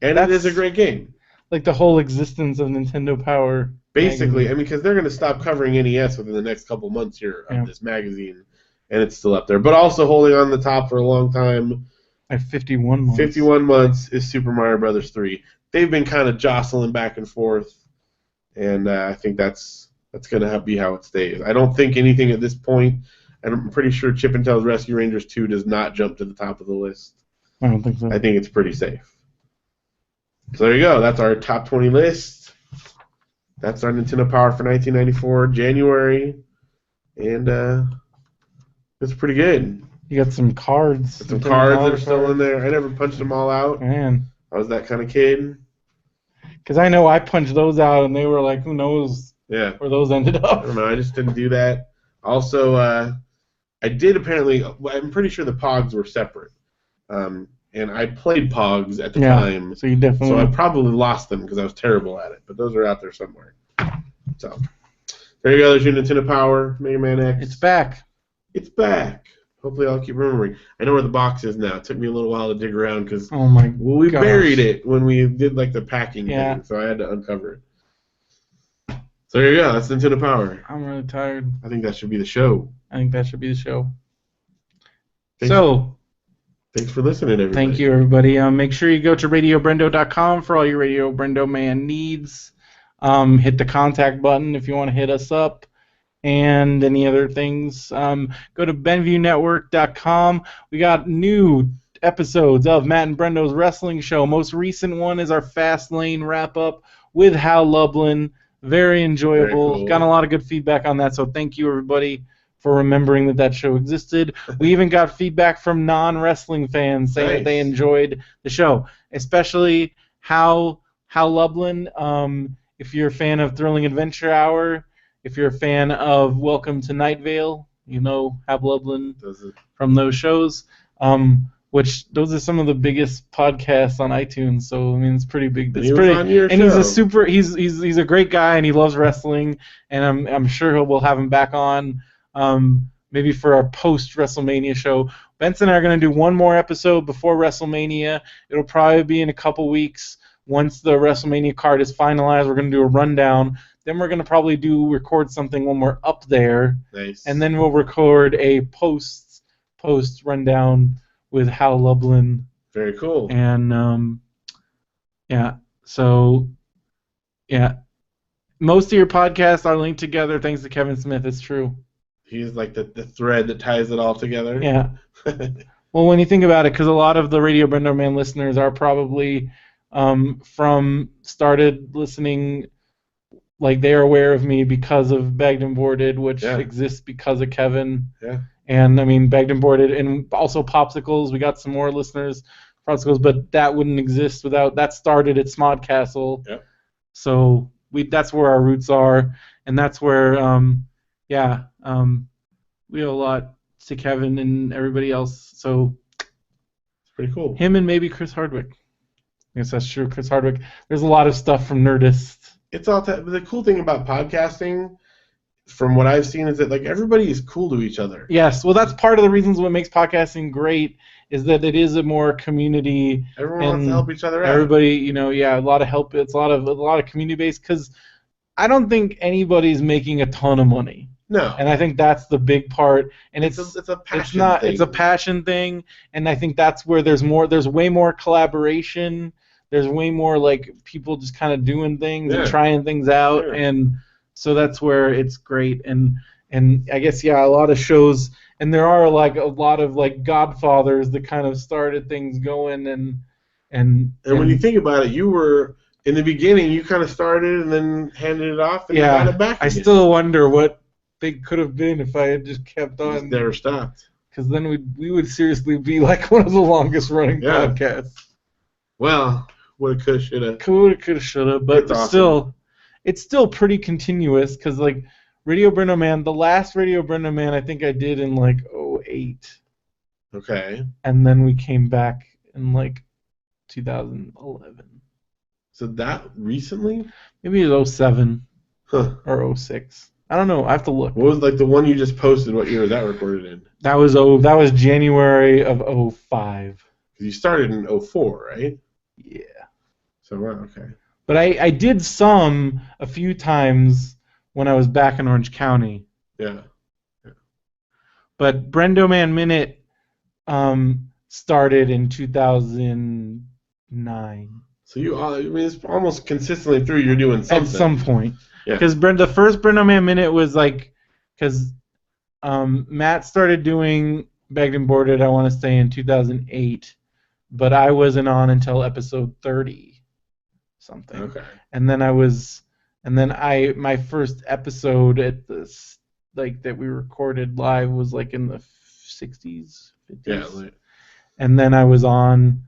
Speaker 2: And it is a great game.
Speaker 1: Like the whole existence of Nintendo Power.
Speaker 2: Basically, magazine. Because they're going to stop covering NES within the next couple months here of this magazine, and it's still up there. But also holding on the top for a long time.
Speaker 1: At 51 months.
Speaker 2: 51 months is Super Mario Brothers 3. They've been kind of jostling back and forth, and I think that's going to be how it stays. I don't think anything at this point, and I'm pretty sure Chip and Dale's Rescue Rangers 2 does not jump to the top of the list.
Speaker 1: I don't think so.
Speaker 2: I think it's pretty safe. So there you go. That's our top 20 list. That's our Nintendo Power for 1994, January. And it's pretty good.
Speaker 1: You got some cards.
Speaker 2: Some cards that are still in there. I never punched them all out.
Speaker 1: Man.
Speaker 2: I was that kind of kid.
Speaker 1: Because I know I punched those out, and they were like, who knows
Speaker 2: where
Speaker 1: those ended up.
Speaker 2: I don't know. I just didn't do that. Also, I did apparently. I'm pretty sure the Pogs were separate. And I played Pogs at the time.
Speaker 1: So you definitely.
Speaker 2: So I probably lost them because I was terrible at it. But those are out there somewhere. So there you go. There's your Nintendo Power, Mega Man X.
Speaker 1: It's back.
Speaker 2: It's back. Hopefully I'll keep remembering. I know where the box is now. It took me a little while to dig around because we buried it when we did like the packing thing, so I had to uncover it. So there you go. That's Nintendo Power.
Speaker 1: I'm really tired.
Speaker 2: I think that should be the show.
Speaker 1: Thanks
Speaker 2: for listening, everybody.
Speaker 1: Thank you, everybody. Make sure you go to RadioBrendo.com for all your Radio BrendoMan needs. Hit the contact button if you want to hit us up. And any other things, go to BenviewNetwork.com. We got new episodes of Matt and Brendo's wrestling show. Most recent one is our Fast Lane wrap-up with Hal Lublin. Very enjoyable. Very cool. Got a lot of good feedback on that, so thank you, everybody, for remembering that show existed. We even got feedback from non-wrestling fans saying that they enjoyed the show, especially Hal Lublin. If you're a fan of Thrilling Adventure Hour, if you're a fan of Welcome to Night Vale, you know Hal Lublin from those shows, which those are some of the biggest podcasts on iTunes. So I mean, it's pretty big. It's pretty, and he's a great guy, and he loves wrestling. And I'm sure we'll have him back on, maybe for our post WrestleMania show. Benson and I are going to do one more episode before WrestleMania. It'll probably be in a couple weeks. Once the WrestleMania card is finalized, we're going to do a rundown. Then we're going to probably record something when we're up there. Nice. And then we'll record a post rundown with Hal Lublin.
Speaker 2: Very cool.
Speaker 1: And, so, most of your podcasts are linked together thanks to Kevin Smith. It's true.
Speaker 2: He's like the thread that ties it all together.
Speaker 1: Yeah. Well, when you think about it, because a lot of the Radio BrendoMan listeners are probably started listening. Like, they're aware of me because of Bagged and Boarded, which exists because of Kevin.
Speaker 2: Yeah.
Speaker 1: And, I mean, Bagged and Boarded, and also Popsicles. We got some more listeners, Popsicles, but that wouldn't exist without... That started at Smodcastle.
Speaker 2: Yep.
Speaker 1: So that's where our roots are, and that's where, we owe a lot to Kevin and everybody else. So
Speaker 2: it's pretty cool.
Speaker 1: Him and maybe Chris Hardwick. I guess that's true, Chris Hardwick. There's a lot of stuff from Nerdist.
Speaker 2: It's all the cool thing about podcasting, from what I've seen, is that like everybody is cool to each other.
Speaker 1: Yes, well, that's part of the reasons what makes podcasting great is that it is a more community.
Speaker 2: Everyone wants to help each other out.
Speaker 1: Everybody, a lot of help. It's a lot of community based because I don't think anybody's making a ton of money.
Speaker 2: No.
Speaker 1: And I think that's the big part. And it's
Speaker 2: a passion thing.
Speaker 1: It's a passion thing, and I think that's where there's way more collaboration. There's way more like people just kind of doing things and trying things out, and so that's where it's great. And I guess a lot of shows, and there are like a lot of like godfathers that kind of started things going, and
Speaker 2: when you think about it, you were in the beginning, you kind of started and then handed it off and got it back again.
Speaker 1: I still wonder what they could have been if I had just kept on.
Speaker 2: Just never stopped.
Speaker 1: Because then we would seriously be like one of the longest running podcasts.
Speaker 2: Well. Woulda, coulda, shoulda.
Speaker 1: Coulda, shoulda, but it's still pretty continuous because like Radio BrendoMan, the last Radio BrendoMan I think I did in like 2008.
Speaker 2: Okay.
Speaker 1: And then we came back in like 2011.
Speaker 2: So that recently?
Speaker 1: Maybe it was 2007 or 2006. I don't know. I have to look.
Speaker 2: What was like the one you just posted? What year was that recorded in?
Speaker 1: That was January of 2005.
Speaker 2: You started in 2004, right?
Speaker 1: Yeah.
Speaker 2: So, okay.
Speaker 1: But I did a few times when I was back in Orange County.
Speaker 2: Yeah.
Speaker 1: But BrendoMan Minute started in 2009.
Speaker 2: So it's almost consistently through you're doing something.
Speaker 1: At some point. Yeah. Because the first BrendoMan Minute was like, because Matt started doing Bagged and Boarded, I want to say, in 2008. but I wasn't on until episode 30 something.
Speaker 2: Okay.
Speaker 1: And then my first episode at this that we recorded live was like in the 60s, 50s.
Speaker 2: Yeah.
Speaker 1: And then I was on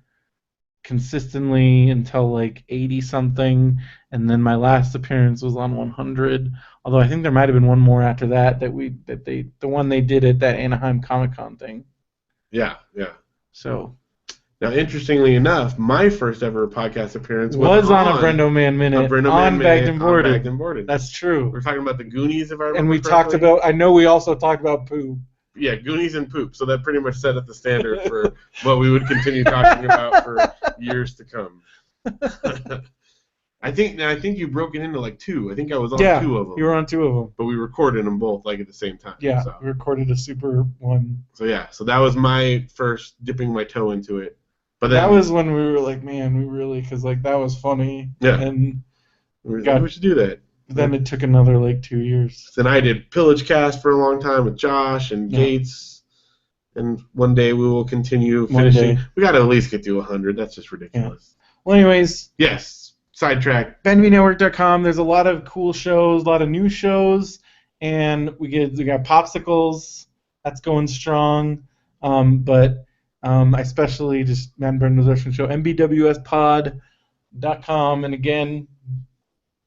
Speaker 1: consistently until like 80 something, and then my last appearance was on 100. Although I think there might have been one more after that the one they did at that Anaheim Comic-Con thing.
Speaker 2: Yeah.
Speaker 1: So
Speaker 2: now, interestingly enough, my first ever podcast appearance
Speaker 1: was on a BrendoMan Minute on Bagged and Boarded. That's true.
Speaker 2: We're talking about the Goonies, if I remember.
Speaker 1: And we
Speaker 2: correctly.
Speaker 1: talked about. I know we also talked about poop.
Speaker 2: Yeah, Goonies and poop. So that pretty much set up the standard for what we would continue talking about for years to come. I think you broke it into like two. I think I was on two of them.
Speaker 1: You were on two of them.
Speaker 2: But we recorded them both like at the same time.
Speaker 1: Yeah, so. We recorded a super one.
Speaker 2: So that was my first dipping my toe into it. But then,
Speaker 1: that was when we were like, man, we really, because like that was funny.
Speaker 2: Yeah.
Speaker 1: And
Speaker 2: we should do that.
Speaker 1: Then it took another like 2 years.
Speaker 2: Then I did Pillage Cast for a long time with Josh and Gates. And one day we will continue finishing. We got to at least get to 100. That's just ridiculous.
Speaker 1: Yeah. Well, anyways.
Speaker 2: Yes. Sidetrack.
Speaker 1: BenvyNetwork.com. There's a lot of cool shows, a lot of new shows, and we got Popsicles. That's going strong. But I especially just Brendo's Wrestling Show. MBWSPod.com. And again,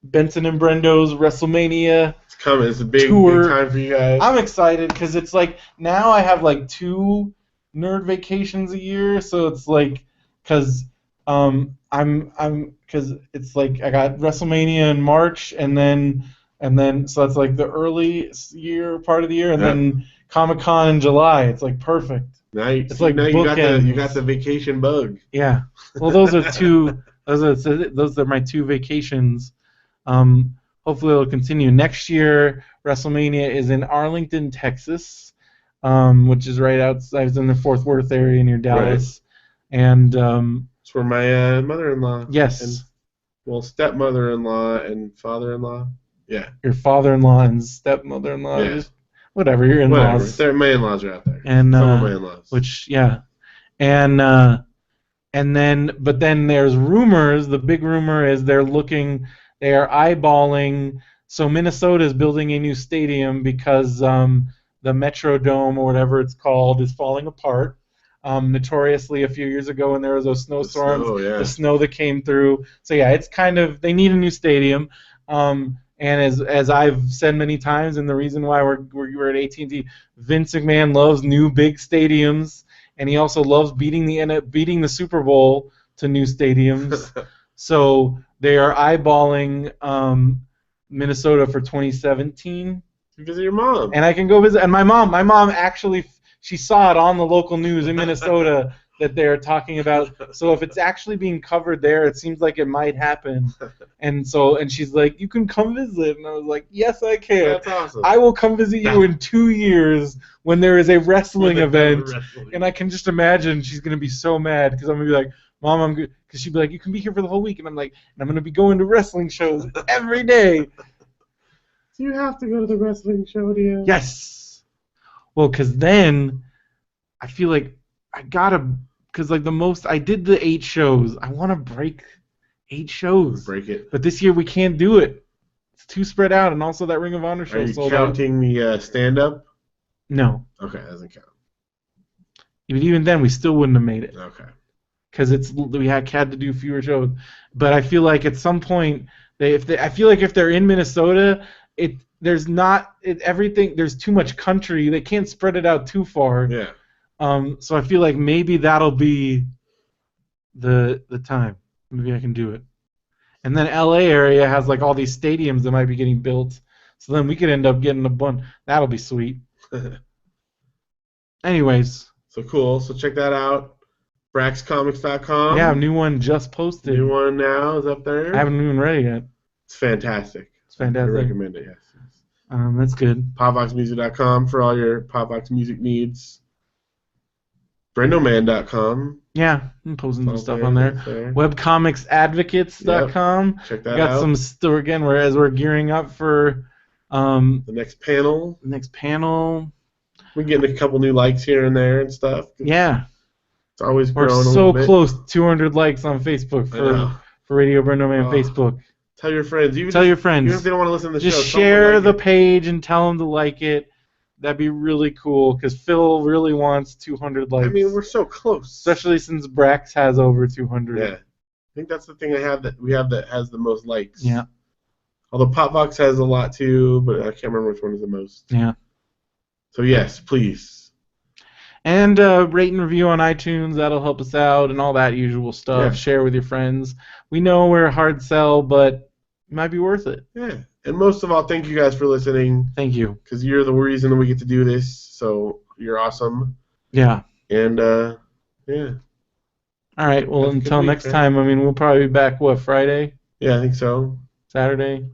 Speaker 1: Benson and Brendo's WrestleMania.
Speaker 2: It's coming. It's a big time for you guys.
Speaker 1: I'm excited because it's like now I have like 2 nerd vacations a year, so it's like because because it's like I got WrestleMania in March and then so it's like the early year part of the year and then Comic-Con in July. It's like perfect.
Speaker 2: Nice.
Speaker 1: It's like
Speaker 2: now you got the vacation bug.
Speaker 1: Yeah. Well, those are two. Those are my 2 vacations. Hopefully it'll continue. Next year, WrestleMania is in Arlington, Texas, which is right outside. It's in the Fort Worth area near Dallas,
Speaker 2: right.
Speaker 1: And
Speaker 2: it's where my mother-in-law.
Speaker 1: Yes.
Speaker 2: And, stepmother-in-law and father-in-law. Yeah.
Speaker 1: Your father-in-law and stepmother-in-law.
Speaker 2: Yeah.
Speaker 1: Whatever. Your in-laws.
Speaker 2: My in-laws are out there.
Speaker 1: And
Speaker 2: some of my in-laws.
Speaker 1: And then there's rumors. The big rumor is they are eyeballing. So Minnesota is building a new stadium because the Metrodome or whatever it's called is falling apart. Notoriously, a few years ago when there was those snowstorms, the snow that came through. So it's kind of they need a new stadium. And as I've said many times, and the reason why we're at AT&T, Vince McMahon loves new big stadiums, and he also loves beating the Super Bowl to new stadiums. So they are eyeballing Minnesota for 2017.
Speaker 2: Visit your mom.
Speaker 1: And I can go visit. And my mom actually, she saw it on the local news in Minnesota that they're talking about. So if it's actually being covered there, it seems like it might happen. And she's like, you can come visit. And I was like, yes, I can.
Speaker 2: That's awesome.
Speaker 1: I will come visit you in 2 years when there is a wrestling event. And I can just imagine she's going to be so mad because I'm going to be like, Mom, I'm good. Because she'd be like, you can be here for the whole week. And I'm like, and I'm going to be going to wrestling shows every day.
Speaker 2: Do you have to go to the wrestling show, dear?
Speaker 1: Yes. Well, because then I feel like I got to, because like I did the 8 shows. I want to break 8 shows.
Speaker 2: Break it.
Speaker 1: But this year we can't do it. It's too spread out. And also that Ring of Honor show sold out.
Speaker 2: Are you counting the stand-up?
Speaker 1: No.
Speaker 2: Okay, that doesn't count.
Speaker 1: But even then, we still wouldn't have made it.
Speaker 2: Okay.
Speaker 1: Because we had to do fewer shows. But I feel like at some point, I feel like if they're in Minnesota, there's too much country. They can't spread it out too far.
Speaker 2: Yeah.
Speaker 1: So I feel like maybe that'll be the time. Maybe I can do it. And then LA area has like all these stadiums that might be getting built. So then we could end up getting a bunch. That'll be sweet. Anyways.
Speaker 2: So cool. So check that out. BraxComics.com.
Speaker 1: Yeah, new one just posted.
Speaker 2: New one now is up there.
Speaker 1: I haven't even read it yet.
Speaker 2: It's fantastic.
Speaker 1: It's fantastic.
Speaker 2: I recommend it, yes.
Speaker 1: That's good.
Speaker 2: PopVoxMusic.com for all your PopVox music needs. BrendoMan.com.
Speaker 1: Yeah, I'm posting some stuff on there. WebComicsAdvocates.com.
Speaker 2: Yep. Check that out.
Speaker 1: Got some store again. Whereas we're gearing up for
Speaker 2: the next panel.
Speaker 1: We're
Speaker 2: getting a couple new likes here and there and stuff.
Speaker 1: Yeah.
Speaker 2: It's always
Speaker 1: grown. We're so close to 200 likes on Facebook for Radio BrendoMan Facebook.
Speaker 2: Tell your friends.
Speaker 1: Tell your friends.
Speaker 2: Even if they don't want to listen to the show.
Speaker 1: Just share the page and tell them to like it. That'd be really cool because Phil really wants 200 likes.
Speaker 2: I mean, we're so close.
Speaker 1: Especially since Brax has over 200.
Speaker 2: Yeah. I think that's the thing we have that has the most likes.
Speaker 1: Yeah.
Speaker 2: Although Popvox has a lot too, but I can't remember which one is the most.
Speaker 1: Yeah.
Speaker 2: So yes, please.
Speaker 1: And rate and review on iTunes. That'll help us out and all that usual stuff. Yeah. Share with your friends. We know we're a hard sell, but it might be worth it.
Speaker 2: Yeah. And most of all, thank you guys for listening.
Speaker 1: Thank you.
Speaker 2: Because you're the reason we get to do this. So you're awesome.
Speaker 1: Yeah.
Speaker 2: And, yeah.
Speaker 1: All right. Well, until next time, I mean, we'll probably be back, what, Friday?
Speaker 2: Yeah, I think so.
Speaker 1: Saturday?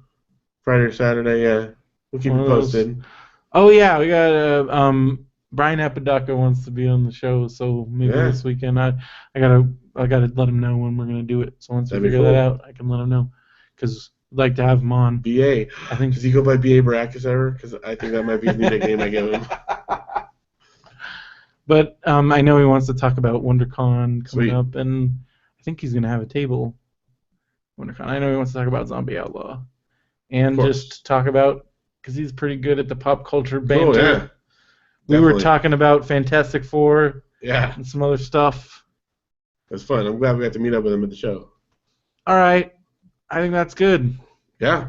Speaker 2: Friday or Saturday, yeah. We'll keep you posted.
Speaker 1: Oh, yeah. We got Brian Apodaca wants to be on the show, so maybe this weekend. I gotta let him know when we're gonna do it. So once we figure that out, I can let him know. Because I'd like to have him on.
Speaker 2: BA. I think. Does he go by BA Baracus ever? Because I think that might be the new nickname I give him.
Speaker 1: But I know he wants to talk about WonderCon coming up, and I think he's gonna have a table. WonderCon. I know he wants to talk about Zombie Outlaw, and just talk about because he's pretty good at the pop culture banter.
Speaker 2: Oh yeah.
Speaker 1: We were talking about Fantastic Four and some other stuff.
Speaker 2: It was fun. I'm glad we got to meet up with him at the show.
Speaker 1: All right. I think that's good.
Speaker 2: Yeah.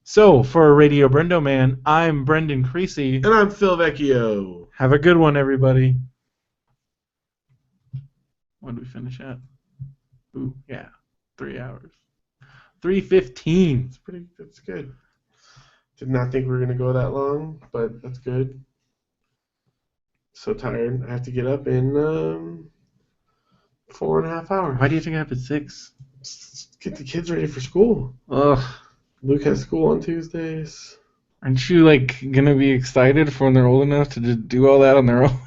Speaker 1: So, for Radio BrendoMan, I'm Brendan Creecy.
Speaker 2: And I'm Phil Vecchio.
Speaker 1: Have a good one, everybody. When did we finish at? Ooh, yeah. 3 hours. 3:15.
Speaker 2: That's good. Did not think we were going to go that long, but that's good. So tired. I have to get up in 4.5 hours.
Speaker 1: Why do you think I have at 6?
Speaker 2: Get the kids ready for school.
Speaker 1: Ugh.
Speaker 2: Luke has school on Tuesdays.
Speaker 1: Aren't you gonna be excited for when they're old enough to just do all that on their own?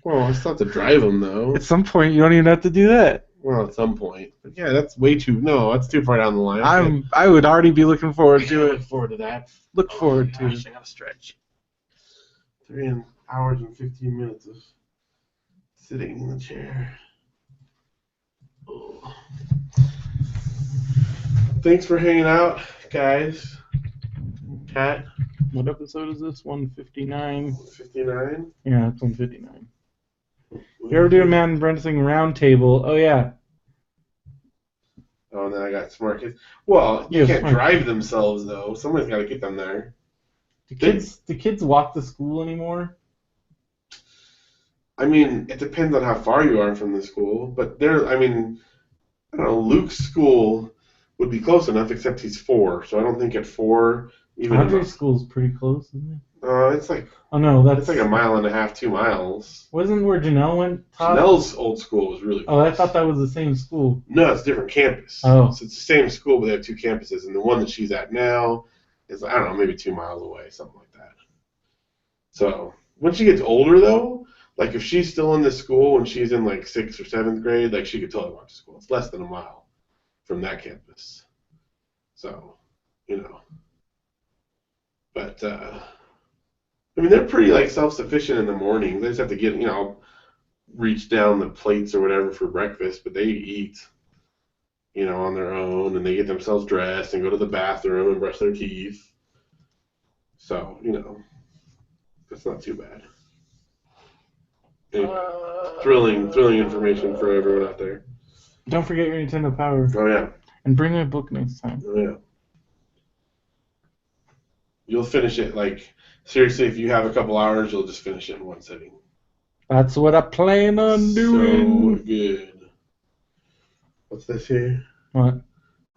Speaker 2: Well, I still have to drive them though.
Speaker 1: At some point, you don't even have to do that.
Speaker 2: Well, at some point. But yeah, that's too far down the line.
Speaker 1: I would already be looking forward to it.
Speaker 2: Look forward to that.
Speaker 1: Look forward to it.
Speaker 2: I gotta stretch. 3 hours and 15 minutes of sitting in the chair. Oh. Thanks for hanging out, guys. Cat.
Speaker 1: What episode is this? 159?
Speaker 2: 159?
Speaker 1: Yeah, it's 159. You ever do a Matt and Brent thing round table? Oh, yeah.
Speaker 2: Oh, and then I got smart kids. Well, you can't drive themselves, though. Someone's got to get them there.
Speaker 1: Do kids walk to school anymore?
Speaker 2: I mean, it depends on how far you are from the school. But I don't know, Luke's school would be close enough, except he's 4. So I don't think at 4...
Speaker 1: Audrey's school's pretty close, isn't it?
Speaker 2: It's like...
Speaker 1: Oh, no, that's...
Speaker 2: It's like 1.5 miles, 2 miles.
Speaker 1: Wasn't where Janelle went?
Speaker 2: Janelle's old school was really close.
Speaker 1: Oh, I thought that was the same school.
Speaker 2: No, it's a different campus.
Speaker 1: Oh.
Speaker 2: So it's the same school, but they have 2 campuses. And the one that she's at now is, I don't know, maybe 2 miles away, something like that. So when she gets older, though, like if she's still in this school when she's in like 6th or 7th grade, like she could totally walk to school. It's less than 1 mile from that campus. So, But, I mean, they're pretty, self-sufficient in the morning. They just have to get, reach down the plates or whatever for breakfast, but they eat, on their own, and they get themselves dressed and go to the bathroom and brush their teeth. So, that's not too bad. Anyway, thrilling information for everyone out there.
Speaker 1: Don't forget your Nintendo Power.
Speaker 2: Oh, yeah.
Speaker 1: And bring a book next time.
Speaker 2: Oh, yeah. You'll finish it, seriously, if you have a couple hours, you'll just finish it in one sitting.
Speaker 1: That's what I plan on doing.
Speaker 2: So good. What's this here?
Speaker 1: What?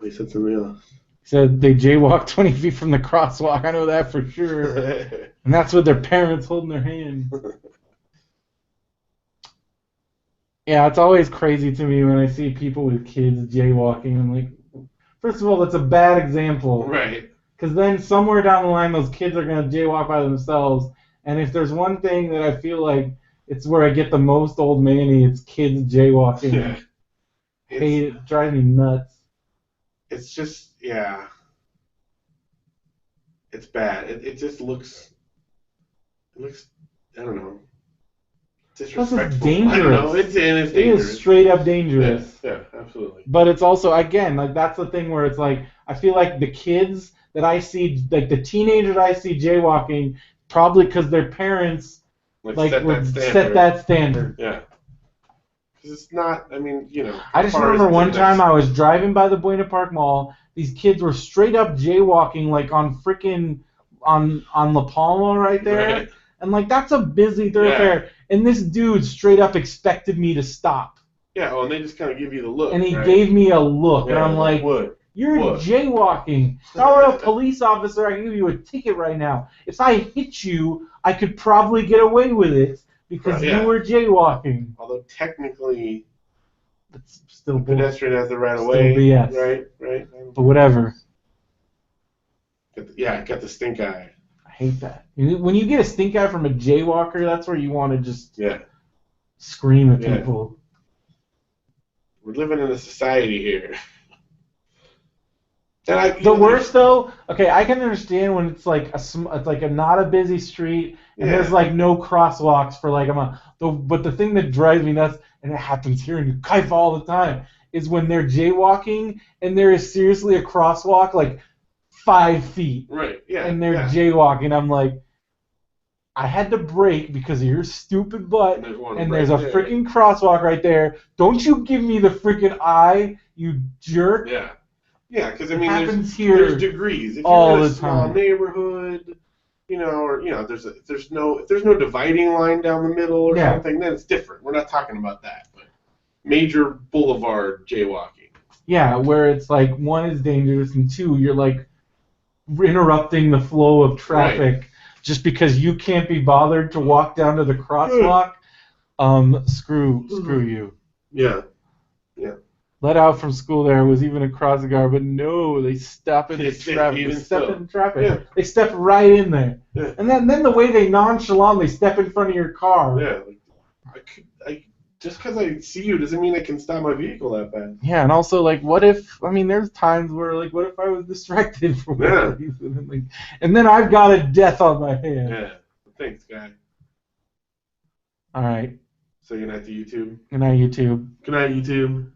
Speaker 2: He said something else.
Speaker 1: He said they jaywalk 20 feet from the crosswalk. I know that for sure. And that's with their parents holding their hand. Yeah, it's always crazy to me when I see people with kids jaywalking. I'm like, first of all, that's a bad example.
Speaker 2: Right.
Speaker 1: Because then somewhere down the line, those kids are going to jaywalk by themselves. And if there's one thing that I feel like it's where I get the most old manny, it's kids jaywalking.
Speaker 2: Yeah.
Speaker 1: It drives me nuts.
Speaker 2: It's just, yeah. It's bad. It just looks, I don't know. disrespectful.
Speaker 1: Dangerous.
Speaker 2: I don't know. It's dangerous.
Speaker 1: It is straight up dangerous.
Speaker 2: Yeah, absolutely.
Speaker 1: But it's also, again, like that's the thing where it's like I feel like the kids that I see, like the teenagers I see jaywalking, probably because their parents set that standard.
Speaker 2: Yeah. Because it's not. I mean,
Speaker 1: I just remember one time I was driving by the Buena Park Mall. These kids were straight up jaywalking, like on freaking on La Palma right there. Right. And like that's a busy thoroughfare. Yeah. And this dude straight up expected me to stop.
Speaker 2: Yeah, and they just kind of give you the look.
Speaker 1: And he gave me a look, and I'm like, you're jaywalking. If I were a police officer, I can give you a ticket right now. If I hit you, I could probably get away with it because you were jaywalking.
Speaker 2: Although technically,
Speaker 1: it's still
Speaker 2: the pedestrian has the right of way.
Speaker 1: BS.
Speaker 2: Right.
Speaker 1: But whatever.
Speaker 2: Got the stink eye.
Speaker 1: I hate that. When you get a stink eye from a jaywalker, that's where you want to just scream at people.
Speaker 2: We're living in a society here.
Speaker 1: The worst though, okay, I can understand when it's like a not a busy street and there's like no crosswalks for like a month. But the thing that drives me nuts, and it happens here in Kaifa all the time, is when they're jaywalking and there is seriously a crosswalk like 5 feet.
Speaker 2: Right. Yeah.
Speaker 1: And they're jaywalking. I'm like, I had to brake because of your stupid butt, and there's a freaking crosswalk right there. Don't you give me the freaking eye, you jerk.
Speaker 2: Yeah. Yeah, because I mean,
Speaker 1: there's
Speaker 2: degrees. If
Speaker 1: all
Speaker 2: you're in
Speaker 1: the
Speaker 2: a small neighborhood, there's no dividing line down the middle or something, then it's different. We're not talking about that. But major boulevard jaywalking.
Speaker 1: Yeah, where it's like 1 is dangerous and 2 you're like interrupting the flow of traffic just because you can't be bothered to walk down to the crosswalk. Screw you.
Speaker 2: Yeah.
Speaker 1: Let out from school there was even a crossing guard, but no, they step into traffic. Yeah. They step right in there. Yeah. And then the way they nonchalantly step in front of your car.
Speaker 2: Yeah. Just because I see you doesn't mean I can stop my vehicle that fast.
Speaker 1: Yeah, and also, like, there's times where, like, what if I was distracted for whatever reason? And then I've got a death on my hands.
Speaker 2: Yeah. Thanks, guy.
Speaker 1: All right.
Speaker 2: So good night to YouTube.
Speaker 1: Good night, YouTube.
Speaker 2: Good night, YouTube.